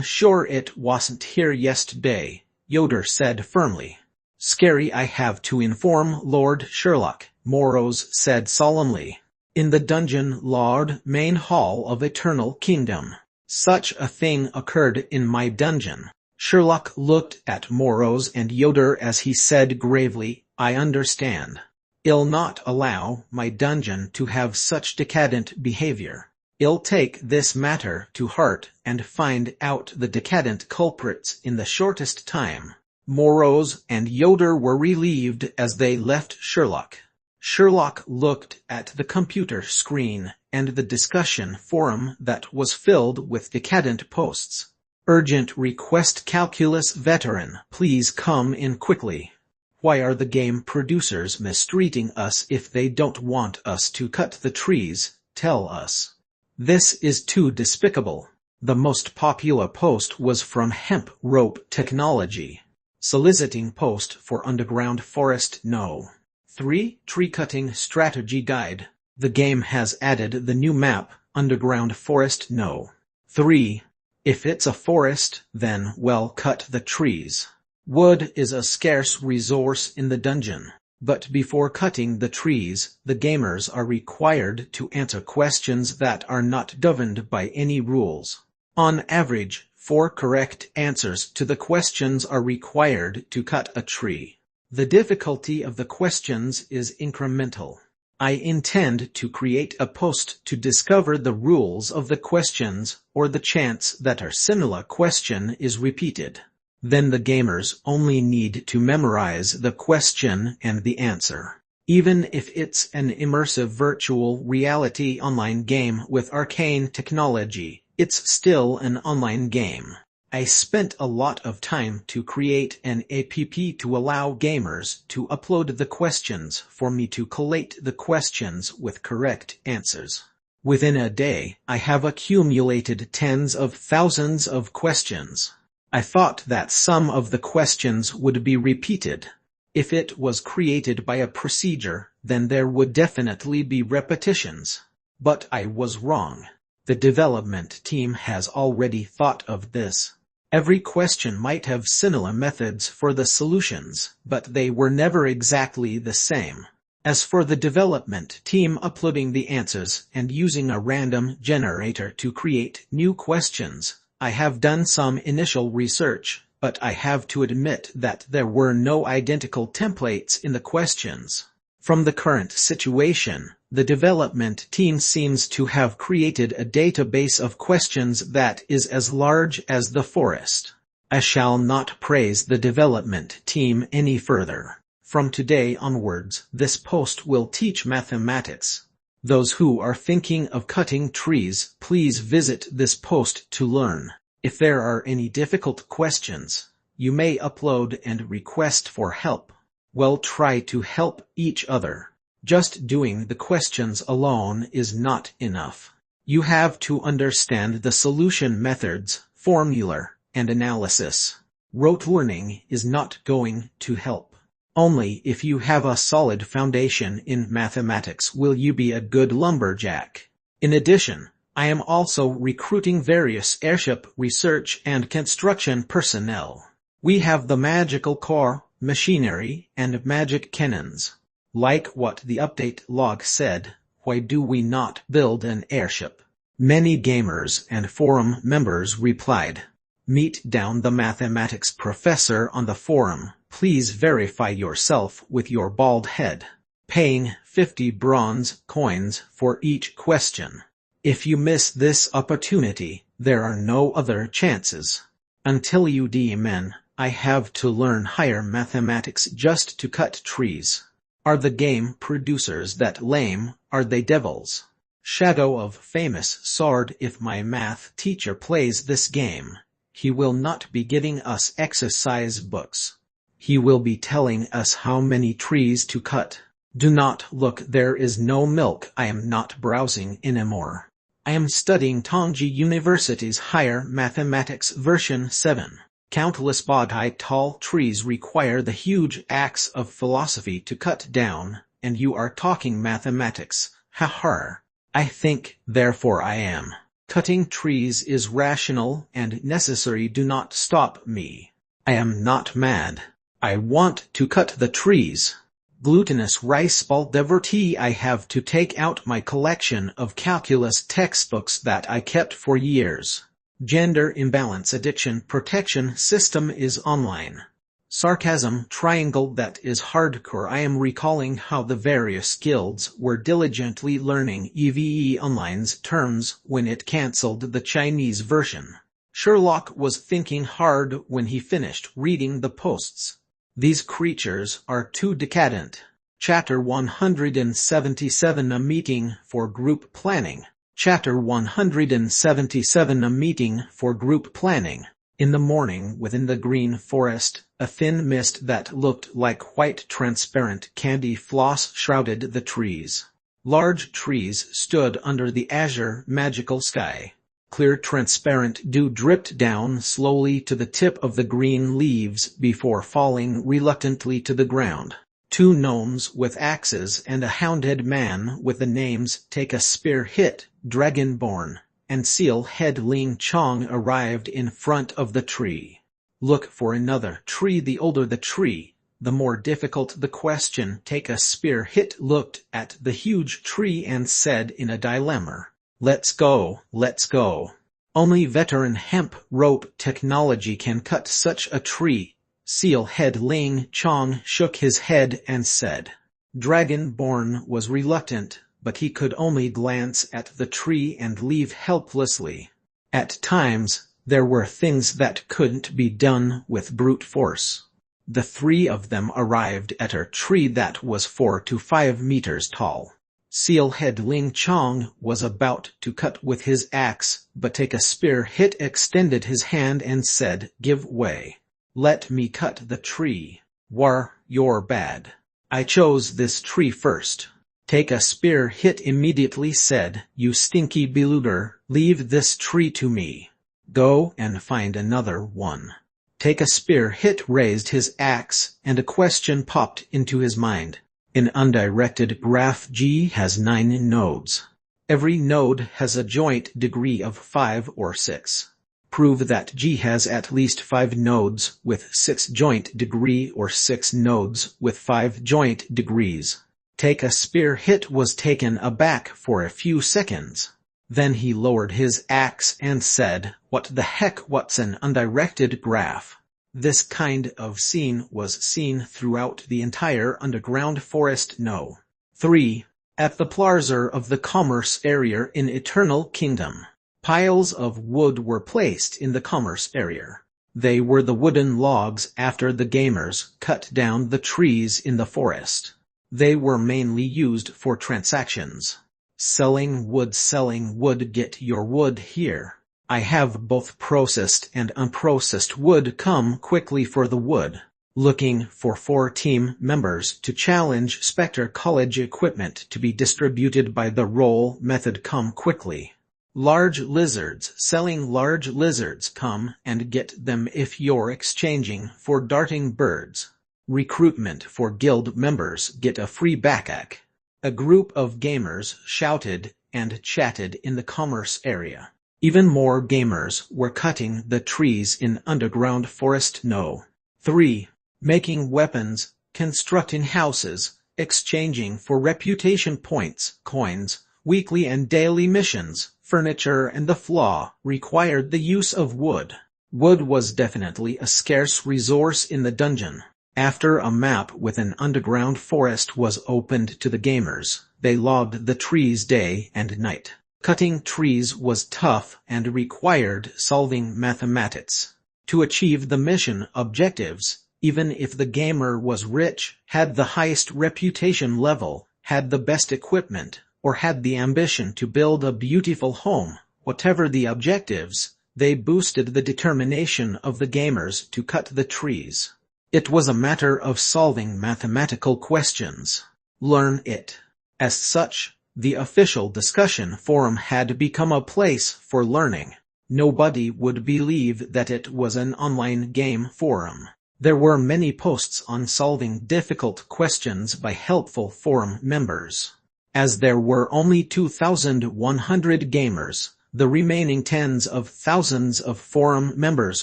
[SPEAKER 1] Sure it wasn't here yesterday," Yoder said firmly. "Scary, I have to inform Lord Sherlock," Morose said solemnly. "In the dungeon Lord main hall of Eternal Kingdom. Such a thing occurred in my dungeon." Sherlock looked at Morose and Yoder as he said gravely, "I understand. I'll not allow my dungeon to have such decadent behavior. I'll take this matter to heart and find out the decadent culprits in the shortest time." Morose and Yoder were relieved as they left Sherlock. Sherlock looked at the computer screen and the discussion forum that was filled with decadent posts. "Urgent request, Calculus veteran, please come in quickly. Why are the game producers mistreating us if they don't want us to cut the trees? Tell us. This is too despicable." The most popular post was from Hemp Rope Technology. Soliciting post for Underground Forest No. 3 Tree Cutting Strategy Guide. The game has added the new map, Underground Forest No. 3. If it's a forest, then well, cut the trees. Wood is a scarce resource in the dungeon, but before cutting the trees, the gamers are required to answer questions that are not governed by any rules. On average, 4 correct answers to the questions are required to cut a tree. The difficulty of the questions is incremental. I intend to create a post to discover the rules of the questions, or the chance that a similar question is repeated. Then the gamers only need to memorize the question and the answer. Even if it's an immersive virtual reality online game with arcane technology, it's still an online game. I spent a lot of time to create an app to allow gamers to upload the questions for me to collate the questions with correct answers. Within a day, I have accumulated tens of thousands of questions. I thought that some of the questions would be repeated. If it was created by a procedure, then there would definitely be repetitions. But I was wrong. The development team has already thought of this. Every question might have similar methods for the solutions, but they were never exactly the same. As for the development team uploading the answers and using a random generator to create new questions, I have done some initial research, but I have to admit that there were no identical templates in the questions. From the current situation, the development team seems to have created a database of questions that is as large as the forest. I shall not praise the development team any further. From today onwards, this post will teach mathematics. Those who are thinking of cutting trees, please visit this post to learn. If there are any difficult questions, you may upload and request for help. We'll try to help each other. Just doing the questions alone is not enough. You have to understand the solution methods, formula, and analysis. Rote learning is not going to help. Only if you have a solid foundation in mathematics will you be a good lumberjack. In addition, I am also recruiting various airship research and construction personnel. We have the magical core, machinery, and magic cannons. Like what the update log said, why do we not build an airship? Many gamers and forum members replied. Meet down the mathematics professor on the forum. Please verify yourself with your bald head. Paying 50 bronze coins for each question. If you miss this opportunity, there are no other chances. Until you men, I have to learn higher mathematics just to cut trees. Are the game producers that lame? Are they devils? Shadow of famous sword. If my math teacher plays this game, he will not be giving us exercise books. He will be telling us how many trees to cut. Do not look, there is no milk. I am not browsing anymore. I am studying Tongji University's Higher Mathematics version 7. Countless body tall trees require the huge axe of philosophy to cut down, and you are talking mathematics. Ha ha. I think, therefore I am. Cutting trees is rational and necessary. Do not stop me. I am not mad. I want to cut the trees. Glutinous rice ball devotee. I have to take out my collection of calculus textbooks that I kept for years. Gender imbalance addiction protection system is online. Sarcasm triangle. That is hardcore. I am recalling how the various guilds were diligently learning EVE Online's terms when it cancelled the Chinese version. Sherlock was thinking hard when he finished reading the posts. These creatures are too decadent. Chapter 177 A meeting for group planning. Chapter 177 A meeting for group planning. In the morning within the green forest, a thin mist that looked like white transparent candy floss shrouded the trees. Large trees stood under the azure magical sky. Clear transparent dew dripped down slowly to the tip of the green leaves before falling reluctantly to the ground. Two gnomes with axes and a hounded man with the names Take a Spear Hit, Dragonborn, and Seal Head Ling Chong arrived in front of the tree. Look for another tree. The older the tree, the more difficult the question. Take a Spear Hit looked at the huge tree and said in a dilemma, let's go, let's go. Only veteran hemp rope technology can cut such a tree. Seal Head Ling Chong shook his head and said, Dragonborn was reluctant, but he could only glance at the tree and leave helplessly. At times, there were things that couldn't be done with brute force. The three of them arrived at a tree that was 4 to 5 meters tall. Sealhead Ling Chong was about to cut with his axe, but a spear hit extended his hand and said, "Give way. Let me cut the tree." "War, you're bad. I chose this tree first." Take a spear hit immediately said, "You stinky beluder, leave this tree to me. Go and find another one." Take a spear hit raised his axe, and a question popped into his mind. An undirected graph G has 9 nodes. Every node has a joint degree of 5 or 6. Prove that G has at least 5 nodes with 6 joint degree or 6 nodes with 5 joint degrees. Take a spear hit was taken aback for a few seconds. Then he lowered his axe and said, "What the heck, what's an undirected graph?" This kind of scene was seen throughout the entire underground forest. No. 3. At the plaza of the commerce area in Eternal Kingdom. Piles of wood were placed in the commerce area. They were the wooden logs after the gamers cut down the trees in the forest. They were mainly used for transactions. Selling wood, get your wood here. I have both processed and unprocessed wood, come quickly for the wood. Looking for 4 team members to challenge Spectre College equipment to be distributed by the roll method, come quickly. Large lizards, selling large lizards, come and get them if you're exchanging for darting birds. Recruitment for guild members, get a free backpack. A group of gamers shouted and chatted in the commerce area. Even more gamers were cutting the trees in underground forest. No. 3. Making weapons, constructing houses, exchanging for reputation points, coins, weekly and daily missions, furniture, and the flaw required the use of wood. Wood was definitely a scarce resource in the dungeon. After a map with an underground forest was opened to the gamers, they logged the trees day and night. Cutting trees was tough and required solving mathematics. To achieve the mission objectives, even if the gamer was rich, had the highest reputation level, had the best equipment, or had the ambition to build a beautiful home, whatever the objectives, they boosted the determination of the gamers to cut the trees. It was a matter of solving mathematical questions. Learn it. As such, the official discussion forum had become a place for learning. Nobody would believe that it was an online game forum. There were many posts on solving difficult questions by helpful forum members. As there were only 2,100 gamers, the remaining tens of thousands of forum members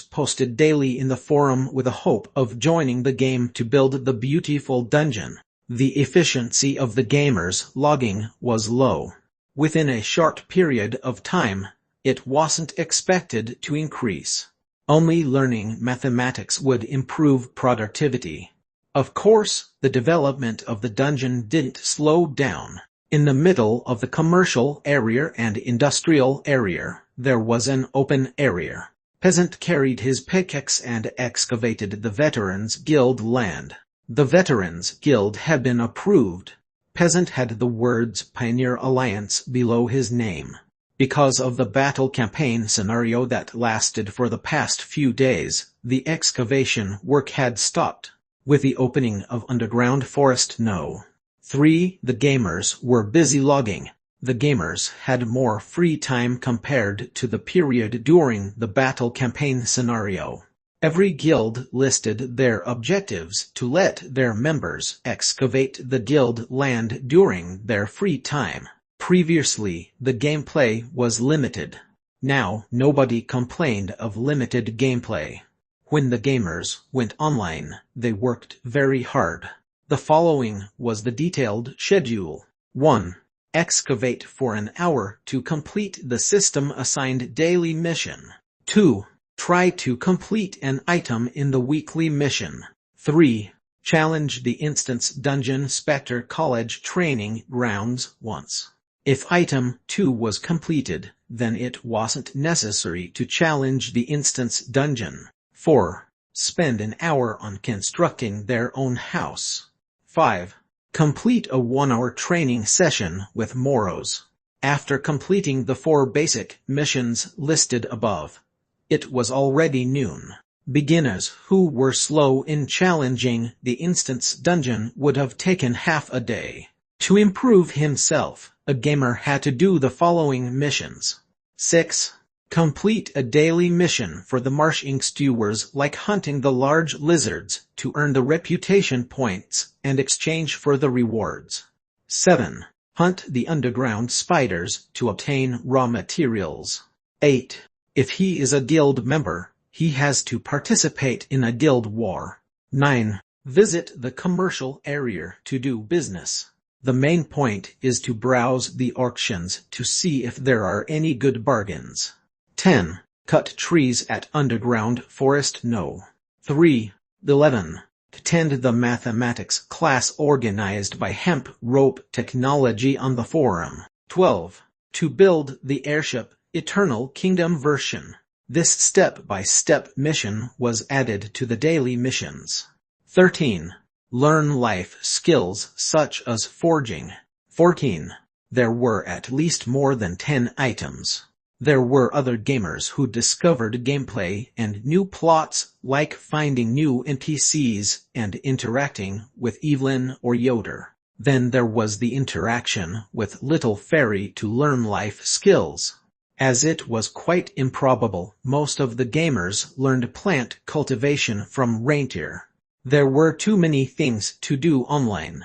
[SPEAKER 1] posted daily in the forum with a hope of joining the game to build the beautiful dungeon. The efficiency of the gamers logging was low. Within a short period of time, it wasn't expected to increase. Only learning mathematics would improve productivity. Of course, the development of the dungeon didn't slow down. In the middle of the commercial area and industrial area, there was an open area. Peasant carried his pickaxe and excavated the Veterans Guild land. The Veterans Guild had been approved. Peasant had the words Pioneer Alliance below his name. Because of the battle campaign scenario that lasted for the past few days, the excavation work had stopped. With the opening of underground forest No. 3, the gamers were busy logging. The gamers had more free time compared to the period during the battle campaign scenario. Every guild listed their objectives to let their members excavate the guild land during their free time. Previously, the gameplay was limited. Now, nobody complained of limited gameplay. When the gamers went online, they worked very hard. The following was the detailed schedule. 1. Excavate for an hour to complete the system-assigned daily mission. 2. Try to complete an item in the weekly mission. 3. Challenge the instance Dungeon Spectre College Training Grounds once. If item 2 was completed, then it wasn't necessary to challenge the instance dungeon. 4. Spend an hour on constructing their own house. 5. Complete a 1-hour training session with Moros. After completing the 4 basic missions listed above, it was already noon. Beginners who were slow in challenging the instance dungeon would have taken half a day. To improve himself, a gamer had to do the following missions. 6. Complete a daily mission for the marshing stewards, like hunting the large lizards to earn the reputation points and exchange for the rewards. 7. Hunt the underground spiders to obtain raw materials. 8. If he is a guild member, he has to participate in a guild war. 9. Visit the commercial area to do business. The main point is to browse the auctions to see if there are any good bargains. 10. Cut trees at underground forest no. 3. 11. Attend the mathematics class organized by Hemp Rope Technology on the forum. 12. To build the airship Eternal Kingdom version. This step-by-step mission was added to the daily missions. 13. Learn life skills such as forging. 14. There were at least more than 10 items. There were other gamers who discovered gameplay and new plots, like finding new NPCs and interacting with Evelyn or Yoder. Then there was the interaction with Little Fairy to learn life skills. As it was quite improbable, most of the gamers learned plant cultivation from Reindeer. There were too many things to do online.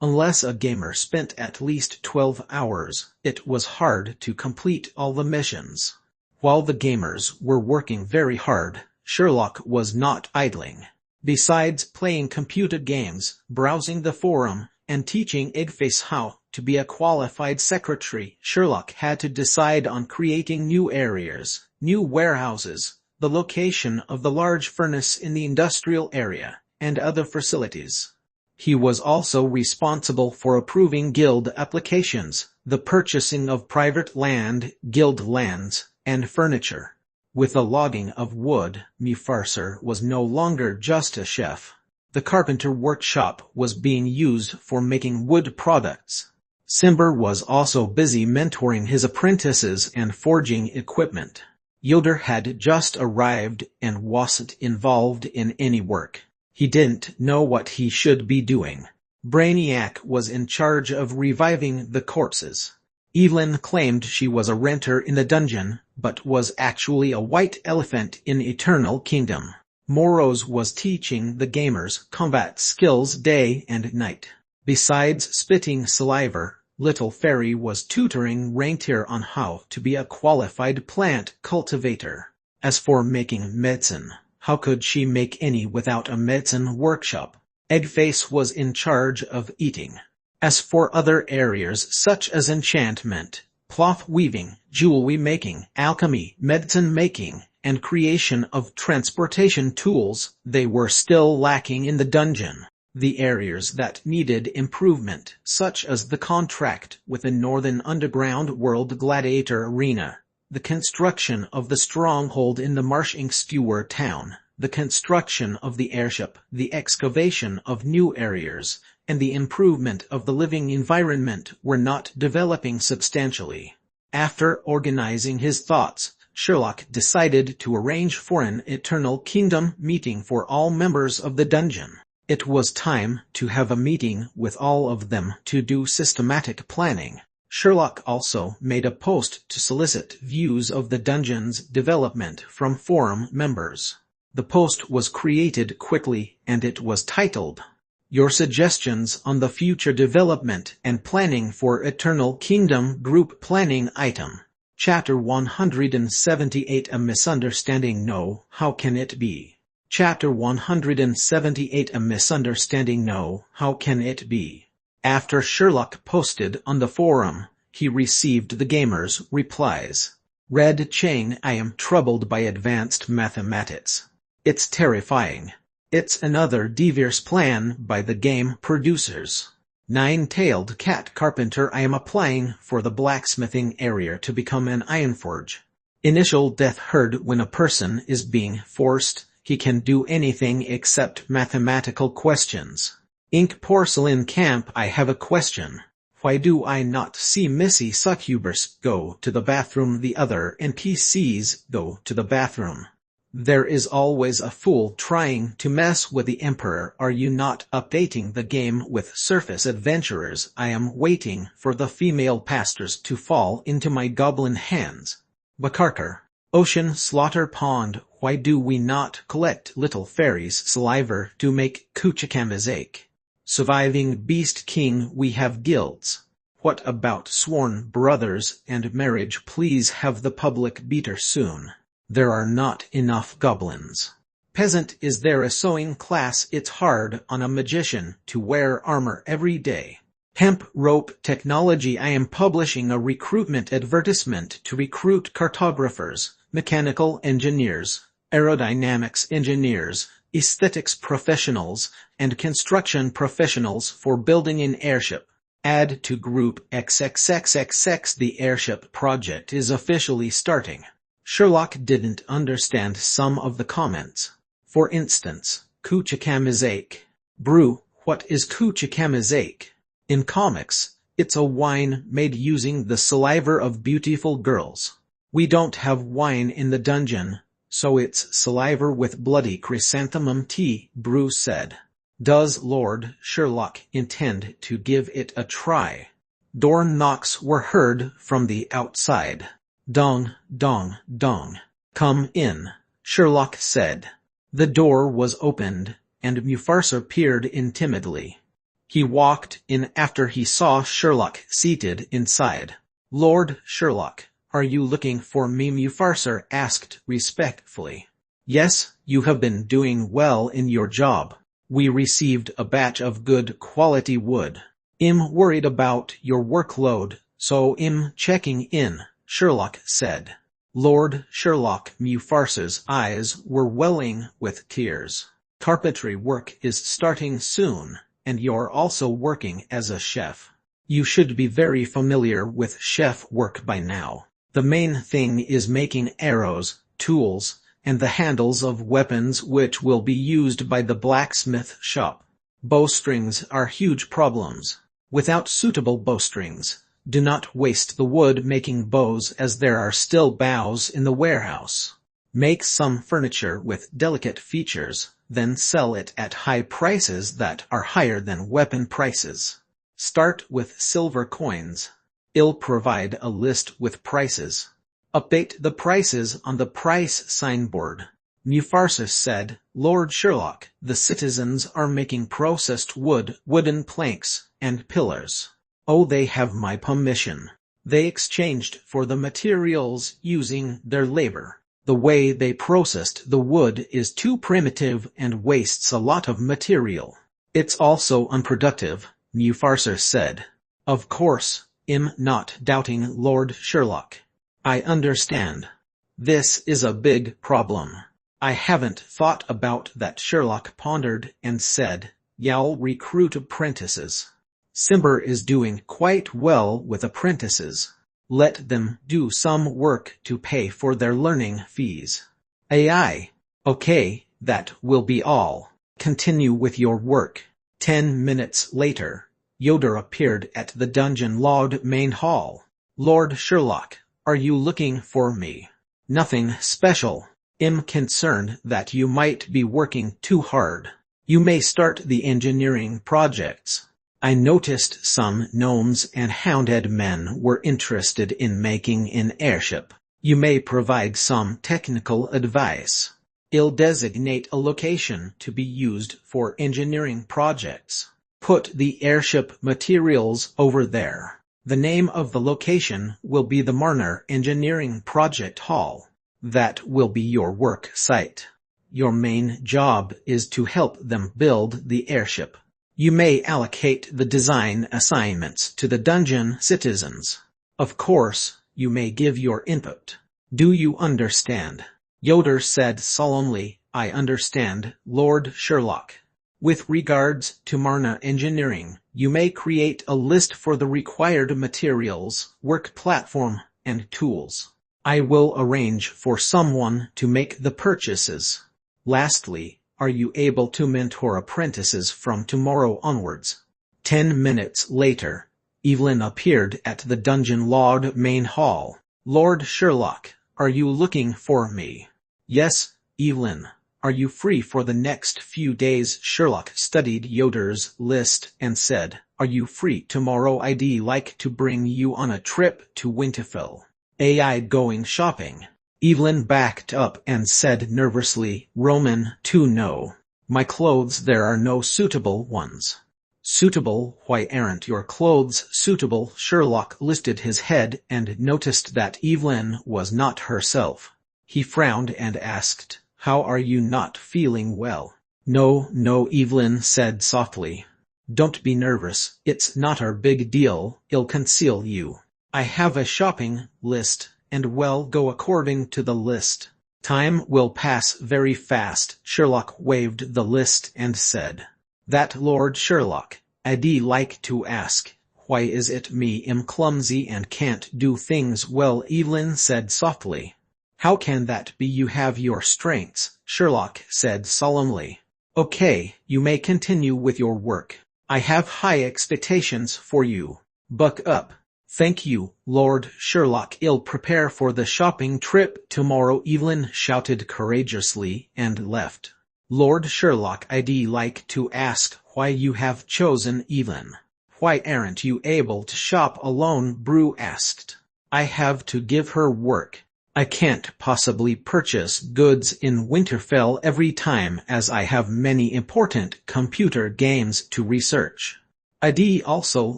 [SPEAKER 1] Unless a gamer spent at least 12 hours, it was hard to complete all the missions. While the gamers were working very hard, Sherlock was not idling. Besides playing computer games, browsing the forum, and teaching Eggface how to be a qualified secretary, Sherlock had to decide on creating new areas, new warehouses, the location of the large furnace in the industrial area, and other facilities. He was also responsible for approving guild applications, the purchasing of private land, guild lands, and furniture. With the logging of wood, Mufarser was no longer just a chef. The carpenter workshop was being used for making wood products. Simber was also busy mentoring his apprentices and forging equipment. Yoder had just arrived and wasn't involved in any work. He didn't know what he should be doing. Brainiac was in charge of reviving the corpses. Evelyn claimed she was a renter in the dungeon, but was actually a white elephant in Eternal Kingdom. Moros was teaching the gamers combat skills day and night. Besides spitting saliva, Little Fairy was tutoring Reindeer on how to be a qualified plant cultivator. As for making medicine, how could she make any without a medicine workshop? Eggface was in charge of eating. As for other areas such as enchantment, cloth weaving, jewelry making, alchemy, medicine making, and creation of transportation tools, they were still lacking in the dungeon. The areas that needed improvement, such as the contract with the Northern Underground World Gladiator Arena, the construction of the stronghold in the Marshing Steward town, the construction of the airship, the excavation of new areas, and the improvement of the living environment were not developing substantially. After organizing his thoughts, Sherlock decided to arrange for an Eternal Kingdom meeting for all members of the dungeon. It was time to have a meeting with all of them to do systematic planning. Sherlock also made a post to solicit views of the dungeon's development from forum members. The post was created quickly and it was titled, "Your Suggestions on the Future Development and Planning for Eternal Kingdom Group Planning Item." Chapter 178 A Misunderstanding No, How Can It Be? Chapter 178 A Misunderstanding No, How Can It Be? After Sherlock posted on the forum, he received the gamers' replies. Red Chain: I am troubled by advanced mathematics. It's terrifying. It's another devious plan by the game producers. Nine-tailed cat carpenter. I am applying for the blacksmithing area to become an ironforge. Initial death heard. When a person is being forced, he can do anything except mathematical questions. Ink porcelain camp. I have a question. Why do I not see Missy Succubus go to the bathroom? The other NPCs go to the bathroom. There is always a fool trying to mess with the Emperor. Are you not updating the game with surface adventurers? I am waiting for the female pastors to fall into my goblin hands. Bakarkar. Ocean slaughter pond. Why do we not collect little fairies' saliva to make kuchikamizake? Surviving beast king. We have guilds. What about sworn brothers and marriage? Please have the public beater soon. There are not enough goblins. Peasant. Is there a sewing class? It's hard on a magician to wear armor every day. Hemp rope technology. I am publishing a recruitment advertisement to recruit cartographers, mechanical engineers, aerodynamics engineers, aesthetics professionals, and construction professionals for building an airship. Add to group XXXXX. The airship project is officially starting. Sherlock didn't understand some of the comments. For instance, kuchikamizake. Brew. What is kuchikamizake? In comics, it's a wine made using the saliva of beautiful girls. We don't have wine in the dungeon, so it's saliva with bloody chrysanthemum tea, Brew said. Does Lord Sherlock intend to give it a try? Door knocks were heard from the outside. Dong, dong, dong. Come in, Sherlock said. The door was opened, and Mufasa peered in timidly. He walked in after he saw Sherlock seated inside. Lord Sherlock, are you looking for me? Mufasa asked respectfully. Yes, you have been doing well in your job. We received a batch of good quality wood. I'm worried about your workload, so I'm checking in, Sherlock said. Lord Sherlock. Mufasa's eyes were welling with tears. Carpentry work is starting soon, and you're also working as a chef. You should be very familiar with chef work by now. The main thing is making arrows, tools, and the handles of weapons which will be used by the blacksmith shop. Bowstrings are huge problems. Without suitable bowstrings, do not waste the wood making bows, as there are still bows in the warehouse. Make some furniture with delicate features, then sell it at high prices that are higher than weapon prices. Start with silver coins. I'll provide a list with prices. Update the prices on the price signboard. Mufasa said, Lord Sherlock, the citizens are making processed wood, wooden planks, and pillars. Oh, they have my permission. They exchanged for the materials using their labor. The way they processed the wood is too primitive and wastes a lot of material. It's also unproductive, Mufasa said. Of course, I'm not doubting Lord Sherlock. I understand. This is a big problem. I haven't thought about that. Sherlock pondered and said, Y'all recruit apprentices. Simber is doing quite well with apprentices. Let them do some work to pay for their learning fees. AI. Okay, that will be all. Continue with your work. 10 minutes later, Yoda appeared at the dungeon lord main hall. Lord Sherlock, are you looking for me? Nothing special. I'm concerned that you might be working too hard. You may start the engineering projects. I noticed some gnomes and hounded men were interested in making an airship. You may provide some technical advice. I'll designate a location to be used for engineering projects. Put the airship materials over there. The name of the location will be the Marner Engineering Project Hall. That will be your work site. Your main job is to help them build the airship. You may allocate the design assignments to the dungeon citizens. Of course, you may give your input. Do you understand? Yoda said solemnly, I understand, Lord Sherlock. With regards to Marna Engineering, you may create a list for the required materials, work platform, and tools. I will arrange for someone to make the purchases. Lastly, are you able to mentor apprentices from tomorrow onwards? 10 minutes later, Evelyn appeared at the Dungeon Lord main hall. Lord Sherlock, are you looking for me? Yes, Evelyn. Are you free for the next few days? Sherlock studied Yoder's list and said, Are you free tomorrow? I'd like to bring you on a trip to Winterfell. I'd going shopping. Evelyn backed up and said nervously, Roman, to no. My clothes, there are no suitable ones. Suitable? Why aren't your clothes suitable? Sherlock lifted his head and noticed that Evelyn was not herself. He frowned and asked, How are you not feeling well? No, Evelyn said softly. Don't be nervous, it's not our big deal, I'll conceal you. I have a shopping list, and we'll go according to the list. Time will pass very fast. Sherlock waved the list and said, That Lord Sherlock, I'd like to ask, why is it me am clumsy and can't do things well? Evelyn said softly. How can that be? You have your strengths, Sherlock said solemnly. Okay, you may continue with your work. I have high expectations for you. Buck up. Thank you, Lord Sherlock. I'll prepare for the shopping trip tomorrow, Evelyn shouted courageously and left. Lord Sherlock, I'd like to ask why you have chosen Evelyn. Why aren't you able to shop alone? Brew asked. I have to give her work. I can't possibly purchase goods in Winterfell every time as I have many important computer games to research. I'd also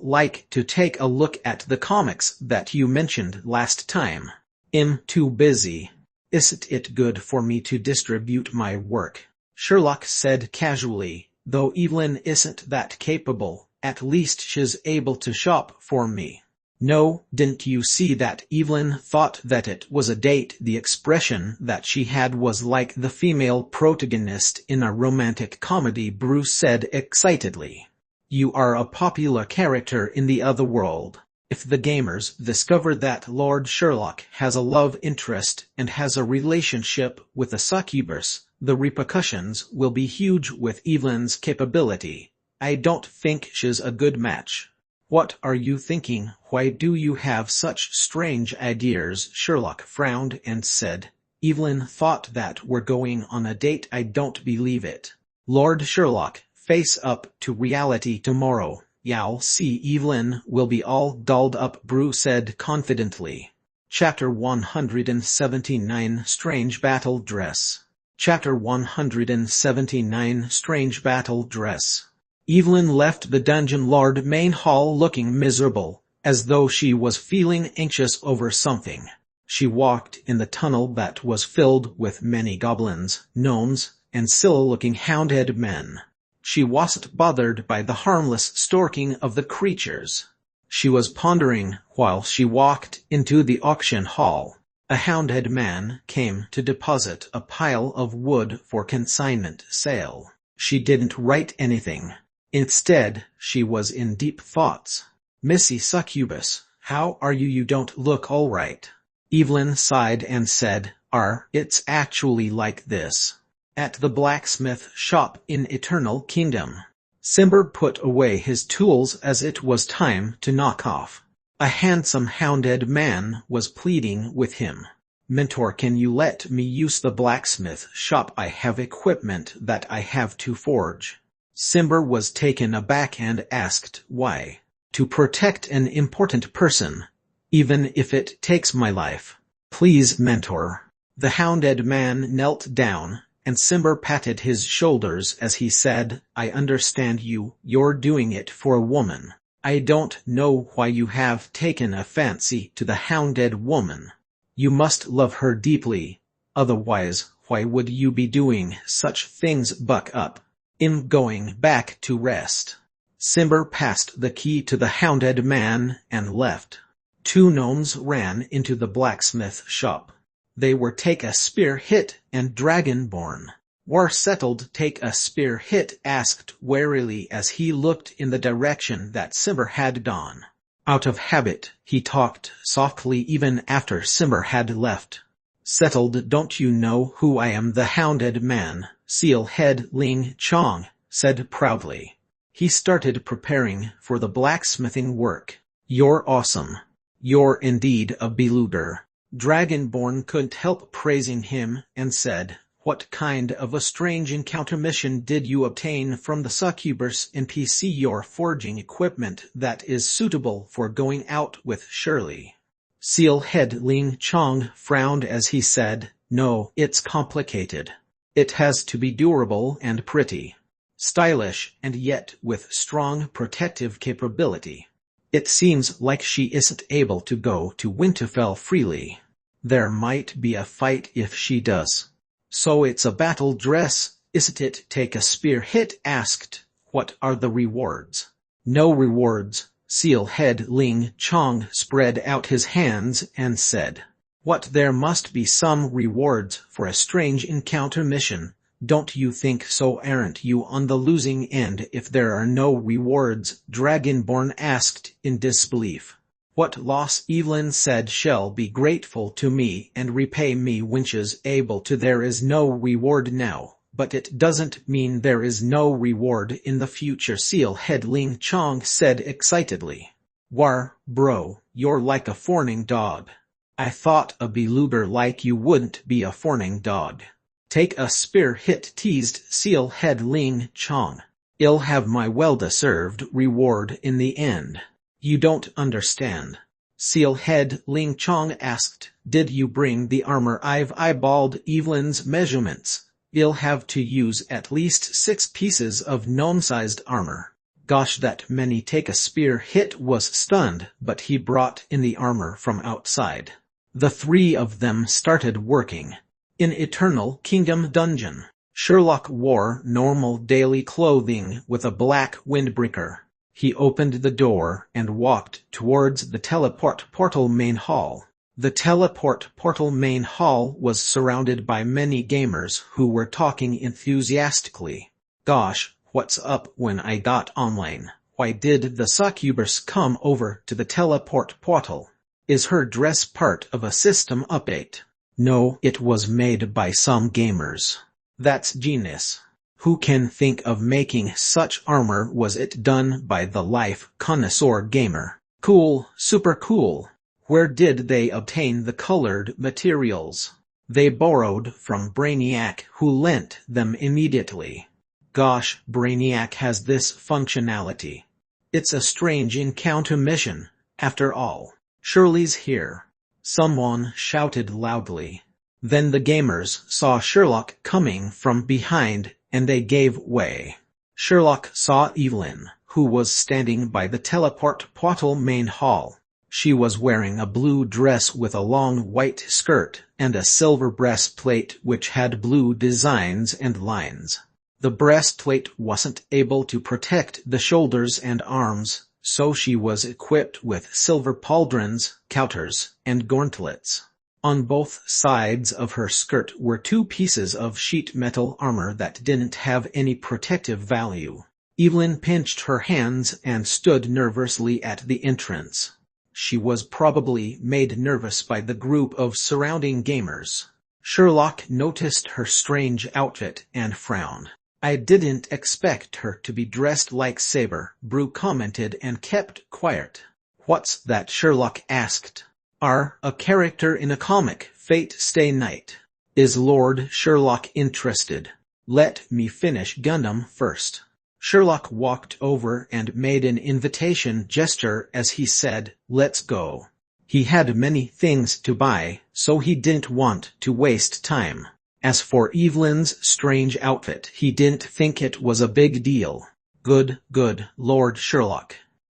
[SPEAKER 1] like to take a look at the comics that you mentioned last time. I'm too busy. Isn't it good for me to distribute my work? Sherlock said casually, though Evelyn isn't that capable, at least she's able to shop for me. No, didn't you see that? Evelyn thought that it was a date. The expression that she had was like the female protagonist in a romantic comedy, Bruce said excitedly. You are a popular character in the other world. If the gamers discover that Lord Sherlock has a love interest and has a relationship with a succubus, the repercussions will be huge. With Evelyn's capability, I don't think she's a good match. What are you thinking? Why do you have such strange ideas? Sherlock frowned and said, Evelyn thought that we're going on a date. I don't believe it. Lord Sherlock, face up to reality tomorrow. You'll see Evelyn will be all dolled up, Brew said confidently. Chapter 179 Strange Battle Dress. Chapter 179 Strange Battle Dress. Evelyn left the Dungeon Lord main hall looking miserable, as though she was feeling anxious over something. She walked in the tunnel that was filled with many goblins, gnomes, and silly-looking hounded men. She wasn't bothered by the harmless stalking of the creatures. She was pondering while she walked into the auction hall. A hounded man came to deposit a pile of wood for consignment sale. She didn't write anything. Instead, she was in deep thoughts. Missy Succubus, how are you? You don't look all right. Evelyn sighed and said, It's actually like this. At the blacksmith shop in Eternal Kingdom. Cimber put away his tools as it was time to knock off. A handsome hounded man was pleading with him. Mentor, can you let me use the blacksmith shop? I have equipment that I have to forge. Cimber was taken aback and asked why. To protect an important person, even if it takes my life. Please, mentor. The hounded man knelt down, and Cimber patted his shoulders as he said, I understand you, you're doing it for a woman. I don't know why you have taken a fancy to the hounded woman. You must love her deeply, otherwise why would you be doing such things? Buck up. I'm going back to rest. Cimber passed the key to the hounded man and left. Two gnomes ran into the blacksmith shop. They were Take a Spear Hit and Dragonborn. War settled. Take a spear hit? Asked warily as he looked in the direction that Simber had gone. Out of habit, he talked softly even after Simber had left. Settled. Don't you know who I am? The hounded man, Seal Head Ling Chong, said proudly. He started preparing for the blacksmithing work. You're awesome. You're indeed a beluder. Dragonborn couldn't help praising him and said, what kind of a strange encounter mission did you obtain from the succubus NPC? You're forging equipment that is suitable for going out with Shirley. Seal Head Ling Chong frowned as he said, no, it's complicated. It has to be durable and pretty. Stylish and yet with strong protective capability. It seems like she isn't able to go to Winterfell freely. There might be a fight if she does. So it's a battle dress, isn't it? Take a spear hit? Asked. What are the rewards? No rewards. Seal Head Ling Chong spread out his hands and said, what? There must be some rewards for a strange encounter mission. Don't you think so? Aren't you on the losing end if there are no rewards? Dragonborn asked in disbelief. What loss? Evelyn said, shall be grateful to me and repay me when she's able to. There is no reward now, but it doesn't mean there is no reward in the future, Seal Head Ling Chong said excitedly. War, bro, you're like a fawning dog. I thought a beluder like you wouldn't be a fawning dog. Take a spear hit, teased Seal Head Ling Chong. I'll have my well-deserved reward in the end. You don't understand. Seal Head Ling Chong asked, did you bring the armor? I've eyeballed Evelyn's measurements. I'll have to use at least 6 pieces of gnome-sized armor. Gosh, that many. Take a spear hit was stunned, but he brought in the armor from outside. The 3 of them started working. In Eternal Kingdom Dungeon, Sherlock wore normal daily clothing with a black windbreaker. He opened the door and walked towards the teleport portal main hall. The teleport portal main hall was surrounded by many gamers who were talking enthusiastically. Gosh, what's up? When I got online, why did the succubus come over to the teleport portal? Is her dress part of a system update? No, it was made by some gamers. That's genius. Who can think of making such armor? Was it done by the life connoisseur gamer? Cool, super cool. Where did they obtain the colored materials? They borrowed from Brainiac, who lent them immediately. Gosh, Brainiac has this functionality. It's a strange encounter mission, after all. Shirley's here. Someone shouted loudly. Then the gamers saw Sherlock coming from behind, and they gave way. Sherlock saw Evelyn, who was standing by the teleport portal main hall. She was wearing a blue dress with a long white skirt and a silver breastplate which had blue designs and lines. The breastplate wasn't able to protect the shoulders and arms, so she was equipped with silver pauldrons, counters, and gauntlets. On both sides of her skirt were 2 pieces of sheet metal armor that didn't have any protective value. Evelyn pinched her hands and stood nervously at the entrance. She was probably made nervous by the group of surrounding gamers. Sherlock noticed her strange outfit and frowned. I didn't expect her to be dressed like Saber, Brew commented and kept quiet. What's that? Sherlock asked. A character in a comic, Fate Stay Night. Is Lord Sherlock interested? Let me finish Gundam first. Sherlock walked over and made an invitation gesture as he said, let's go. He had many things to buy, so he didn't want to waste time. As for Evelyn's strange outfit, he didn't think it was a big deal. Good, Lord Sherlock.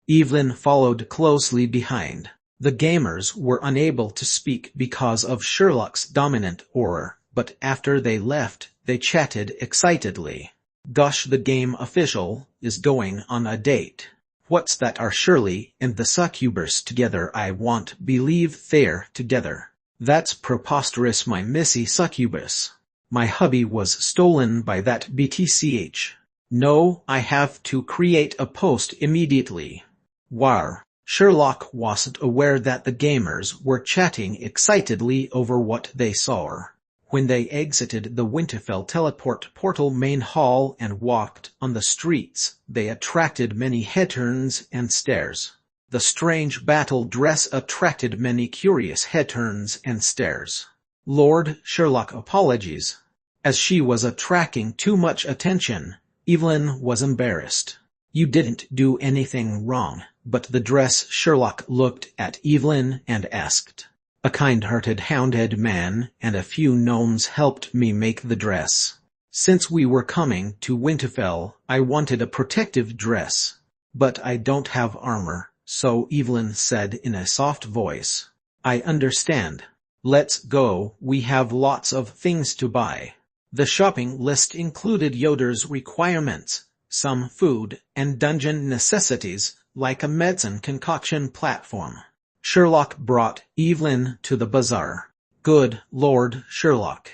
[SPEAKER 1] Evelyn followed closely behind. The gamers were unable to speak because of Sherlock's dominant aura, but after they left, they chatted excitedly. Gosh, the game official is going on a date. What's that? Are Shirley and the succubus together? I won't believe they're together. That's preposterous, my missy succubus. My hubby was stolen by that BTCH. No, I have to create a post immediately. War. Sherlock wasn't aware that the gamers were chatting excitedly over what they saw. When they exited the Winterfell teleport portal main hall and walked on the streets, they attracted many head-turns and stares. The strange battle dress attracted many curious head-turns and stares. Lord Sherlock apologies. As she was attracting too much attention, Evelyn was embarrassed. You didn't do anything wrong, but the dress. Sherlock looked at Evelyn and asked. A kind-hearted hounded man and a few gnomes helped me make the dress. Since we were coming to Winterfell, I wanted a protective dress. But I don't have armor, so Evelyn said in a soft voice. I understand. Let's go, we have lots of things to buy. The shopping list included Yoder's requirements, some food, and dungeon necessities, like a medicine concoction platform. Sherlock brought Evelyn to the bazaar. Good Lord Sherlock.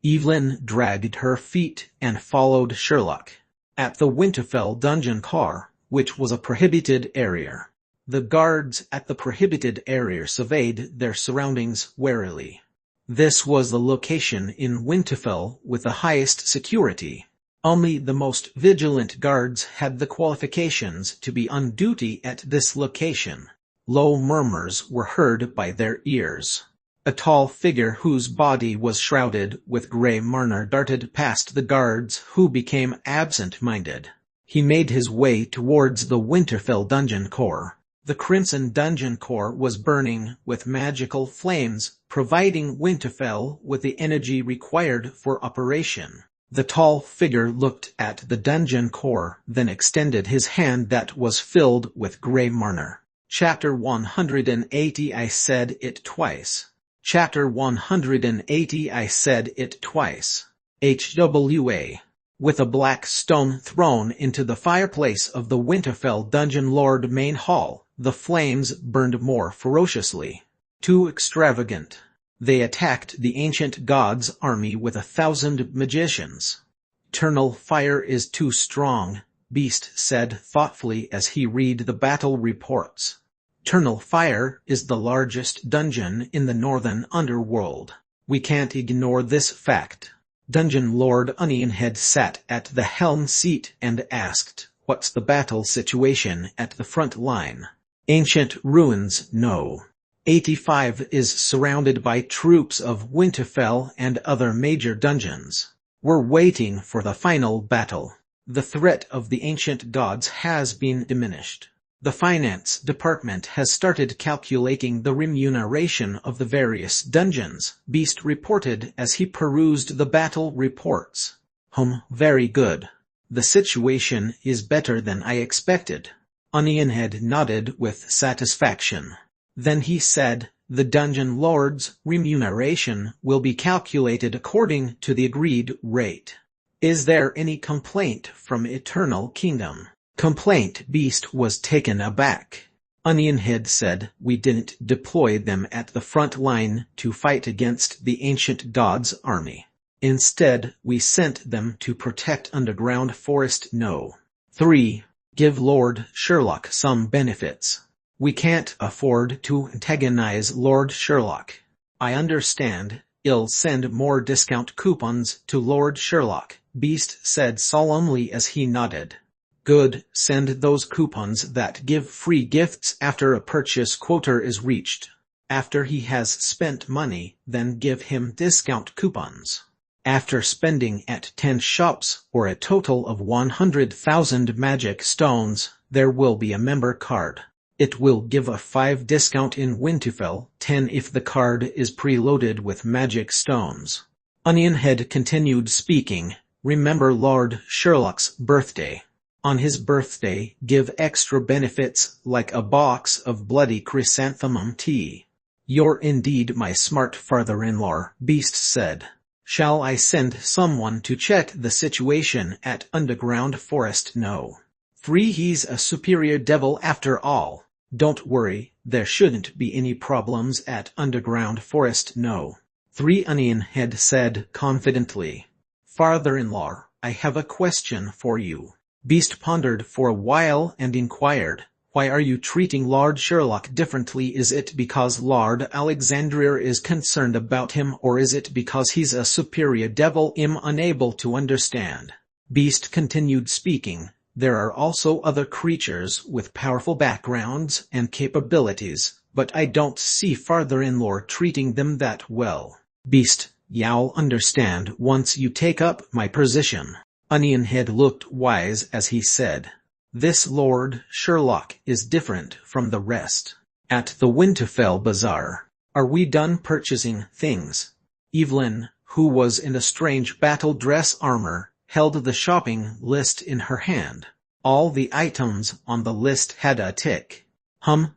[SPEAKER 1] Evelyn dragged her feet and followed Sherlock. At the Winterfell dungeon car, which was a prohibited area. The guards at the prohibited area surveyed their surroundings warily. This was the location in Winterfell with the highest security. Only the most vigilant guards had the qualifications to be on duty at this location. Low murmurs were heard by their ears. A tall figure whose body was shrouded with grey marner darted past the guards, who became absent-minded. He made his way towards the Winterfell dungeon core. The Crimson Dungeon core was burning with magical flames, providing Winterfell with the energy required for operation. The tall figure looked at the dungeon core, then extended his hand that was filled with grey marner. Chapter 180. I said it twice. Chapter 180. I said it twice. HWA. With a black stone thrown into the fireplace of the Winterfell dungeon lord main hall, the flames burned more ferociously. Too extravagant. They attacked the ancient god's army with 1,000 magicians. Eternal fire is too strong, Beast said thoughtfully as he read the battle reports. Eternal fire is the largest dungeon in the northern underworld. We can't ignore this fact. Dungeon Lord Onionhead sat at the helm seat and asked, what's the battle situation at the front line? Ancient ruins, no. 85 is surrounded by troops of Winterfell and other major dungeons. We're waiting for the final battle. The threat of the ancient gods has been diminished. The finance department has started calculating the remuneration of the various dungeons, Beast reported as he perused the battle reports. Very good. The situation is better than I expected. Onionhead nodded with satisfaction. Then he said, the dungeon lord's remuneration will be calculated according to the agreed rate. Is there any complaint from Eternal Kingdom? Complaint. Beast was taken aback. Onionhead said, we didn't deploy them at the front line to fight against the ancient god's army. Instead, we sent them to protect underground forest. No. 3. Give Lord Sherlock some benefits. We can't afford to antagonize Lord Sherlock. I understand. I'll send more discount coupons to Lord Sherlock, Beast said solemnly as he nodded. Good, send those coupons that give free gifts after a purchase quota is reached. After he has spent money, then give him discount coupons. After spending at 10 shops, or a total of 100,000 magic stones, there will be a member card. It will give a 5 discount in Winterfell, 10 if the card is preloaded with magic stones. Onionhead continued speaking, remember Lord Sherlock's birthday. On his birthday, give extra benefits like a box of bloody chrysanthemum tea. You're indeed my smart father-in-law, Beast said. Shall I send someone to check the situation at Underground Forest? No. 3. He's a superior devil after all. Don't worry, there shouldn't be any problems at Underground Forest. No. 3 Onionhead said confidently. Father-in-law, I have a question for you. Beast pondered for a while and inquired, why are you treating Lord Sherlock differently? Is it because Lord Alexander is concerned about him, or is it because he's a superior devil? I'm unable to understand. Beast continued speaking. There are also other creatures with powerful backgrounds and capabilities, but I don't see father-in-law treating them that well. Beast, you'll understand once you take up my position. Onionhead looked wise as he said, this Lord Sherlock is different from the rest. At the Winterfell Bazaar, are we done purchasing things? Evelyn, who was in a strange battle dress armor, held the shopping list in her hand. All the items on the list had a tick.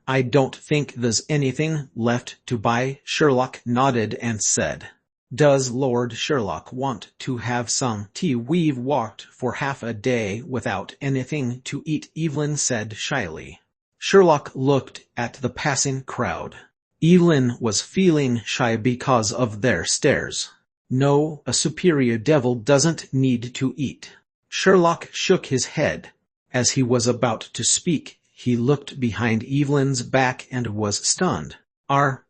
[SPEAKER 1] I don't think there's anything left to buy. Sherlock nodded and said, does Lord Sherlock want to have some tea? We've walked for half a day without anything to eat, Evelyn said shyly. Sherlock looked at the passing crowd. Evelyn was feeling shy because of their stares. No, a superior devil doesn't need to eat. Sherlock shook his head. As he was about to speak, he looked behind Evelyn's back and was stunned.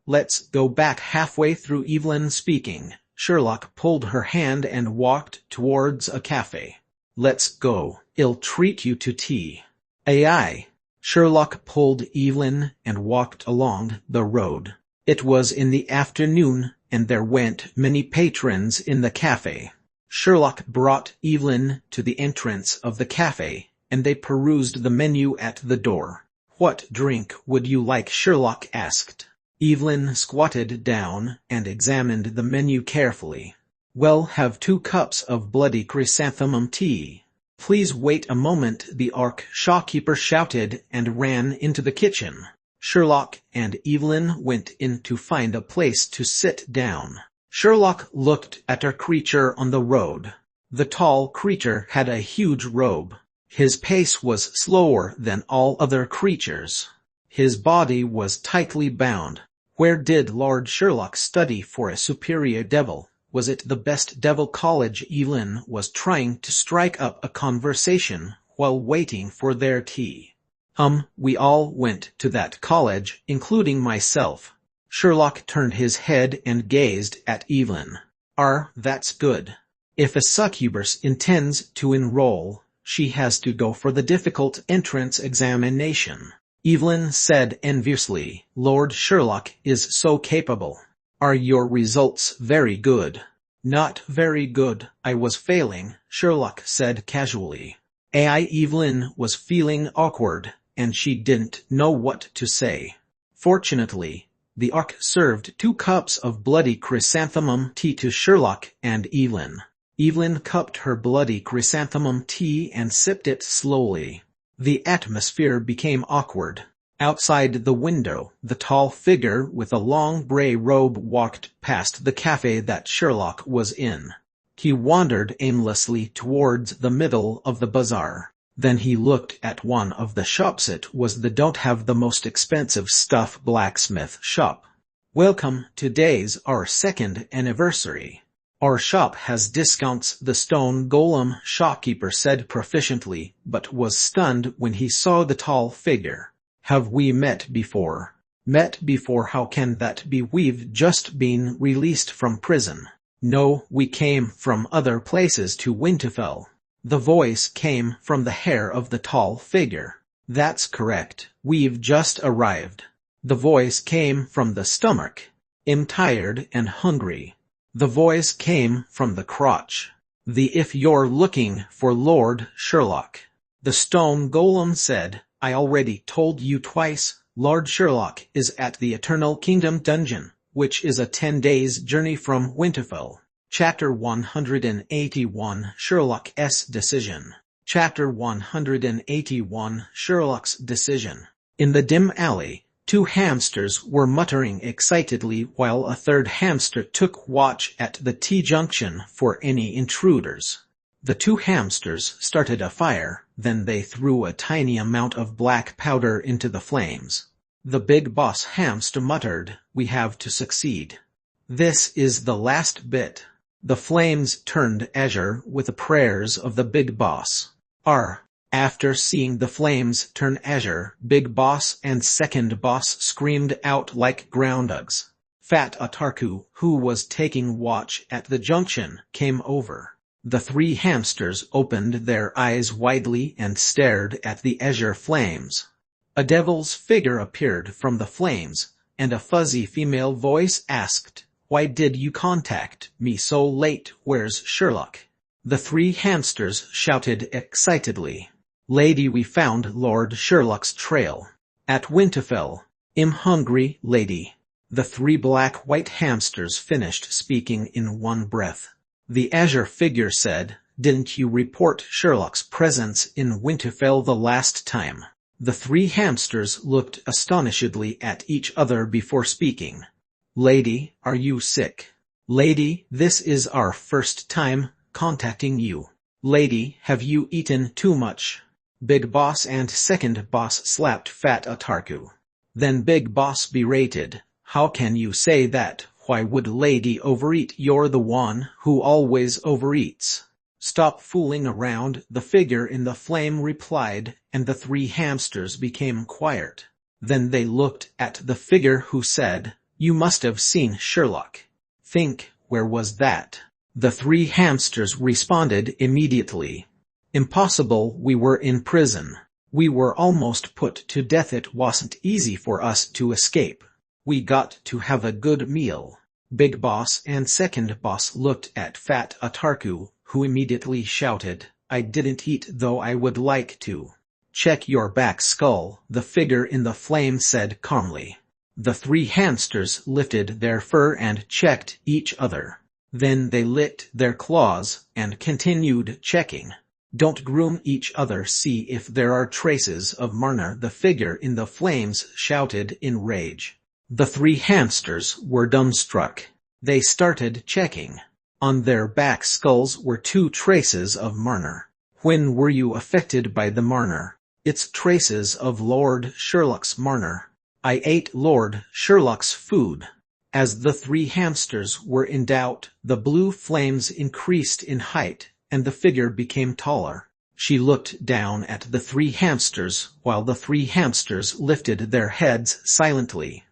[SPEAKER 1] Let's go back. Halfway through Evelyn speaking, Sherlock pulled her hand and walked towards a cafe. Let's go. I'll treat you to tea. Aye. Sherlock pulled Evelyn and walked along the road. It was in the afternoon, and there weren't many patrons in the cafe. Sherlock brought Evelyn to the entrance of the cafe, and they perused the menu at the door. What drink would you like? Sherlock asked. Evelyn squatted down and examined the menu carefully. We'll have 2 cups of bloody chrysanthemum tea. Please wait a moment, the shopkeeper shouted and ran into the kitchen. Sherlock and Evelyn went in to find a place to sit down. Sherlock looked at a creature on the road. The tall creature had a huge robe. His pace was slower than all other creatures. His body was tightly bound. Where did Lord Sherlock study for a superior devil? Was it the best devil college? Evelyn was trying to strike up a conversation while waiting for their tea. We all went to that college, including myself. Sherlock turned his head and gazed at Evelyn. That's good. If a succubus intends to enroll, she has to go for the difficult entrance examination. Evelyn said enviously, Lord Sherlock is so capable. Are your results very good? Not very good. I was failing, Sherlock said casually. Evelyn was feeling awkward, and she didn't know what to say. Fortunately, the served 2 cups of bloody chrysanthemum tea to Sherlock and Evelyn. Evelyn cupped her bloody chrysanthemum tea and sipped it slowly. The atmosphere became awkward. Outside the window, the tall figure with a long gray robe walked past the cafe that Sherlock was in. He wandered aimlessly towards the middle of the bazaar. Then he looked at one of the shops. It was the don't have the most expensive stuff blacksmith shop. Welcome, today's our 2nd anniversary. Our shop has discounts, the stone golem shopkeeper said proficiently, but was stunned when he saw the tall figure. Have we met before? Met before? How can that be? We've just been released from prison. No, we came from other places to Winterfell. The voice came from the hair of the tall figure. That's correct, we've just arrived. The voice came from the stomach. I'm tired and hungry. The voice came from the crotch. If you're looking for Lord Sherlock, the stone golem said, I already told you twice, Lord Sherlock is at the Eternal Kingdom dungeon, which is a 10 days journey from Winterfell. Chapter 181 Sherlock's Decision. Chapter 181 Sherlock's Decision. In the dim alley, 2 hamsters were muttering excitedly while a 3rd hamster took watch at the T-junction for any intruders. The 2 hamsters started a fire, then they threw a tiny amount of black powder into the flames. The big boss hamster muttered, we have to succeed. This is the last bit. The flames turned azure with the prayers of the big boss. After seeing the flames turn azure, Big Boss and Second Boss screamed out like groundhogs. Fat Otaku, who was taking watch at the junction, came over. The three hamsters opened their eyes widely and stared at the azure flames. A devil's figure appeared from the flames, and a fuzzy female voice asked, "Why did you contact me so late? Where's Sherlock?" The three hamsters shouted excitedly, "Lady, we found Lord Sherlock's trail. At Winterfell. I'm hungry, lady." The three black-white hamsters finished speaking in one breath. The azure figure said, "Didn't you report Sherlock's presence in Winterfell the last time?" The three hamsters looked astonishedly at each other before speaking. "Lady, are you sick? Lady, this is our first time contacting you. Lady, have you eaten too much?" Big Boss and Second Boss slapped Fat Otaku. Then Big Boss berated, "How can you say that? Why would Lady overeat? You're the one who always overeats." "Stop fooling around," the figure in the flame replied, and the three hamsters became quiet. Then they looked at the figure who said, "You must have seen Sherlock." "Think, where was that?" The three hamsters responded immediately. "Impossible, we were in prison. We were almost put to death. It wasn't easy for us to escape. We got to have a good meal." Big Boss and Second Boss looked at Fat Otaku, who immediately shouted, "I didn't eat, though I would like to." "Check your back skull," the figure in the flame said calmly. The three hamsters lifted their fur and checked each other. Then they licked their claws and continued checking. "Don't groom each other, see if there are traces of Marner," the figure in the flames shouted in rage. The three hamsters were dumbstruck. They started checking. On their back skulls were 2 traces of Marner. "When were you affected by the Marner?" "It's traces of Lord Sherlock's Marner. I ate Lord Sherlock's food." As the three hamsters were in doubt, the blue flames increased in height, and the figure became taller. She looked down at the three hamsters, while the three hamsters lifted their heads silently.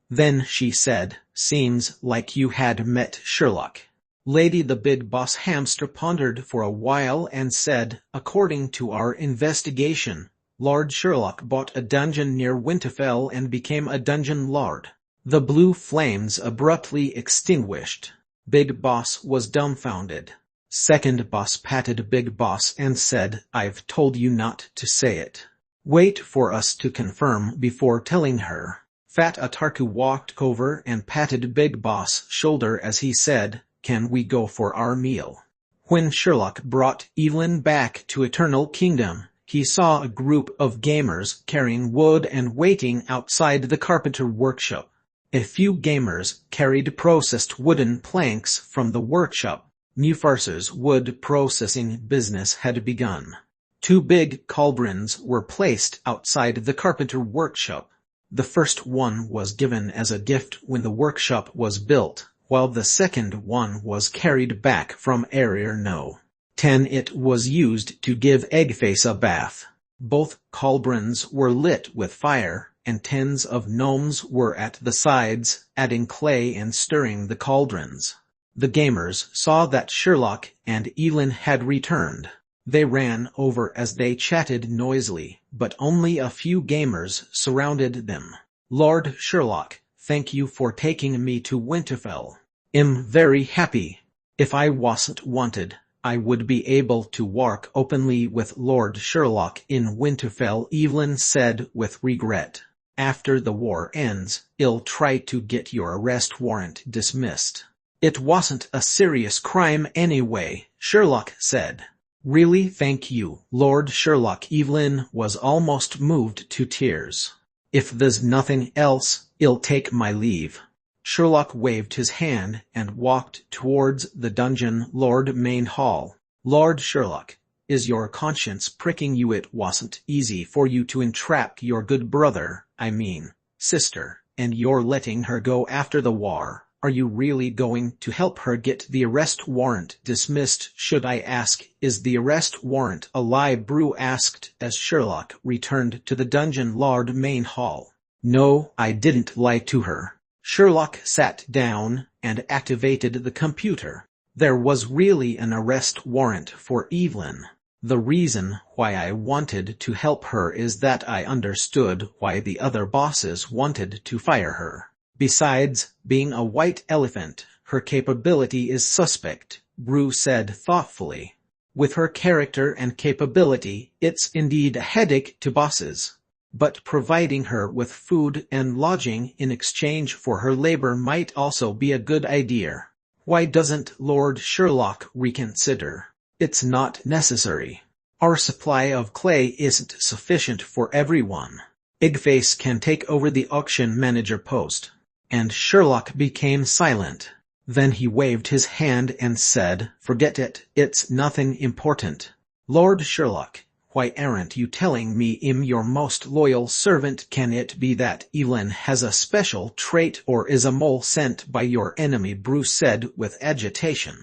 [SPEAKER 1] Then she said, "Seems like you had met Sherlock." Lady, the Big Boss hamster pondered for a while and said, "According to our investigation, Lord Sherlock bought a dungeon near Winterfell and became a dungeon lord." The blue flames abruptly extinguished. Big Boss was dumbfounded. Second Boss patted Big Boss and said, "I've told you not to say it. Wait for us to confirm before telling her." Fat Otaku walked over and patted Big Boss' shoulder as he said, "Can we go for our meal?" When Sherlock brought Evelyn back to Eternal Kingdom, he saw a group of gamers carrying wood and waiting outside the carpenter workshop. A few gamers carried processed wooden planks from the workshop. Mufarsa's wood processing business had begun. 2 big cauldrons were placed outside the carpenter workshop. The first one was given as a gift when the workshop was built, while the second one was carried back from Area No. 10. It was used to give Eggface a bath. Both cauldrons were lit with fire, and tens of gnomes were at the sides, adding clay and stirring the cauldrons. The gamers saw that Sherlock and Evelyn had returned. They ran over as they chatted noisily, but only a few gamers surrounded them. "Lord Sherlock, thank you for taking me to Winterfell. I'm very happy. If I wasn't wanted, I would be able to work openly with Lord Sherlock in Winterfell," Evelyn said with regret. "After the war ends, I'll try to get your arrest warrant dismissed." "It wasn't a serious crime anyway," Sherlock said. "Really, thank you, Lord Sherlock." Evelyn was almost moved to tears. "If there's nothing else, I'll take my leave." Sherlock waved his hand and walked towards the dungeon lord main hall. "Lord Sherlock, is your conscience pricking you? It wasn't easy for you to entrap your good brother, I mean, sister, and you're letting her go after the war. Are you really going to help her get the arrest warrant dismissed? Should I ask, is the arrest warrant a lie? Brew asked as Sherlock returned to the dungeon lord main hall. No, I didn't lie to her. Sherlock sat down and activated the computer. There was really an arrest warrant for Evelyn. The reason why I wanted to help her is that I understood why the other bosses wanted to fire her. Besides being a white elephant, her capability is suspect, Brew said thoughtfully. With her character and capability, it's indeed a headache to bosses. But providing her with food and lodging in exchange for her labor might also be a good idea. Why doesn't Lord Sherlock reconsider? It's not necessary. Our supply of clay isn't sufficient for everyone. Eggface can take over the auction manager post. And Sherlock became silent. Then he waved his hand and said, "Forget it, it's nothing important." Lord Sherlock, why aren't you telling me I'm your most loyal servant? Can it be that Evelyn has a special trait or is a mole sent by your enemy? Bruce said with agitation.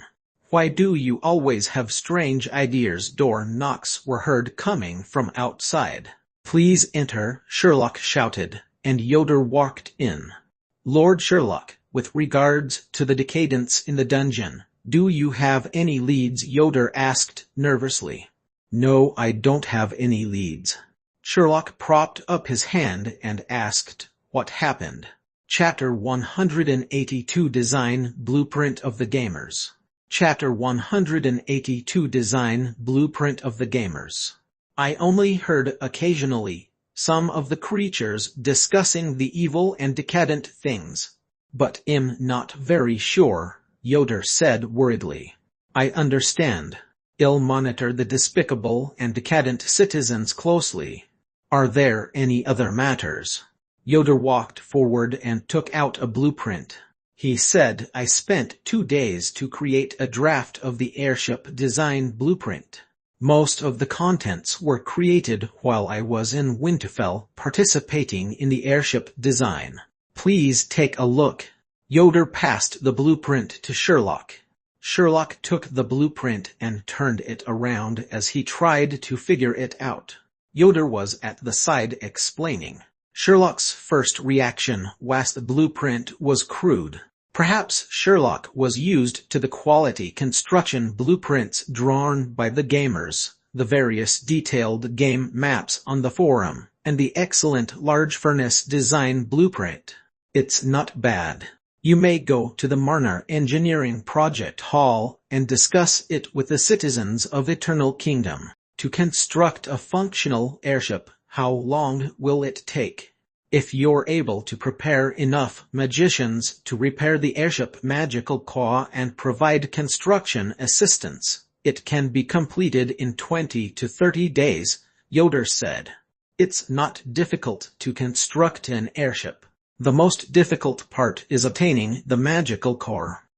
[SPEAKER 1] Why do you always have strange ideas? Door knocks were heard coming from outside. Please enter, Sherlock shouted, and Yoder walked in. Lord Sherlock, with regards to the decadence in the dungeon, do you have any leads? Yoder asked nervously. No, I don't have any leads. Sherlock propped up his hand and asked, what happened? Chapter 182 Design Blueprint of the Gamers. Chapter 182 Design Blueprint of the Gamers. I only heard occasionally some of the creatures discussing the evil and decadent things. But I'm not very sure, Yoder said worriedly. I understand. I'll monitor the despicable and decadent citizens closely. Are there any other matters? Yoder walked forward and took out a blueprint. He said, I spent 2 days to create a draft of the airship design blueprint. Most of the contents were created while I was in Winterfell participating in the airship design. Please take a look. Yoder passed the blueprint to Sherlock. Sherlock took the blueprint and turned it around as he tried to figure it out. Yoder was at the side explaining. Sherlock's first reaction was the blueprint was crude. Perhaps Sherlock was used to the quality construction blueprints drawn by the gamers, the various detailed game maps on the forum, and the excellent large furnace design blueprint. It's not bad. You may go to the Marner Engineering Project Hall and discuss it with the citizens of Eternal Kingdom. To construct a functional airship, how long will it take? If you're able to prepare enough magicians to repair the airship magical core and provide construction assistance, it can be completed in 20 to 30 days, Yoder said. It's not difficult to construct an airship. The most difficult part is obtaining the magical core.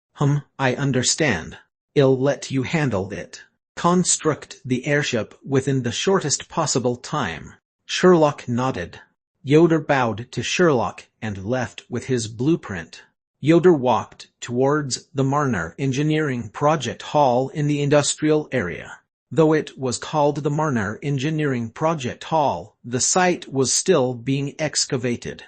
[SPEAKER 1] I understand. I'll let you handle it. Construct the airship within the shortest possible time. Sherlock nodded. Yoder bowed to Sherlock and left with his blueprint. Yoder walked towards the Marner Engineering Project Hall in the industrial area. Though it was called the Marner Engineering Project Hall, the site was still being excavated.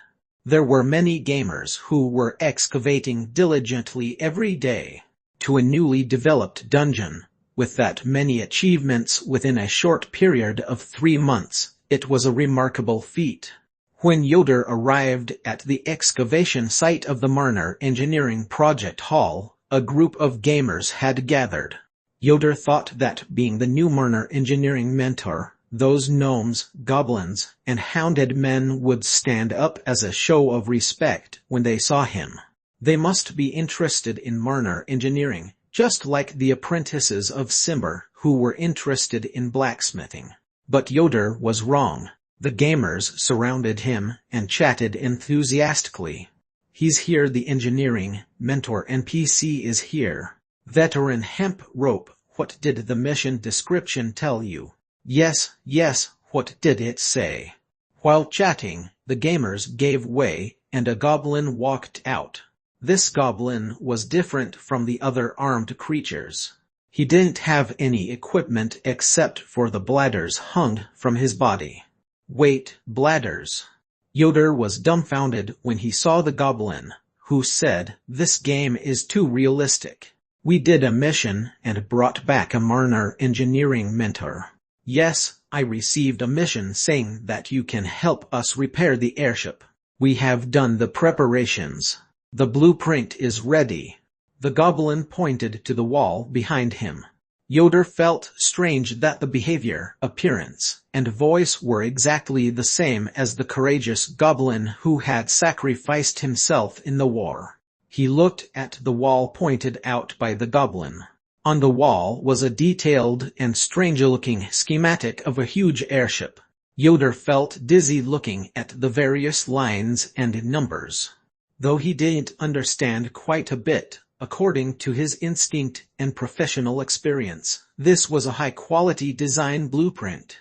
[SPEAKER 1] There were many gamers who were excavating diligently every day. To a newly developed dungeon, with that many achievements within a short period of 3 months, it was a remarkable feat. When Yoder arrived at the excavation site of the Marner Engineering Project Hall, a group of gamers had gathered. Yoder thought that being the new Marner Engineering mentor, those gnomes, goblins, and hounded men would stand up as a show of respect when they saw him. They must be interested in Marner Engineering, just like the apprentices of Simber, who were interested in blacksmithing. But Yoder was wrong. The gamers surrounded him and chatted enthusiastically. He's here, the engineering mentor NPC is here. Veteran hemp rope, what did the mission description tell you? Yes, what did it say? While chatting, the gamers gave way, and a goblin walked out. This goblin was different from the other armed creatures. He didn't have any equipment except for the bladders hung from his body. Wait, bladders? Yoder was dumbfounded when he saw the goblin, who said, "This game is too realistic. We did a mission and brought back a minor engineering mentor." "Yes, I received a mission saying that you can help us repair the airship. We have done the preparations. The blueprint is ready." The goblin pointed to the wall behind him. Yoder felt strange that the behavior, appearance, and voice were exactly the same as the courageous goblin who had sacrificed himself in the war. He looked at the wall pointed out by the goblin. On the wall was a detailed and strange-looking schematic of a huge airship. Yoder felt dizzy looking at the various lines and numbers. Though he didn't understand quite a bit, according to his instinct and professional experience, this was a high-quality design blueprint.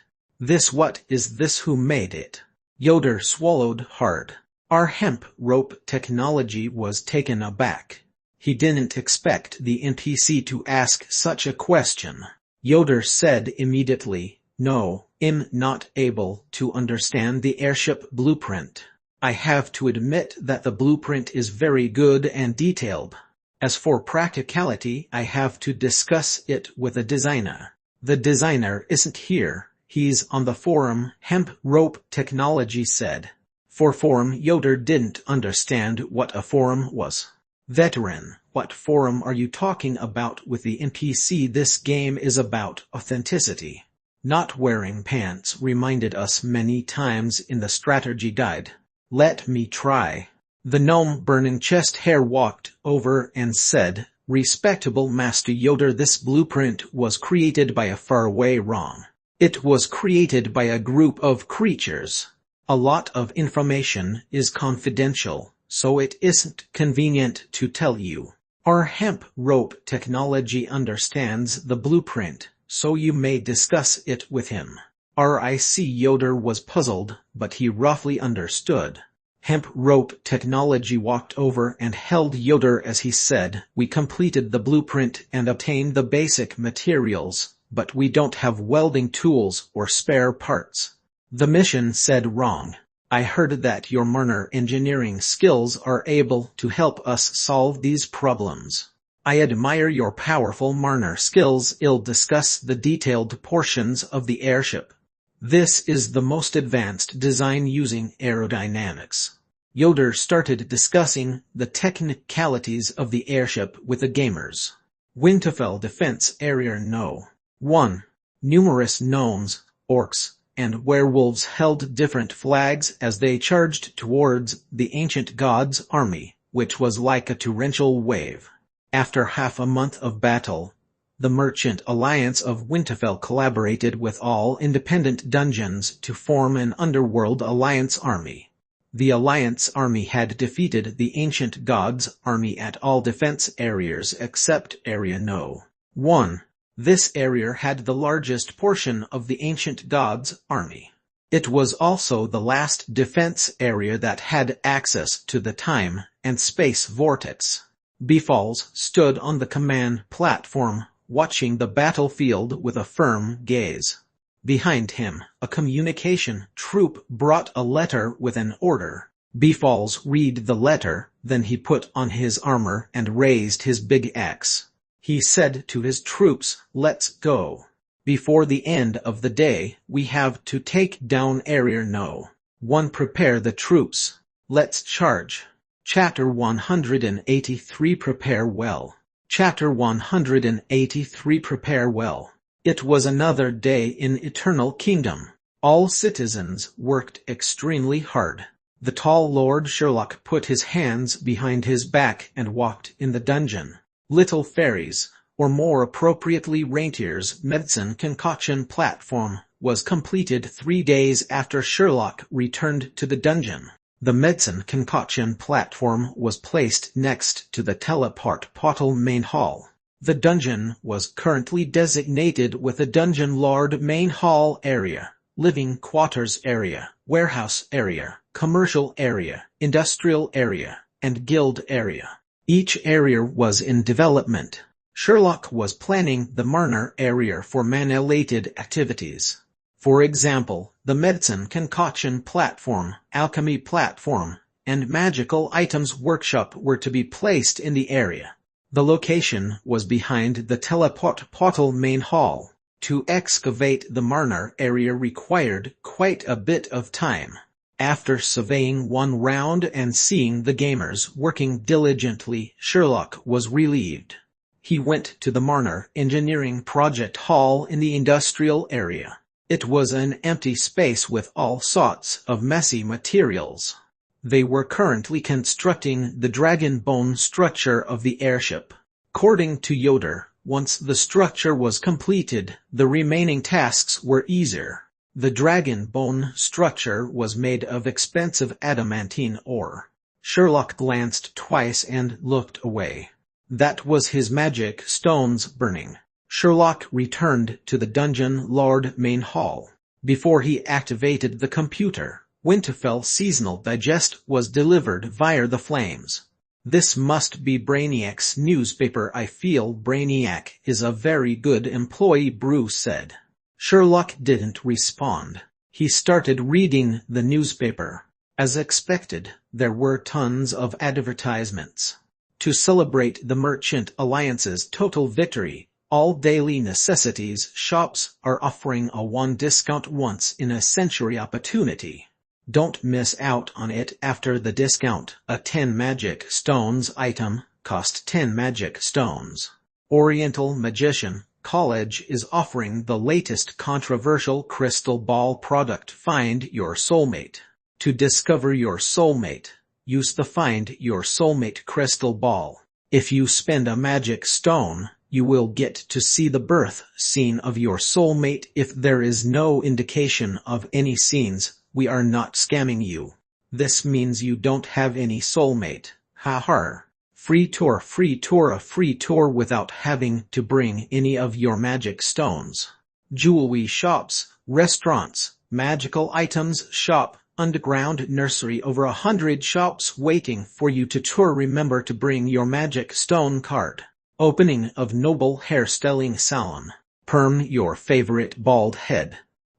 [SPEAKER 1] What is this? Who made it? Yoder swallowed hard. Our hemp rope technology was taken aback. He didn't expect the NPC to ask such a question. Yoder said immediately, "No, I'm not able to understand the airship blueprint. I have to admit that the blueprint is very good and detailed. As for practicality, I have to discuss it with a designer. The designer isn't here, he's on the forum," Hemp Rope Technology said. For forum, Yoder didn't understand what a forum was. "Veteran, what forum are you talking about with the NPC? This game is about authenticity. Not wearing pants reminded us many times in the strategy guide. Let me try." The gnome burning chest hair walked over and said, "Respectable Master Yoder, this blueprint was created by a faraway wrong. It was created by a group of creatures. A lot of information is confidential, so it isn't convenient to tell you. Our hemp rope technology understands the blueprint, so you may discuss it with him." RIC Yoder was puzzled, but he roughly understood. Hemp Rope Technology walked over and held Yoder as he said, "We completed the blueprint and obtained the basic materials, but we don't have welding tools or spare parts." The mission said, "Wrong. I heard that your minor engineering skills are able to help us solve these problems. I admire your powerful minor skills. I'll discuss the detailed portions of the airship. This is the most advanced design using aerodynamics." Yoder started discussing the technicalities of the airship with the gamers. Winterfell Defense Area No. 1. Numerous gnomes, orcs, and werewolves held different flags as they charged towards the ancient god's army, which was like a torrential wave. After half a month of battle, the Merchant Alliance of Winterfell collaborated with all independent dungeons to form an Underworld Alliance army. The Alliance army had defeated the Ancient Gods' army at all defense areas except Area No. 1. This area had the largest portion of the Ancient Gods' army. It was also the last defense area that had access to the time and space vortex. Beefalls stood on the command platform, watching the battlefield with a firm gaze. Behind him, a communication troop brought a letter with an order. Beefalls read the letter, then he put on his armor and raised his big axe. He said to his troops, "Let's go. Before the end of the day, we have to take down Area No. 1. Prepare the troops. Let's charge." Chapter 183 Prepare Well. Chapter 183 Prepare Well. It was another day in Eternal Kingdom. All citizens worked extremely hard. The tall Lord Sherlock put his hands behind his back and walked in the dungeon. Little fairies, or more appropriately reindeers, medicine concoction platform was completed 3 days after Sherlock returned to the dungeon. The medicine concoction platform was placed next to the teleport portal main hall. The dungeon was currently designated with the Dungeon Lord Main Hall area, Living Quarters area, Warehouse area, Commercial area, Industrial area, and Guild area. Each area was in development. Sherlock was planning the Marner area for man-related activities. For example, the medicine concoction platform, alchemy platform, and magical items workshop were to be placed in the area. The location was behind the teleport portal main hall. To excavate the Marner area required quite a bit of time. After surveying one round and seeing the gamers working diligently, Sherlock was relieved. He went to the Marner Engineering Project Hall in the industrial area. It was an empty space with all sorts of messy materials. They were currently constructing the dragon bone structure of the airship. According to Yoder, once the structure was completed, the remaining tasks were easier. The dragon bone structure was made of expensive adamantine ore. Sherlock glanced twice and looked away. That was his magic stones burning. Sherlock returned to the Dungeon Lord main hall. Before he activated the computer, Winterfell Seasonal Digest was delivered via the flames. This must be Brainiac's newspaper. I feel Brainiac is a very good employee, Bruce said. Sherlock didn't respond. He started reading the newspaper. As expected, there were tons of advertisements. To celebrate the Merchant Alliance's total victory, all daily necessities shops are offering a 1 discount once in a century opportunity. Don't miss out on it after the discount. A 10 magic stones item cost 10 magic stones. Oriental Magician College is offering the latest controversial crystal ball product, Find Your Soulmate. To discover your soulmate, use the Find Your Soulmate crystal ball. If you spend a magic stone, you will get to see the birth scene of your soulmate. If there is no indication of any scenes, we are not scamming you. This means you don't have any soulmate. Ha ha. Free tour, a free tour without having to bring any of your magic stones. Jewelry shops, restaurants, magical items shop, underground nursery, over 100 shops waiting for you to tour. Remember to bring your magic stone card. Opening of Noble Hairstyling Salon. Perm your favorite bald head.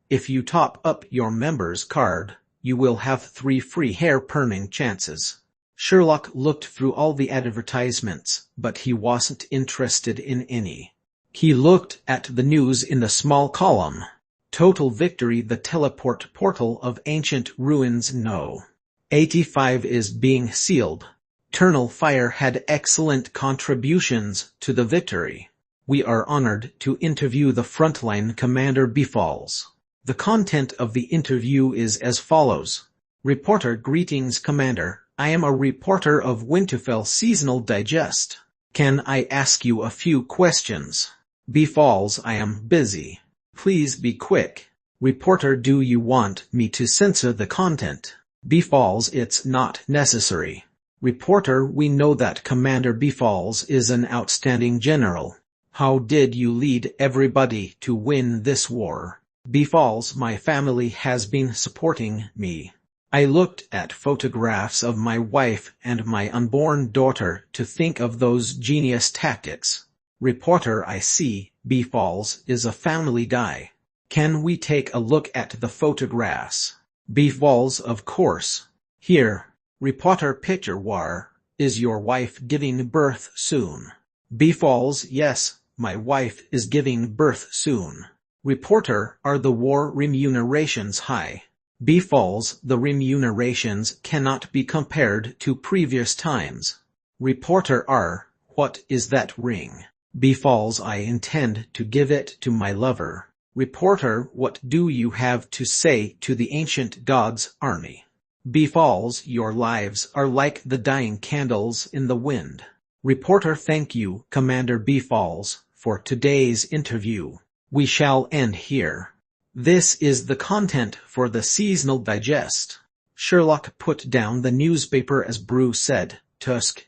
[SPEAKER 1] If you top up your member's card, you will have 3 free hair perming chances. Sherlock looked through all the advertisements, but he wasn't interested in any. He looked at the news in the small column. Total victory, the teleport portal of ancient ruins. No. 85 is being sealed. Eternal Fire had excellent contributions to the victory. We are honored to interview the frontline commander Befalls. The content of the interview is as follows. Reporter: Greetings, Commander. I am a reporter of Winterfell Seasonal Digest. Can I ask you a few questions? Befalls: I am busy. Please be quick. Reporter: Do you want me to censor the content? Befalls: It's not necessary. Reporter: We know that Commander Befalls is an outstanding general. How did you lead everybody to win this war? Befalls: My family has been supporting me. I looked at photographs of my wife and my unborn daughter to think of those genius tactics. Reporter: I see, Befalls is a family guy. Can we take a look at the photographs? Befalls: Of course. Here. Reporter: Picture: War. Is your wife giving birth soon? Befalls: Yes, my wife is giving birth soon. Reporter: Are the war remunerations high? Befalls: The remunerations cannot be compared to previous times. Reporter: What is that ring? Befalls: I intend to give it to my lover. Reporter: What do you have to say to the ancient gods' army? Befalls: Your lives are like the dying candles in the wind. Reporter: Thank you, Commander Befalls, for today's interview. We shall end here. This is the content for the Seasonal Digest. Sherlock put down the newspaper as Bruce said, Tusk,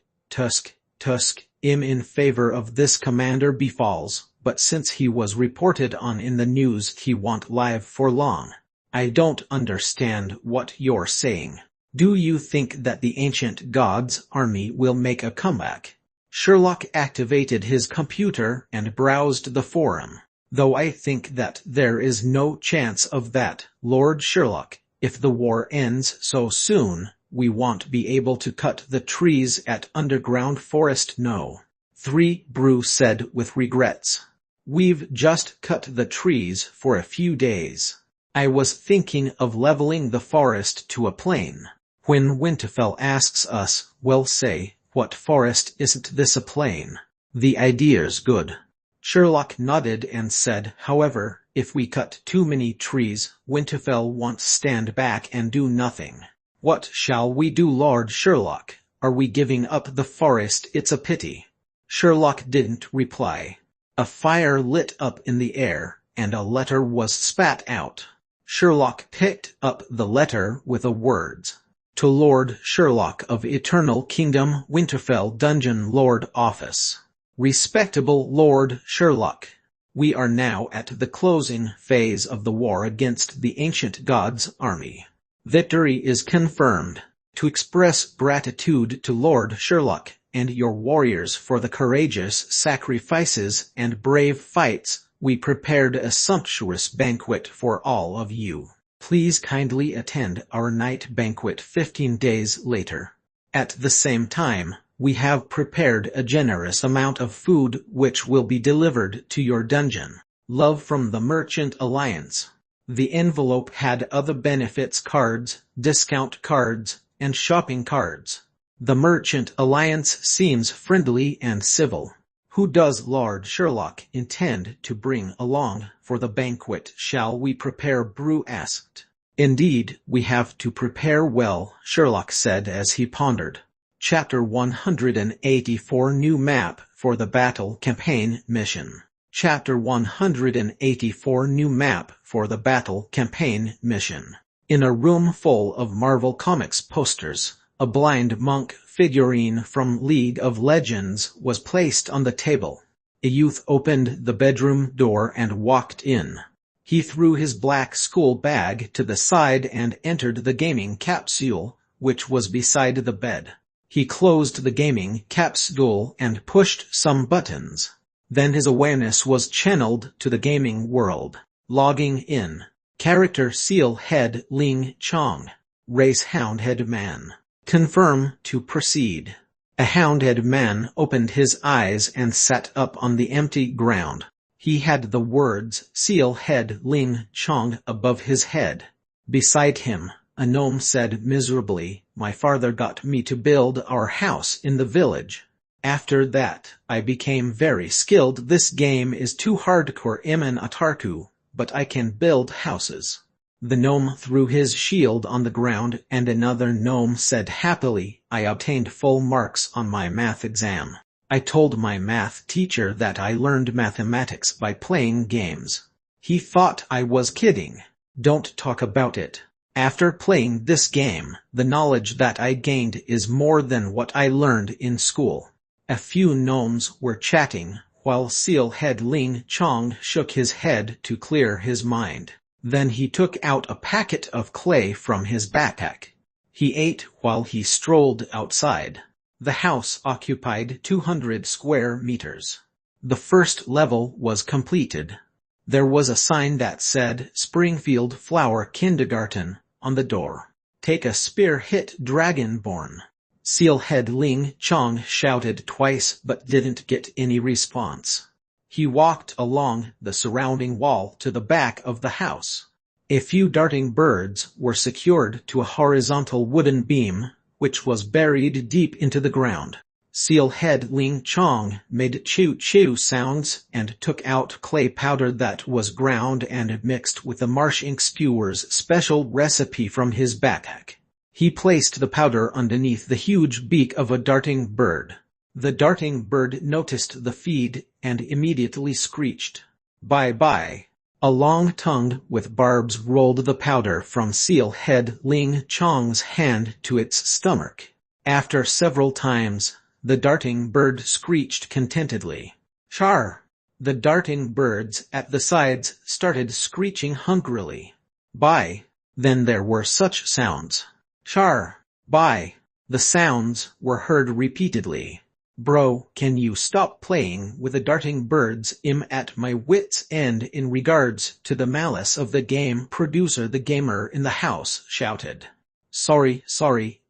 [SPEAKER 1] I'm in favor of this, Commander Befalls, but since he was reported on in the news he won't live for long. I don't understand what you're saying. Do you think that the ancient gods' army will make a comeback? Sherlock activated his computer and browsed the forum. Though I think that there is no chance of that, Lord Sherlock. If the war ends so soon, we won't be able to cut the trees at Underground Forest. No. 3. Bruce said with regrets. We've just cut the trees for a few days. I was thinking of leveling the forest to a plain. When Winterfell asks us, we'll say, what forest isn't this a plain? The idea's good. Sherlock nodded and said, however, if we cut too many trees, Winterfell won't stand back and do nothing. What shall we do, Lord Sherlock? Are we giving up the forest? It's a pity. Sherlock didn't reply. A fire lit up in the air, and a letter was spat out. Sherlock picked up the letter with the words, to Lord Sherlock of Eternal Kingdom, Winterfell Dungeon Lord Office. Respectable Lord Sherlock, we are now at the closing phase of the war against the ancient gods' army. Victory is confirmed. To express gratitude to Lord Sherlock and your warriors for the courageous sacrifices and brave fights, we prepared a sumptuous banquet for all of you. Please kindly attend our night banquet 15 days later. At the same time, we have prepared a generous amount of food which will be delivered to your dungeon. Love from the Merchant Alliance. The envelope had other benefits cards, discount cards, and shopping cards. The Merchant Alliance seems friendly and civil. Who does Lord Sherlock intend to bring along for the banquet? Shall we prepare? Brew asked. Indeed, we have to prepare well, Sherlock said as he pondered. Chapter 184 New Map for the Battle Campaign Mission. Chapter 184 New Map for the Battle Campaign Mission. In a room full of Marvel Comics posters, a blind monk figurine from League of Legends was placed on the table. A youth opened the bedroom door and walked in. He threw his black school bag to the side and entered the gaming capsule, which was beside the bed. He closed the gaming capsule and pushed some buttons. Then his awareness was channeled to the gaming world. Logging in. Character Seal Head Ling Chong. Race Houndhead Man. Confirm to proceed. A houndhead man opened his eyes and sat up on the empty ground. He had the words Seal Head Ling Chong above his head. Beside him, a gnome said miserably, my father got me to build our house in the village. After that, I became very skilled. This game is too hardcore. Iman Atarku, but I can build houses. The gnome threw his shield on the ground and another gnome said happily, I obtained full marks on my math exam. I told my math teacher that I learned mathematics by playing games. He thought I was kidding. Don't talk about it. After playing this game, the knowledge that I gained is more than what I learned in school. A few gnomes were chatting, while Seal Head Ling Chong shook his head to clear his mind. Then he took out a packet of clay from his backpack. He ate while he strolled outside. The house occupied 200 square meters. The first level was completed. There was a sign that said Springfield Flower Kindergarten on the door. Take a spear, hit Dragonborn. Seal Head Ling Chong shouted twice but didn't get any response. He walked along the surrounding wall to the back of the house. A few darting birds were secured to a horizontal wooden beam, which was buried deep into the ground. Seal Head Ling Chong made choo-choo sounds and took out clay powder that was ground and mixed with the marsh ink spewer's special recipe from his backpack. He placed the powder underneath the huge beak of a darting bird. The darting bird noticed the feed and immediately screeched, "Bye-bye." A long tongue with barbs rolled the powder from Seal Head Ling Chong's hand to its stomach. After several times, the darting bird screeched contentedly. Char! The darting birds at the sides started screeching hungrily. Bye! Then there were such sounds. Char! Bye. The sounds were heard repeatedly. Bro, can you stop playing with the darting birds? I'm at my wit's end in regards to the malice of the game producer. The gamer in the house shouted. Sorry,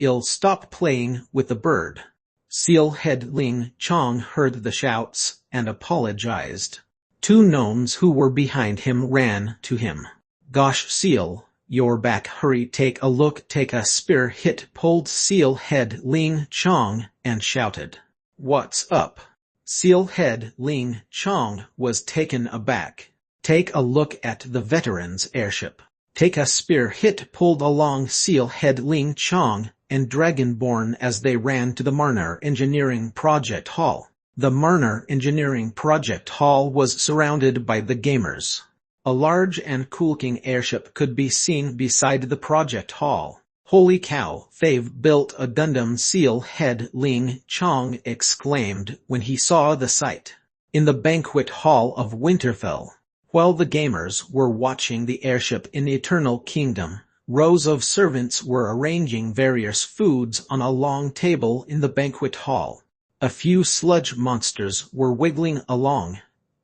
[SPEAKER 1] I'll stop playing with the bird. Seal Head Ling Chong heard the shouts and apologized. Two gnomes who were behind him ran to him. Gosh, Seal, you're back. Hurry, take a look. Take a spear hit. Pulled Seal Head Ling Chong and shouted. What's up? Seal Head Ling Chong was taken aback. Take a look at the veteran's airship. Take a spear hit. Pulled along Seal Head Ling Chong and Dragonborn as they ran to the Marner Engineering Project Hall. The Marner Engineering Project Hall was surrounded by the gamers. A large and cool-looking airship could be seen beside the project hall. Holy cow, they've built a Gundam. Seal Head Ling Chong exclaimed when he saw the sight. In the banquet hall of Winterfell, while the gamers were watching the airship in Eternal Kingdom, rows of servants were arranging various foods on a long table in the banquet hall. A few sludge monsters were wiggling along,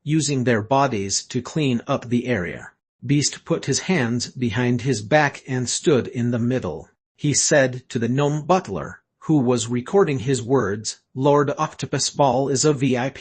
[SPEAKER 1] using their bodies to clean up the area. Beast put his hands behind his back and stood in the middle. He said to the gnome butler, who was recording his words, Lord Octopus Ball is a VIP.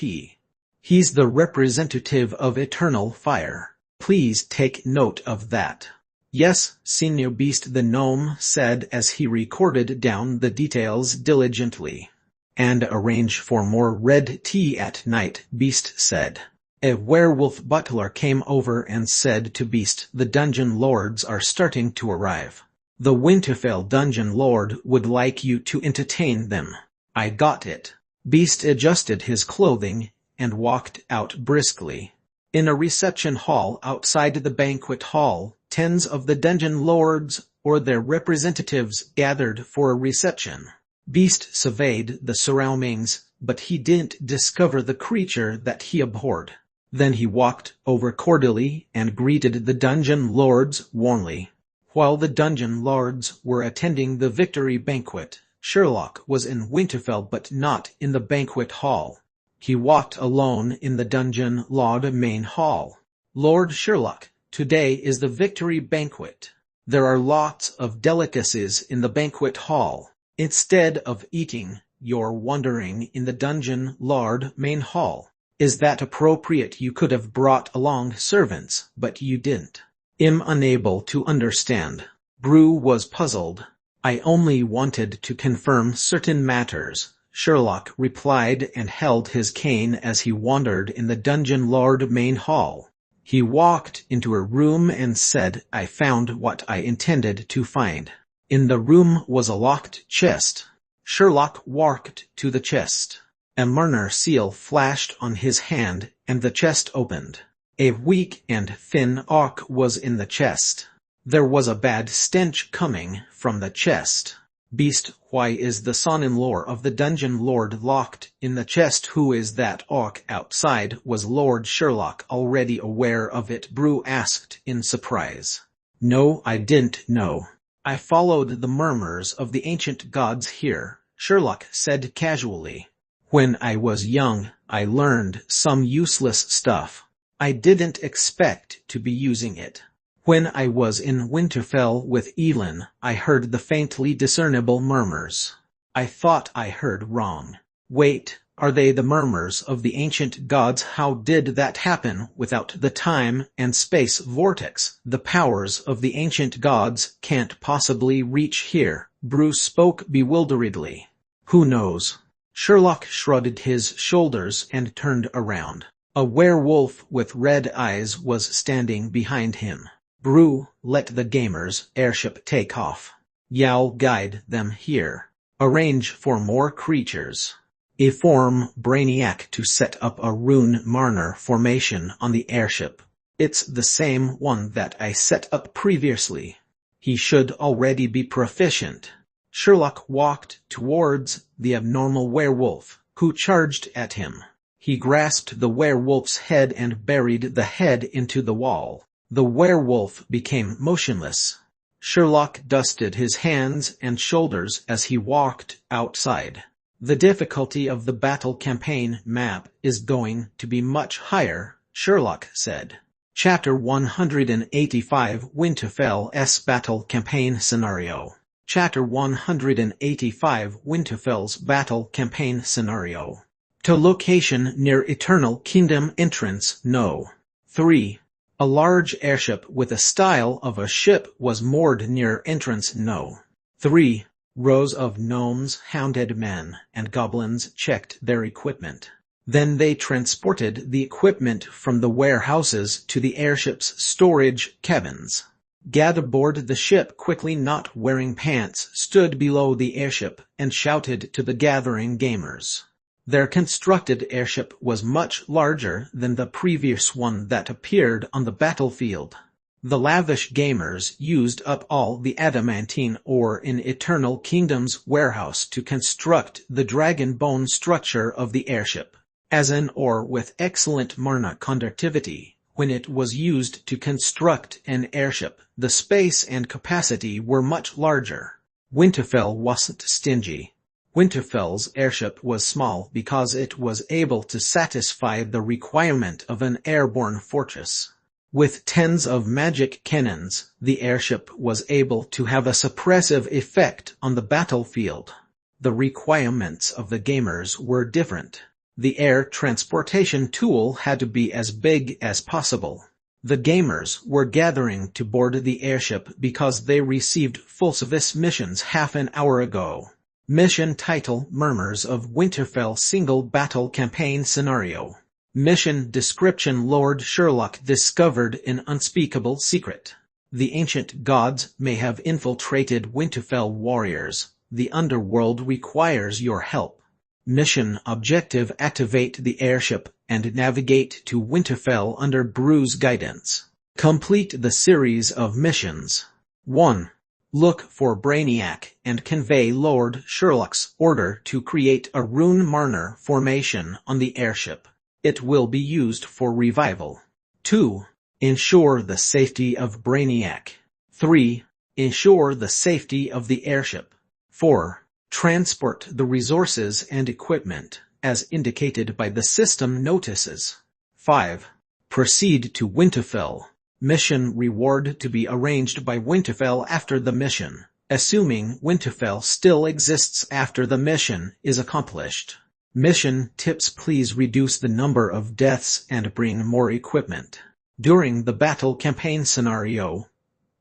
[SPEAKER 1] He's the representative of Eternal Fire. Please take note of that. Yes, Senior Beast, the gnome said as he recorded down the details diligently. And arrange for more red tea at night, Beast said. A werewolf butler came over and said to Beast, the dungeon lords are starting to arrive. The Winterfell dungeon lord would like you to entertain them. I got it. Beast adjusted his clothing and walked out briskly. In a reception hall outside the banquet hall, tens of the dungeon lords or their representatives gathered for a reception. Beast surveyed the surroundings, but he didn't discover the creature that he abhorred. Then he walked over cordially and greeted the dungeon lords warmly. While the dungeon lords were attending the victory banquet, Sherlock was in Winterfell but not in the banquet hall. He walked alone in the dungeon lord main hall. Lord Sherlock, today is the victory banquet. There are lots of delicacies in the banquet hall. Instead of eating, you're wandering in the dungeon lord main hall. Is that appropriate? You could have brought along servants, but you didn't. I'm unable to understand. Brew was puzzled. I only wanted to confirm certain matters, Sherlock replied and held his cane as he wandered in the dungeon lord main hall. He walked into a room and said, I found what I intended to find. In the room was a locked chest. Sherlock walked to the chest. A Marner seal flashed on his hand, and the chest opened. A weak and thin orc was in the chest. There was a bad stench coming from the chest. Beast, why is the son-in-law of the dungeon lord locked in the chest? Who is that orc outside? Was Lord Sherlock already aware of it? Brew asked in surprise. No, I didn't know. I followed the murmurs of the ancient gods here, Sherlock said casually. When I was young, I learned some useless stuff. I didn't expect to be using it. When I was in Winterfell with Elin, I heard the faintly discernible murmurs. I thought I heard wrong. Wait, are they the murmurs of the ancient gods? How did that happen without the time and space vortex? The powers of the ancient gods can't possibly reach here. Bruce spoke bewilderedly. Who knows? Sherlock shrugged his shoulders and turned around. A werewolf with red eyes was standing behind him. Brew, let the gamers' airship take off. Y'all guide them here. Arrange for more creatures. Inform Brainiac to set up a rune Marner formation on the airship. It's the same one that I set up previously. He should already be proficient. Sherlock walked towards the abnormal werewolf, who charged at him. He grasped the werewolf's head and buried the head into the wall. The werewolf became motionless. Sherlock dusted his hands and shoulders as he walked outside. The difficulty of the battle campaign map is going to be much higher, Sherlock said. Chapter 185 Winterfell's Battle Campaign Scenario. Chapter 185 Winterfell's Battle Campaign Scenario. To location near Eternal Kingdom entrance, No. 3. A large airship with a style of a ship was moored near entrance No. 3. Rows of gnomes, hounded men, and goblins checked their equipment. Then they transported the equipment from the warehouses to the airship's storage cabins. Gad aboard the ship, quickly not wearing pants, stood below the airship and shouted to the gathering gamers. Their constructed airship was much larger than the previous one that appeared on the battlefield. The lavish gamers used up all the adamantine ore in Eternal Kingdom's warehouse to construct the dragon bone structure of the airship. As an ore with excellent Marna conductivity, when it was used to construct an airship, the space and capacity were much larger. Winterfell wasn't stingy. Winterfell's airship was small because it was able to satisfy the requirement of an airborne fortress. With tens of magic cannons, the airship was able to have a suppressive effect on the battlefield. The requirements of the gamers were different. The air transportation tool had to be as big as possible. The gamers were gathering to board the airship because they received full service missions half an hour ago. Mission title: Murmurs of Winterfell Single Battle Campaign Scenario. Mission description: Lord Sherlock discovered an unspeakable secret. The ancient gods may have infiltrated Winterfell warriors. The Underworld requires your help. Mission objective: activate the airship and navigate to Winterfell under Bruce's guidance. Complete the series of missions. 1. Look for Brainiac and convey Lord Sherlock's order to create a rune Marner formation on the airship. It will be used for revival. 2. Ensure the safety of Brainiac. 3. Ensure the safety of the airship. 4. Transport the resources and equipment, as indicated by the system notices. 5. Proceed to Winterfell. Mission reward to be arranged by Winterfell after the mission, assuming Winterfell still exists after the mission is accomplished. Mission tips: please reduce the number of deaths and bring more equipment. During the battle campaign scenario,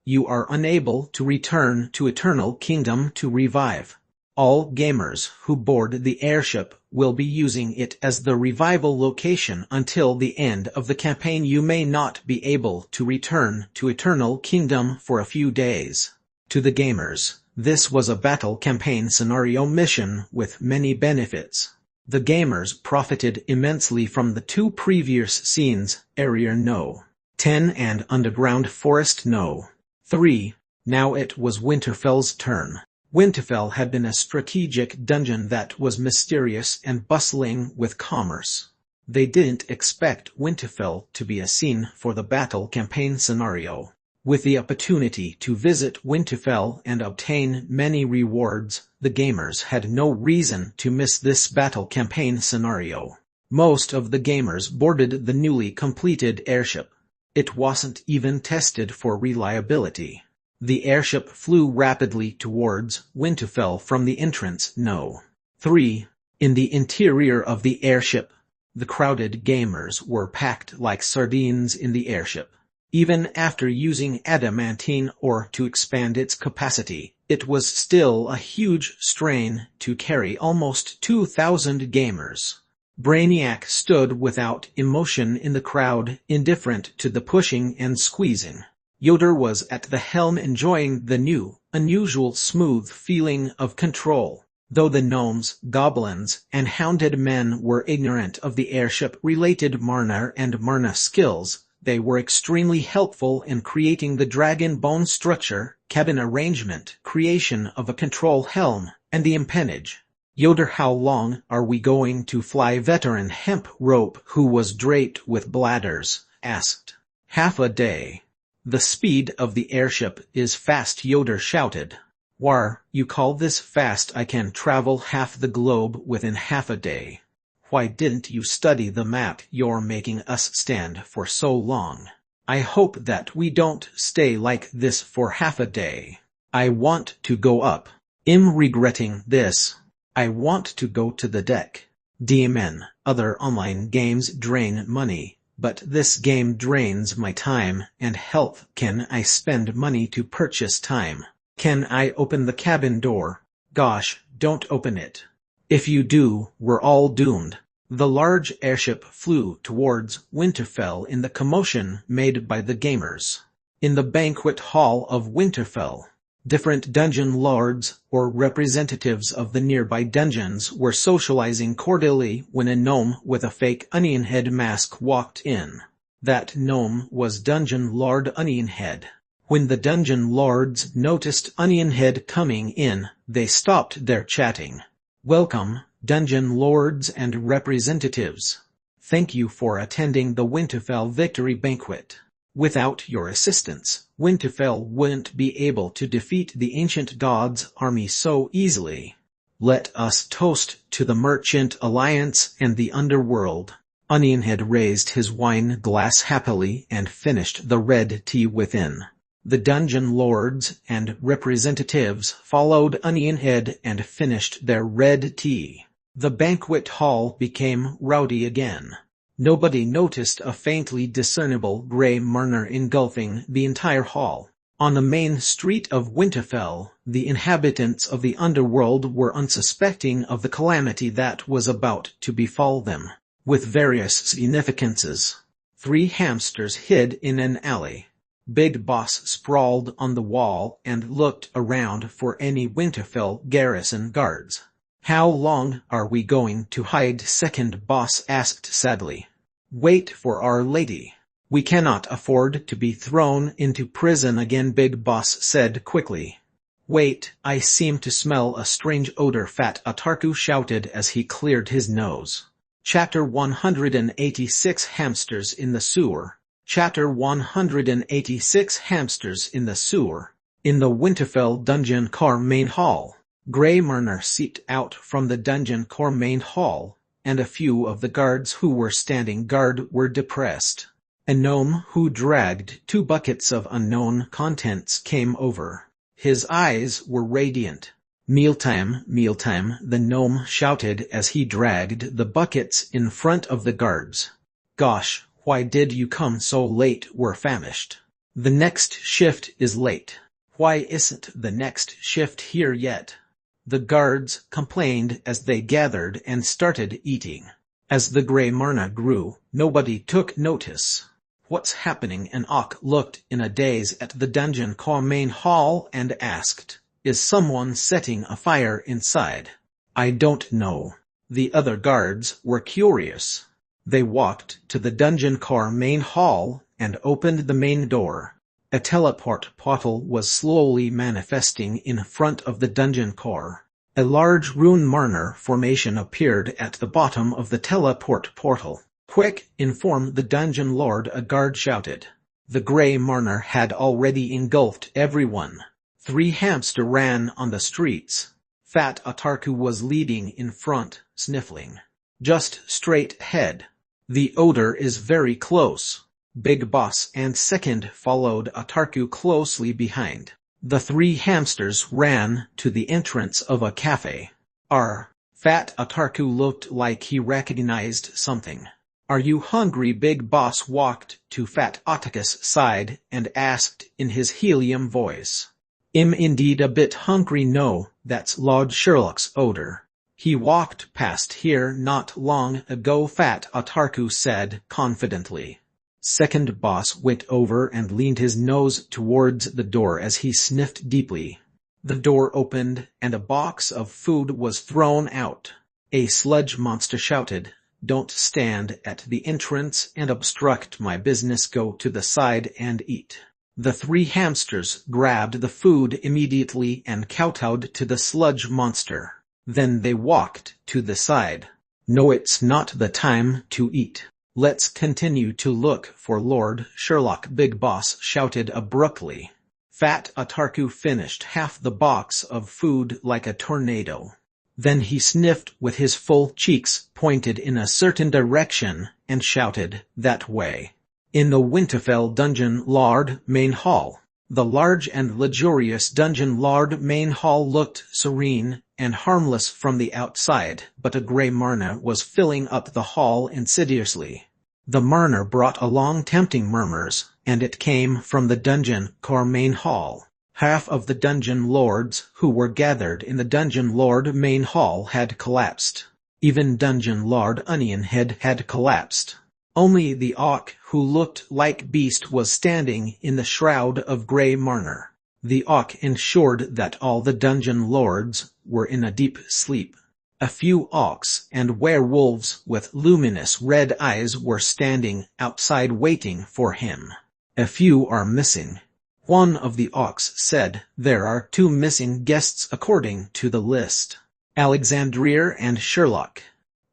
[SPEAKER 1] you are unable to return to Eternal Kingdom to revive. All gamers who board the airship will be using it as the revival location until the end of the campaign. You may not be able to return to Eternal Kingdom for a few days. To the gamers, this was a battle campaign scenario mission with many benefits. The gamers profited immensely from the two previous scenes, Area No. 10 and Underground Forest No. 3. Now it was Winterfell's turn. Winterfell had been a strategic dungeon that was mysterious and bustling with commerce. They didn't expect Winterfell to be a scene for the battle campaign scenario. With the opportunity to visit Winterfell and obtain many rewards, the gamers had no reason to miss this battle campaign scenario. Most of the gamers boarded the newly completed airship. It wasn't even tested for reliability. The airship flew rapidly towards Winterfell from the entrance No. 3. In the interior of the airship, the crowded gamers were packed like sardines in the airship. Even after using adamantine ore to expand its capacity, it was still a huge strain to carry almost 2,000 gamers. Brainiac stood without emotion in the crowd, indifferent to the pushing and squeezing. Yoder was at the helm, enjoying the new, unusual smooth feeling of control. Though the gnomes, goblins, and hounded men were ignorant of the airship-related Marna and Marna skills, they were extremely helpful in creating the dragon bone structure, cabin arrangement, creation of a control helm, and the empennage. Yoder, how long are we going to fly? Veteran Hemp Rope, who was draped with bladders, asked. Half a day. The speed of the airship is fast, Yoder shouted. War, you call this fast? I can travel half the globe within half a day. Why didn't you study the map? You're making us stand for so long. I hope that we don't stay like this for half a day. I want to go up. I'm regretting this. I want to go to the deck. DMN, other online games drain money, but this game drains my time and health. Can I spend money to purchase time? Can I open the cabin door? Gosh, don't open it. If you do, we're all doomed. The large airship flew towards Winterfell in the commotion made by the gamers. In the banquet hall of Winterfell, different dungeon lords or representatives of the nearby dungeons were socializing cordially when a gnome with a fake onion head mask walked in. That gnome was Dungeon Lord Onionhead. When the dungeon lords noticed Onionhead coming in, they stopped their chatting. Welcome, dungeon lords and representatives. Thank you for attending the Winterfell Victory Banquet. Without your assistance, Winterfell wouldn't be able to defeat the ancient gods' army so easily. Let us toast to the Merchant Alliance and the Underworld. Onionhead raised his wine glass happily and finished the red tea within. The dungeon lords and representatives followed Onionhead and finished their red tea. The banquet hall became rowdy again. Nobody noticed a faintly discernible gray murmur engulfing the entire hall. On the main street of Winterfell, the inhabitants of the underworld were unsuspecting of the calamity that was about to befall them. With various significances, 3 hamsters hid in an alley. Big Boss sprawled on the wall and looked around for any Winterfell garrison guards. How long are we going to hide? Second Boss asked sadly. Wait for Our Lady. We cannot afford to be thrown into prison again, Big Boss said quickly. Wait, I seem to smell a strange odor, Fat Atarku shouted as he cleared his nose. Chapter 186 Hamsters in the Sewer. Chapter 186 Hamsters in the Sewer. In the Winterfell Dungeon Car main hall, Grey Murner seeped out from the Dungeon Car main hall, and a few of the guards who were standing guard were depressed. A gnome who dragged 2 buckets of unknown contents came over. His eyes were radiant. Mealtime, mealtime, the gnome shouted as he dragged the buckets in front of the guards. Gosh, why did you come so late? We're famished. The next shift is late. Why isn't the next shift here yet? The guards complained as they gathered and started eating. As the Grey Murna grew, nobody took notice. What's happening? Enoch looked in a daze at the dungeon car main hall and asked, Is someone setting a fire inside? I don't know. The other guards were curious. They walked to the dungeon car main hall and opened the main door. A teleport portal was slowly manifesting in front of the dungeon car. A large rune Marner formation appeared at the bottom of the teleport portal. Quick, inform the dungeon lord, a guard shouted. The Grey Marner had already engulfed everyone. 3 hamster ran on the streets. Fat Atarku was leading in front, sniffling. Just straight ahead. The odor is very close. Big Boss and Second followed Atarku closely behind. The 3 hamsters ran to the entrance of a cafe. Fat Atarku looked like he recognized something. Are you hungry? Big Boss walked to Fat Ataka's side and asked in his helium voice. I'm indeed a bit hungry. No, that's Lord Sherlock's odor. He walked past here not long ago, Fat Atarku said confidently. Second Boss went over and leaned his nose towards the door as he sniffed deeply. The door opened and a box of food was thrown out. A sludge monster shouted, Don't stand at the entrance and obstruct my business. Go to the side and eat. The 3 hamsters grabbed the food immediately and kowtowed to the sludge monster. Then they walked to the side. No, it's not the time to eat. Let's continue to look for Lord Sherlock, Big Boss shouted abruptly. Fat Atarku finished half the box of food like a tornado. Then he sniffed with his full cheeks pointed in a certain direction and shouted, "That way." In the Winterfell Dungeon Lord Main Hall. The large and luxurious Dungeon Lord Main Hall looked serene and harmless from the outside, but a grey Marna was filling up the hall insidiously. The Marna brought along tempting murmurs, and it came from the Dungeon Core Main Hall. Half of the Dungeon Lords who were gathered in the Dungeon Lord Main Hall had collapsed. Even Dungeon Lord Onionhead had collapsed. Only the Auk who looked like Beast was standing in the shroud of grey Marner. The Auk ensured that all the Dungeon Lords were in a deep sleep. A few Auks and werewolves with luminous red eyes were standing outside waiting for him. "A few are missing," one of the Auks said. "There are 2 missing guests according to the list. Alexandria and Sherlock."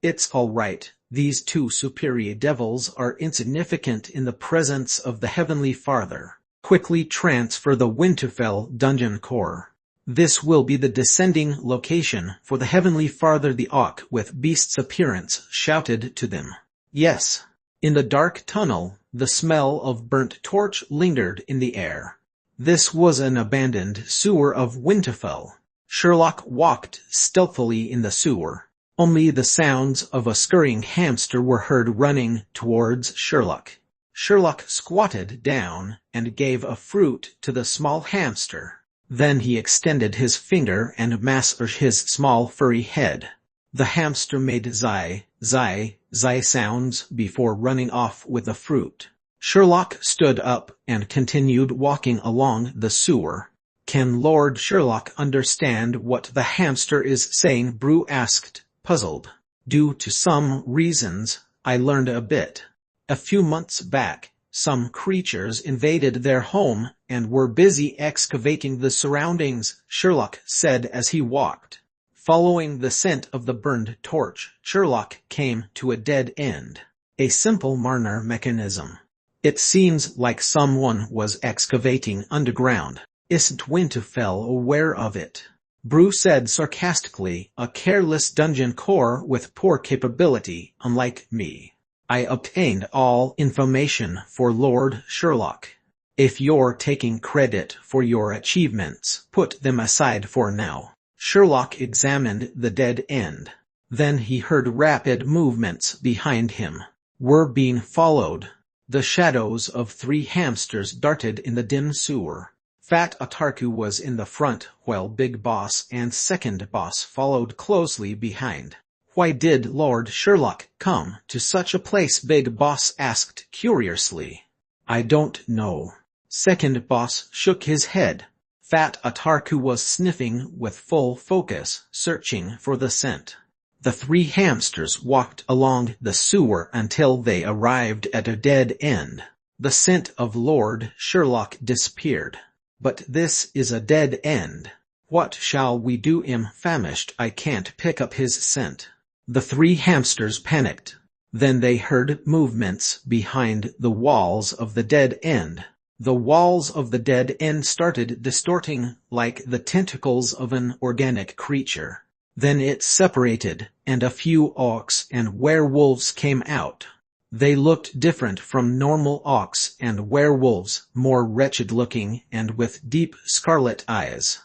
[SPEAKER 1] "It's all right. These 2 superior devils are insignificant in the presence of the Heavenly Father. Quickly transfer the Winterfell Dungeon Core. This will be the descending location for the Heavenly Father." The Auk with Beast's appearance shouted to them. "Yes." In the dark tunnel, the smell of burnt torch lingered in the air. This was an abandoned sewer of Winterfell. Sherlock walked stealthily in the sewer. Only the sounds of a scurrying hamster were heard running towards Sherlock. Sherlock squatted down and gave a fruit to the small hamster. Then he extended his finger and massaged his small furry head. The hamster made zai, zai, zai sounds before running off with the fruit. Sherlock stood up and continued walking along the sewer. "Can Lord Sherlock understand what the hamster is saying?" Brew asked, puzzled. "Due to some reasons, I learned a bit. A few months back, some creatures invaded their home and were busy excavating the surroundings," Sherlock said as he walked. Following the scent of the burned torch, Sherlock came to a dead end. A simple Marner mechanism. "It seems like someone was excavating underground. Isn't Winterfell aware of it?" Brew said sarcastically. "A careless dungeon core with poor capability, unlike me. I obtained all information for Lord Sherlock. If you're taking credit for your achievements, put them aside for now." Sherlock examined the dead end. Then he heard rapid movements behind him. "We're being followed." The shadows of 3 hamsters darted in the dim sewer. Fat Atarku was in the front, while Big Boss and Second Boss followed closely behind. "Why did Lord Sherlock come to such a place?" Big Boss asked curiously. "I don't know." Second Boss shook his head. Fat Atarku was sniffing with full focus, searching for the scent. The 3 hamsters walked along the sewer until they arrived at a dead end. The scent of Lord Sherlock disappeared. "But this is a dead end. What shall we do?" "I'm famished. I can't pick up his scent." The 3 hamsters panicked. Then they heard movements behind the walls of the dead end. The walls of the dead end started distorting like the tentacles of an organic creature. Then it separated, and a few Auks and werewolves came out. They looked different from normal Auks and werewolves, more wretched-looking and with deep scarlet eyes.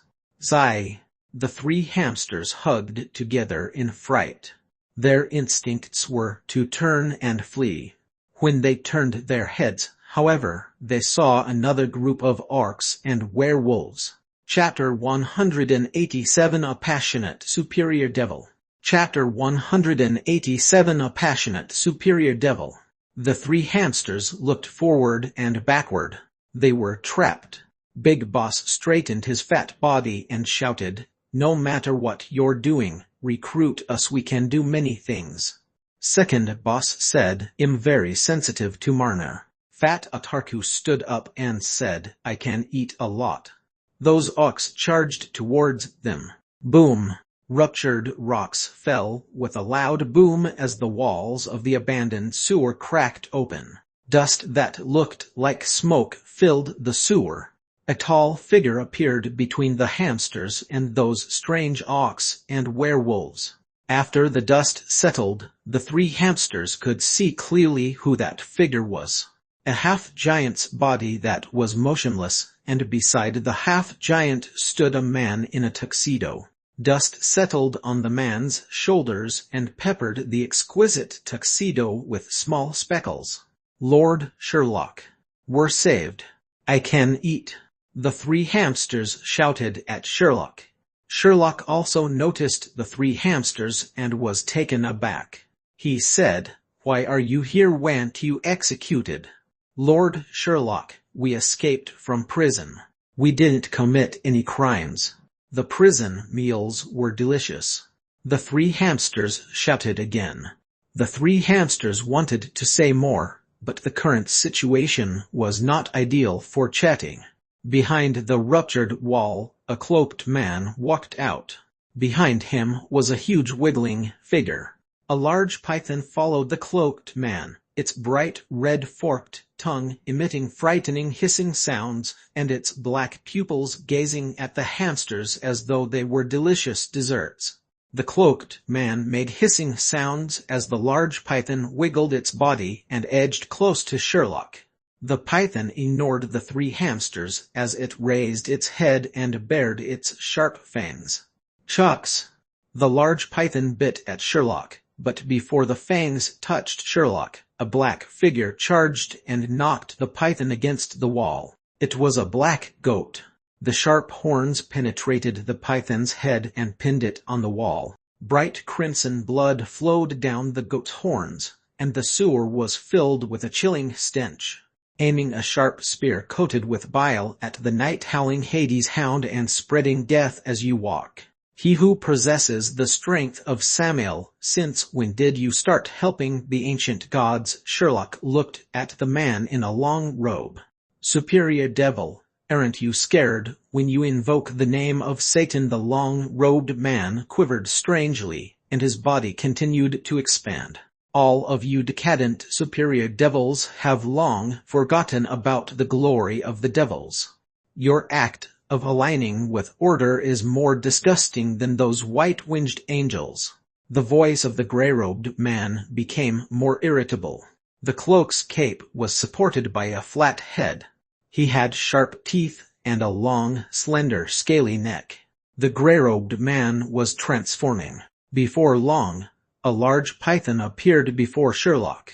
[SPEAKER 1] "Zai!" The 3 hamsters hugged together in fright. Their instincts were to turn and flee. When they turned their heads, however, they saw another group of orcs and werewolves. Chapter 187 A Passionate Superior Devil. Chapter 187 A Passionate Superior Devil. The 3 hamsters looked forward and backward. They were trapped. Big Boss straightened his fat body and shouted, "No matter what you're doing, recruit us. We can do many things." Second Boss said, "I'm very sensitive to Marna." Fat Atarku stood up and said, "I can eat a lot." Those Auks charged towards them. Boom! Ruptured rocks fell with a loud boom as the walls of the abandoned sewer cracked open. Dust that looked like smoke filled the sewer. A tall figure appeared between the hamsters and those strange ox and werewolves. After the dust settled, the three hamsters could see clearly who that figure was. A half-giant's body that was motionless, and beside the half-giant stood a man in a tuxedo. Dust settled on the man's shoulders and peppered the exquisite tuxedo with small speckles. "Lord Sherlock, we're saved. I can eat." The three hamsters shouted at Sherlock. Sherlock also noticed the three hamsters and was taken aback. He said, "Why are you here? Weren't you executed?" "Lord Sherlock, we escaped from prison. We didn't commit any crimes. The prison meals were delicious." The three hamsters shouted again. The three hamsters wanted to say more, but the current situation was not ideal for chatting. Behind the ruptured wall, a cloaked man walked out. Behind him was a huge wiggling figure. A large python followed the cloaked man, its bright red forked tongue emitting frightening hissing sounds, and its black pupils gazing at the hamsters as though they were delicious desserts. The cloaked man made hissing sounds as the large python wiggled its body and edged close to Sherlock. The python ignored the three hamsters as it raised its head and bared its sharp fangs. "Shucks!" The large python bit at Sherlock, but before the fangs touched Sherlock, a black figure charged and knocked the python against the wall. It was a black goat. The sharp horns penetrated the python's head and pinned it on the wall. Bright crimson blood flowed down the goat's horns, and the sewer was filled with a chilling stench. Aiming a sharp spear coated with bile at the night-howling Hades hound and spreading death as you walk. "He who possesses the strength of Samael, since when did you start helping the ancient gods?" Sherlock looked at the man in a long robe. "Superior devil, aren't you scared when you invoke the name of Satan?" The long-robed man quivered strangely, and his body continued to expand. "All of you decadent superior devils have long forgotten about the glory of the devils. Your act of aligning with order is more disgusting than those white-winged angels." The voice of the gray-robed man became more irritable. The cloak's cape was supported by a flat head. He had sharp teeth and a long, slender, scaly neck. The gray-robed man was transforming. Before long, a large python appeared before Sherlock.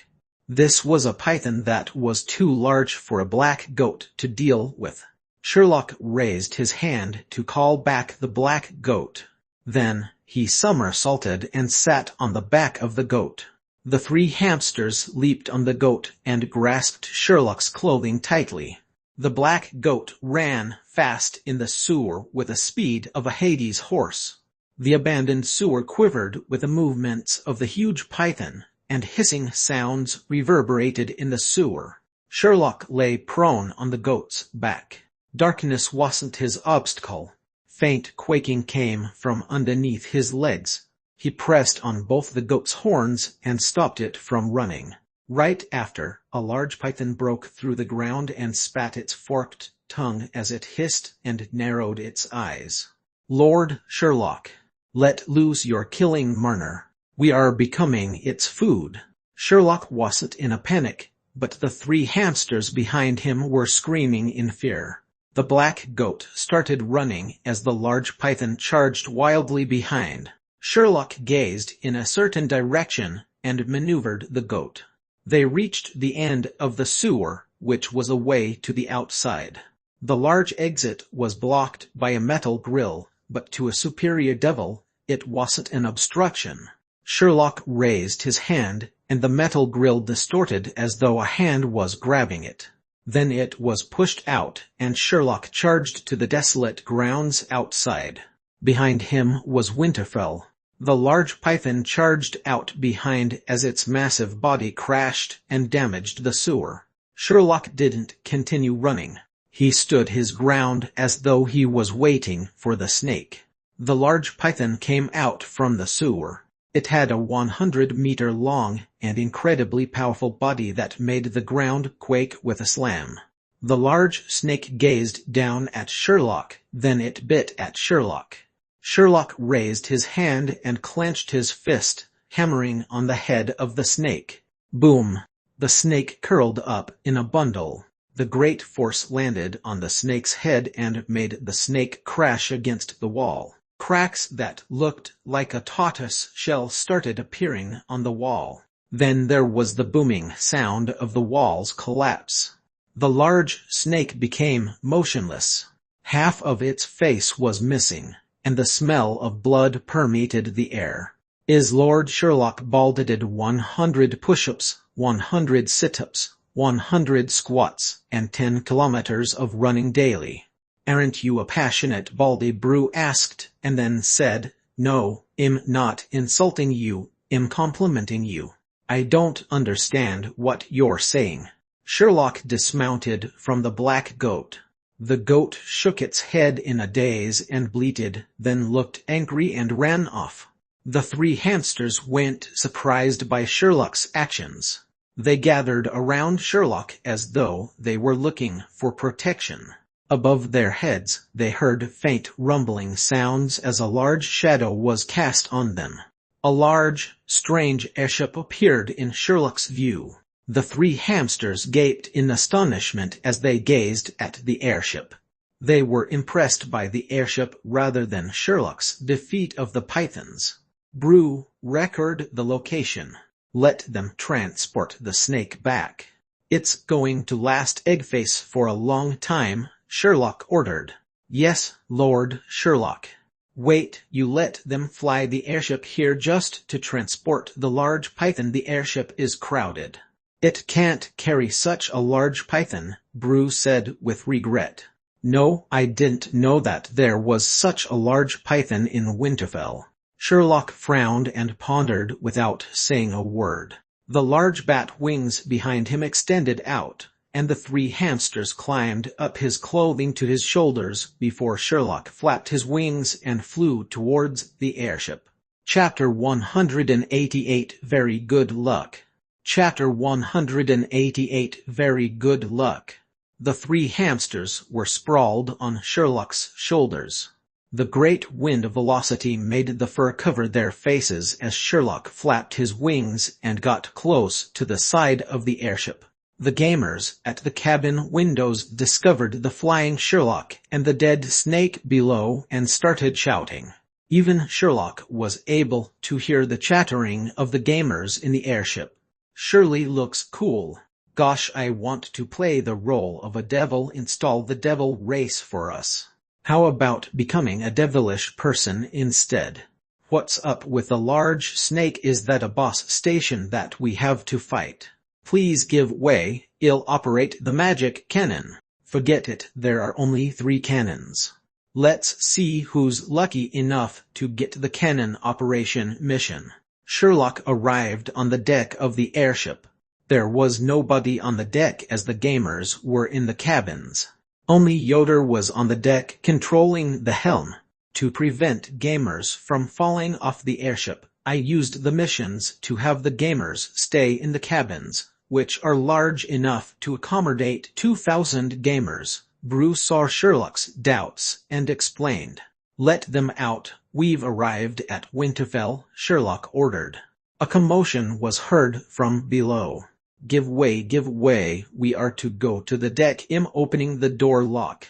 [SPEAKER 1] This was a python that was too large for a black goat to deal with. Sherlock raised his hand to call back the black goat. Then, he somersaulted and sat on the back of the goat. The three hamsters leaped on the goat and grasped Sherlock's clothing tightly. The black goat ran fast in the sewer with the speed of a Hades horse. The abandoned sewer quivered with the movements of the huge python, and hissing sounds reverberated in the sewer. Sherlock lay prone on the goat's back. Darkness wasn't his obstacle. Faint quaking came from underneath his legs. He pressed on both the goat's horns and stopped it from running. Right after, a large python broke through the ground and spat its forked tongue as it hissed and narrowed its eyes. "Lord Sherlock, let loose your killing murder. We are becoming its food." Sherlock wasn't in a panic, but the three hamsters behind him were screaming in fear. The black goat started running as the large python charged wildly behind. Sherlock gazed in a certain direction and maneuvered the goat. They reached the end of the sewer, which was a way to the outside. The large exit was blocked by a metal grill, but to a superior devil, it wasn't an obstruction. Sherlock raised his hand, and the metal grill distorted as though a hand was grabbing it. Then it was pushed out, and Sherlock charged to the desolate grounds outside. Behind him was Winterfell. The large python charged out behind as its massive body crashed and damaged the sewer. Sherlock didn't continue running. He stood his ground as though he was waiting for the snake. The large python came out from the sewer. It had a 100-meter-long and incredibly powerful body that made the ground quake with a slam. The large snake gazed down at Sherlock, then it bit at Sherlock. Sherlock raised his hand and clenched his fist, hammering on the head of the snake. Boom! The snake curled up in a bundle. The great force landed on the snake's head and made the snake crash against the wall. Cracks that looked like a tortoise shell started appearing on the wall. Then there was the booming sound of the wall's collapse. The large snake became motionless. Half of its face was missing, and the smell of blood permeated the air. Lord Sherlock Bald did 100 push-ups, 100 sit-ups, 100 squats, and 10 kilometers of running daily. "Aren't you a passionate baldy?" Brew asked, and then said, "No, I'm not insulting you, I'm complimenting you. I don't understand what you're saying." Sherlock dismounted from the black goat. The goat shook its head in a daze and bleated, then looked angry and ran off. The three hamsters went, surprised by Sherlock's actions. They gathered around Sherlock as though they were looking for protection. Above their heads, they heard faint rumbling sounds as a large shadow was cast on them. A large, strange airship appeared in Sherlock's view. The three hamsters gaped in astonishment as they gazed at the airship. They were impressed by the airship rather than Sherlock's defeat of the pythons. Brew, record the location. Let them transport the snake back. It's going to last Eggface for a long time, Sherlock ordered. Yes, Lord Sherlock. Wait, you let them fly the airship here just to transport the large python? The airship is crowded. It can't carry such a large python, Brew said with regret. No, I didn't know that there was such a large python in Winterfell. Sherlock frowned and pondered without saying a word. The large bat wings behind him extended out, and the three hamsters climbed up his clothing to his shoulders before Sherlock flapped his wings and flew towards the airship. Chapter 188 Very Good Luck. Chapter 188 Very Good Luck. The three hamsters were sprawled on Sherlock's shoulders. The great wind velocity made the fur cover their faces as Sherlock flapped his wings and got close to the side of the airship. The gamers at the cabin windows discovered the flying Sherlock and the dead snake below and started shouting. Even Sherlock was able to hear the chattering of the gamers in the airship. Surely looks cool. Gosh, I want to play the role of a devil. Install the devil race for us. How about becoming a devilish person instead? What's up with the large snake? Is that a boss station that we have to fight? Please give way, I'll operate the magic cannon. Forget it, there are only 3 cannons. Let's see who's lucky enough to get the cannon operation mission. Sherlock arrived on the deck of the airship. There was nobody on the deck as the gamers were in the cabins. Only Yoder was on the deck controlling the helm. To prevent gamers from falling off the airship, I used the missions to have the gamers stay in the cabins, which are large enough to accommodate 2,000 gamers. Bruce saw Sherlock's doubts and explained. Let them out, we've arrived at Winterfell, Sherlock ordered. A commotion was heard from below. Give way, we are to go to the deck. I'm opening the door lock.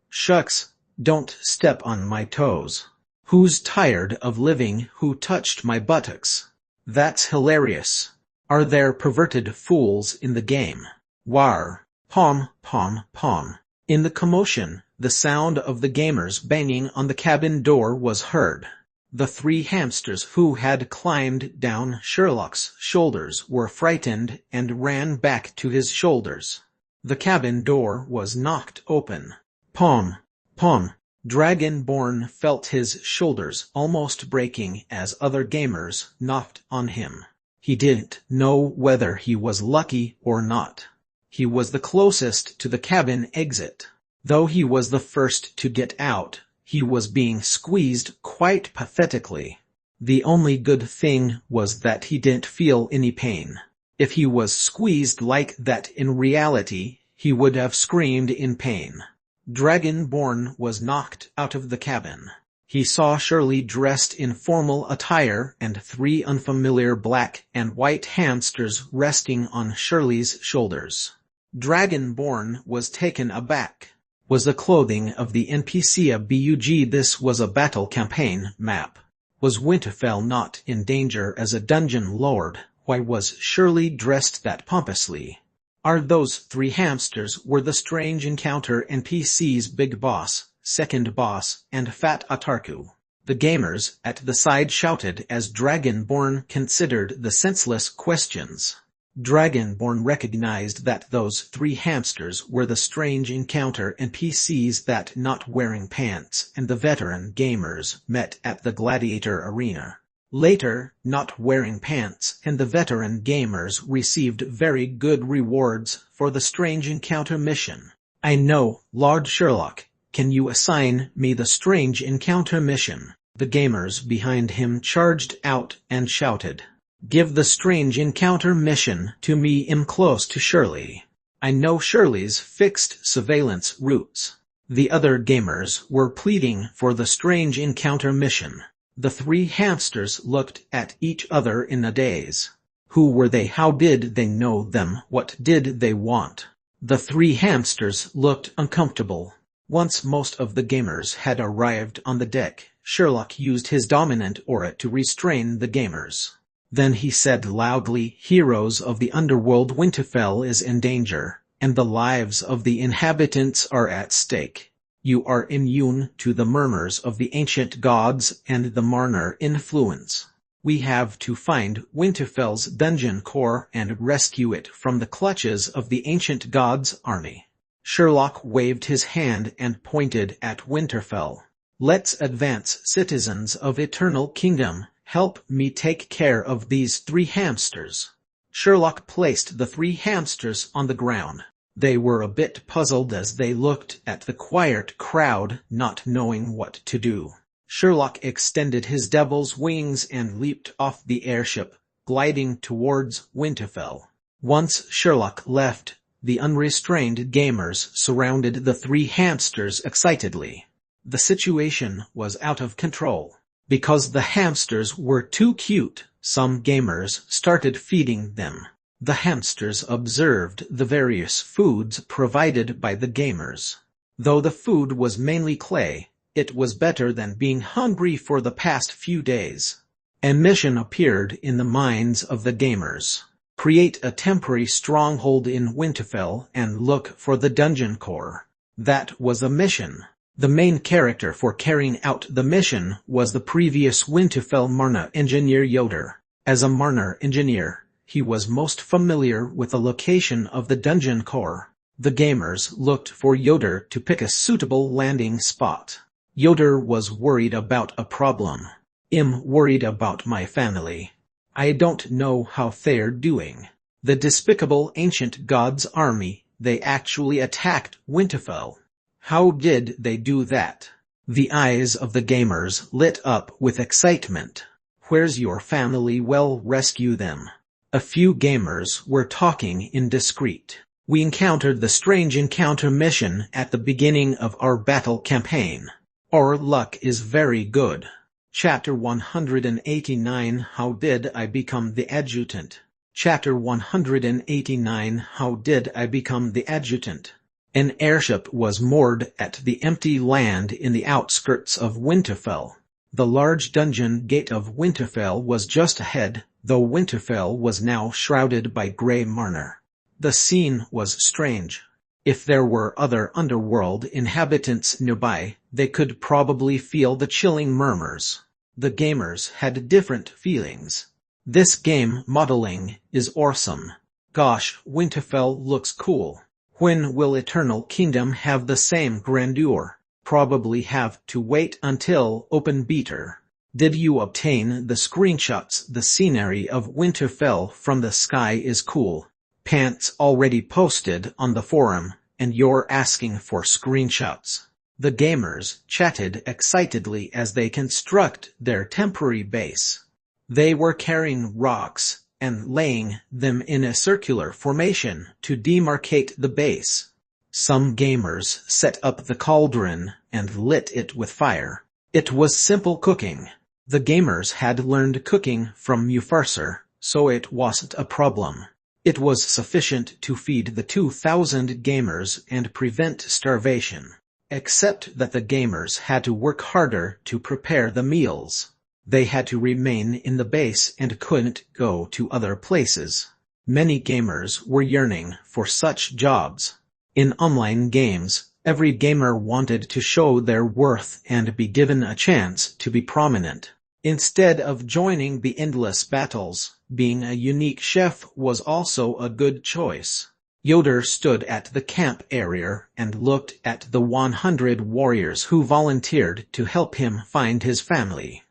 [SPEAKER 1] Shucks, don't step on my toes. Who's tired of living? Who touched my buttocks? That's hilarious. Are there perverted fools in the game? War. Pom, pom, pom. In the commotion, the sound of the gamers banging on the cabin door was heard. The 3 hamsters who had climbed down Sherlock's shoulders were frightened and ran back to his shoulders. The cabin door was knocked open. Pom, pom. Dragonborn felt his shoulders almost breaking as other gamers knocked on him. He didn't know whether he was lucky or not. He was the closest to the cabin exit. Though he was the first to get out, He was being squeezed quite pathetically. The only good thing was that he didn't feel any pain. If he was squeezed like that in reality, he would have screamed in pain. Dragonborn was knocked out of the cabin. He saw Shirley dressed in formal attire and 3 unfamiliar black and white hamsters resting on Shirley's shoulders. Dragonborn was taken aback. Was the clothing of the NPC a bug? This was a battle campaign map. Was Winterfell not in danger as a dungeon lord? Why was Shirley dressed that pompously? Are those 3 hamsters were the strange encounter NPC's big boss, second boss, and fat Atarku? The gamers at the side shouted as Dragonborn considered the senseless questions. Dragonborn recognized that those 3 hamsters were the strange encounter NPCs that not wearing pants and the veteran gamers met at the gladiator arena. Later, not wearing pants and the veteran gamers received very good rewards for the strange encounter mission. I know, Lord Sherlock, can you assign me the strange encounter mission? The gamers behind him charged out and shouted. Give the strange encounter mission to me. I'm close to Shirley. I know Shirley's fixed surveillance routes. The other gamers were pleading for the strange encounter mission. The 3 hamsters looked at each other in a daze. Who were they? How did they know them? What did they want? The 3 hamsters looked uncomfortable. Once most of the gamers had arrived on the deck, Sherlock used his dominant aura to restrain the gamers. Then he said loudly, "Heroes of the Underworld, Winterfell is in danger, and the lives of the inhabitants are at stake. You are immune to the murmurs of the ancient gods and the Marner influence. We have to find Winterfell's dungeon core and rescue it from the clutches of the ancient gods' army." Sherlock waved his hand and pointed at Winterfell. "Let's advance, citizens of Eternal Kingdom. Help me take care of these 3 hamsters." Sherlock placed the 3 hamsters on the ground. They were a bit puzzled as they looked at the quiet crowd, not knowing what to do. Sherlock extended his devil's wings and leaped off the airship, gliding towards Winterfell. Once Sherlock left, the unrestrained gamers surrounded the 3 hamsters excitedly. The situation was out of control. Because the hamsters were too cute, some gamers started feeding them. The hamsters observed the various foods provided by the gamers. Though the food was mainly clay, it was better than being hungry for the past few days. A mission appeared in the minds of the gamers. Create a temporary stronghold in Winterfell and look for the dungeon core. That was a mission. The main character for carrying out the mission was the previous Winterfell Marner engineer Yoder. As a Marner engineer, he was most familiar with the location of the dungeon core. The gamers looked for Yoder to pick a suitable landing spot. Yoder was worried about a problem. "I'm worried about my family. I don't know how they're doing. The despicable ancient gods' army, they actually attacked Winterfell. How did they do that?" The eyes of the gamers lit up with excitement. "Where's your family? Well, rescue them." A few gamers were talking indiscreet. "We encountered the strange encounter mission at the beginning of our battle campaign. Our luck is very good." Chapter 189 How Did I Become the Adjutant? Chapter 189 How Did I Become the Adjutant? An airship was moored at the empty land in the outskirts of Winterfell. The large dungeon gate of Winterfell was just ahead, though Winterfell was now shrouded by grey Marner. The scene was strange. If there were other underworld inhabitants nearby, they could probably feel the chilling murmurs. The gamers had different feelings. "This game modeling is awesome. Gosh, Winterfell looks cool. When will Eternal Kingdom have the same grandeur? Probably have to wait until open beta. Did you obtain the screenshots? The scenery of Winterfell from the sky is cool. Pants already posted on the forum, and you're asking for screenshots. The gamers chatted excitedly as they construct their temporary base. They were carrying rocks and laying them in a circular formation to demarcate the base. Some gamers set up the cauldron and lit it with fire. It was simple cooking. The gamers had learned cooking from Mufarser, so it wasn't a problem. It was sufficient to feed the 2,000 gamers and prevent starvation. Except that the gamers had to work harder to prepare the meals. They had to remain in the base and couldn't go to other places. Many gamers were yearning for such jobs. In online games, every gamer wanted to show their worth and be given a chance to be prominent. Instead of joining the endless battles, being a unique chef was also a good choice. Yoder stood at the camp area and looked at the 100 warriors who volunteered to help him find his family.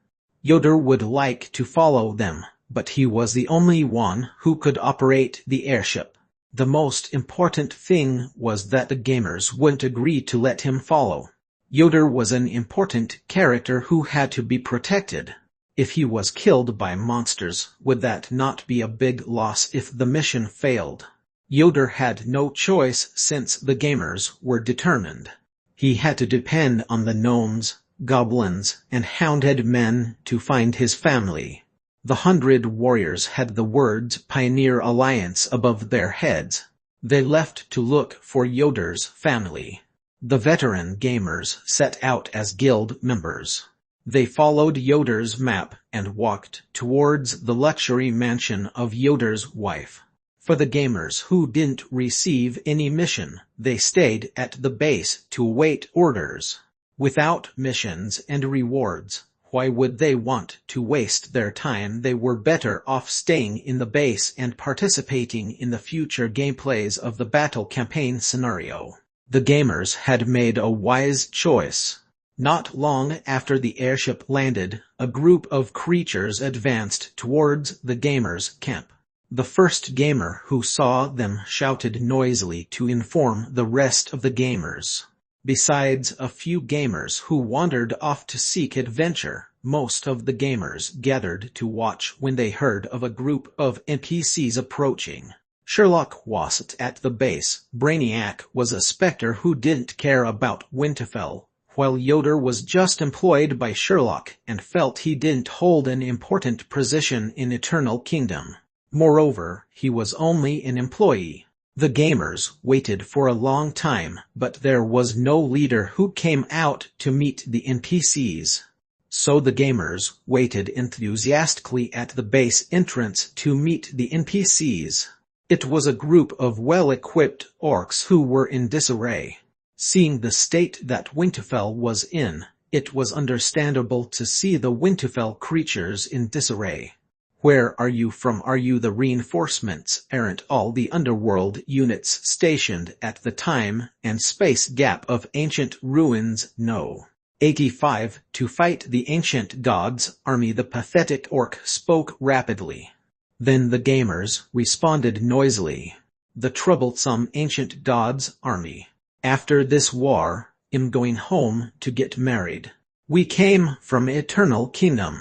[SPEAKER 1] Yoder would like to follow them, but he was the only one who could operate the airship. The most important thing was that the gamers wouldn't agree to let him follow. Yoder was an important character who had to be protected. If he was killed by monsters, would that not be a big loss if the mission failed? Yoder had no choice since the gamers were determined. He had to depend on the gnomes, goblins, and hounded men to find his family. The 100 warriors had the words Pioneer Alliance above their heads. They left to look for Yoder's family. The veteran gamers set out as guild members. They followed Yoder's map and walked towards the luxury mansion of Yoder's wife. For the gamers who didn't receive any mission, they stayed at the base to await orders. Without missions and rewards, why would they want to waste their time? They were better off staying in the base and participating in the future gameplays of the battle campaign scenario. The gamers had made a wise choice. Not long after the airship landed, a group of creatures advanced towards the gamers' camp. The first gamer who saw them shouted noisily to inform the rest of the gamers. Besides a few gamers who wandered off to seek adventure, most of the gamers gathered to watch when they heard of a group of NPCs approaching. Sherlock wasn't at the base. Brainiac was a specter who didn't care about Winterfell, while Yoder was just employed by Sherlock and felt he didn't hold an important position in Eternal Kingdom. Moreover, he was only an employee. The gamers waited for a long time, but there was no leader who came out to meet the NPCs. So the gamers waited enthusiastically at the base entrance to meet the NPCs. It was a group of well-equipped orcs who were in disarray. Seeing the state that Winterfell was in, it was understandable to see the Winterfell creatures in disarray. Where are you from? Are you the reinforcements? Aren't all the Underworld units stationed at the time and space gap of ancient ruins? No. 85 to fight the ancient gods' army. The pathetic orc spoke rapidly. Then the gamers responded noisily. The troublesome ancient gods' army. After this war, I'm going home to get married. We came from Eternal Kingdom.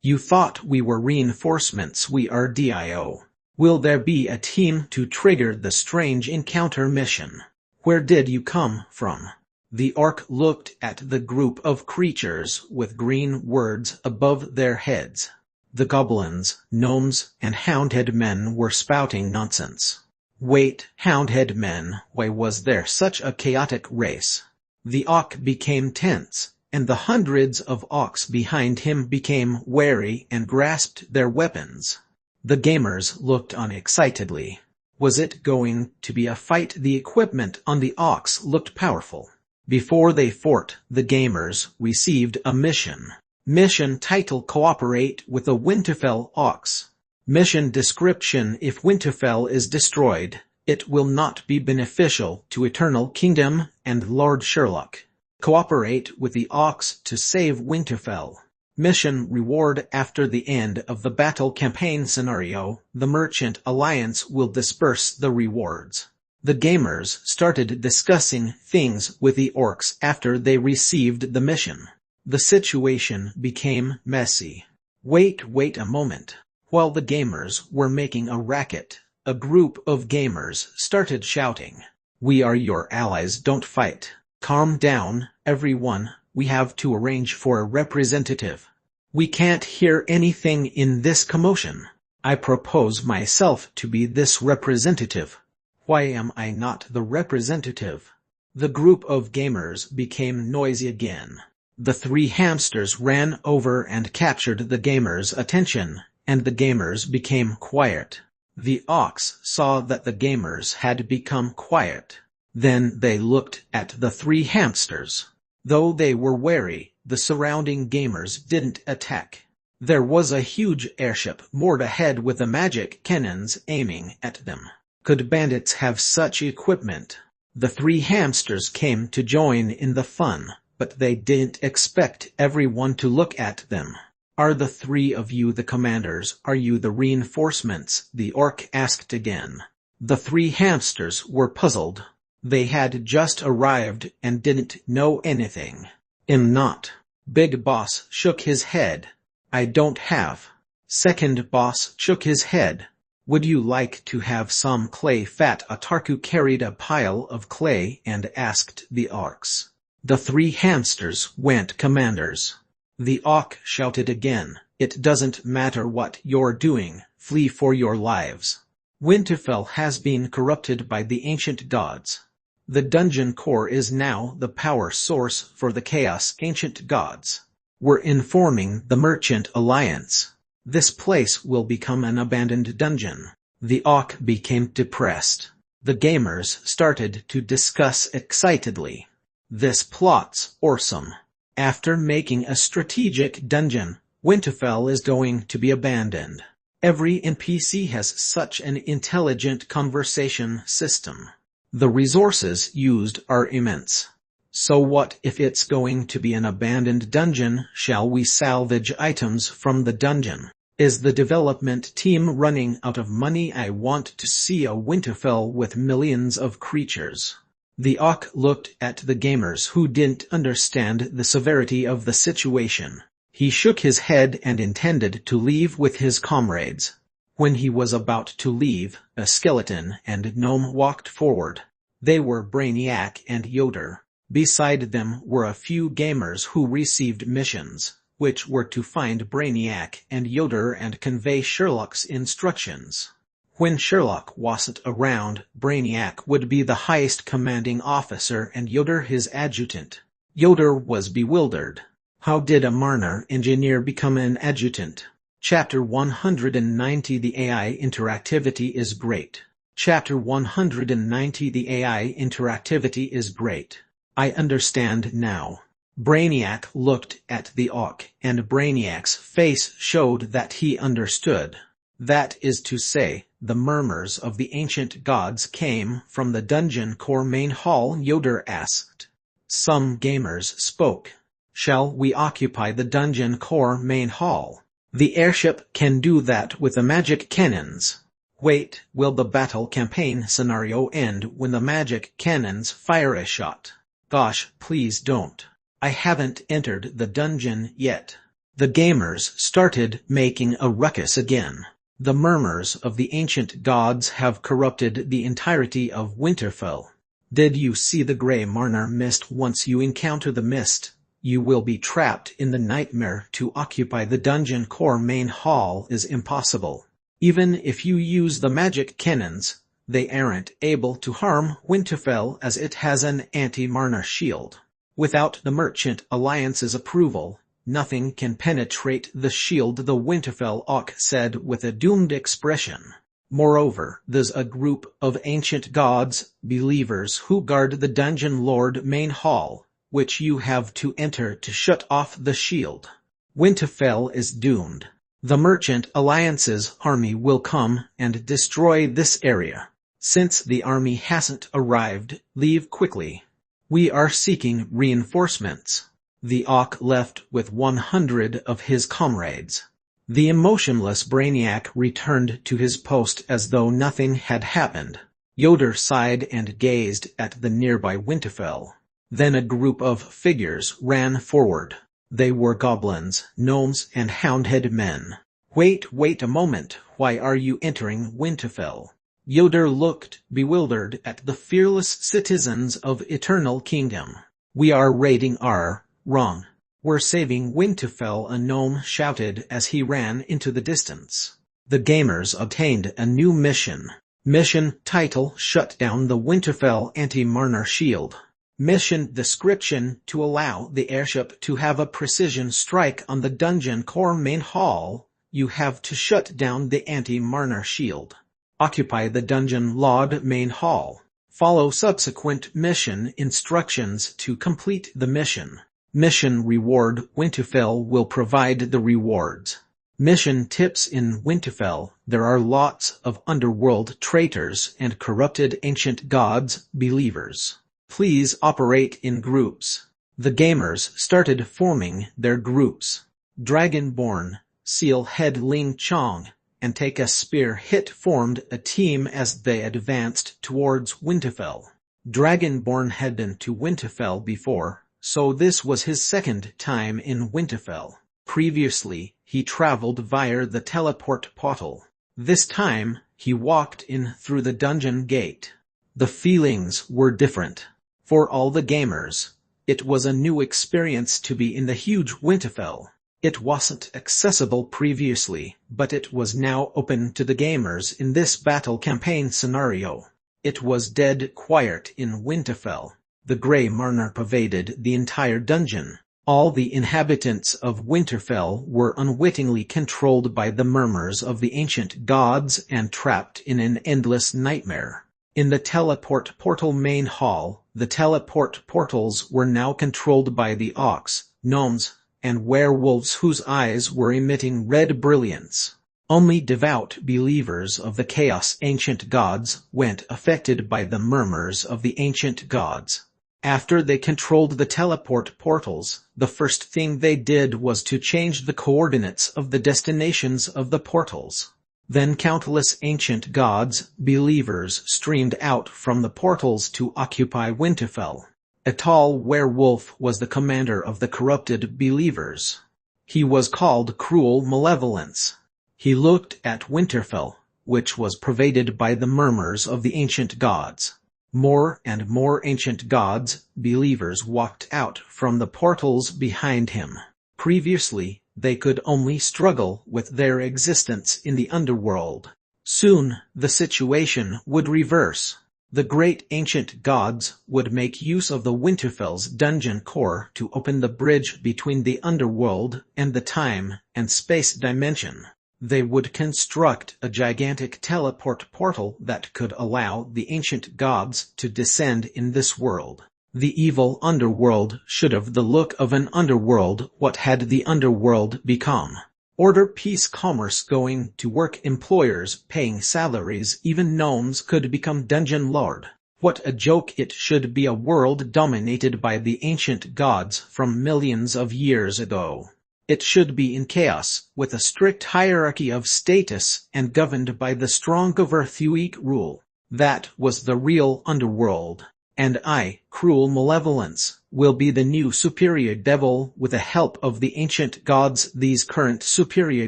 [SPEAKER 1] You thought we were reinforcements. We are DIO. Will there be a team to trigger the strange encounter mission? Where did you come from? The orc looked at the group of creatures with green words above their heads. The goblins, gnomes, and houndhead men were spouting nonsense. Wait, houndhead men, why was there such a chaotic race? The orc became tense, and the hundreds of orcs behind him became wary and grasped their weapons. The gamers looked on excitedly. Was it going to be a fight? The equipment on the orcs looked powerful. Before they fought, the gamers received a mission. Mission title: Cooperate with the Winterfell orcs. Mission description: if Winterfell is destroyed, it will not be beneficial to Eternal Kingdom and Lord Sherlock. Cooperate with the orcs to save Winterfell. Mission reward: after the end of the battle campaign scenario, the Merchant Alliance will disperse the rewards. The gamers started discussing things with the orcs after they received the mission. The situation became messy. Wait a moment. While the gamers were making a racket, a group of gamers started shouting, "We are your allies, don't fight. Calm down, everyone, we have to arrange for a representative. We can't hear anything in this commotion. I propose myself to be this representative. Why am I not the representative?" The group of gamers became noisy again. The three hamsters ran over and captured the gamers' attention, and the gamers became quiet. The ox saw that the gamers had become quiet. Then they looked at the three hamsters. Though they were wary, the surrounding gamers didn't attack. There was a huge airship moored ahead with the magic cannons aiming at them. Could bandits have such equipment? The three hamsters came to join in the fun, but they didn't expect everyone to look at them. "Are the three of you the commanders? Are you the reinforcements?" the orc asked again. The three hamsters were puzzled. They had just arrived and didn't know anything. "I'm not." Big Boss shook his head. "I don't have." Second Boss shook his head. "Would you like to have some clay?" Fat Atarku carried a pile of clay and asked the orcs. The three hamsters went commanders. The orc shouted again, "It doesn't matter what you're doing, flee for your lives. Winterfell has been corrupted by the ancient gods. The dungeon core is now the power source for the chaos ancient gods. We're informing the Merchant Alliance. This place will become an abandoned dungeon." The orc became depressed. The gamers started to discuss excitedly. "This plot's awesome. After making a strategic dungeon, Winterfell is going to be abandoned. Every NPC has such an intelligent conversation system. The resources used are immense. So what if it's going to be an abandoned dungeon? Shall we salvage items from the dungeon? Is the development team running out of money? I want to see a Winterfell with millions of creatures." The orc looked at the gamers who didn't understand the severity of the situation. He shook his head and intended to leave with his comrades. When he was about to leave, a skeleton and gnome walked forward. They were Brainiac and Yoder. Beside them were a few gamers who received missions, which were to find Brainiac and Yoder and convey Sherlock's instructions. When Sherlock wasn't around, Brainiac would be the highest commanding officer and Yoder his adjutant. Yoder was bewildered. How did a Marner engineer become an adjutant? Chapter 190 The AI interactivity is great. Chapter 190 The AI interactivity is great. I understand now. Brainiac looked at the orc, and Brainiac's face showed that he understood. That is to say, the murmurs of the ancient gods came from the dungeon core main hall. Yoder asked. Some gamers spoke. Shall we occupy the dungeon core main hall? The airship can do that with the magic cannons. Wait, will the battle campaign scenario end when the magic cannons fire a shot? Gosh, please don't. I haven't entered the dungeon yet. The gamers started making a ruckus again. The murmurs of the ancient gods have corrupted the entirety of Winterfell. Did you see the Grey Marner mist? Once you encounter the mist, you will be trapped in the nightmare. To occupy the dungeon core main hall is impossible. Even if you use the magic cannons, they aren't able to harm Winterfell as it has an anti-Marner shield. Without the Merchant Alliance's approval, nothing can penetrate the shield, the Winterfell orc said with a doomed expression. Moreover, there's a group of ancient gods, believers who guard the Dungeon Lord main hall, which you have to enter to shut off the shield. Winterfell is doomed. The Merchant Alliance's army will come and destroy this area. Since the army hasn't arrived, leave quickly. We are seeking reinforcements. The orc left with 100 of his comrades. The emotionless Brainiac returned to his post as though nothing had happened. Yoder sighed and gazed at the nearby Winterfell. Then a group of figures ran forward. They were goblins, gnomes, and houndhead men. Wait a moment, why are you entering Winterfell? Yoder looked bewildered at the fearless citizens of Eternal Kingdom. We are raiding our wrong. We're saving Winterfell, a gnome shouted as he ran into the distance. The gamers obtained a new mission. Mission title: Shut down the Winterfell anti-Marner shield. Mission description: to allow the airship to have a precision strike on the dungeon core main hall, you have to shut down the anti-Marner shield. Occupy the dungeon lord main hall. Follow subsequent mission instructions to complete the mission. Mission reward: Winterfell will provide the rewards. Mission tips: in Winterfell, there are lots of underworld traitors and corrupted ancient gods believers. Please operate in groups. The gamers started forming their groups. Dragonborn, Sealhead Ling Chong, and Take a Spear Hit formed a team as they advanced towards Winterfell. Dragonborn had been to Winterfell before, so this was his second time in Winterfell. Previously, he traveled via the teleport portal. This time, he walked in through the dungeon gate. The feelings were different. For all the gamers, it was a new experience to be in the huge Winterfell. It wasn't accessible previously, but it was now open to the gamers in this battle campaign scenario. It was dead quiet in Winterfell. The Grey Marner pervaded the entire dungeon. All the inhabitants of Winterfell were unwittingly controlled by the murmurs of the ancient gods and trapped in an endless nightmare. In the teleport portal main hall, the teleport portals were now controlled by the orcs, gnomes, and werewolves whose eyes were emitting red brilliance. Only devout believers of the chaos ancient gods went affected by the murmurs of the ancient gods. After they controlled the teleport portals, the first thing they did was to change the coordinates of the destinations of the portals. Then countless ancient gods, believers, streamed out from the portals to occupy Winterfell. A tall werewolf was the commander of the corrupted believers. He was called Cruel Malevolence. He looked at Winterfell, which was pervaded by the murmurs of the ancient gods. More and more ancient gods, believers, walked out from the portals behind him. Previously, they could only struggle with their existence in the underworld. Soon, the situation would reverse. The great ancient gods would make use of the Winterfell's dungeon core to open the bridge between the underworld and the time and space dimension. They would construct a gigantic teleport portal that could allow the ancient gods to descend in this world. The evil underworld should have the look of an underworld. What had the underworld become? Order, peace, commerce, going to work, employers paying salaries, even gnomes could become dungeon lord. What a joke! It should be a world dominated by the ancient gods from millions of years ago. It should be in chaos, with a strict hierarchy of status and governed by the strong Overthuic rule. That was the real underworld. And I, Cruel Malevolence, will be the new superior devil with the help of the ancient gods. These current superior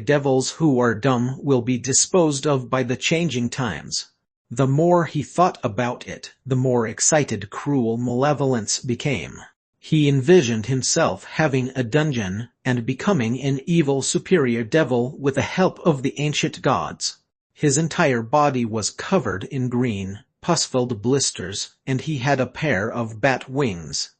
[SPEAKER 1] devils who are dumb will be disposed of by the changing times. The more he thought about it, the more excited Cruel Malevolence became. He envisioned himself having a dungeon and becoming an evil superior devil with the help of the ancient gods. His entire body was covered in green, pus-filled blisters, and he had a pair of bat wings.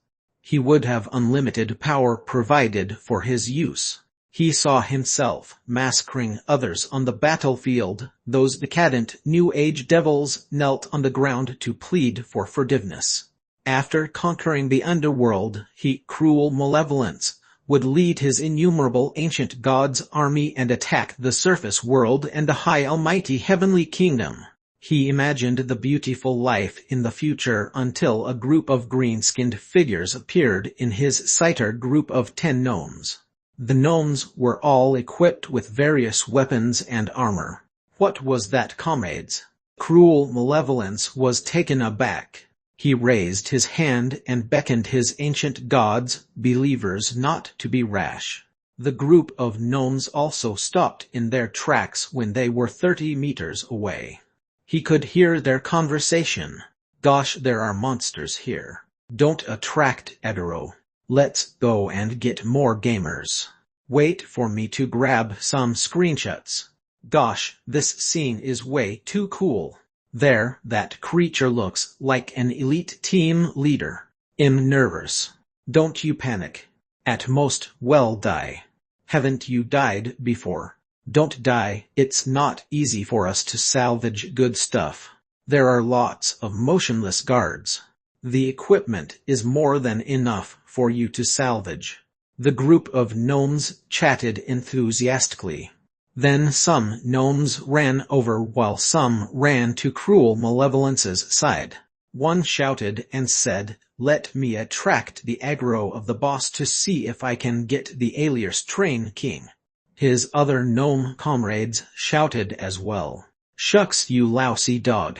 [SPEAKER 1] He would have unlimited power provided for his use. He saw himself massacring others on the battlefield. Those decadent New Age devils knelt on the ground to plead for forgiveness. After conquering the underworld, he, Cruel Malevolence, would lead his innumerable ancient gods' army and attack the surface world and the high almighty heavenly kingdom. He imagined the beautiful life in the future until a group of green-skinned figures appeared in his sight, a group of 10 gnomes. The gnomes were all equipped with various weapons and armor. What was that, comrades? Cruel Malevolence was taken aback. He raised his hand and beckoned his ancient gods, believers, not to be rash. The group of gnomes also stopped in their tracks when they were 30 meters away. He could hear their conversation. Gosh, there are monsters here. Don't attract aggro. Let's go and get more gamers. Wait for me to grab some screenshots. Gosh, this scene is way too cool. There, that creature looks like an elite team leader. I'm nervous. Don't you panic. At most, well, die. Haven't you died before? Don't die. It's not easy for us to salvage good stuff. There are lots of motionless guards. The equipment is more than enough for you to salvage. The group of gnomes chatted enthusiastically. Then some gnomes ran over while some ran to Cruel Malevolence's side. One shouted and said, "Let me attract the aggro of the boss to see if I can get the alias Train King." His other gnome comrades shouted as well. "Shucks, you lousy dog.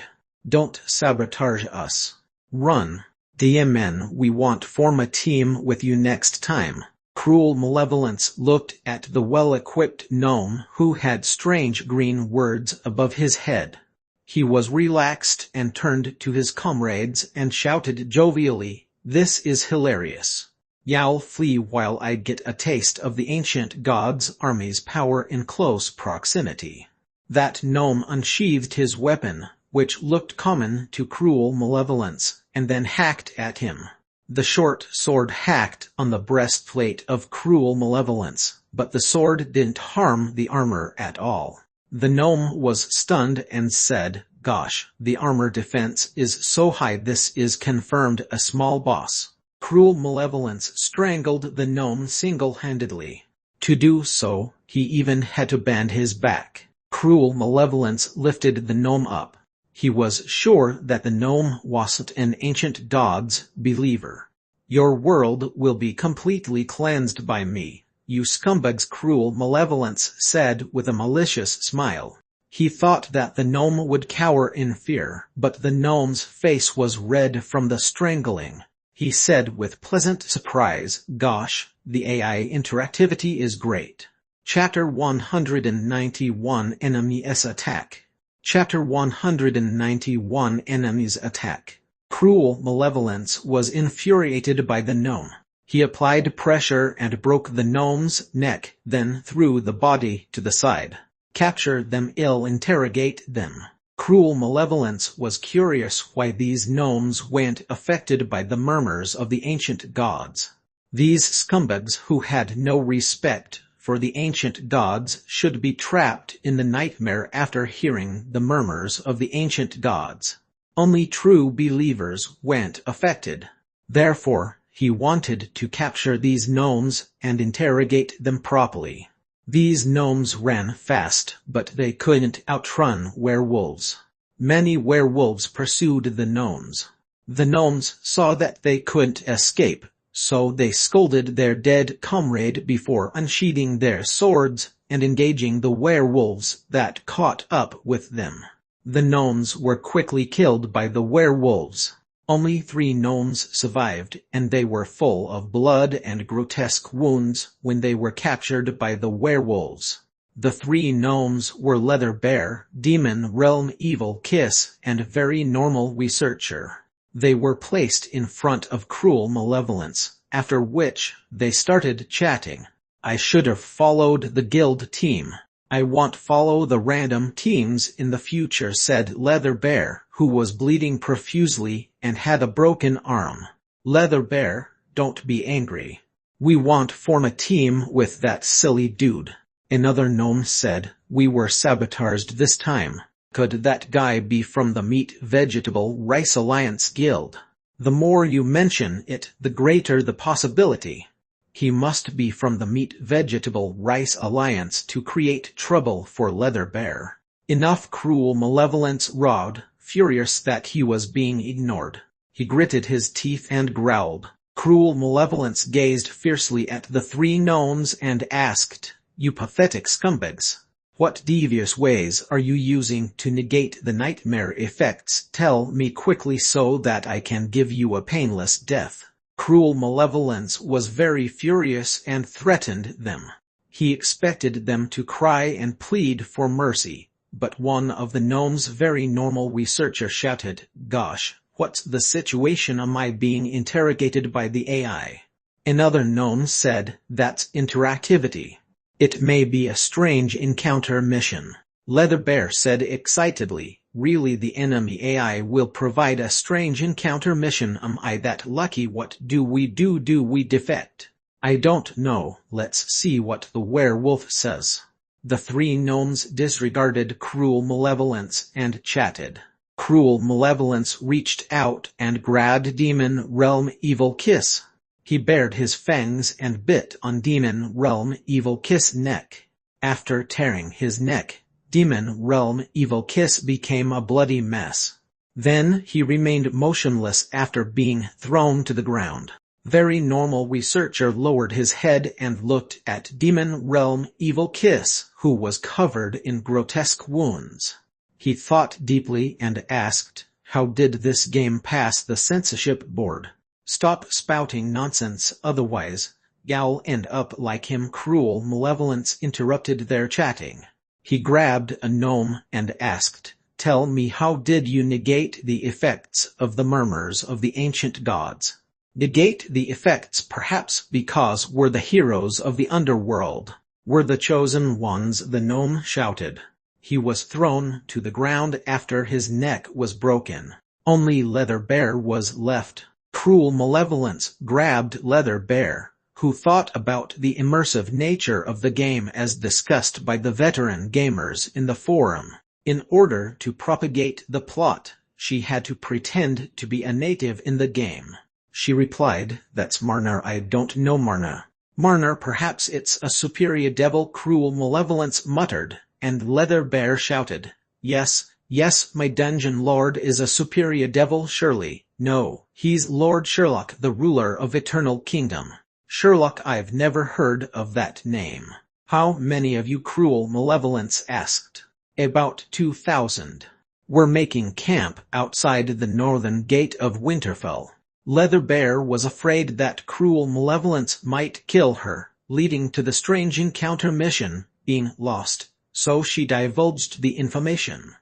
[SPEAKER 1] Don't sabotage us. Run. DMN, we won't form a team with you next time." Cruel Malevolence looked at the well-equipped gnome who had strange green words above his head. He was relaxed and turned to his comrades and shouted jovially, "This is hilarious. Y'all flee while I get a taste of the ancient god's army's power in close proximity." That gnome unsheathed his weapon, which looked common to Cruel Malevolence, and then hacked at him. The short sword hacked on the breastplate of Cruel Malevolence, but the sword didn't harm the armor at all. The gnome was stunned and said, "Gosh, the armor defense is so high, this is confirmed a small boss." Cruel Malevolence strangled the gnome single-handedly. To do so, he even had to bend his back. Cruel Malevolence lifted the gnome up. He was sure that the gnome wasn't an ancient god's believer. "Your world will be completely cleansed by me, you scumbags," Cruel Malevolence said with a malicious smile. He thought that the gnome would cower in fear, but the gnome's face was red from the strangling. He said with pleasant surprise, "Gosh, the AI interactivity is great." Chapter 191 Enemies Attack. Chapter 191 Enemies Attack. Cruel Malevolence was infuriated by the gnome. He applied pressure and broke the gnome's neck, then threw the body to the side. "Capture them, interrogate them." Cruel Malevolence was curious why these gnomes weren't affected by the murmurs of the ancient gods. These scumbags who had no respect for the ancient gods should be trapped in the nightmare after hearing the murmurs of the ancient gods. Only true believers weren't affected. Therefore, he wanted to capture these gnomes and interrogate them properly. These gnomes ran fast, but they couldn't outrun werewolves. Many werewolves pursued the gnomes. The gnomes saw that they couldn't escape, so they scolded their dead comrade before unsheathing their swords and engaging the werewolves that caught up with them. The gnomes were quickly killed by the werewolves. Only 3 gnomes survived, and they were full of blood and grotesque wounds when they were captured by the werewolves. The 3 gnomes were Leather Bear, Demon Realm Evil Kiss, and Very Normal Researcher. They were placed in front of Cruel Malevolence, after which they started chatting. "I should have followed the guild team. I won't follow the random teams in the future," said Leather Bear, who was bleeding profusely and had a broken arm. "Leather Bear, don't be angry. We won't form a team with that silly dude." Another gnome said, "We were sabotaged this time. Could that guy be from the Meat Vegetable Rice Alliance Guild? The more you mention it, the greater the possibility. He must be from the Meat Vegetable Rice Alliance to create trouble for Leather Bear." Enough. Cruel Malevolence roared, furious that he was being ignored. He gritted his teeth and growled. Cruel Malevolence gazed fiercely at the 3 gnomes and asked, "You pathetic scumbags. What devious ways are you using to negate the nightmare effects? Tell me quickly so that I can give you a painless death. Cruel Malevolence was very furious and threatened them. He expected them to cry and plead for mercy, but one of the gnomes' very normal researcher shouted, "Gosh, what's the situation? Am I being interrogated by the AI?" Another gnome said, "That's interactivity. It may be a strange encounter mission." Leather Bear said excitedly, "Really, the enemy AI will provide a strange encounter mission? Am I that lucky? What do we do? Do we defect?" "I don't know, let's see what the werewolf says." The three gnomes disregarded Cruel Malevolence and chatted. Cruel Malevolence reached out and grabbed Demon Realm Evil Kiss. He bared his fangs and bit on Demon Realm Evil Kiss' neck. After tearing his neck, Demon Realm Evil Kiss became a bloody mess. Then he remained motionless after being thrown to the ground. Very normal researcher lowered his head and looked at Demon Realm Evil Kiss, who was covered in grotesque wounds. He thought deeply and asked, "How did this game pass the censorship board?" "Stop spouting nonsense, otherwise you'll end up like him." Cruel Malevolence interrupted their chatting. He grabbed a gnome and asked, "Tell me, how did you negate the effects of the murmurs of the ancient gods?" "Negate the effects? Perhaps because we're the heroes of the underworld. We're the chosen ones," the gnome shouted. He was thrown to the ground after his neck was broken. Only Leather Bear was left. Cruel Malevolence grabbed Leather Bear, who thought about the immersive nature of the game as discussed by the veteran gamers in the forum. In order to propagate the plot, she had to pretend to be a native in the game. She replied, "That's Marner. I don't know Marna." "Marner, perhaps it's a superior devil," Cruel Malevolence muttered, and Leather Bear shouted, Yes, my dungeon lord is a superior devil, surely." "No, he's Lord Sherlock, the ruler of Eternal Kingdom." "Sherlock? I've never heard of that name." "How many of you?" Cruel Malevolence asked. "About 2,000. We're making camp outside the northern gate of Winterfell." Leather Bear was afraid that Cruel Malevolence might kill her, leading to the strange encounter mission being lost, so she divulged the information.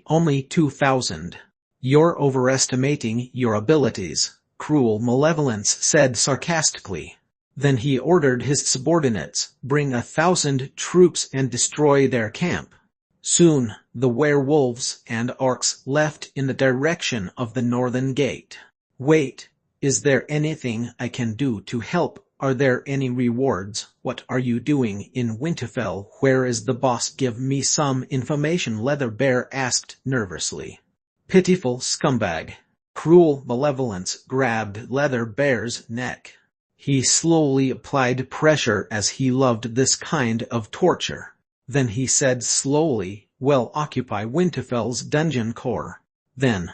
[SPEAKER 1] Only 2,000. "You're overestimating your abilities," Cruel Malevolence said sarcastically. Then he ordered his subordinates, "Bring 1,000 troops and destroy their camp." Soon, the werewolves and orcs left in the direction of the northern gate. "Wait, is there anything I can do to help? Are there any rewards? What are you doing in Winterfell? Where is the boss? Give me some information," Leather Bear asked nervously. "Pitiful scumbag." Cruel Malevolence grabbed Leather Bear's neck. He slowly applied pressure as he loved this kind of torture. Then he said slowly, "Well, occupy Winterfell's dungeon core. Then,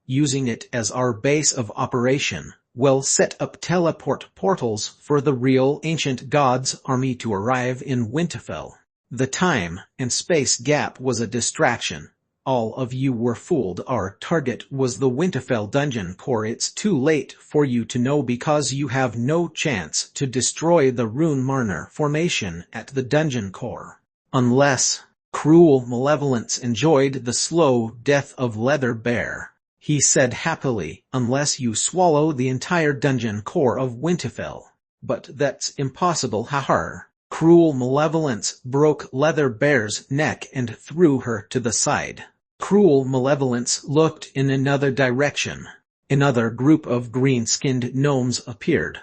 [SPEAKER 1] using it as our base of operation, we'll set up teleport portals for the real ancient gods' army to arrive in Winterfell." The time and space gap was a distraction. All of you were fooled. Our target was the Winterfell dungeon core. It's too late for you to know because you have no chance to destroy the Rune Marner formation at the dungeon core. Unless, Cruel Malevolence enjoyed the slow death of Leather Bear. He said happily, "Unless you swallow the entire dungeon core of Winterfell." "But that's impossible, haha." Cruel Malevolence broke Leather Bear's neck and threw her to the side. Cruel Malevolence looked in another direction. Another group of green-skinned gnomes appeared.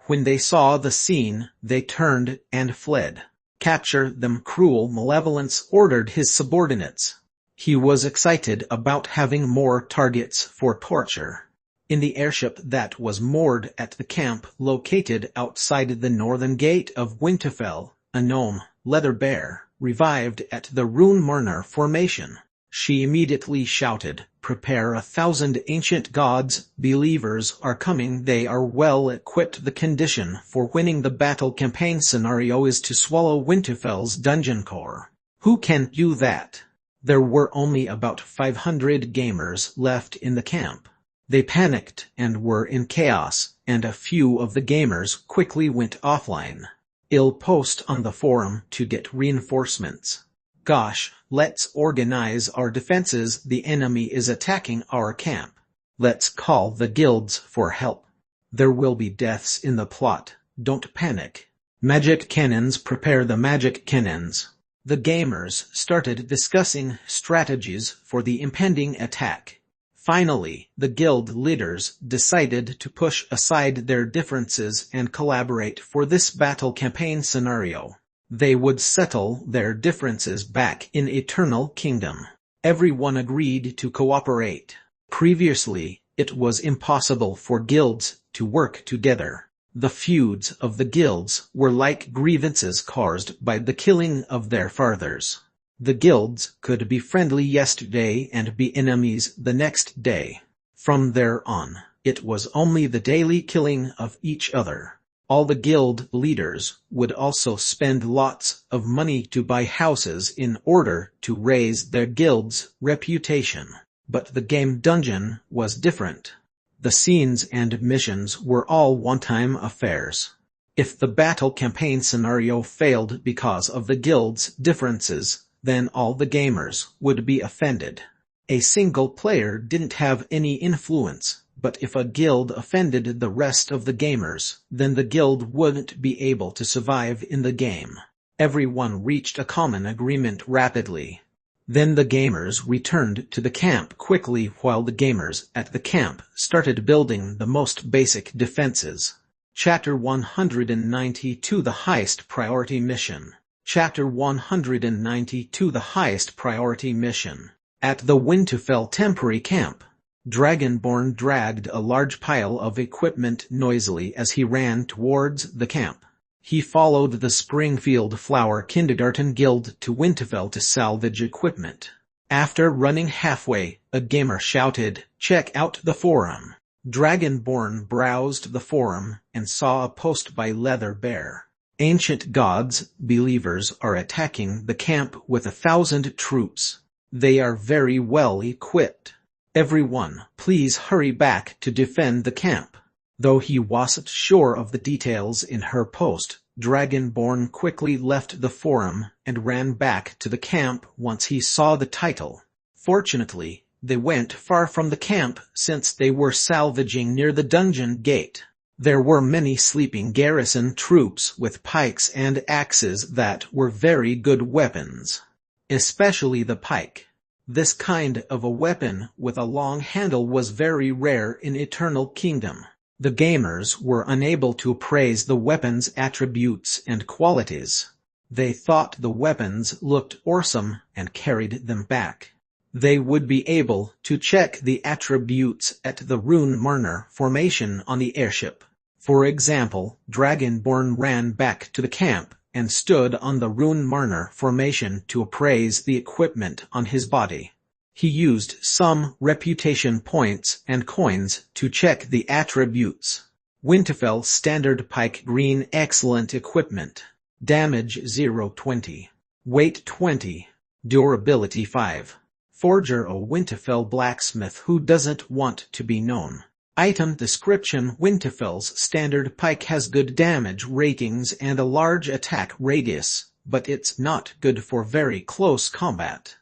[SPEAKER 1] When they saw the scene, they turned and fled. "Capture them," Cruel Malevolence ordered his subordinates. He was excited about having more targets for torture. In the airship that was moored at the camp located outside the northern gate of Winterfell, a gnome, Leather Bear, revived at the Rune Marner formation. She immediately shouted, "Prepare 1,000 ancient gods, believers are coming, they are well equipped." The condition for winning the battle campaign scenario is to swallow Winterfell's dungeon core. Who can do that? There were only about 500 gamers left in the camp. They panicked and were in chaos, and a few of the gamers quickly went offline. I'll post on the forum to get reinforcements. Gosh, let's organize our defenses. The enemy is attacking our camp. Let's call the guilds for help. There will be deaths in the plot. Don't panic. Magic cannons, prepare the magic cannons. The gamers started discussing strategies for the impending attack. Finally, the guild leaders decided to push aside their differences and collaborate for this battle campaign scenario. They would settle their differences back in Eternal Kingdom. Everyone agreed to cooperate. Previously, it was impossible for guilds to work together. The feuds of the guilds were like grievances caused by the killing of their fathers. The guilds could be friendly yesterday and be enemies the next day. From there on, it was only the daily killing of each other. All the guild leaders would also spend lots of money to buy houses in order to raise their guild's reputation. But the game dungeon was different. The scenes and missions were all one-time affairs. If the battle campaign scenario failed because of the guild's differences, then all the gamers would be offended. A single player didn't have any influence, but if a guild offended the rest of the gamers, then the guild wouldn't be able to survive in the game. Everyone reached a common agreement rapidly. Then the gamers returned to the camp quickly while the gamers at the camp started building the most basic defenses. Chapter 192, the highest priority mission. Chapter 192, the highest priority mission. At the Winterfell temporary camp, Dragonborn dragged a large pile of equipment noisily as he ran towards the camp. He followed the Springfield Flower Kindergarten Guild to Winterfell to salvage equipment. After running halfway, a gamer shouted, "Check out the forum." Dragonborn browsed the forum and saw a post by Leather Bear. Ancient gods, believers are attacking the camp with 1,000 troops. They are very well equipped. Everyone, please hurry back to defend the camp. Though he wasn't sure of the details in her post, Dragonborn quickly left the forum and ran back to the camp once he saw the title. Fortunately, they went far from the camp since they were salvaging near the dungeon gate. There were many sleeping garrison troops with pikes and axes that were very good weapons. Especially the pike. This kind of a weapon with a long handle was very rare in Eternal Kingdom. The gamers were unable to appraise the weapon's attributes and qualities. They thought the weapons looked awesome and carried them back. They would be able to check the attributes at the Rune Marner formation on the airship. For example, Dragonborn ran back to the camp and stood on the Rune Marner formation to appraise the equipment on his body. He used some reputation points and coins to check the attributes. Winterfell Standard Pike Green, excellent equipment. Damage 0-20. Weight 20. Durability 5. Forger, a Winterfell blacksmith who doesn't want to be known. Item description: Winterfell's standard pike has good damage ratings and a large attack radius, but it's not good for very close combat.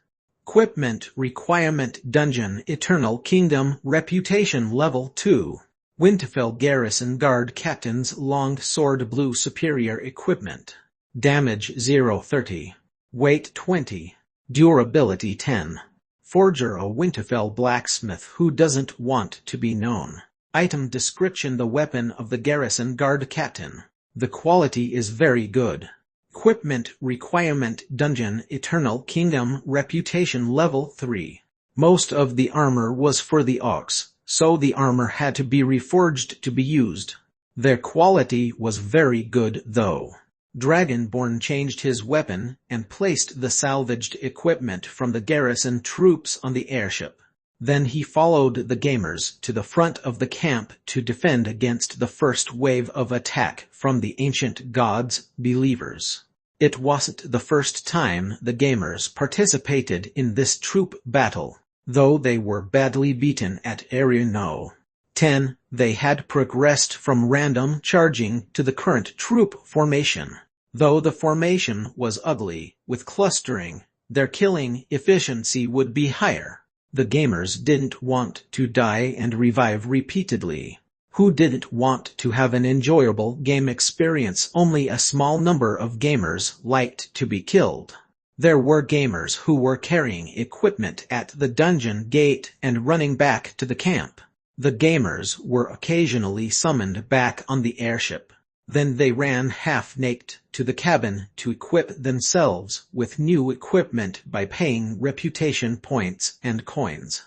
[SPEAKER 1] Equipment requirement: Dungeon Eternal Kingdom, Reputation Level 2. Winterfell Garrison Guard Captain's Long Sword, blue, superior equipment. Damage 0-30. Weight 20. Durability 10. Forger, a Winterfell blacksmith who doesn't want to be known. Item description: the weapon of the Garrison Guard Captain. The quality is very good. Equipment requirement: Dungeon Eternal Kingdom, Reputation Level 3. Most of the armor was for the orcs, so the armor had to be reforged to be used. Their quality was very good though. Dragonborn changed his weapon and placed the salvaged equipment from the garrison troops on the airship. Then he followed the gamers to the front of the camp to defend against the first wave of attack from the ancient gods' believers. It wasn't the first time the gamers participated in this troop battle. Though they were badly beaten at Area No. 10, they had progressed from random charging to the current troop formation. Though the formation was ugly, with clustering, their killing efficiency would be higher. The gamers didn't want to die and revive repeatedly. Who didn't want to have an enjoyable game experience? Only a small number of gamers liked to be killed. There were gamers who were carrying equipment at the dungeon gate and running back to the camp. The gamers were occasionally summoned back on the airship. Then they ran half-naked to the cabin to equip themselves with new equipment by paying reputation points and coins.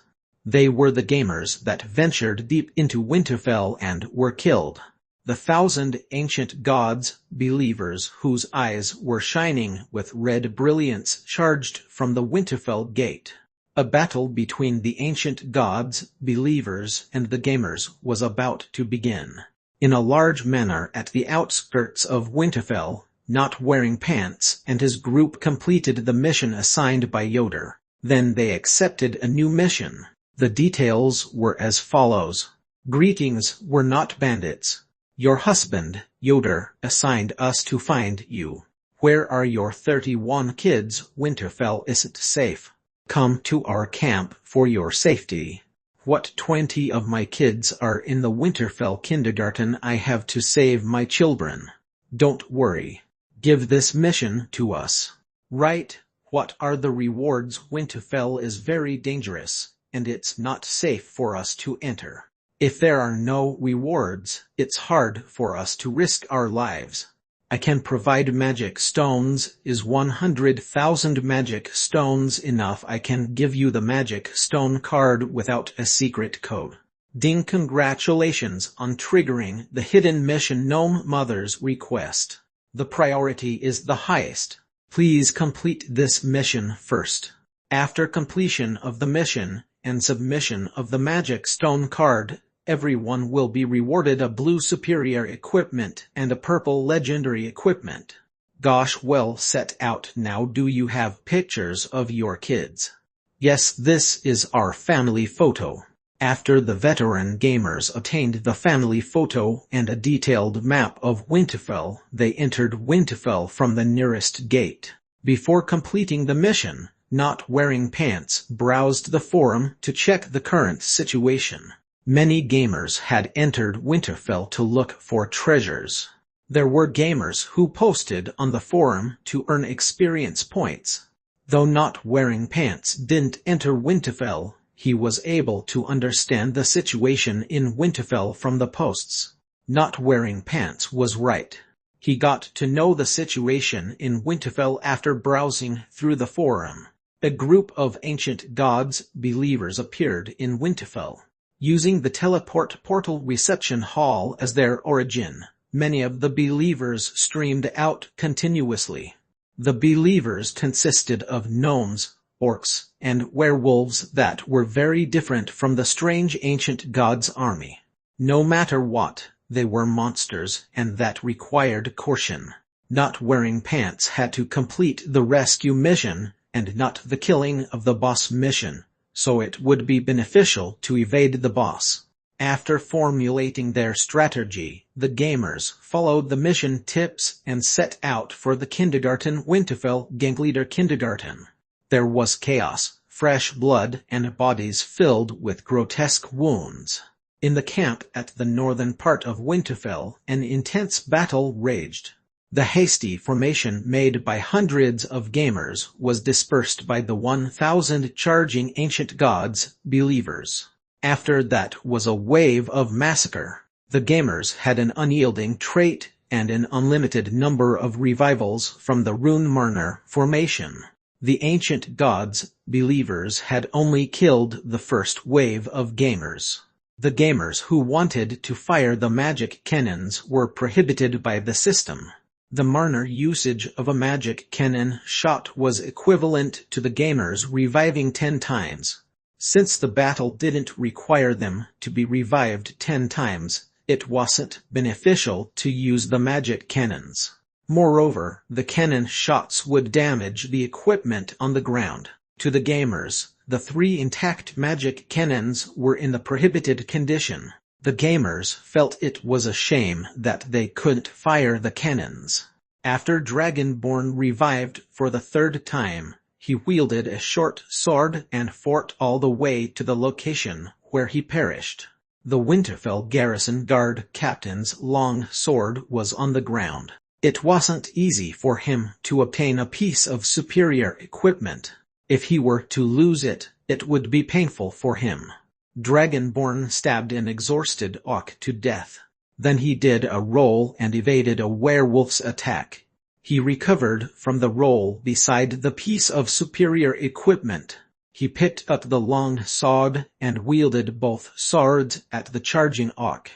[SPEAKER 1] They were the gamers that ventured deep into Winterfell and were killed. The 1,000 ancient gods, believers whose eyes were shining with red brilliance charged from the Winterfell gate. A battle between the ancient gods, believers, and the gamers was about to begin. In a large manor at the outskirts of Winterfell, Not Wearing Pants and his group completed the mission assigned by Yoder. Then they accepted a new mission. The details were as follows. Greetings, we're not bandits. Your husband, Yoder, assigned us to find you. Where are your 31 kids? Winterfell isn't safe. Come to our camp for your safety. What 20 of my kids are in the Winterfell kindergarten? I have to save my children. Don't worry. Give this mission to us. Right, what are the rewards? Winterfell is very dangerous, and it's not safe for us to enter. If there are no rewards, it's hard for us to risk our lives. I can provide magic stones. Is 100,000 magic stones enough? I can give you the magic stone card without a secret code. Ding! Congratulations on triggering the hidden mission Gnome Mother's request. The priority is the highest. Please complete this mission first. After completion of the mission and submission of the magic stone card, everyone will be rewarded a blue superior equipment and a purple legendary equipment. Gosh, well set out now. Do you have pictures of your kids? Yes, this is our family photo. After the veteran gamers obtained the family photo and a detailed map of Winterfell, they entered Winterfell from the nearest gate. Before completing the mission, Not Wearing Pants browsed the forum to check the current situation. Many gamers had entered Winterfell to look for treasures. There were gamers who posted on the forum to earn experience points. Though Not Wearing Pants didn't enter Winterfell, he was able to understand the situation in Winterfell from the posts. Not Wearing Pants was right. He got to know the situation in Winterfell after browsing through the forum. A group of ancient gods, believers appeared in Winterfell. Using the teleport portal reception hall as their origin, many of the believers streamed out continuously. The believers consisted of gnomes, orcs, and werewolves that were very different from the strange ancient gods' army. No matter what, they were monsters, and that required caution. Not Wearing Pants had to complete the rescue mission, and not the killing of the boss mission, so it would be beneficial to evade the boss. After formulating their strategy, the gamers followed the mission tips and set out for the kindergarten Winterfell Gangleader Kindergarten. There was chaos, fresh blood, and bodies filled with grotesque wounds. In the camp at the northern part of Winterfell, an intense battle raged. The hasty formation made by hundreds of gamers was dispersed by the 1,000 charging ancient gods, believers. After that was a wave of massacre. The gamers had an unyielding trait and an unlimited number of revivals from the Rune Marner formation. The ancient gods, believers, had only killed the first wave of gamers. The gamers who wanted to fire the magic cannons were prohibited by the system. The Marner usage of a magic cannon shot was equivalent to the gamers reviving 10 times. Since the battle didn't require them to be revived 10 times, it wasn't beneficial to use the magic cannons. Moreover, the cannon shots would damage the equipment on the ground. To the gamers, the 3 intact magic cannons were in the prohibited condition. The gamers felt it was a shame that they couldn't fire the cannons. After Dragonborn revived for the 3rd time, he wielded a short sword and fought all the way to the location where he perished. The Winterfell garrison guard captain's long sword was on the ground. It wasn't easy for him to obtain a piece of superior equipment. If he were to lose it, it would be painful for him. Dragonborn stabbed an exhausted orc to death. Then he did a roll and evaded a werewolf's attack. He recovered from the roll beside the piece of superior equipment. He picked up the long sword and wielded both swords at the charging orc.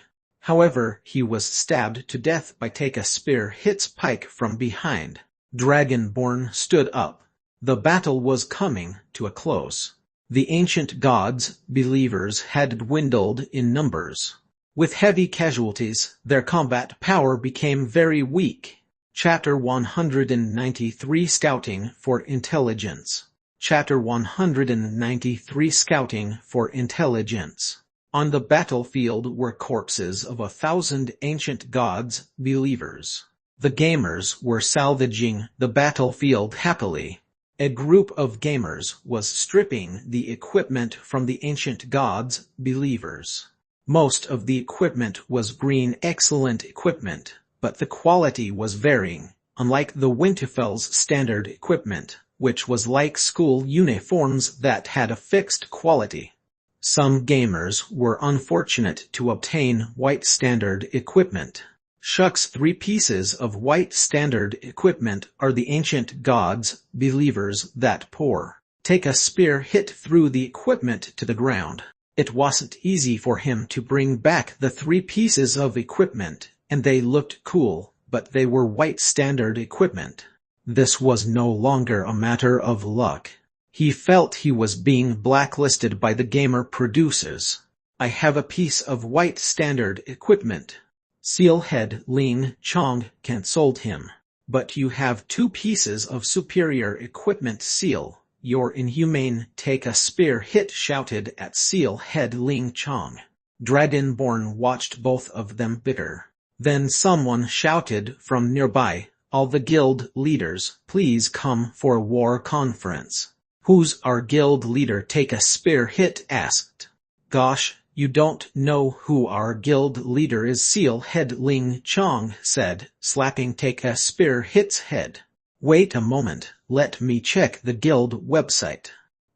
[SPEAKER 1] However, he was stabbed to death by a spear hits Pike from behind. Dragonborn stood up. The battle was coming to a close. The ancient gods, believers, had dwindled in numbers. With heavy casualties, their combat power became very weak. Chapter 193 Scouting for Intelligence. Chapter 193 Scouting for Intelligence. On the battlefield were corpses of 1,000 ancient gods, believers. The gamers were salvaging the battlefield happily. A group of gamers was stripping the equipment from the ancient gods, believers. Most of the equipment was green excellent equipment, but the quality was varying, unlike the Winterfell's standard equipment, which was like school uniforms that had a fixed quality. Some gamers were unfortunate to obtain white standard equipment. Shucks, 3 pieces of white standard equipment are the ancient gods, believers that poor. Take a spear hit through the equipment to the ground. It wasn't easy for him to bring back the 3 pieces of equipment, and they looked cool, but they were white standard equipment. This was no longer a matter of luck. He felt he was being blacklisted by the gamer producers. I have a piece of white standard equipment. Sealhead Ling Chong consoled him. But you have 2 pieces of superior equipment, Seal. You're inhumane. Take a spear hit, shouted at Sealhead Ling Chong. Dragonborn watched both of them bitter. Then someone shouted from nearby, all the guild leaders, please come for a war conference. Who's our guild leader? Take a spear hit asked. Gosh, you don't know who our guild leader is, Sealhead Ling Chong said, slapping Take a Spear Hit's head. Wait a moment, let me check the guild website.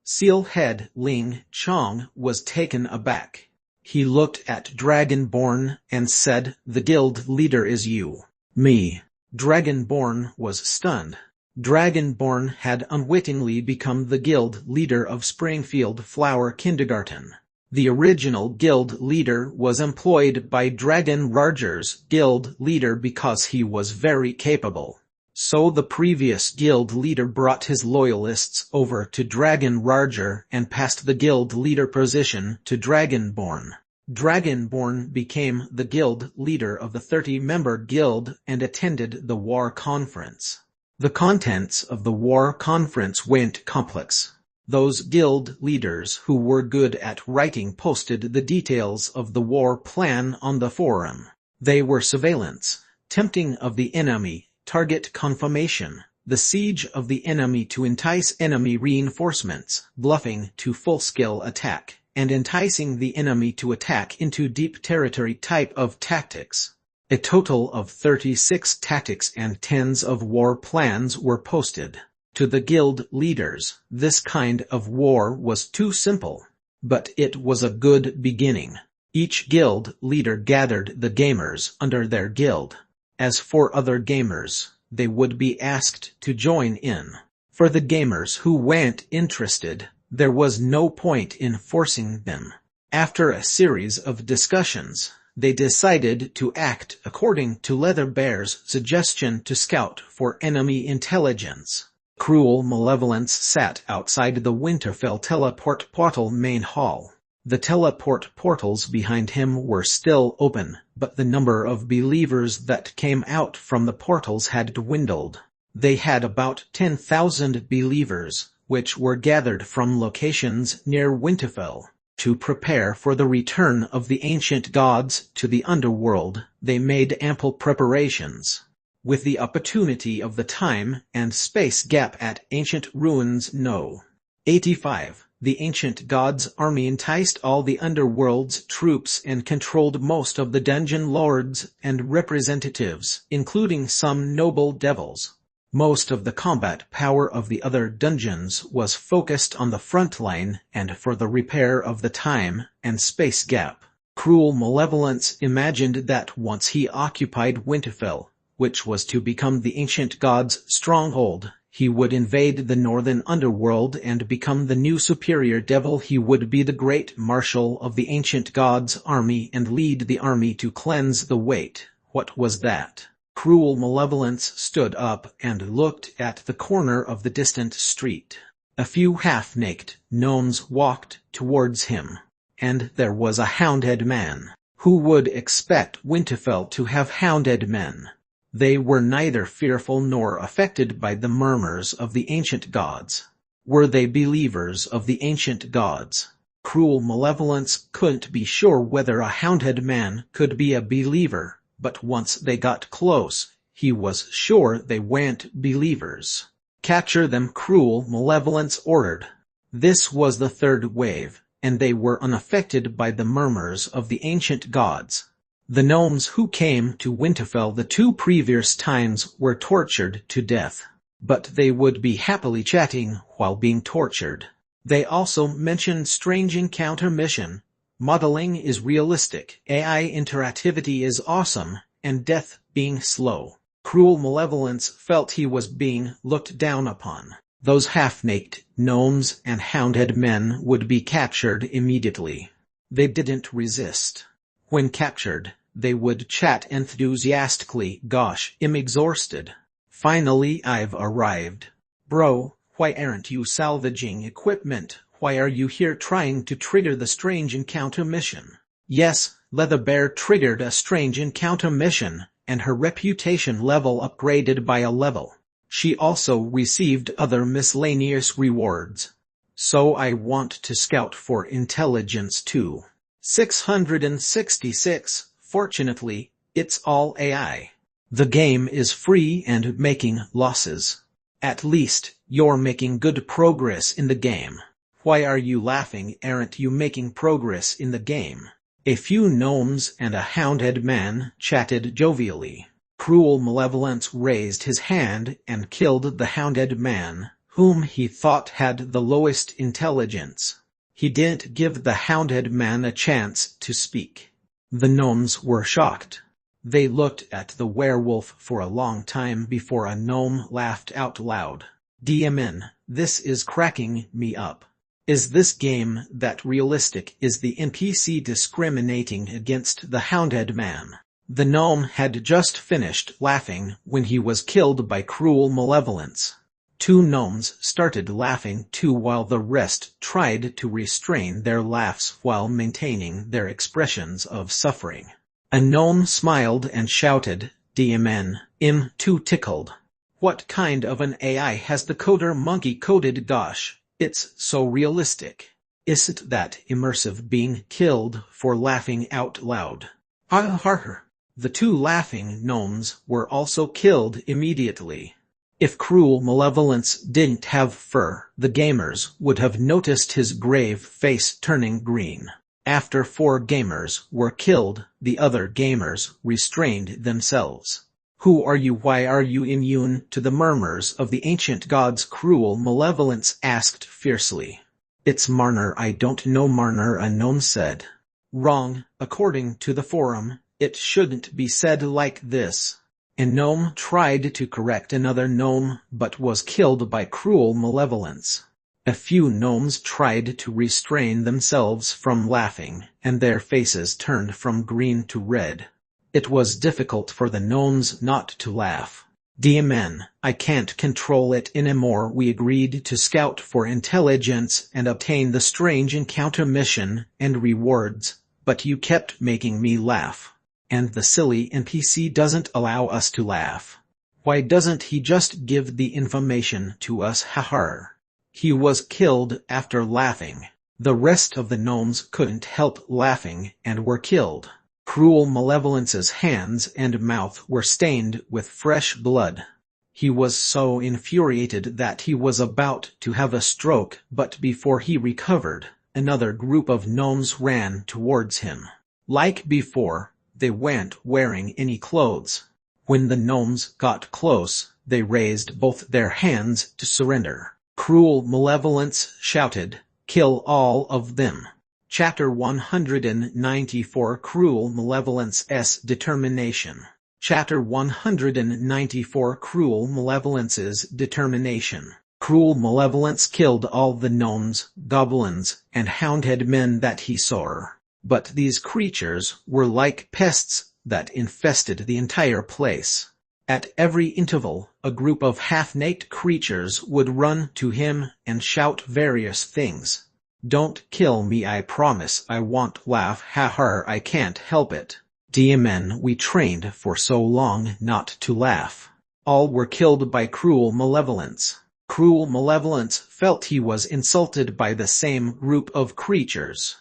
[SPEAKER 1] Sealhead Ling Chong was taken aback. He looked at Dragonborn and said, the guild leader is you. Me. Dragonborn was stunned. Dragonborn had unwittingly become the guild leader of Springfield Flower Kindergarten. The original guild leader was employed by Dragon Rarger's guild leader because he was very capable. So the previous guild leader brought his loyalists over to Dragon Rarger and passed the guild leader position to Dragonborn. Dragonborn became the guild leader of the 30-member guild and attended the war conference. The contents of the war conference went complex. Those guild leaders who were good at writing posted the details of the war plan on the forum. They were surveillance, tempting of the enemy, target confirmation, the siege of the enemy to entice enemy reinforcements, bluffing to full-scale attack, and enticing the enemy to attack into deep territory type of tactics. A total of 36 tactics and tens of war plans were posted. To the guild leaders, this kind of war was too simple. But it was a good beginning. Each guild leader gathered the gamers under their guild. As for other gamers, they would be asked to join in. For the gamers who weren't interested, there was no point in forcing them. After a series of discussions, they decided to act according to Leatherbear's suggestion to scout for enemy intelligence. Cruel Malevolence sat outside the Winterfell teleport portal main hall. The teleport portals behind him were still open, but the number of believers that came out from the portals had dwindled. They had about 10,000 believers, which were gathered from locations near Winterfell. To prepare for the return of the ancient gods to the underworld, they made ample preparations. With the opportunity of the time and space gap at ancient ruins No. 85, the ancient gods' army enticed all the underworld's troops and controlled most of the dungeon lords and representatives, including some noble devils. Most of the combat power of the other dungeons was focused on the front line and for the repair of the time and space gap. Cruel Malevolence imagined that once he occupied Winterfell, which was to become the ancient god's stronghold, he would invade the northern underworld and become the new superior devil. He would be the great marshal of the ancient god's army and lead the army to cleanse the weight. What was that? Cruel Malevolence stood up and looked at the corner of the distant street. A few half-naked gnomes walked towards him, and there was a hounded man. Who would expect Winterfell to have hounded men? They were neither fearful nor affected by the murmurs of the ancient gods. Were they believers of the ancient gods? Cruel Malevolence couldn't be sure whether a hounded man could be a believer, but once they got close, he was sure they weren't believers. Capture them, Cruel Malevolence ordered. This was the third wave, and they were unaffected by the murmurs of the ancient gods. The gnomes who came to Winterfell the 2 previous times were tortured to death, but they would be happily chatting while being tortured. They also mentioned strange encounter mission. Modeling is realistic, AI interactivity is awesome, and death being slow. Cruel Malevolence felt he was being looked down upon. Those half-naked gnomes and hounded men would be captured immediately. They didn't resist. When captured, they would chat enthusiastically. Gosh, I'm exhausted. Finally I've arrived. Bro, why aren't you salvaging equipment? Why are you here trying to trigger the strange encounter mission? Yes, Leatherbear triggered a strange encounter mission, and her reputation level upgraded by a level. She also received other miscellaneous rewards. So I want to scout for intelligence too. 666. Fortunately, it's all AI. The game is free and making losses. At least, you're making good progress in the game. Why are you laughing? Aren't you making progress in the game? A few gnomes and a hounded man chatted jovially. Cruel Malevolence raised his hand and killed the hounded man, whom he thought had the lowest intelligence. He didn't give the hounded man a chance to speak. The gnomes were shocked. They looked at the werewolf for a long time before a gnome laughed out loud. DMN, this is cracking me up. Is this game that realistic? Is the NPC discriminating against the hounded man? The gnome had just finished laughing when he was killed by Cruel Malevolence. 2 gnomes started laughing too while the rest tried to restrain their laughs while maintaining their expressions of suffering. A gnome smiled and shouted, DMN, I'm too tickled. What kind of an AI has the coder monkey coded? Gosh, it's so realistic. Isn't that immersive? Being killed for laughing out loud. The 2 laughing gnomes were also killed immediately. If Cruel Malevolence didn't have fur, the gamers would have noticed his grave face turning green. After 4 gamers were killed, the other gamers restrained themselves. Who are you? Why are you immune to the murmurs of the ancient gods? Cruel Malevolence asked fiercely. It's Marner. I don't know Marner, a gnome said. Wrong, according to the forum, it shouldn't be said like this. A gnome tried to correct another gnome, but was killed by Cruel Malevolence. A few gnomes tried to restrain themselves from laughing, and their faces turned from green to red. It was difficult for the gnomes not to laugh. DMN, I can't control it anymore. We agreed to scout for intelligence and obtain the strange encounter mission and rewards, but you kept making me laugh. And the silly NPC doesn't allow us to laugh. Why doesn't he just give the information to us? Haha. He was killed after laughing. The rest of the gnomes couldn't help laughing and were killed. Cruel Malevolence's hands and mouth were stained with fresh blood. He was so infuriated that he was about to have a stroke, but before he recovered, another group of gnomes ran towards him. Like before, they weren't wearing any clothes. When the gnomes got close, they raised both their hands to surrender. Cruel Malevolence shouted, "Kill all of them." Chapter 194 Cruel Malevolence's Determination. Chapter 194 Cruel Malevolence's Determination. Cruel Malevolence killed all the gnomes, goblins, and houndhead men that he saw. But these creatures were like pests that infested the entire place. At every interval, a group of half-naked creatures would run to him and shout various things. "Don't kill me, I promise I won't laugh, haha, I can't help it. DMN, we trained for so long not to laugh." All were killed by Cruel Malevolence. Cruel Malevolence felt he was insulted by the same group of creatures.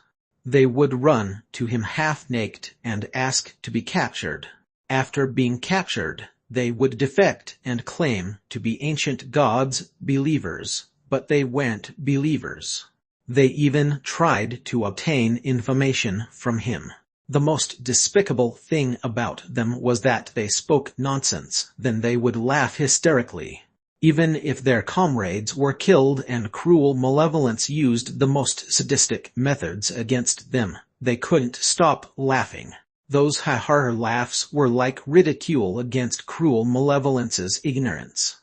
[SPEAKER 1] They would run to him half-naked and ask to be captured. After being captured, they would defect and claim to be ancient gods, believers, but they weren't believers. They even tried to obtain information from him. The most despicable thing about them was that they spoke nonsense, then they would laugh hysterically. Even if their comrades were killed and Cruel Malevolence used the most sadistic methods against them, they couldn't stop laughing. Those ha-ha laughs were like ridicule against Cruel Malevolence's ignorance.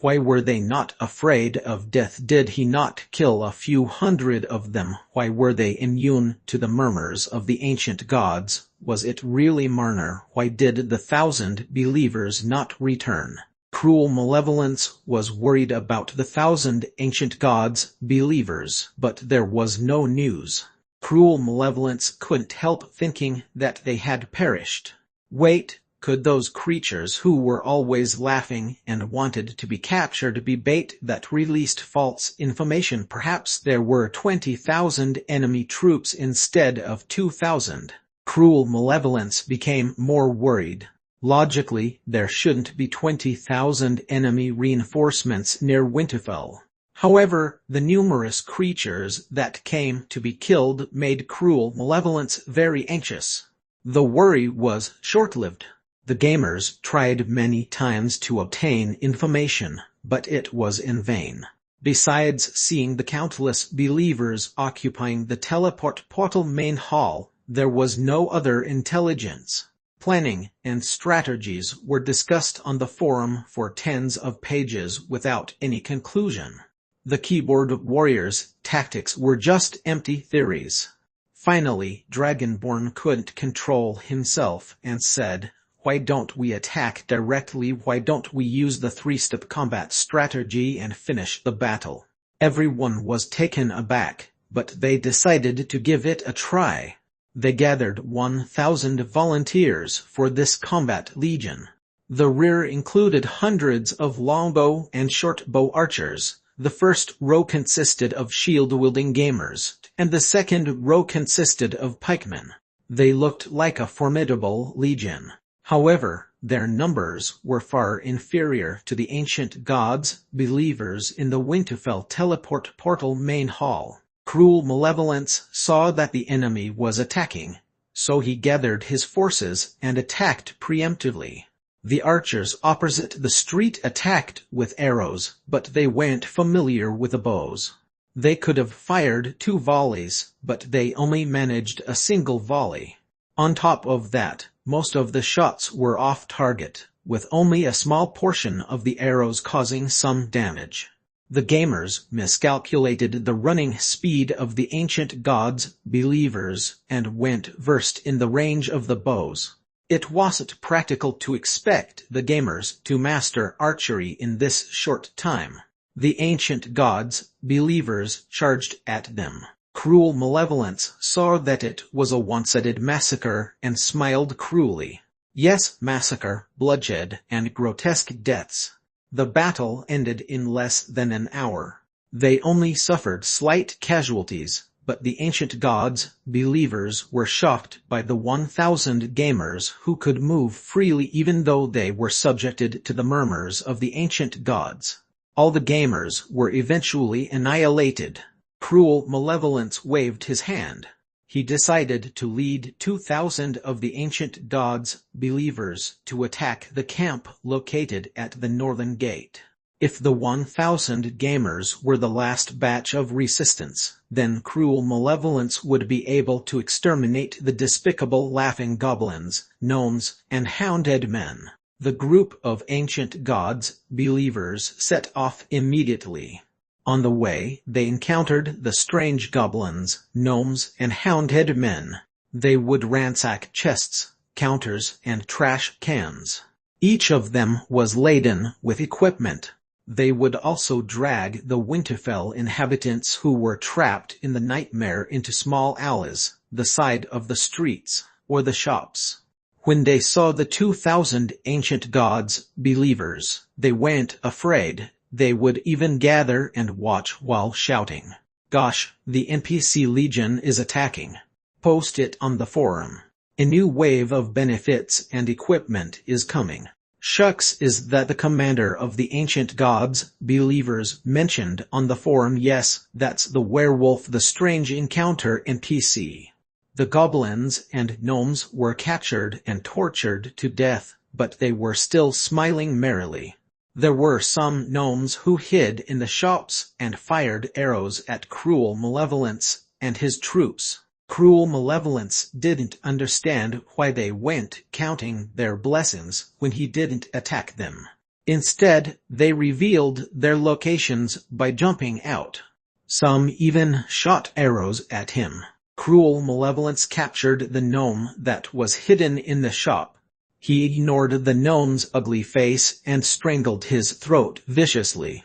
[SPEAKER 1] Why were they not afraid of death? Did he not kill a few hundred of them? Why were they immune to the murmurs of the ancient gods? Was it really Marner? Why did the 1,000 believers not return? Cruel Malevolence was worried about the 1,000 ancient gods, believers, but there was no news. Cruel Malevolence couldn't help thinking that they had perished. Wait, could those creatures who were always laughing and wanted to be captured be bait that released false information? Perhaps there were 20,000 enemy troops instead of 2,000. Cruel Malevolence became more worried. Logically, there shouldn't be 20,000 enemy reinforcements near Winterfell. However, the numerous creatures that came to be killed made Cruel Malevolence very anxious. The worry was short-lived. The gamers tried many times to obtain information, but it was in vain. Besides seeing the countless believers occupying the teleport portal main hall, there was no other intelligence. Planning and strategies were discussed on the forum for tens of pages without any conclusion. The keyboard warriors' tactics were just empty theories. Finally, Dragonborn couldn't control himself and said, "Why don't we attack directly? Why don't we use the 3-step combat strategy and finish the battle?" Everyone was taken aback, but they decided to give it a try. They gathered 1,000 volunteers for this combat legion. The rear included hundreds of longbow and shortbow archers. The first row consisted of shield-wielding gamers, and the second row consisted of pikemen. They looked like a formidable legion. However, their numbers were far inferior to the ancient gods, believers in the Winterfell teleport portal main hall. Cruel Malevolence saw that the enemy was attacking, so he gathered his forces and attacked preemptively. The archers opposite the street attacked with arrows, but they weren't familiar with the bows. They could have fired 2 volleys, but they only managed a single volley. On top of that, most of the shots were off target, with only a small portion of the arrows causing some damage. The gamers miscalculated the running speed of the ancient gods, believers, and weren't versed in the range of the bows. It wasn't practical to expect the gamers to master archery in this short time. The ancient gods, believers, charged at them. Cruel malevolence saw that it was a one-sided massacre and smiled cruelly. Yes, massacre, bloodshed, and grotesque deaths. The battle ended in less than an hour. They only suffered slight casualties, but the ancient gods, believers, were shocked by the 1,000 gamers who could move freely even though they were subjected to the murmurs of the ancient gods. All the gamers were eventually annihilated. Cruel malevolence waved his hand. He decided to lead 2,000 of the ancient gods, believers, to attack the camp located at the northern gate. If the 1,000 gamers were the last batch of resistance, then cruel malevolence would be able to exterminate the despicable laughing goblins, gnomes, and hounded men. The group of ancient gods, believers, set off immediately. On the way, they encountered the strange goblins, gnomes, and hounded men. They would ransack chests, counters, and trash cans. Each of them was laden with equipment. They would also drag the Winterfell inhabitants who were trapped in the nightmare into small alleys, the side of the streets, or the shops. When they saw the 2,000 ancient gods, believers, they weren't afraid. They would even gather and watch while shouting, "Gosh, the NPC Legion is attacking. Post it on the forum. A new wave of benefits and equipment is coming." Shucks, is that the commander of the ancient gods, believers, mentioned on the forum? Yes, that's the werewolf, the strange encounter NPC. The goblins and gnomes were captured and tortured to death, but they were still smiling merrily. There were some gnomes who hid in the shops and fired arrows at Cruel Malevolence and his troops. Cruel Malevolence didn't understand why they went counting their blessings when he didn't attack them. Instead, they revealed their locations by jumping out. Some even shot arrows at him. Cruel Malevolence captured the gnome that was hidden in the shop. He ignored the gnome's ugly face and strangled his throat viciously.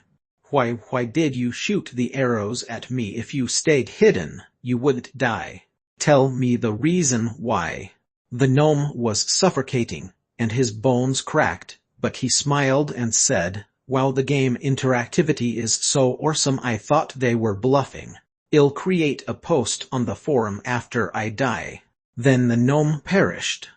[SPEAKER 1] Why did you shoot the arrows at me? If you stayed hidden, you wouldn't die. Tell me the reason why." The gnome was suffocating, and his bones cracked, but he smiled and said, "Wow, the game interactivity is so awesome. I thought they were bluffing. I'll create a post on the forum after I die." Then the gnome perished.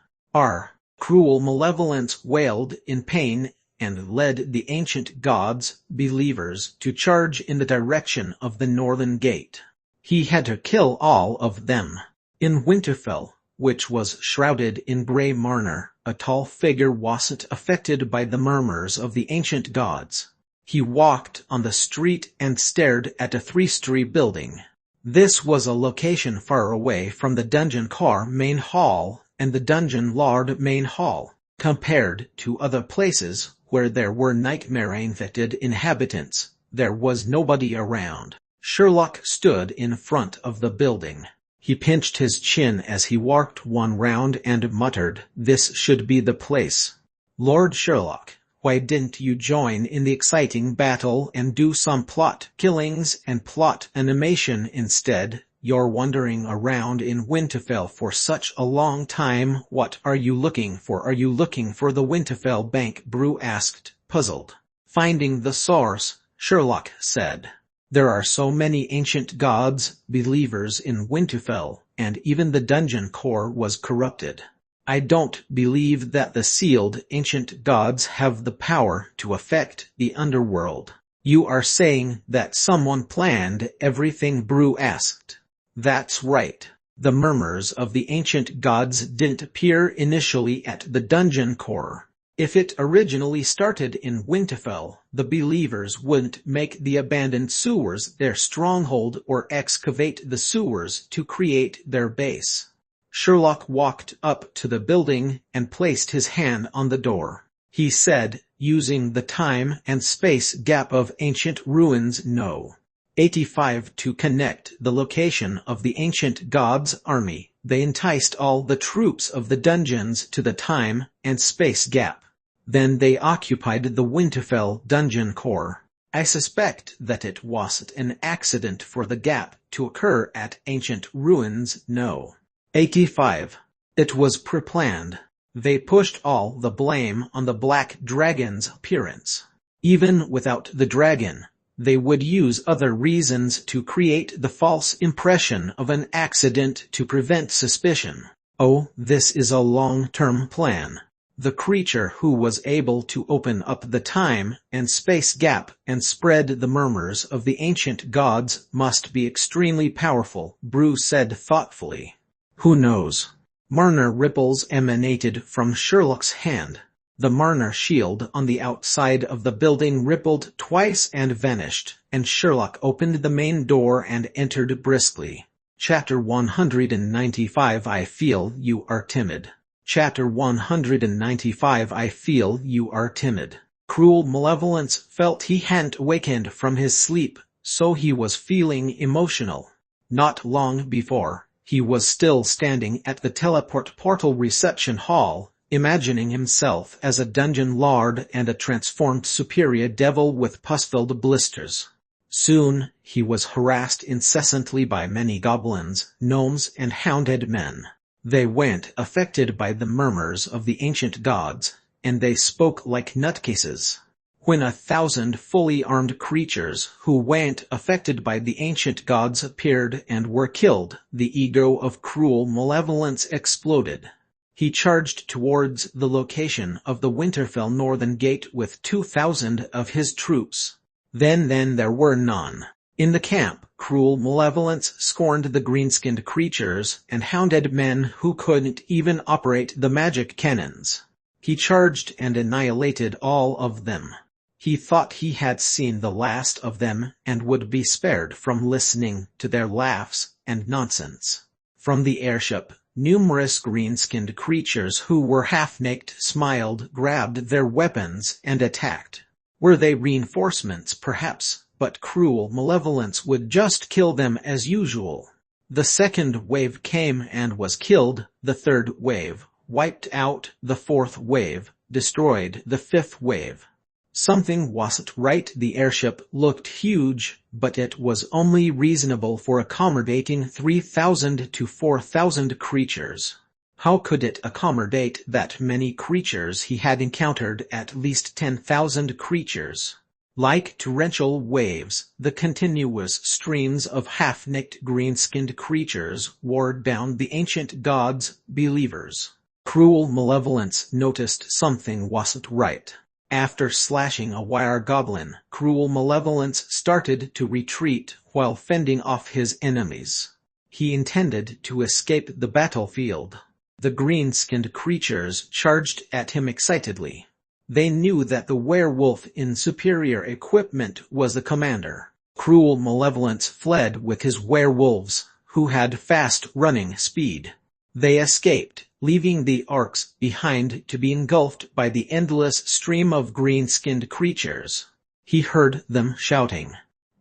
[SPEAKER 1] Cruel Malevolence wailed in pain and led the ancient gods, believers, to charge in the direction of the northern gate. He had to kill all of them. In Winterfell, which was shrouded in grey marner, a tall figure wasn't affected by the murmurs of the ancient gods. He walked on the street and stared at a 3-story building. This was a location far away from the dungeon car main hall and the dungeon lord main hall. Compared to other places where there were nightmare-infected inhabitants, there was nobody around. Sherlock stood in front of the building. He pinched his chin as he walked one round and muttered, "This should be the place." "Lord Sherlock, why didn't you join in the exciting battle and do some plot killings and plot animation instead? You're wandering around in Winterfell for such a long time. What are you looking for?" "Are you looking for the Winterfell bank?" Brew asked, puzzled. "Finding the source," Sherlock said. "There are so many ancient gods, believers in Winterfell, and even the dungeon core was corrupted. I don't believe that the sealed ancient gods have the power to affect the underworld." "You are saying that someone planned everything?" Brew asked. "That's right. The murmurs of the ancient gods didn't appear initially at the dungeon core. If it originally started in Winterfell, the believers wouldn't make the abandoned sewers their stronghold or excavate the sewers to create their base." Sherlock walked up to the building and placed his hand on the door. He said, using the time and space gap of ancient ruins, "No. 85 to connect the location of the ancient gods' army They enticed all the troops of the dungeons to the time and space gap. Then they occupied the Winterfell dungeon core. I suspect that it wasn't an accident for the gap to occur at ancient ruins, no. 85. It was pre-planned. They pushed all the blame on the Black Dragon's appearance. Even without the dragon, they would use other reasons to create the false impression of an accident to prevent suspicion. Oh, this is a long-term plan. The creature who was able to open up the time and space gap and spread the murmurs of the ancient gods must be extremely powerful, Bruce said thoughtfully. Who knows? Marner ripples emanated from Sherlock's hand. The Marner shield on the outside of the building rippled twice and vanished, and Sherlock opened the main door and entered briskly. Chapter 195 I feel you are timid. Chapter 195 I feel you are timid. Cruel Malevolence felt he hadn't awakened from his sleep, so he was feeling emotional. Not long before, he was still standing at the teleport portal reception hall, imagining himself as a dungeon lord and a transformed superior devil with pus-filled blisters. Soon, he was harassed incessantly by many goblins, gnomes, and hounded men. They weren't affected by the murmurs of the ancient gods, and they spoke like nutcases. When 1,000 fully armed creatures who weren't affected by the ancient gods appeared and were killed, the ego of Cruel Malevolence exploded. He charged towards the location of the Winterfell Northern Gate with 2,000 of his troops. Then there were none. In the camp, Cruel Malevolence scorned the green-skinned creatures and hounded men who couldn't even operate the magic cannons. He charged and annihilated all of them. He thought he had seen the last of them and would be spared from listening to their laughs and nonsense. From the airship, numerous green-skinned creatures who were half-naked smiled, grabbed their weapons, and attacked. Were they reinforcements, perhaps? But Cruel Malevolence would just kill them as usual. The second wave came and was killed, the third wave wiped out, the fourth wave destroyed the fifth wave. Something wasn't right. The airship looked huge, but it was only reasonable for accommodating 3,000 to 4,000 creatures. How could it accommodate that many creatures? He had encountered at least 10,000 creatures. Like torrential waves, the continuous streams of half-naked green-skinned creatures wore down the ancient gods' believers. Cruel Malevolence noticed something wasn't right. After slashing a wire goblin, Cruel Malevolence started to retreat while fending off his enemies. He intended to escape the battlefield. The green-skinned creatures charged at him excitedly. They knew that the werewolf in superior equipment was the commander. Cruel Malevolence fled with his werewolves, who had fast running speed. They escaped, leaving the orcs behind to be engulfed by the endless stream of green-skinned creatures. He heard them shouting,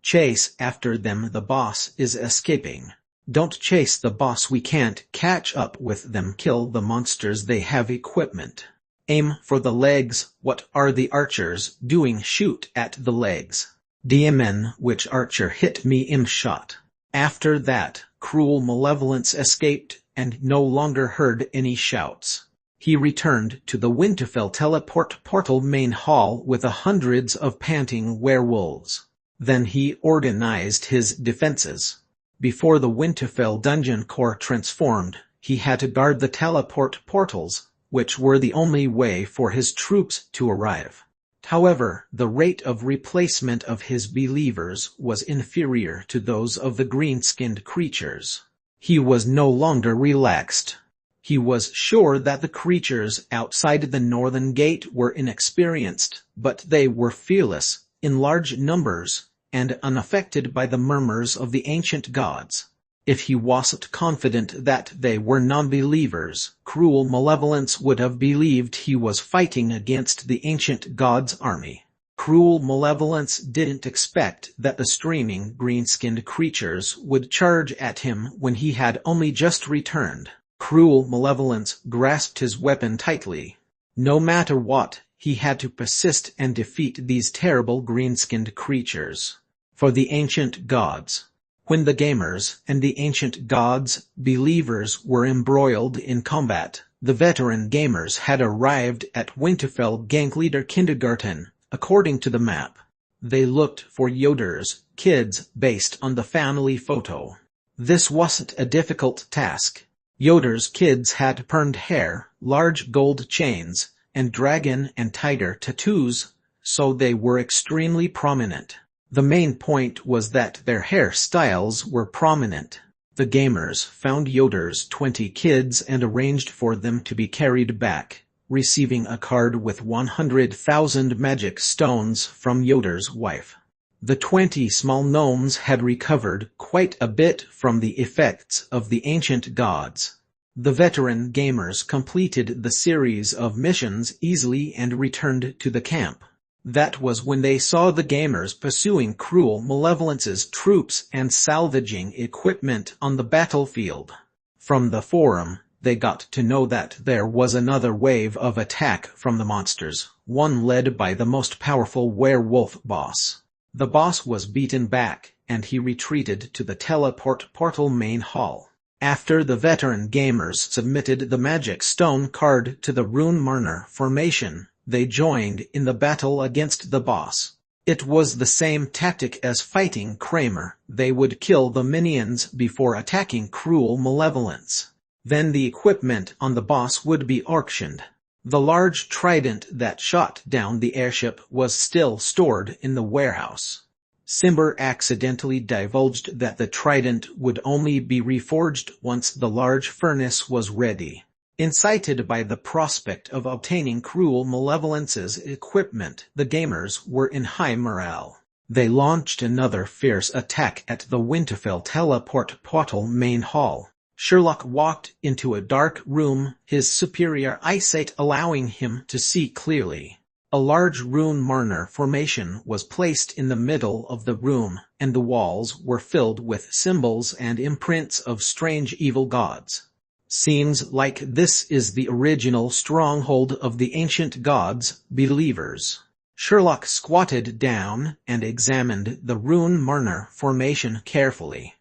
[SPEAKER 1] "Chase after them, the boss is escaping. Don't chase the boss, we can't catch up with them. Kill the monsters, they have equipment. Aim for the legs, what are the archers doing? Shoot at the legs. DMN, which archer hit me? Shot." After that, Cruel Malevolence escaped and no longer heard any shouts. He returned to the Winterfell teleport portal main hall with hundreds of panting werewolves. Then he organized his defenses. Before the Winterfell dungeon core transformed, he had to guard the teleport portals, which were the only way for his troops to arrive. However, the rate of replacement of his believers was inferior to those of the green-skinned creatures. He was no longer relaxed. He was sure that the creatures outside the northern gate were inexperienced, but they were fearless, in large numbers, and unaffected by the murmurs of the ancient gods. If he wasn't confident that they were non-believers, Cruel Malevolence would have believed he was fighting against the ancient gods' army. Cruel Malevolence didn't expect that the streaming green-skinned creatures would charge at him when he had only just returned. Cruel Malevolence grasped his weapon tightly. No matter what, he had to persist and defeat these terrible green-skinned creatures. For the ancient gods. When the gamers and the ancient gods, believers, were embroiled in combat, the veteran gamers had arrived at Winterfell Gangleader Kindergarten, according to the map. They looked for Yoder's kids based on the family photo. This wasn't a difficult task. Yoder's kids had permed hair, large gold chains, and dragon and tiger tattoos, so they were extremely prominent. The main point was that their hairstyles were prominent. The gamers found Yoder's 20 kids and arranged for them to be carried back, receiving a card with 100,000 magic stones from Yoder's wife. The 20 small gnomes had recovered quite a bit from the effects of the ancient gods. The veteran gamers completed the series of missions easily and returned to the camp. That was when they saw the gamers pursuing Cruel Malevolence's troops and salvaging equipment on the battlefield. From the forum, they got to know that there was another wave of attack from the monsters, one led by the most powerful werewolf boss. The boss was beaten back, and he retreated to the teleport portal main hall. After the veteran gamers submitted the magic stone card to the Rune Marner formation, they joined in the battle against the boss. It was the same tactic as fighting Kramer. They would kill the minions before attacking Cruel Malevolence. Then the equipment on the boss would be auctioned. The large trident that shot down the airship was still stored in the warehouse. Simber accidentally divulged that the trident would only be reforged once the large furnace was ready. Incited by the prospect of obtaining Cruel Malevolence's equipment, the gamers were in high morale. They launched another fierce attack at the Winterfell teleport portal main hall. Sherlock walked into a dark room, his superior eyesight allowing him to see clearly. A large Rune Marner formation was placed in the middle of the room, and the walls were filled with symbols and imprints of strange evil gods. Seems like this is the original stronghold of the ancient gods, believers. Sherlock squatted down and examined the Rune Marner formation carefully.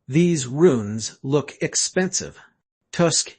[SPEAKER 1] These runes look expensive. Tusk,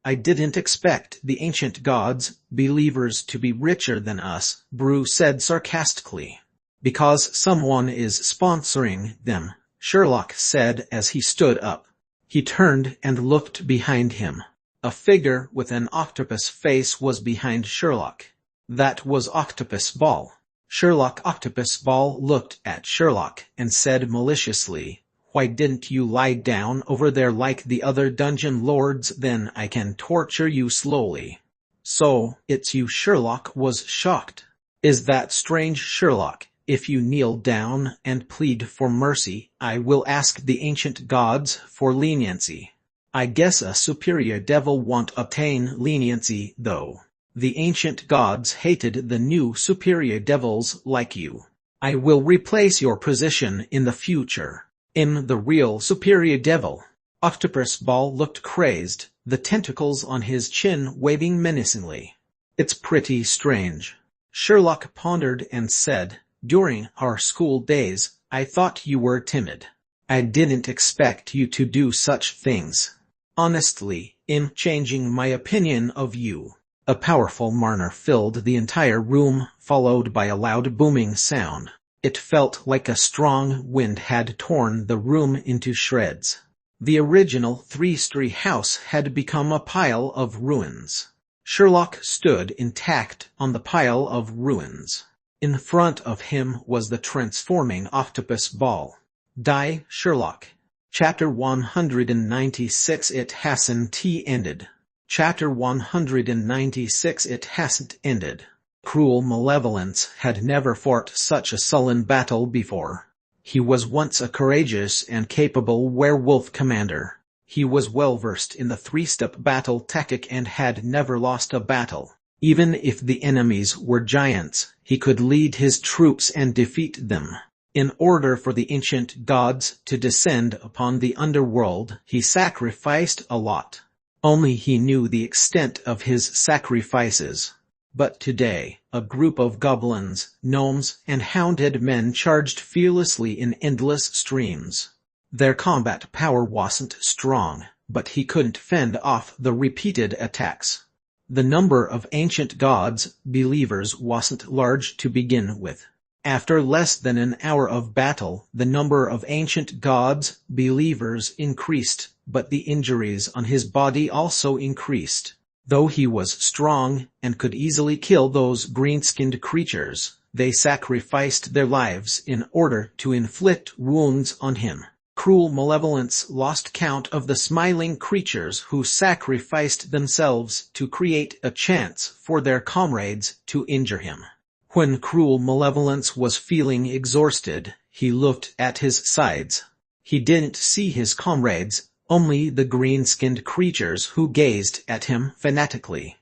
[SPEAKER 1] I didn't expect the ancient gods, believers, to be richer than us, Brew said sarcastically. Because someone is sponsoring them, Sherlock said as he stood up. He turned and looked behind him. A figure with an octopus face was behind Sherlock. That was Octopus Ball. Sherlock Octopus Ball looked at Sherlock and said maliciously, "Why didn't you lie down over there like the other dungeon lords? Then I can torture you slowly." "So, it's you?" Sherlock was shocked. "Is that strange, Sherlock? If you kneel down and plead for mercy, I will ask the ancient gods for leniency." "I guess a superior devil won't obtain leniency, though. The ancient gods hated the new superior devils like you. I will replace your position in the future. I'm the real superior devil." Octopus Ball looked crazed, the tentacles on his chin waving menacingly. "It's pretty strange." Sherlock pondered and said, "During our school days, I thought you were timid. I didn't expect you to do such things. Honestly, I'm changing my opinion of you." A powerful Marner filled the entire room, followed by a loud booming sound. It felt like a strong wind had torn the room into shreds. The original three-story house had become a pile of ruins. Sherlock stood intact on the pile of ruins. In front of him was the transforming Octopus Ball. Die, Sherlock. Chapter 196. It hasn't ended. Chapter 196. It hasn't ended. Cruel Malevolence had never fought such a sullen battle before. He was once a courageous and capable werewolf commander. He was well versed in the three-step battle tactic and had never lost a battle. Even if the enemies were giants, he could lead his troops and defeat them. In order for the ancient gods to descend upon the underworld, he sacrificed a lot. Only he knew the extent of his sacrifices. But today, a group of goblins, gnomes, and hounded men charged fearlessly in endless streams. Their combat power wasn't strong, but he couldn't fend off the repeated attacks. The number of ancient gods, believers, wasn't large to begin with. After less than an hour of battle, the number of ancient gods, believers, increased, but the injuries on his body also increased. Though he was strong and could easily kill those green-skinned creatures, they sacrificed their lives in order to inflict wounds on him. Cruel malevolence lost count of the smiling creatures who sacrificed themselves to create a chance for their comrades to injure him. When cruel malevolence was feeling exhausted, he looked at his sides. He didn't see his comrades, only the green-skinned creatures who gazed at him fanatically.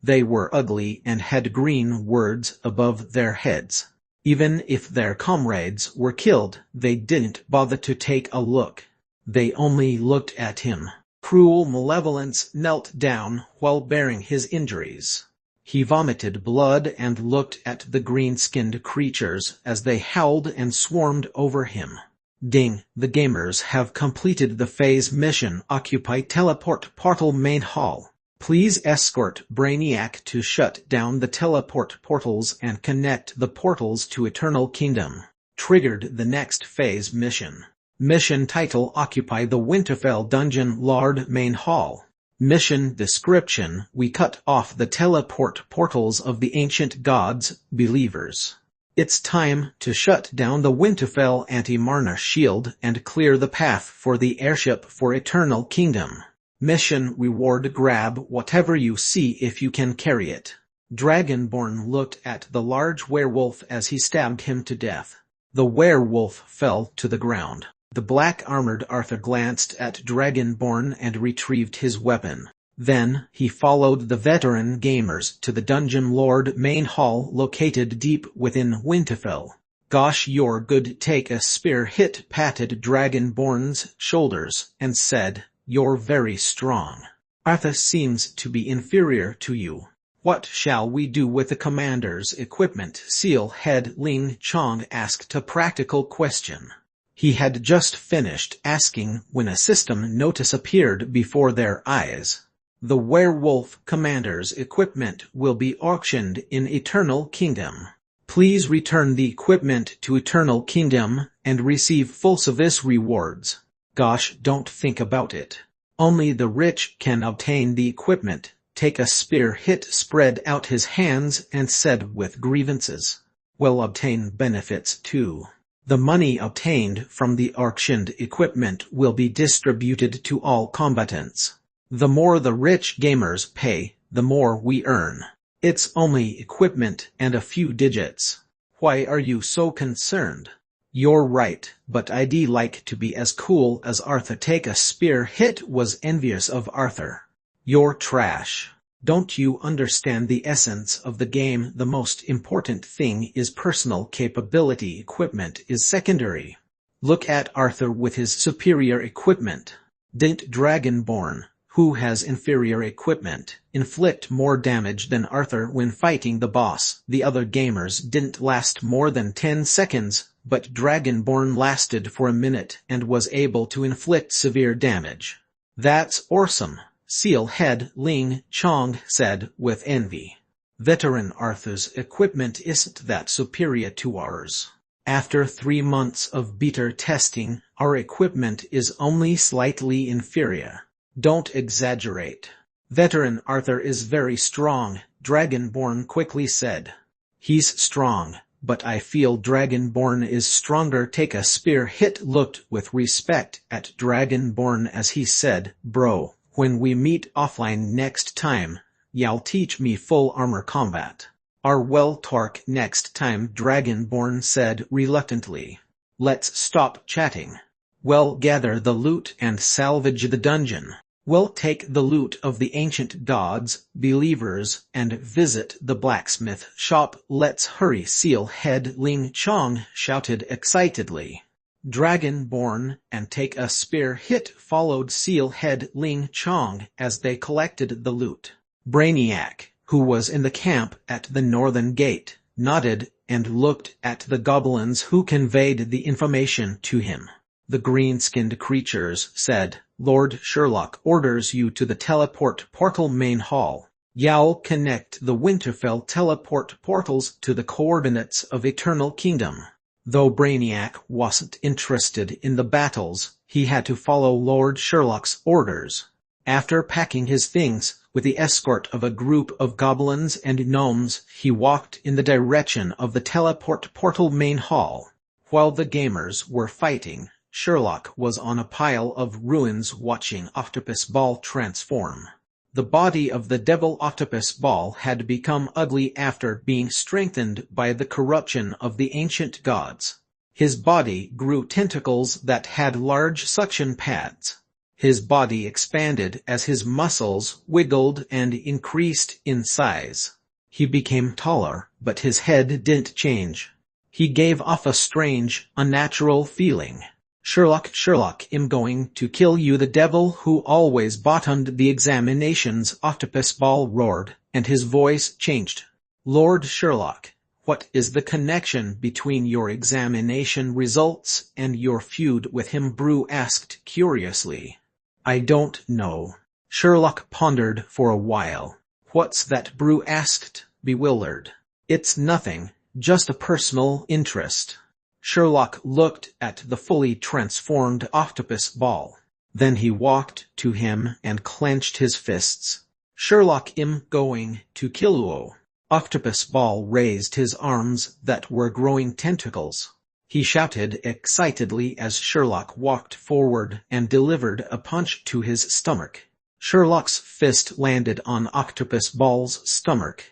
[SPEAKER 1] They were ugly and had green words above their heads. Even if their comrades were killed, they didn't bother to take a look. They only looked at him. Cruel malevolence knelt down while bearing his injuries. He vomited blood and looked at the green-skinned creatures as they howled and swarmed over him. Ding, the gamers have completed the phase mission. Occupy teleport portal main hall. Please escort Brainiac to shut down the teleport portals and connect the portals to Eternal Kingdom. Triggered the next phase mission. Mission title: Occupy the Winterfell Dungeon Lord Main Hall. Mission description: we cut off the teleport portals of the ancient gods, believers. It's time to shut down the Winterfell anti-Marner shield and clear the path for the airship for Eternal Kingdom. Mission reward: grab whatever you see if you can carry it. Dragonborn looked at the large werewolf as he stabbed him to death. The werewolf fell to the ground. The black-armored Arthur glanced at Dragonborn and retrieved his weapon. Then, he followed the veteran gamers to the Dungeon Lord main hall located deep within Winterfell. Gosh, you're good. Take a spear. Hit patted Dragonborn's shoulders and said, "You're very strong. Arthur seems to be inferior to you. What shall we do with the commander's equipment?" Seal Head Ling Chong asked a practical question. He had just finished asking when a system notice appeared before their eyes. The werewolf commander's equipment will be auctioned in Eternal Kingdom. Please return the equipment to Eternal Kingdom and receive full service rewards. Gosh, don't think about it. Only the rich can obtain the equipment. Take a spear. Hit spread out his hands and said with grievances, "Well, obtain benefits too. The money obtained from the auctioned equipment will be distributed to all combatants. The more the rich gamers pay, the more we earn. It's only equipment and a few digits. Why are you so concerned?" "You're right, but I'd like to be as cool as Arthur." Take a spear. Hit was envious of Arthur. "You're trash. Don't you understand the essence of the game? The most important thing is personal capability. Equipment is secondary. Look at Arthur with his superior equipment. Didn't Dragonborn, who has inferior equipment, inflict more damage than Arthur when fighting the boss? The other gamers didn't last more than 10 seconds, but Dragonborn lasted for a minute and was able to inflict severe damage. That's awesome," Seal Head Ling Chong said with envy. "Veteran Arthur's equipment isn't that superior to ours. After 3 months of beta testing, our equipment is only slightly inferior. Don't exaggerate." "Veteran Arthur is very strong," Dragonborn quickly said. "He's strong, but I feel Dragonborn is stronger." Take a spear. Hit looked with respect at Dragonborn as he said, "Bro, when we meet offline next time, y'all teach me full armor combat." "Well, talk next time," Dragonborn said reluctantly. "Let's stop chatting. Well, gather the loot and salvage the dungeon." We'll take the loot of the ancient gods, believers, and visit the blacksmith shop. Let's hurry, Seal-head Ling Chong shouted excitedly. Dragonborn, and take a spear hit, followed Seal-head Ling Chong as they collected the loot. Brainiac, who was in the camp at the northern gate, nodded and looked at the goblins who conveyed the information to him. The green-skinned creatures said, "Lord Sherlock orders you to the teleport portal main hall. You'll connect the Winterfell teleport portals to the coordinates of Eternal Kingdom." Though Brainiac wasn't interested in the battles, he had to follow Lord Sherlock's orders. After packing his things, with the escort of a group of goblins and gnomes, he walked in the direction of the teleport portal main hall. While the gamers were fighting, Sherlock was on a pile of ruins watching Octopus Ball transform. The body of the devil Octopus Ball had become ugly after being strengthened by the corruption of the ancient gods. His body grew tentacles that had large suction pads. His body expanded as his muscles wiggled and increased in size. He became taller, but his head didn't change. He gave off a strange, unnatural feeling. "Sherlock, Sherlock, I'm going to kill you, the devil who always bottomed the examinations," Octopus Ball roared, and his voice changed. "Lord Sherlock, what is the connection between your examination results and your feud with him?" Brew asked curiously. "I don't know." Sherlock pondered for a while. "What's that?" Brew asked, bewildered. "It's nothing, just a personal interest." Sherlock looked at the fully transformed Octopus Ball. Then he walked to him and clenched his fists. "Sherlock, I'm going to kill you." Octopus Ball raised his arms that were growing tentacles. He shouted excitedly as Sherlock walked forward and delivered a punch to his stomach. Sherlock's fist landed on Octopus Ball's stomach.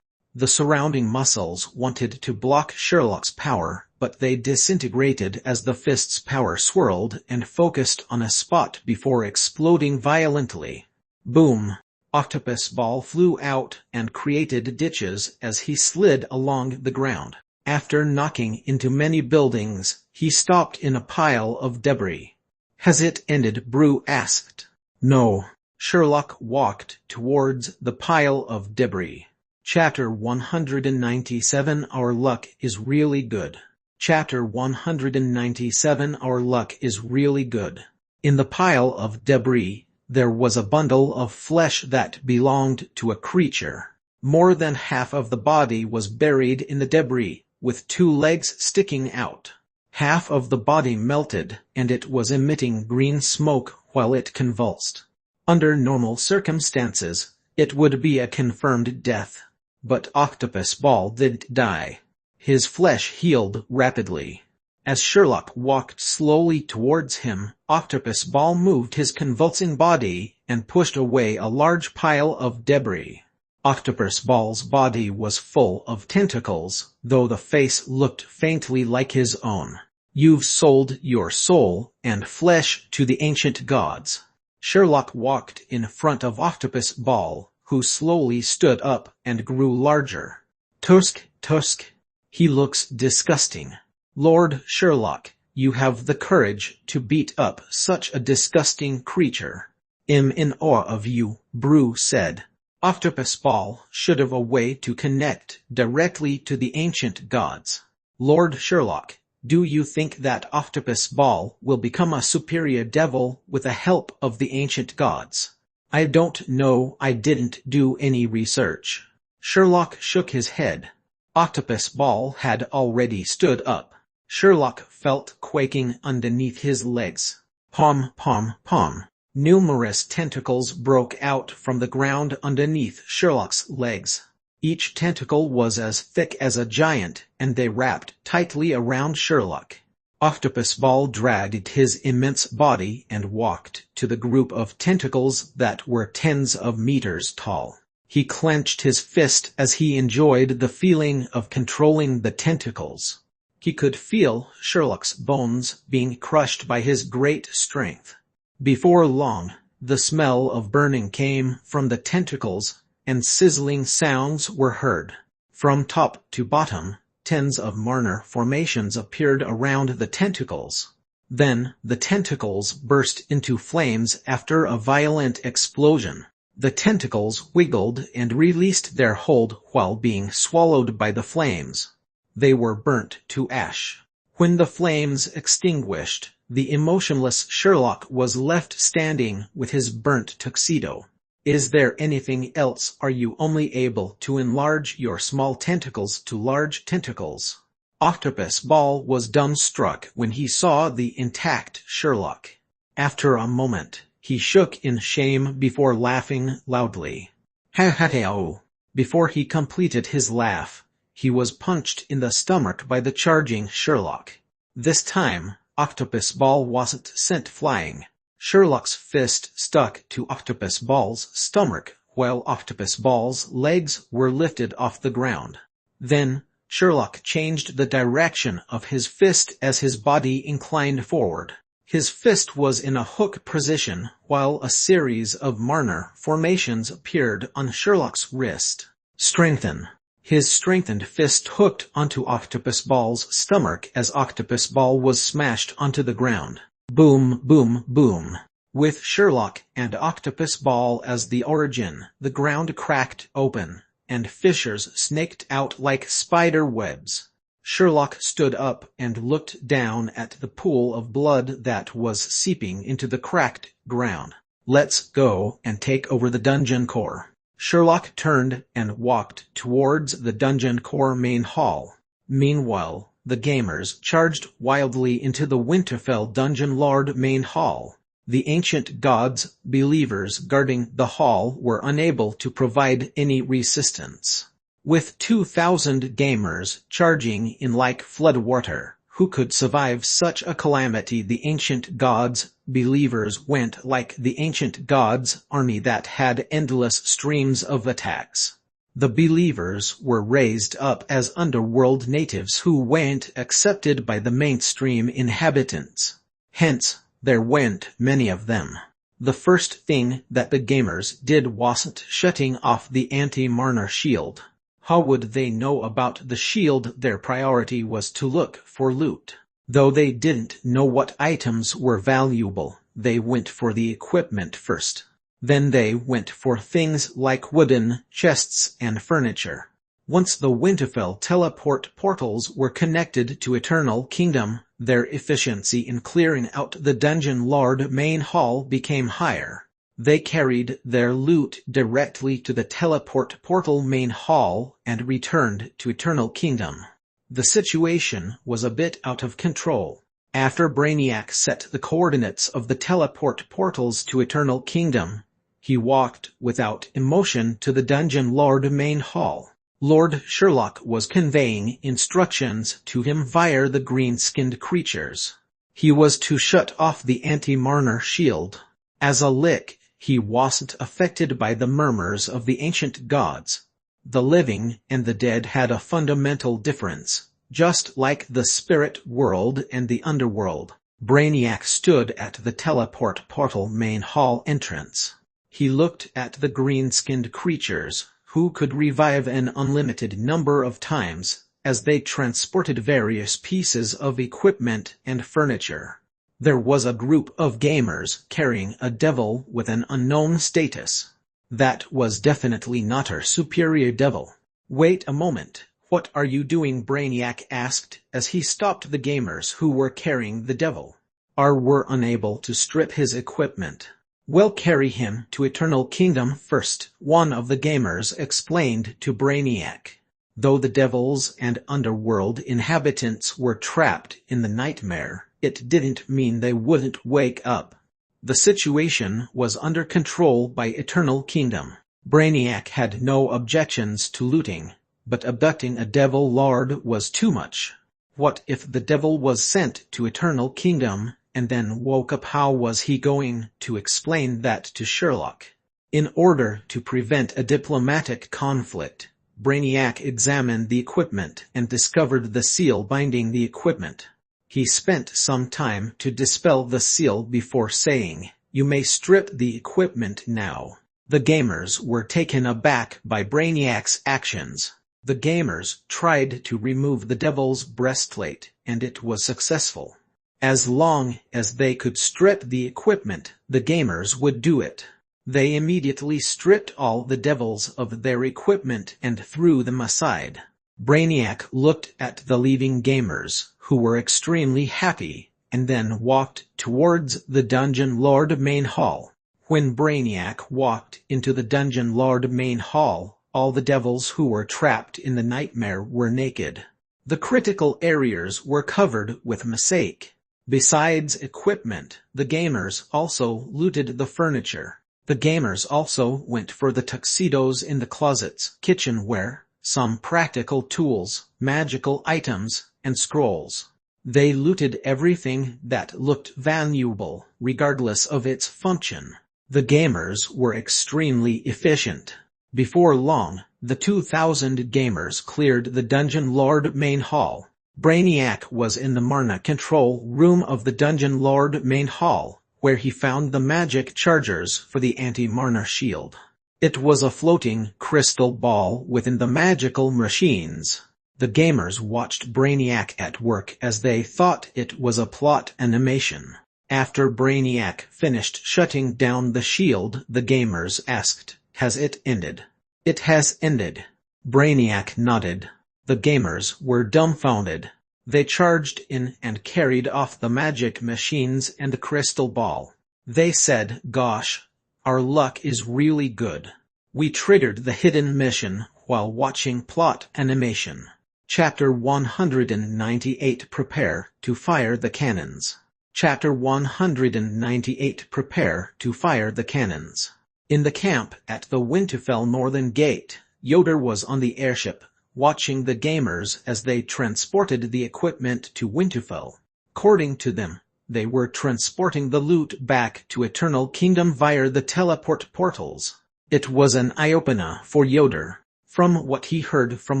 [SPEAKER 1] The surrounding muscles wanted to block Sherlock's power, but they disintegrated as the fist's power swirled and focused on a spot before exploding violently. Boom! Octopus Ball flew out and created ditches as he slid along the ground. After knocking into many buildings, he stopped in a pile of debris. "Has it ended?" Brew asked. "No." Sherlock walked towards the pile of debris. Chapter 197 Our luck is really good. Chapter 197 Our luck is really good. In the pile of debris, there was a bundle of flesh that belonged to a creature. More than half of the body was buried in the debris, with 2 legs sticking out. Half of the body melted, and it was emitting green smoke while it convulsed. Under normal circumstances, it would be a confirmed death. But Octopus Ball didn't die. His flesh healed rapidly. As Sherlock walked slowly towards him, Octopus Ball moved his convulsing body and pushed away a large pile of debris. Octopus Ball's body was full of tentacles, though the face looked faintly like his own. "You've sold your soul and flesh to the ancient gods." Sherlock walked in front of Octopus Ball, who slowly stood up and grew larger. "Tusk, Tusk. He looks disgusting." "Lord Sherlock, you have the courage to beat up such a disgusting creature." "I'm in awe of you," Brew said. Octopus Ball should have a way to connect directly to the ancient gods. "Lord Sherlock, do you think that Octopus Ball will become a superior devil with the help of the ancient gods?" "I don't know. I didn't do any research." Sherlock shook his head. Octopus Ball had already stood up. Sherlock felt quaking underneath his legs. Pom, pom, pom. Numerous tentacles broke out from the ground underneath Sherlock's legs. Each tentacle was as thick as a giant, and they wrapped tightly around Sherlock. Octopus Ball dragged his immense body and walked to the group of tentacles that were tens of meters tall. He clenched his fist as he enjoyed the feeling of controlling the tentacles. He could feel Sherlock's bones being crushed by his great strength. Before long, The smell of burning came from the tentacles, and sizzling sounds were heard. From top to bottom, tens of Marner formations appeared around the tentacles. Then, the tentacles burst into flames after a violent explosion. The tentacles wiggled and released their hold while being swallowed by the flames. They were burnt to ash. When the flames extinguished, the emotionless Sherlock was left standing with his burnt tuxedo. Is there anything else? Are you only able to enlarge your small tentacles to large tentacles? Octopus Ball was dumbstruck when he saw the intact Sherlock. After a moment, he shook in shame before laughing loudly. Ha ha ha! Before he completed his laugh, he was punched in the stomach by the charging Sherlock. This time, Octopus Ball wasn't sent flying. Sherlock's fist stuck to Octopus Ball's stomach, while Octopus Ball's legs were lifted off the ground. Then, Sherlock changed the direction of his fist as his body inclined forward. His fist was in a hook position, while a series of Marner formations appeared on Sherlock's wrist. Strengthen. His strengthened fist hooked onto Octopus Ball's stomach as Octopus Ball was smashed onto the ground. Boom, boom, boom. With Sherlock and Octopus Ball as the origin, the ground cracked open, and fissures snaked out like spider webs. Sherlock stood up and looked down at the pool of blood that was seeping into the cracked ground. Let's go and take over the dungeon core. Sherlock turned and walked towards the dungeon core main hall. Meanwhile, the gamers charged wildly into the Winterfell Dungeon Lord main hall. The ancient gods, believers guarding the hall, were unable to provide any resistance. With 2,000 gamers charging in like floodwater, who could survive such a calamity? The ancient gods, believers went like the ancient gods' army that had endless streams of attacks. The believers were raised up as underworld natives who weren't accepted by the mainstream inhabitants. Hence, there weren't many of them. The first thing that the gamers did wasn't shutting off the anti-Marner shield. How would they know about the shield? Their priority was to look for loot. Though they didn't know what items were valuable, they went for the equipment first. Then they went for things like wooden chests and furniture. Once the Winterfell teleport portals were connected to Eternal Kingdom, their efficiency in clearing out the Dungeon Lord main hall became higher. They carried their loot directly to the teleport portal main hall and returned to Eternal Kingdom. The situation was a bit out of control. After Brainiac set the coordinates of the teleport portals to Eternal Kingdom, he walked without emotion to the Dungeon Lord main hall. Lord Sherlock was conveying instructions to him via the green-skinned creatures. He was to shut off the anti-Marner shield. As a lick, he wasn't affected by the murmurs of the ancient gods. The living and the dead had a fundamental difference, just like the spirit world and the underworld. Brainiac stood at the teleport portal main hall entrance. He looked at the green-skinned creatures, who could revive an unlimited number of times, as they transported various pieces of equipment and furniture. There was a group of gamers carrying a devil with an unknown status. That was definitely not our superior devil. Wait a moment, what are you doing? Brainiac asked as he stopped the gamers who were carrying the devil. Were unable to strip his equipment. We'll carry him to Eternal Kingdom first, one of the gamers explained to Brainiac. Though the devils and underworld inhabitants were trapped in the nightmare, it didn't mean they wouldn't wake up. The situation was under control by Eternal Kingdom. Brainiac had no objections to looting, but abducting a devil lord was too much. What if the devil was sent to Eternal Kingdom and then woke up? How was he going to explain that to Sherlock? In order to prevent a diplomatic conflict, Brainiac examined the equipment and discovered the seal binding the equipment. He spent some time to dispel the seal before saying, You may strip the equipment now. The gamers were taken aback by Brainiac's actions. The gamers tried to remove the devil's breastplate, and it was successful. As long as they could strip the equipment, the gamers would do it. They immediately stripped all the devils of their equipment and threw them aside. Brainiac looked at the leaving gamers, who were extremely happy, and then walked towards the Dungeon Lord main hall. When Brainiac walked into the Dungeon Lord main hall, all the devils who were trapped in the nightmare were naked. The critical areas were covered with mosaic. Besides equipment, the gamers also looted the furniture. The gamers also went for the tuxedos in the closets, kitchenware, some practical tools, magical items, and scrolls. They looted everything that looked valuable, regardless of its function. The gamers were extremely efficient. Before long, the 2,000 gamers cleared the Dungeon Lord main hall. Brainiac was in the Marna control room of the Dungeon Lord main hall, where he found the magic chargers for the anti-Marna shield. It was a floating crystal ball within the magical machines. The gamers watched Brainiac at work as they thought it was a plot animation. After Brainiac finished shutting down the shield, the gamers asked, "Has it ended?" "It has ended." Brainiac nodded. The gamers were dumbfounded. They charged in and carried off the magic machines and the crystal ball. They said, "Gosh, our luck is really good. We triggered the hidden mission while watching plot animation." Chapter 198 Prepare to Fire the Cannons. Chapter 198 Prepare to Fire the Cannons. In the camp at the Winterfell Northern Gate, Yoder was on the airship, watching the gamers as they transported the equipment to Winterfell. According to them, they were transporting the loot back to Eternal Kingdom via the teleport portals. It was an eye-opener for Yoder. From what he heard from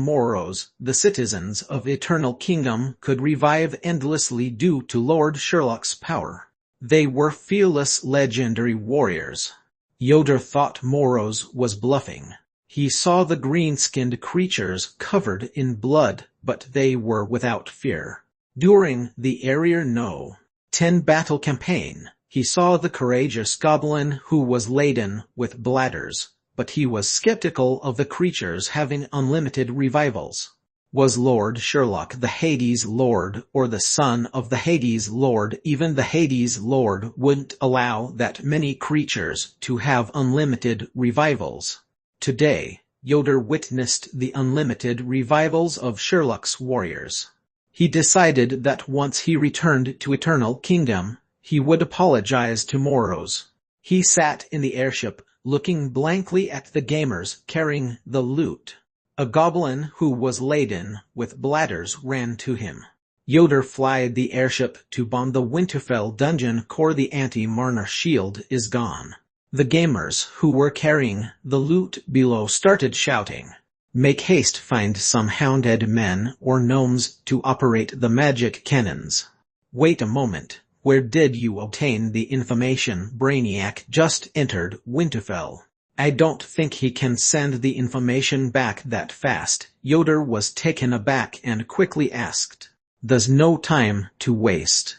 [SPEAKER 1] Moros, the citizens of Eternal Kingdom could revive endlessly due to Lord Sherlock's power. They were fearless legendary warriors. Yoder thought Moros was bluffing. He saw the green-skinned creatures covered in blood, but they were without fear. During the Area No. 10 battle campaign, he saw the courageous goblin who was laden with bladders, but he was skeptical of the creatures having unlimited revivals. Was Lord Sherlock the Hades Lord or the son of the Hades Lord? Even the Hades Lord wouldn't allow that many creatures to have unlimited revivals. Today, Yoder witnessed the unlimited revivals of Sherlock's warriors. He decided that once he returned to Eternal Kingdom, he would apologize to Moros. He sat in the airship, looking blankly at the gamers carrying the loot. A goblin who was laden with bladders ran to him. Yoder flied the airship to bomb the Winterfell dungeon core. The anti-Marna shield is gone. The gamers who were carrying the loot below started shouting, "Make haste, find some hounded men or gnomes to operate the magic cannons." Wait a moment, where did you obtain the information? Brainiac just entered Winterfell. I don't think he can send the information back that fast. Yoder was taken aback and quickly asked, "There's no time to waste.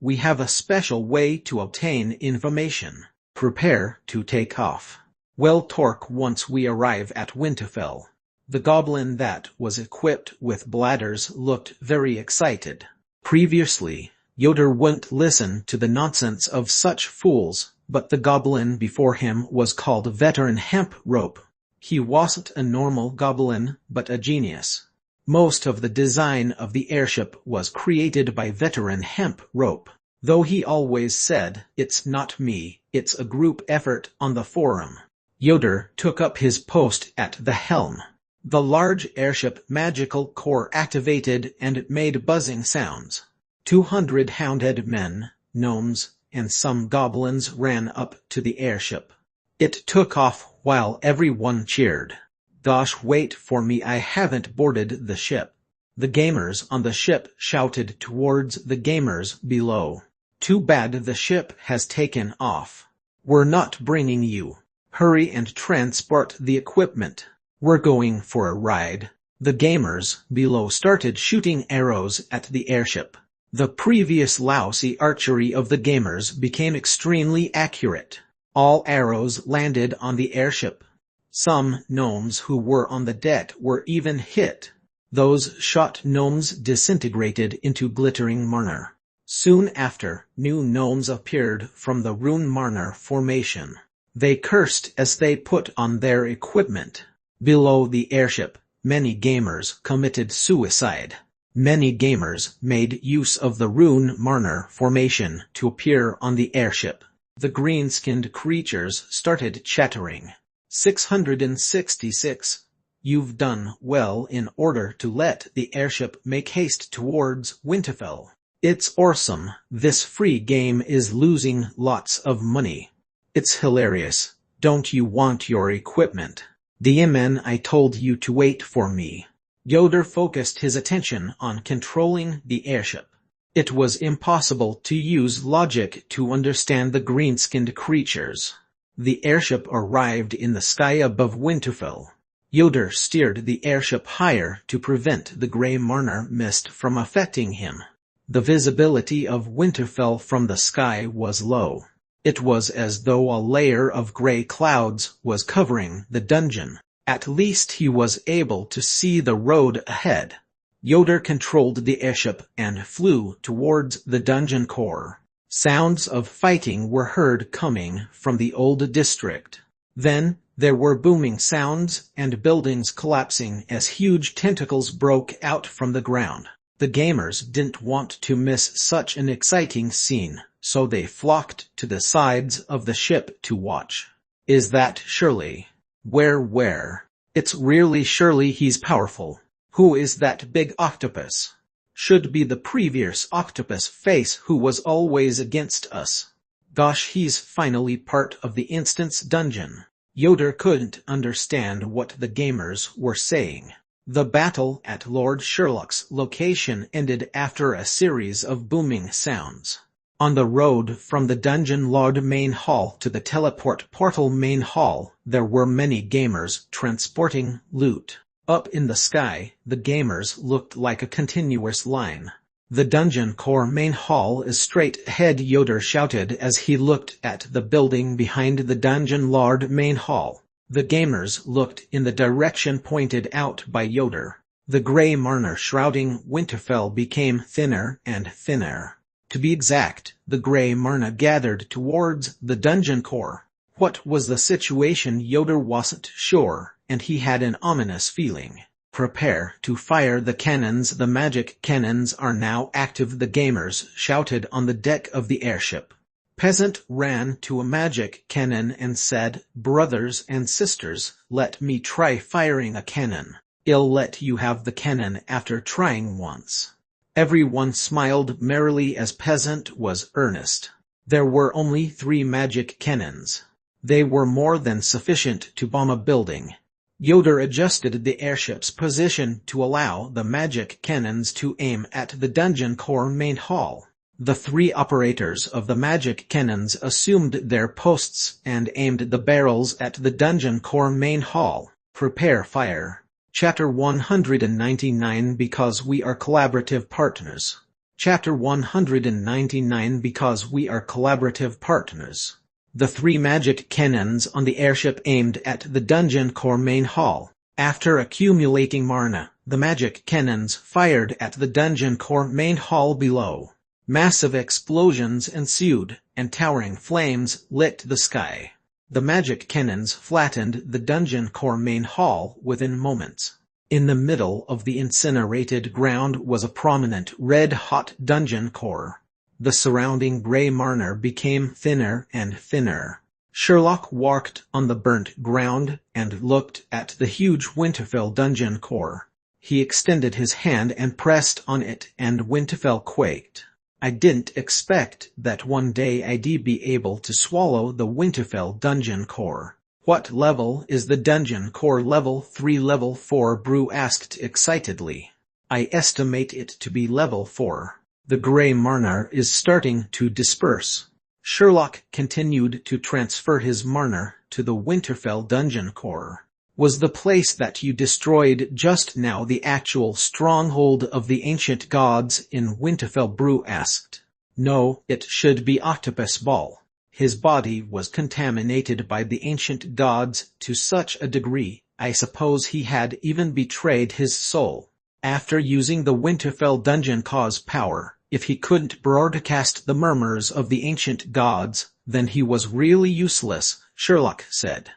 [SPEAKER 1] We have a special way to obtain information. Prepare to take off. We'll talk once we arrive at Winterfell." The goblin that was equipped with bladders looked very excited. Previously, Yoder wouldn't listen to the nonsense of such fools, but the goblin before him was called Veteran Hemp Rope. He wasn't a normal goblin, but a genius. Most of the design of the airship was created by Veteran Hemp Rope, though he always said, "It's not me, it's a group effort" on the forum. Yoder took up his post at the helm. The large airship magical core activated and made buzzing sounds. 200 hounded men, gnomes, and some goblins ran up to the airship. It took off while everyone cheered. "Gosh, wait for me, I haven't boarded the ship." The gamers on the ship shouted towards the gamers below. Too bad the ship has taken off. We're not bringing you. Hurry and transport the equipment. We're going for a ride. The gamers below started shooting arrows at the airship. The previous lousy archery of the gamers became extremely accurate. All arrows landed on the airship. Some gnomes who were on the deck were even hit. Those shot gnomes disintegrated into glittering marner. Soon after, new gnomes appeared from the Rune Marner formation. They cursed as they put on their equipment. Below the airship, many gamers committed suicide. Many gamers made use of the Rune Marner formation to appear on the airship. The green-skinned creatures started chattering. 666. You've done well in order to let the airship make haste towards Winterfell. It's awesome. This free game is losing lots of money. It's hilarious. Don't you want your equipment? DMN, I told you to wait for me. Yoder focused his attention on controlling the airship. It was impossible to use logic to understand the green-skinned creatures. The airship arrived in the sky above Winterfell. Yoder steered the airship higher to prevent the grey Marner mist from affecting him. The visibility of Winterfell from the sky was low. It was as though a layer of grey clouds was covering the dungeon. At least he was able to see the road ahead. Yoder controlled the airship and flew towards the dungeon core. Sounds of fighting were heard coming from the old district. Then, there were booming sounds and buildings collapsing as huge tentacles broke out from the ground. The gamers didn't want to miss such an exciting scene, so they flocked to the sides of the ship to watch. Is that Shirley? Where? It's really Shirley. He's powerful. Who is that big octopus? Should be the previous octopus face who was always against us. Gosh, he's finally part of the instance dungeon. Yoder couldn't understand what the gamers were saying. The battle at Lord Sherlock's location ended after a series of booming sounds. On the road from the Dungeon Lord main hall to the teleport portal main hall, there were many gamers transporting loot. Up in the sky, the gamers looked like a continuous line. The dungeon core main hall is straight ahead, Yoder shouted as he looked at the building behind the Dungeon Lord main hall. The gamers looked in the direction pointed out by Yoder. The grey Marner shrouding Winterfell became thinner and thinner. To be exact, the grey Marner gathered towards the dungeon core. What was the situation? Yoder wasn't sure, and he had an ominous feeling. Prepare to fire the cannons. The magic cannons are now active, the gamers shouted on the deck of the airship. Peasant ran to a magic cannon and said, "Brothers and sisters, let me try firing a cannon. I'll let you have the cannon after trying once." Everyone smiled merrily as Peasant was earnest. There were only 3 magic cannons. They were more than sufficient to bomb a building. Yoder adjusted the airship's position to allow the magic cannons to aim at the dungeon core main hall. The 3 operators of the magic cannons assumed their posts and aimed the barrels at the dungeon core main hall. Prepare fire. Chapter 199 Because we are collaborative partners. Chapter 199 Because we are collaborative partners. The 3 magic cannons on the airship aimed at the dungeon core main hall. After accumulating mana, the magic cannons fired at the dungeon core main hall below. Massive explosions ensued, and towering flames lit the sky. The magic cannons flattened the dungeon core main hall within moments. In the middle of the incinerated ground was a prominent red-hot dungeon core. The surrounding grey Marner became thinner and thinner. Sherlock walked on the burnt ground and looked at the huge Winterfell dungeon core. He extended his hand and pressed on it, and Winterfell quaked. I didn't expect that one day I'd be able to swallow the Winterfell dungeon core. What level is the dungeon core? Level 3. Level 4, Brew asked excitedly. I estimate it to be level 4. The Grey Marner is starting to disperse. Sherlock continued to transfer his Marner to the Winterfell dungeon core. Was the place that you destroyed just now the actual stronghold of the ancient gods in Winterfell? Brew asked. No, it should be Octopus Ball. His body was contaminated by the ancient gods to such a degree, I suppose he had even betrayed his soul. After using the Winterfell dungeon cause power, if he couldn't broadcast the murmurs of the ancient gods, then he was really useless, Sherlock said.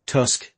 [SPEAKER 1] Tusk,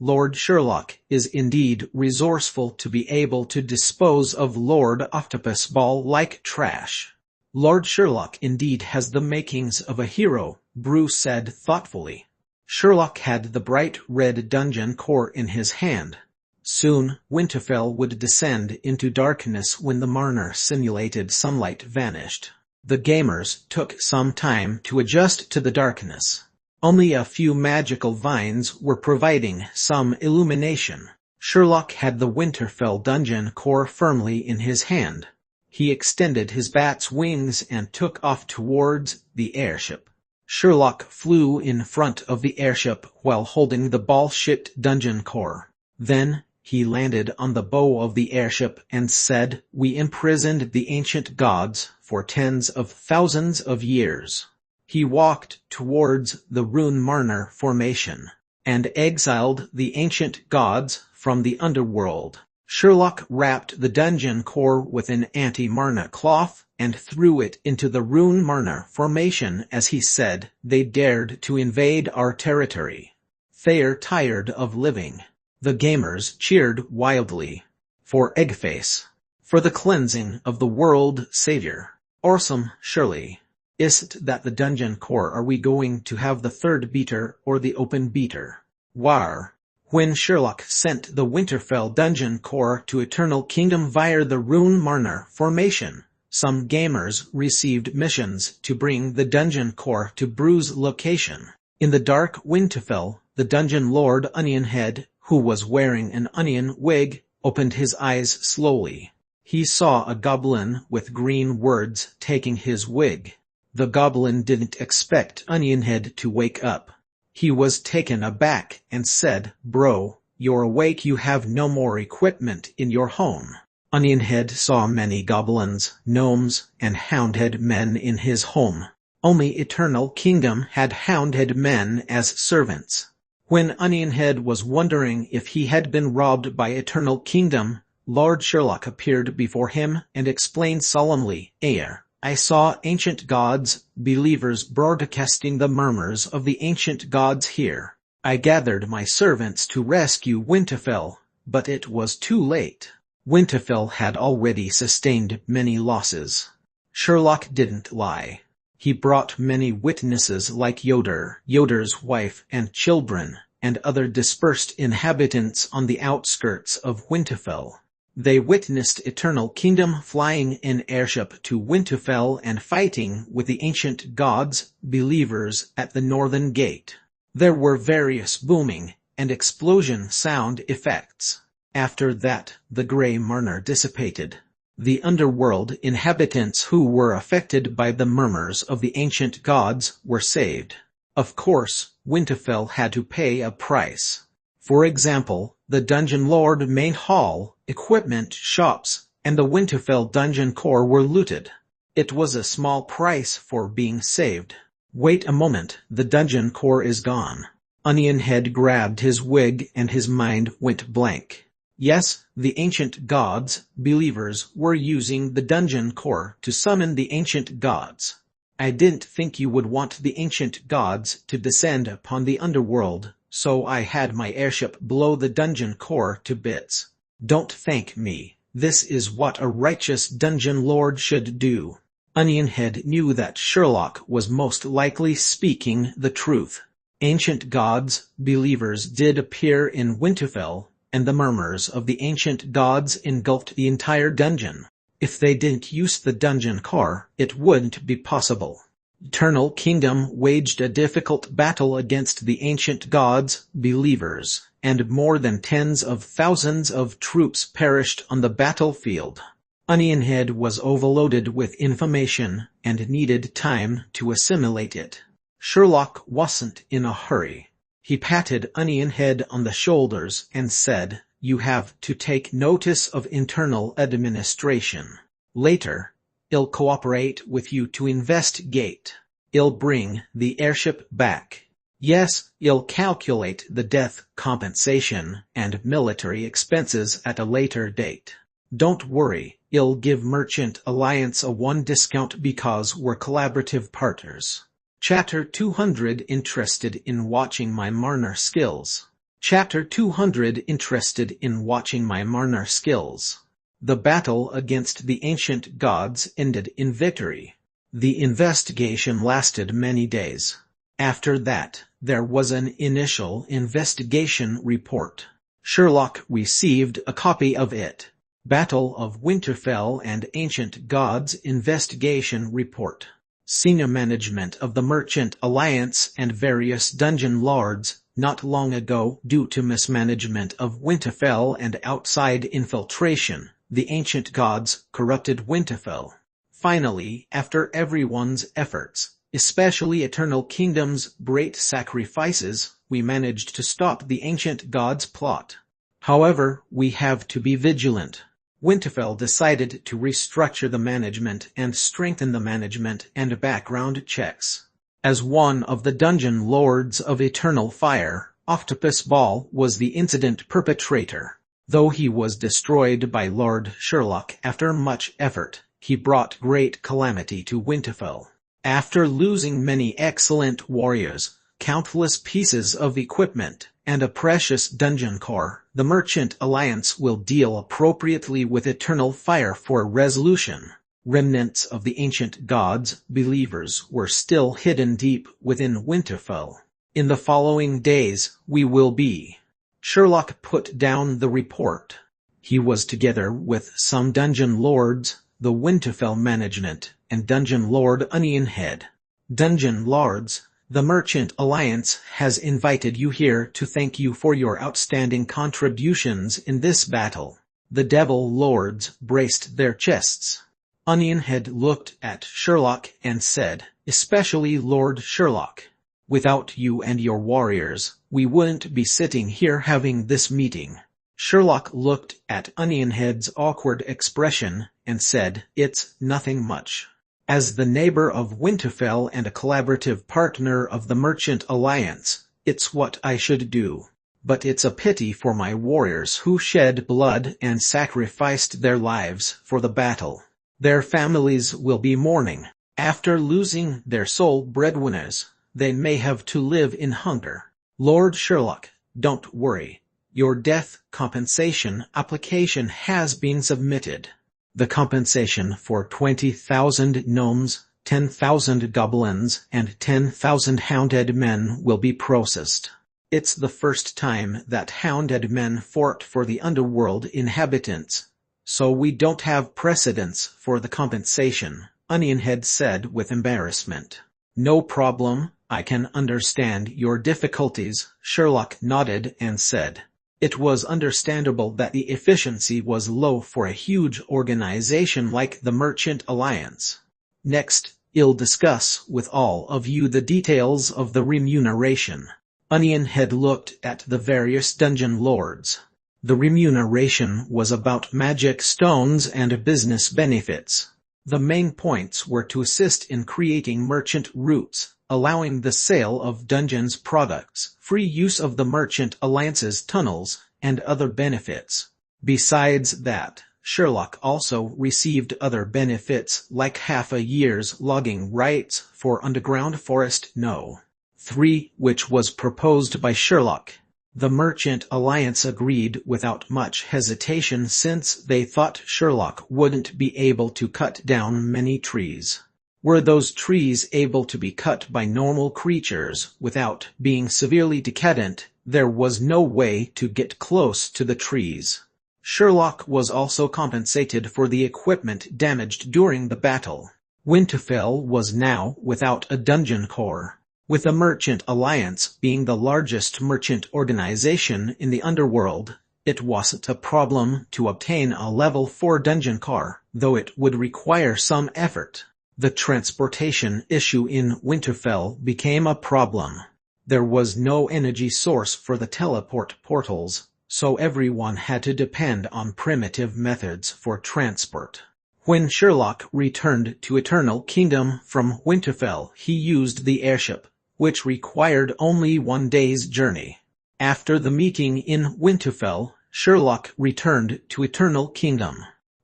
[SPEAKER 1] Lord Sherlock is indeed resourceful to be able to dispose of Lord Octopus Ball like trash. Lord Sherlock indeed has the makings of a hero, Bruce said thoughtfully. Sherlock had the bright red dungeon core in his hand. Soon, Winterfell would descend into darkness when the Marner simulated sunlight vanished. The gamers took some time to adjust to the darkness. Only a few magical vines were providing some illumination. Sherlock had the Winterfell dungeon core firmly in his hand. He extended his bat's wings and took off towards the airship. Sherlock flew in front of the airship while holding the ball-shaped dungeon core. Then, he landed on the bow of the airship and said, "We imprisoned the ancient gods for tens of thousands of years." He walked towards the Rune Marner formation and exiled the ancient gods from the Underworld. Sherlock wrapped the dungeon core with an anti-Marner cloth and threw it into the Rune Marner formation as he said, "They dared to invade our territory. They're tired of living." The gamers cheered wildly. For Eggface. For the cleansing of the world savior. Awesome, surely. Is't that the dungeon core? Are we going to have the third beater or the open beater? War. When Sherlock sent the Winterfell dungeon core to Eternal Kingdom via the Rune Marner formation, some gamers received missions to bring the dungeon core to Bruce's location. In the dark Winterfell, the dungeon lord Onionhead, who was wearing an onion wig, opened his eyes slowly. He saw a goblin with green words taking his wig. The goblin didn't expect Onionhead to wake up. He was taken aback and said, "Bro, you're awake. You have no more equipment in your home." Onionhead saw many goblins, gnomes, and houndhead men in his home. Only Eternal Kingdom had houndhead men as servants. When Onionhead was wondering if he had been robbed by Eternal Kingdom, Lord Sherlock appeared before him and explained solemnly, I saw ancient gods, believers broadcasting the murmurs of the ancient gods here. I gathered my servants to rescue Winterfell, but it was too late. Winterfell had already sustained many losses. Sherlock didn't lie. He brought many witnesses like Yoder's wife and children, and other dispersed inhabitants on the outskirts of Winterfell. They witnessed Eternal Kingdom flying an airship to Winterfell and fighting with the ancient gods, believers at the northern gate. There were various booming and explosion sound effects. After that, the Grey Marner dissipated. The Underworld inhabitants who were affected by the murmurs of the ancient gods were saved. Of course, Winterfell had to pay a price. For example, the Dungeon Lord main hall, equipment shops, and the Winterfell dungeon core were looted. It was a small price for being saved. Wait a moment, the dungeon core is gone. Onionhead grabbed his wig and his mind went blank. Yes, the ancient gods, believers, were using the dungeon core to summon the ancient gods. I didn't think you would want the ancient gods to descend upon the underworld, so I had my airship blow the dungeon core to bits. Don't thank me. This is what a righteous dungeon lord should do. Onionhead knew that Sherlock was most likely speaking the truth. Ancient gods, believers did appear in Winterfell, and the murmurs of the ancient gods engulfed the entire dungeon. If they didn't use the dungeon core, it wouldn't be possible. Eternal Kingdom waged a difficult battle against the ancient gods, believers, and more than tens of thousands of troops perished on the battlefield. Onionhead was overloaded with information and needed time to assimilate it. Sherlock wasn't in a hurry. He patted Onionhead on the shoulders and said, "You have to take notice of internal administration. Later, I'll cooperate with you to investigate. I'll bring the airship back. Yes, I'll calculate the death compensation and military expenses at a later date. Don't worry, I'll give Merchant Alliance a 1 discount because we're collaborative partners." Chapter 200 Interested in watching my Marner skills. Chapter 200 Interested in watching my Marner skills. The battle against the ancient gods ended in victory. The investigation lasted many days. After that, there was an initial investigation report. Sherlock received a copy of it. Battle of Winterfell and Ancient Gods Investigation Report. Senior management of the Merchant Alliance and various dungeon lords, not long ago due to mismanagement of Winterfell and outside infiltration, the ancient gods corrupted Winterfell. Finally, after everyone's efforts, especially Eternal Kingdom's great sacrifices, we managed to stop the ancient gods' plot. However, we have to be vigilant. Winterfell decided to restructure the management and strengthen the management and background checks. As one of the dungeon lords of Eternal Fire, Octopus Ball was the incident perpetrator. Though he was destroyed by Lord Sherlock after much effort, he brought great calamity to Winterfell. After losing many excellent warriors, countless pieces of equipment, and a precious dungeon core, the Merchant Alliance will deal appropriately with Eternal Fire for resolution. Remnants of the ancient gods, believers, were still hidden deep within Winterfell. In the following days, we will be. Sherlock put down the report. He was together with some dungeon lords, the Winterfell management, and Dungeon Lord Onionhead. Dungeon lords, the Merchant Alliance has invited you here to thank you for your outstanding contributions in this battle. The Devil Lords braced their chests. Onionhead looked at Sherlock and said, "Especially Lord Sherlock. Without you and your warriors, we wouldn't be sitting here having this meeting." Sherlock looked at Onionhead's awkward expression and said, "It's nothing much. As the neighbor of Winterfell and a collaborative partner of the Merchant Alliance, it's what I should do. But it's a pity for my warriors who shed blood and sacrificed their lives for the battle. Their families will be mourning. After losing their sole breadwinners, they may have to live in hunger. Lord Sherlock, don't worry. Your death compensation application has been submitted. The compensation for 20,000 gnomes, 10,000 goblins, and 10,000 hounded men will be processed. It's the first time that hounded men fought for the Underworld inhabitants, so we don't have precedence for the compensation," Onionhead said with embarrassment. "No problem, I can understand your difficulties," Sherlock nodded and said. It was understandable that the efficiency was low for a huge organization like the Merchant Alliance. "Next, I'll discuss with all of you the details of the remuneration." Onionhead looked at the various dungeon lords. The remuneration was about magic stones and business benefits. The main points were to assist in creating merchant routes, allowing the sale of dungeons products, free use of the Merchant Alliance's tunnels, and other benefits. Besides that, Sherlock also received other benefits like half a year's logging rights for Underground Forest No. 3, which was proposed by Sherlock. The Merchant Alliance agreed without much hesitation since they thought Sherlock wouldn't be able to cut down many trees. Were those trees able to be cut by normal creatures without being severely decadent, there was no way to get close to the trees. Sherlock was also compensated for the equipment damaged during the battle. Winterfell was now without a dungeon core. With the Merchant Alliance being the largest merchant organization in the Underworld, It wasn't a problem to obtain a level 4 dungeon car, though it would require some effort. The transportation issue in Winterfell became a problem. There was no energy source for the teleport portals, so everyone had to depend on primitive methods for transport. When Sherlock returned to Eternal Kingdom from Winterfell, he used the airship, which required only 1 day's journey. After the meeting in Winterfell, Sherlock returned to Eternal Kingdom.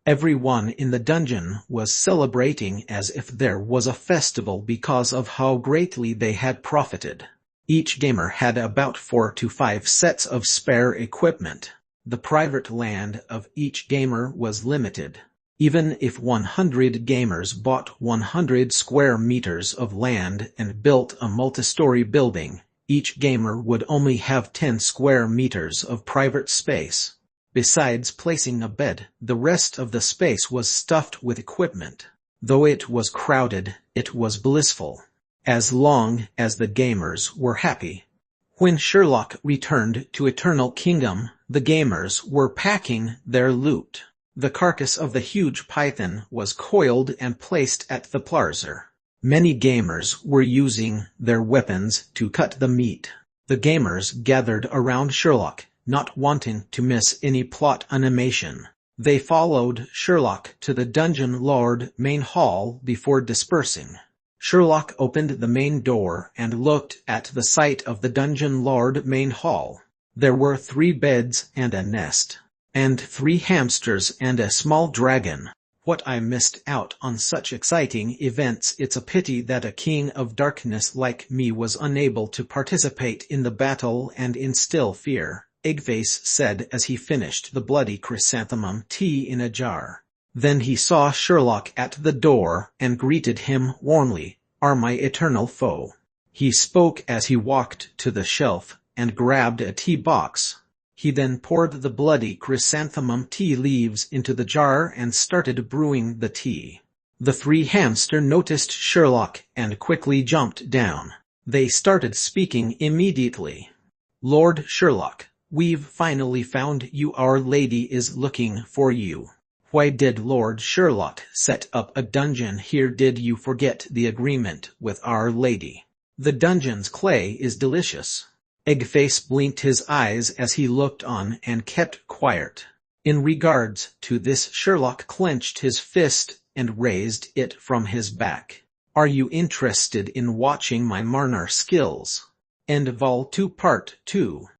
[SPEAKER 1] Everyone in the dungeon was celebrating as if there was a festival because of how greatly they had profited. Each gamer had about 4 to 5 sets of spare equipment. The private land of each gamer was limited. Even if 100 gamers bought 100 square meters of land and built a multi-story building, each gamer would only have 10 square meters of private space. Besides placing a bed, the rest of the space was stuffed with equipment. Though it was crowded, it was blissful, as long as the gamers were happy. When Sherlock returned to Eternal Kingdom, the gamers were packing their loot. The carcass of the huge python was coiled and placed at the plaza. Many gamers were using their weapons to cut the meat. The gamers gathered around Sherlock, not wanting to miss any plot animation. They followed Sherlock to the Dungeon Lord main hall before dispersing. Sherlock opened the main door and looked at the site of the Dungeon Lord main hall. There were 3 beds and a nest, and 3 hamsters and a small dragon. What I missed out on such exciting events. It's a pity that a king of darkness like me was unable to participate in the battle and instill fear, Eggface said as he finished the bloody chrysanthemum tea in a jar. Then he saw Sherlock at the door and greeted him warmly. "Are my eternal foe." He spoke as he walked to the shelf and grabbed a tea box. He then poured the bloody chrysanthemum tea leaves into the jar and started brewing the tea. The 3 hamsters noticed Sherlock and quickly jumped down. They started speaking immediately. "Lord Sherlock, we've finally found you. Our lady is looking for you." "Why did Lord Sherlock set up a dungeon here? Did you forget the agreement with Our Lady? The dungeon's clay is delicious." Eggface blinked his eyes as he looked on and kept quiet. In regards to this, Sherlock clenched his fist and raised it from his back. "Are you interested in watching my Marner skills?" End of Vol 2 Part 2.